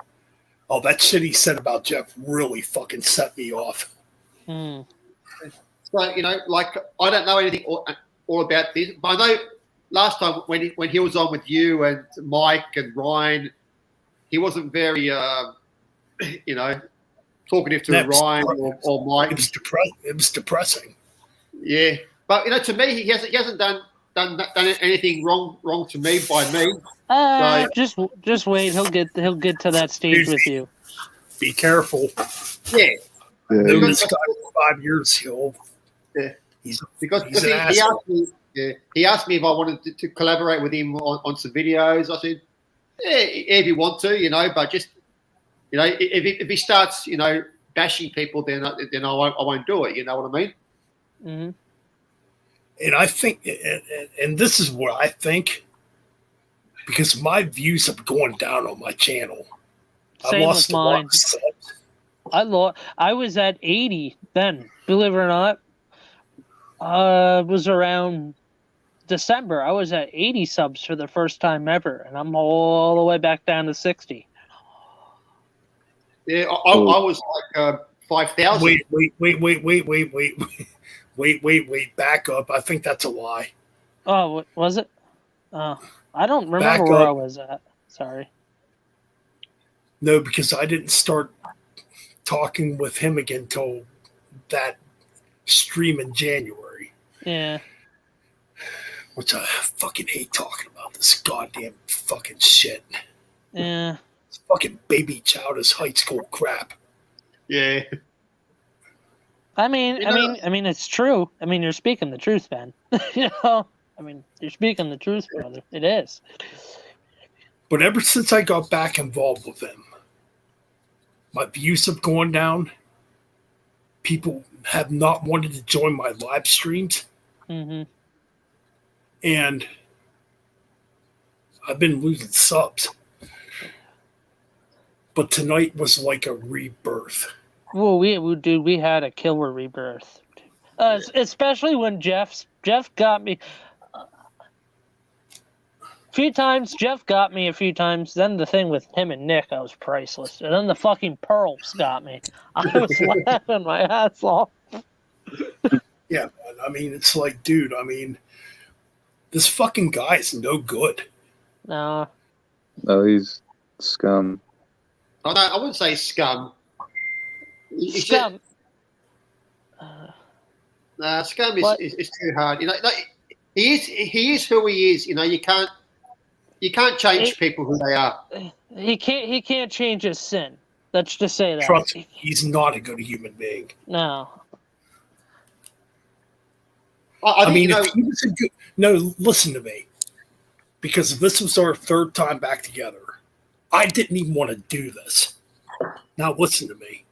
Oh, that shit he said about Jeff really fucking set me off. So, I don't know anything all about this, but I know last time when he was on with you and Mike and Ryan, he wasn't very, talkative to Ryan or Mike. It was depressing. Yeah, but to me, he hasn't done anything wrong to me by me. Just wait. He'll get to that stage with you. Be careful. Yeah. This guy for 5 years, he's he asked me if I wanted to collaborate with him on some videos. I said, yeah, if you want to, but just if he starts bashing people, then I won't do it. You know what I mean? Mm-hmm. And I think, and this is what I think, because my views have gone down on my channel. Same I lost with mine. a lot of subs. I was at 80 then. Believe it or not, it was around December. I was at 80 subs for the first time ever, and I'm all the way back down to 60. Yeah, I was like 5,000. Wait, back up. I think that's a lie. Oh, was it? I don't remember where I was at. Sorry. No, because I didn't start talking with him again till that stream in January. Yeah. Which I fucking hate talking about this goddamn fucking shit. Yeah. It's fucking baby childish high school crap. Yeah. I mean, it's true. I mean, you're speaking the truth, Ben. You're speaking the truth, brother. It is. But ever since I got back involved with him, my views have gone down. People have not wanted to join my live streams. Mm-hmm. And I've been losing subs. But tonight was like a rebirth. Well, we had a killer rebirth. Especially when Jeff got me a few times. Jeff got me a few times. Then the thing with him and Nick, I was priceless. And then the fucking Pearls got me. I was laughing my ass off. Yeah, man. I mean, it's like, dude, this fucking guy is no good. No. No, he's scum. I wouldn't say scum. Scum. Scum is too hard. He is who he is. You can't change people who they are. He can't change his sin. Let's just say that. Trust me, he's not a good human being. No. I mean, if he was a good... No, listen to me. Because this was our third time back together. I didn't even want to do this. Now listen to me.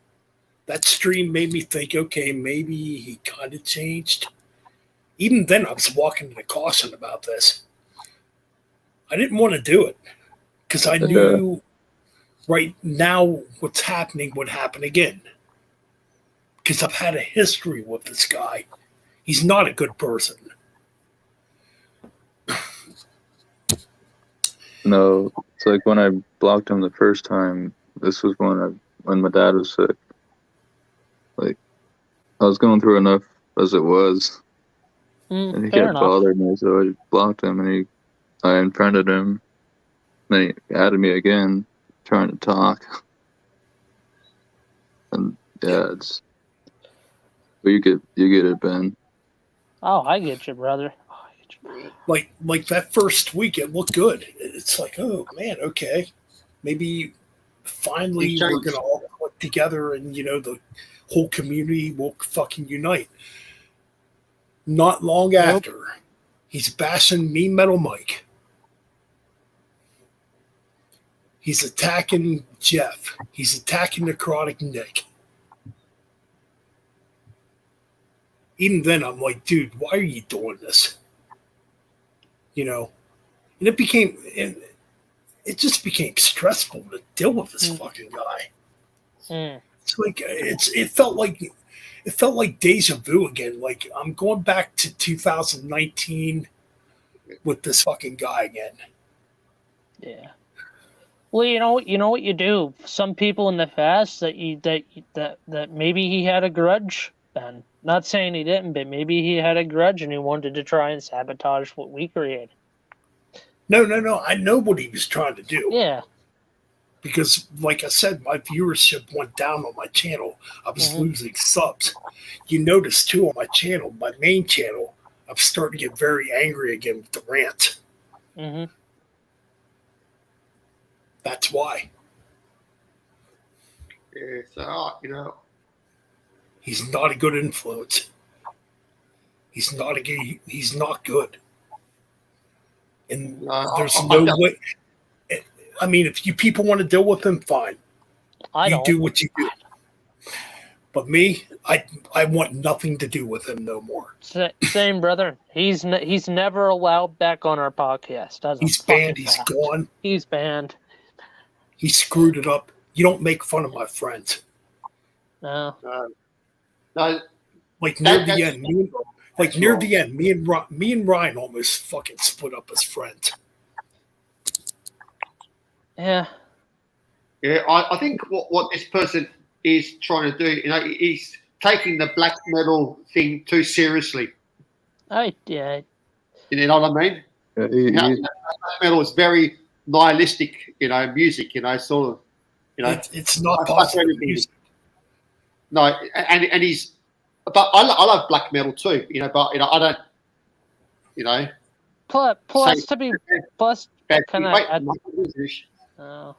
That stream made me think, okay, maybe he kind of changed. Even then, I was walking into caution about this. I didn't want to do it because I knew right now what's happening would happen again. Because I've had a history with this guy. He's not a good person. No, it's like when I blocked him the first time. This was when my dad was sick. Like I was going through enough as it was, and he Fair kept enough. bothering me, so I blocked him, and I unfriended him. Then he added me again, trying to talk, and yeah, it's. But you get it, Ben. Oh, I get you, brother. Oh, I get you. Like that first week, it looked good. It's like, oh man, okay, maybe finally we're gonna all put together, and the whole community will fucking unite. Not long after, he's bashing me, Metal Mike. He's attacking Jeff. He's attacking Necrotic Nick. Even then, I'm like, dude, why are you doing this? And it just became stressful to deal with this fucking guy. It's like it felt like deja vu again. Like I'm going back to 2019 with this fucking guy again. Yeah. Well, you know what you do. Some people in the past that maybe he had a grudge. Ben, not saying he didn't, but maybe he had a grudge and he wanted to try and sabotage what we created. No. I know what he was trying to do. Yeah. Because, like I said, my viewership went down on my channel. I was losing subs. You notice, too, on my channel, my main channel, I'm starting to get very angry again with the rant. Mm-hmm. That's why. Yeah, so, he's not a good influence. He's not good. And there's no way. I mean, if you people want to deal with him, fine. You do what you do. But me, I want nothing to do with him no more. Same, brother. He's never allowed back on our podcast. He's banned. He's gone. He's banned. He screwed it up. You don't make fun of my friends. No. No. Like near the end, me and Ryan almost fucking split up as friends. Yeah. Yeah, I think what this person is trying to do, he's taking the black metal thing too seriously. Yeah. You know what I mean? Yeah, black metal is very nihilistic, music, sort of, It's not positive music. No, and he's, but I love black metal too, but I don't, Plus to be plus. Can I?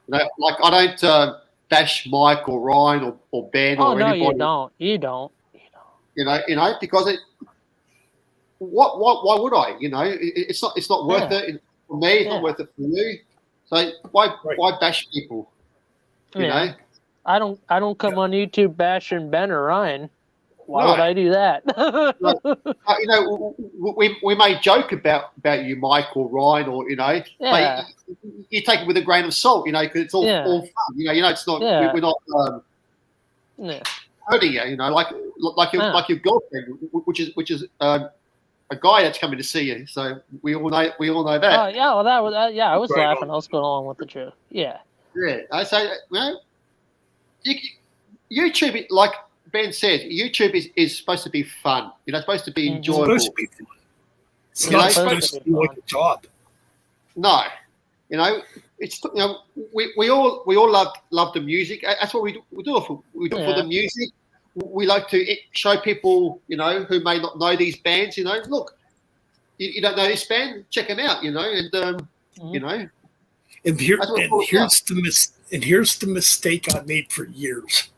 Like I don't bash Mike or Ryan or Ben or no, anybody. You don't. Because why would I? It's not worth it for me. It's not worth it for you. So why bash people? You know. I don't come on YouTube bashing Ben or Ryan. Why would I do that? We may joke about you, Mike or Ryan, or but you take it with a grain of salt, because it's all fun. It's not. We're not hurting you. Like your girlfriend, which is a guy that's coming to see you. So we all know that. Oh yeah, well I was laughing. I was going along with the joke. Yeah. Yeah, I say YouTube, like Ben said, YouTube is supposed to be fun. It's supposed to be enjoyable. It's supposed to be fun. It's not supposed to be like a job. No, it's we all love the music. That's what we do. We do it for the music. We like to show people, who may not know these bands. Look, you don't know this band, check them out. And here's the mistake I made for years.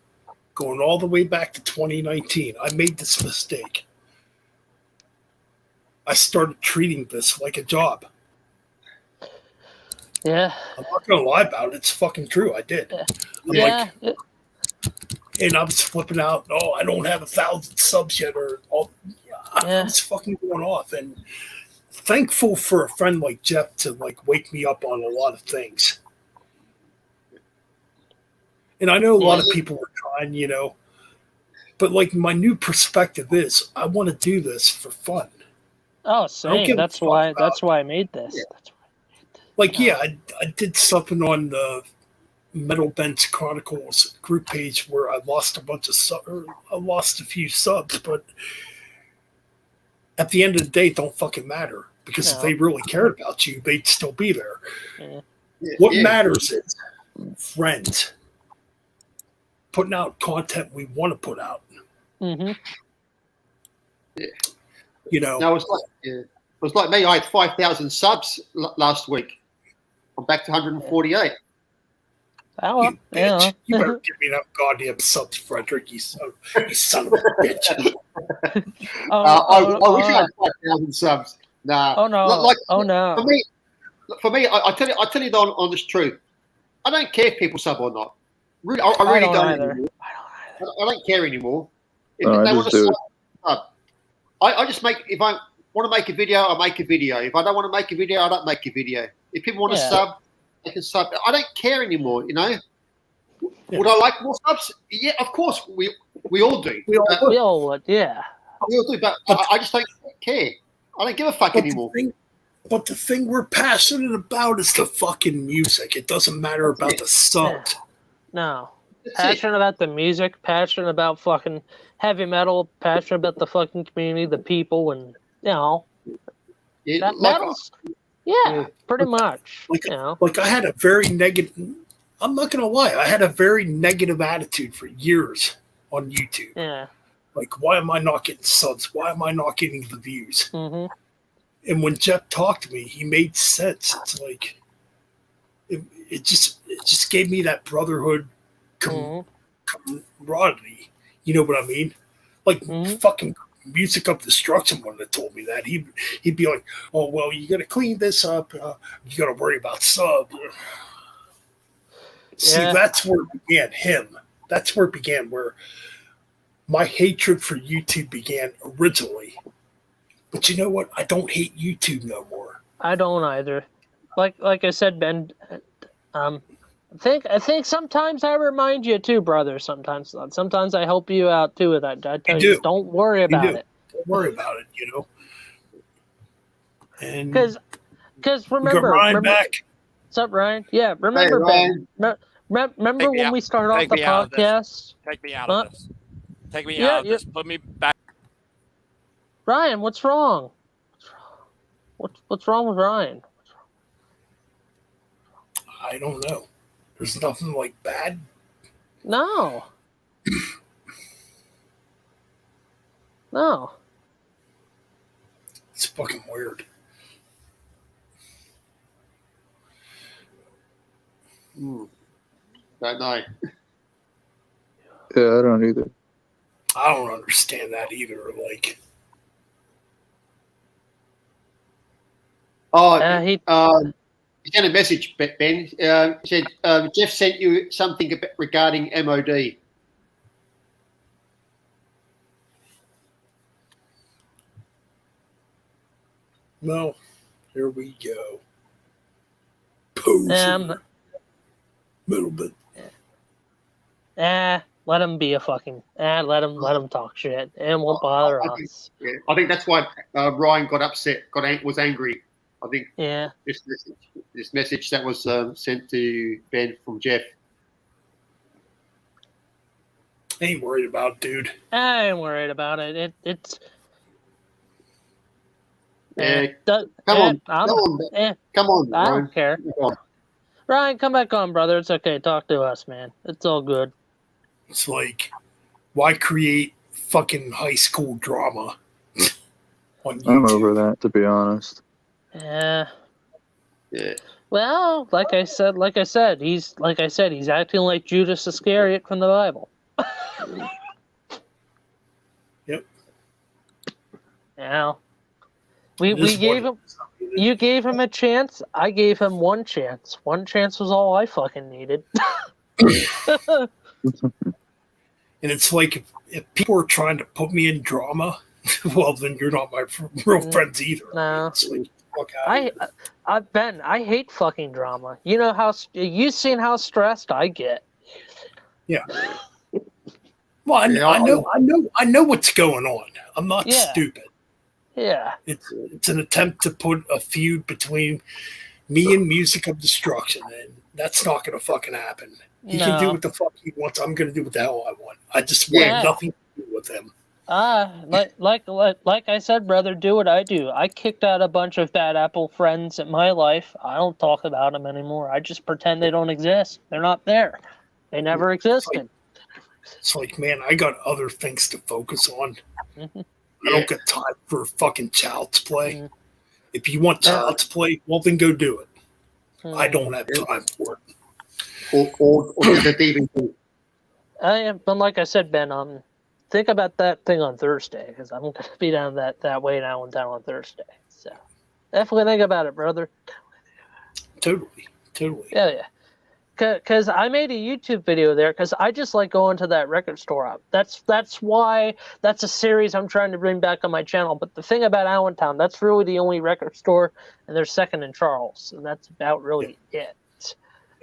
Going all the way back to 2019, I made this mistake. I started treating this like a job. Yeah. I'm not going to lie about it. It's fucking true. I did. And I was flipping out. Oh, I don't have 1,000 subs yet. I was fucking going off. And thankful for a friend like Jeff to wake me up on a lot of things. And I know a lot of Yeah. people are trying, you know, but like my new perspective is I want to do this for fun. Oh, I don't same. give a That's fuck why. about, That's why I made this. Yeah. That's why. like, yeah, I did something on the Metal Bench Chronicles group page where I lost a bunch of I lost a few subs, but at the end of the day, it don't fucking matter because if No. they really cared about you, they'd still be there. Yeah. What Yeah. matters is friends putting out content we want to put out. Mm-hmm. You know, No, it was like me. I had 5,000 subs last week. I'm back to 148. Oh, well, you bitch. yeah. You better give me that goddamn subs, Frederick. You son of a bitch. I wish I had 5,000 subs. Nah. Oh no! Like, Oh no! For me, I tell you the honest truth. I don't care if people sub or not. Really, I really don't don't either. anymore. I don't either. I don't care anymore. If No, I they want just to do sub, I just make. If I want to make a video, I make a video. If I don't want to make a video, I don't make a video. If people want to Yeah. sub, they can sub. I don't care anymore. You know. Yeah. Would I like more subs? Yeah, of course. We all do. We all But- would. We all would, yeah. we all do, but I just don't care. I don't give a fuck anymore. But the thing we're passionate about is the fucking music. It doesn't matter about the subs. No. That's it. Passionate about the music, passionate about fucking heavy metal, passionate about the fucking community, the people, and you know Yeah, that like, metal's. Yeah, pretty much. Like, You know. like I had a very negative. I'm not gonna lie. I had a very negative attitude for years on YouTube. Yeah. Like, why am I not getting subs? Why am I not getting the views? Mm-hmm. And when Jeff talked to me, he made sense. It's like it just gave me that brotherhood camaraderie. You know what I mean? Like fucking Music of Destruction wouldn't have told me that. He'd be like, "Oh well, you got to clean this up. You got to worry about sub." See, that's where it began. That's where it began. Where my hatred for YouTube began originally. But you know what? I don't hate YouTube no more. I don't either. Like I said, Ben. I think sometimes I remind you too, brother. Sometimes I help you out too with that. I tell you, just don't worry about it. Don't worry about it. You know. And because remember, Ryan back. What's up, Ryan? Yeah, remember Ben. Remember when we started off the podcast? Take me out of this. Take me out of this. Put me back. Ryan, what's wrong? What's wrong with Ryan? I don't know. There's nothing like bad. No. No. It's fucking weird. Don't know. Yeah, I don't either. I don't understand that either. Like, he sent a message, Ben. He said Jeff sent you something regarding MOD. well, here we go. Poser. Little bit. Let him be a fucking. Let him talk shit, and won't bother us. I think that's why Ryan got upset, was angry. I think. Yeah. This message that was sent to Ben from Jeff. Ain't worried about, dude. I ain't worried about it. It's. Come on, I Ryan. don't care. Ryan, come back on, brother. It's okay. Talk to us, man. It's all good. It's like, why create fucking high school drama on YouTube? I'm over that, to be honest. Yeah. Yeah. Well, like I said, he's acting like Judas Iscariot from the Bible. Yep. Yeah. We gave him. You gave him a chance. I gave him one chance. One chance was all I fucking needed. And it's like, if people are trying to put me in drama, well, then you're not my real friends either. No. It's like, fuck out. Ben, I hate fucking drama. You know you've seen how stressed I get. Yeah. Well, I know what's going on. I'm not stupid. Yeah. It's an attempt to put a feud between me and Music of Destruction, and that's not going to fucking happen. He can do what the fuck he wants. I'm going to do what the hell I want. I just want nothing to do with him. Like I said, brother, do what I do. I kicked out a bunch of bad apple friends in my life. I don't talk about them anymore. I just pretend they don't exist. They're not there. They never existed. It's like, man, I got other things to focus on. I don't got time for fucking child's play. If you want child's play, well, then go do it. I don't have time for it. Or the DVD. But like I said, Ben, think about that thing on Thursday, because I'm going to be down that way now and down on Thursday. So definitely think about it, brother. Totally. Yeah. Because I made a YouTube video there, because I just like going to that record store. That's why that's a series I'm trying to bring back on my channel. But the thing about Allentown, that's really the only record store, and they're second in Charles, and that's about really it.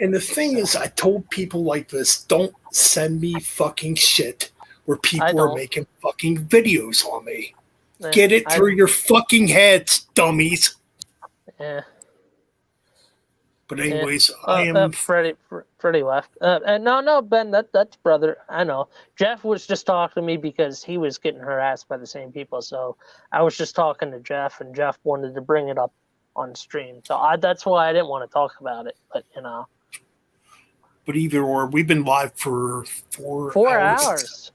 And the thing is, I told people like this, don't send me fucking shit where people are making fucking videos on me. Get it through your fucking heads, dummies. Yeah. But anyways, I am Freddie left. And no, Ben, that's brother. I know. Jeff was just talking to me because he was getting harassed by the same people. So I was just talking to Jeff, and Jeff wanted to bring it up on stream. So that's why I didn't want to talk about it. But But either or, we've been live for 4 hours.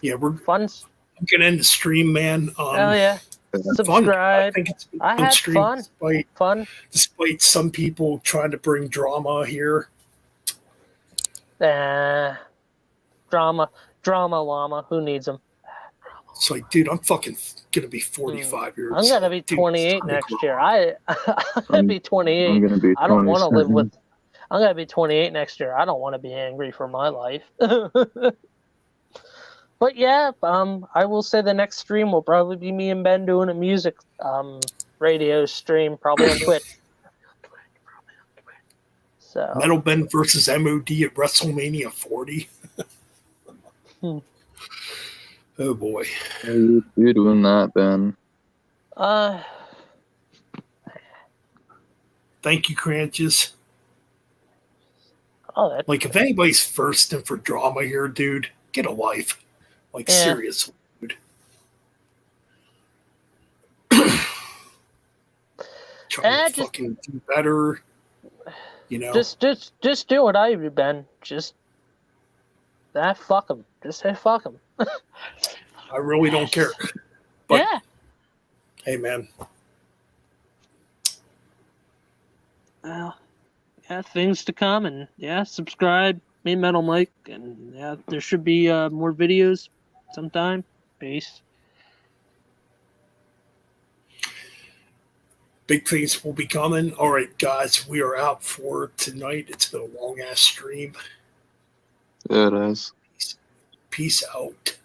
Yeah, we're fun. I'm gonna end the stream, man. Yeah. Subscribe. I think it's been I had fun. Despite some people trying to bring drama here. Drama llama. Who needs them? It's like, dude, I'm fucking gonna be 45 years old. I'm gonna be 28 next year. I'm gonna be 28. I'm gonna be I don't want to live with. I'm gonna be 28 next year. I don't want to be angry for my life. But yeah, I will say the next stream will probably be me and Ben doing a music radio stream, probably on Twitch. So Metal Ben versus MOD at WrestleMania 40. Oh boy. You're doing that, Ben. Thank you, Cranches. Oh, like if anybody's thirsting for drama here, dude, get a life. Like seriously, dude. Trying to fucking do better. You know. Just do what I do, Ben. Just fuck him. Just say fuck him. I really don't care. But, hey, man. Well, things to come, and subscribe. Me, Metal Mike, and there should be more videos sometime. Peace. Big things will be coming. All right, guys, we are out for tonight. It's been a long ass stream. Yeah, it is. Peace out.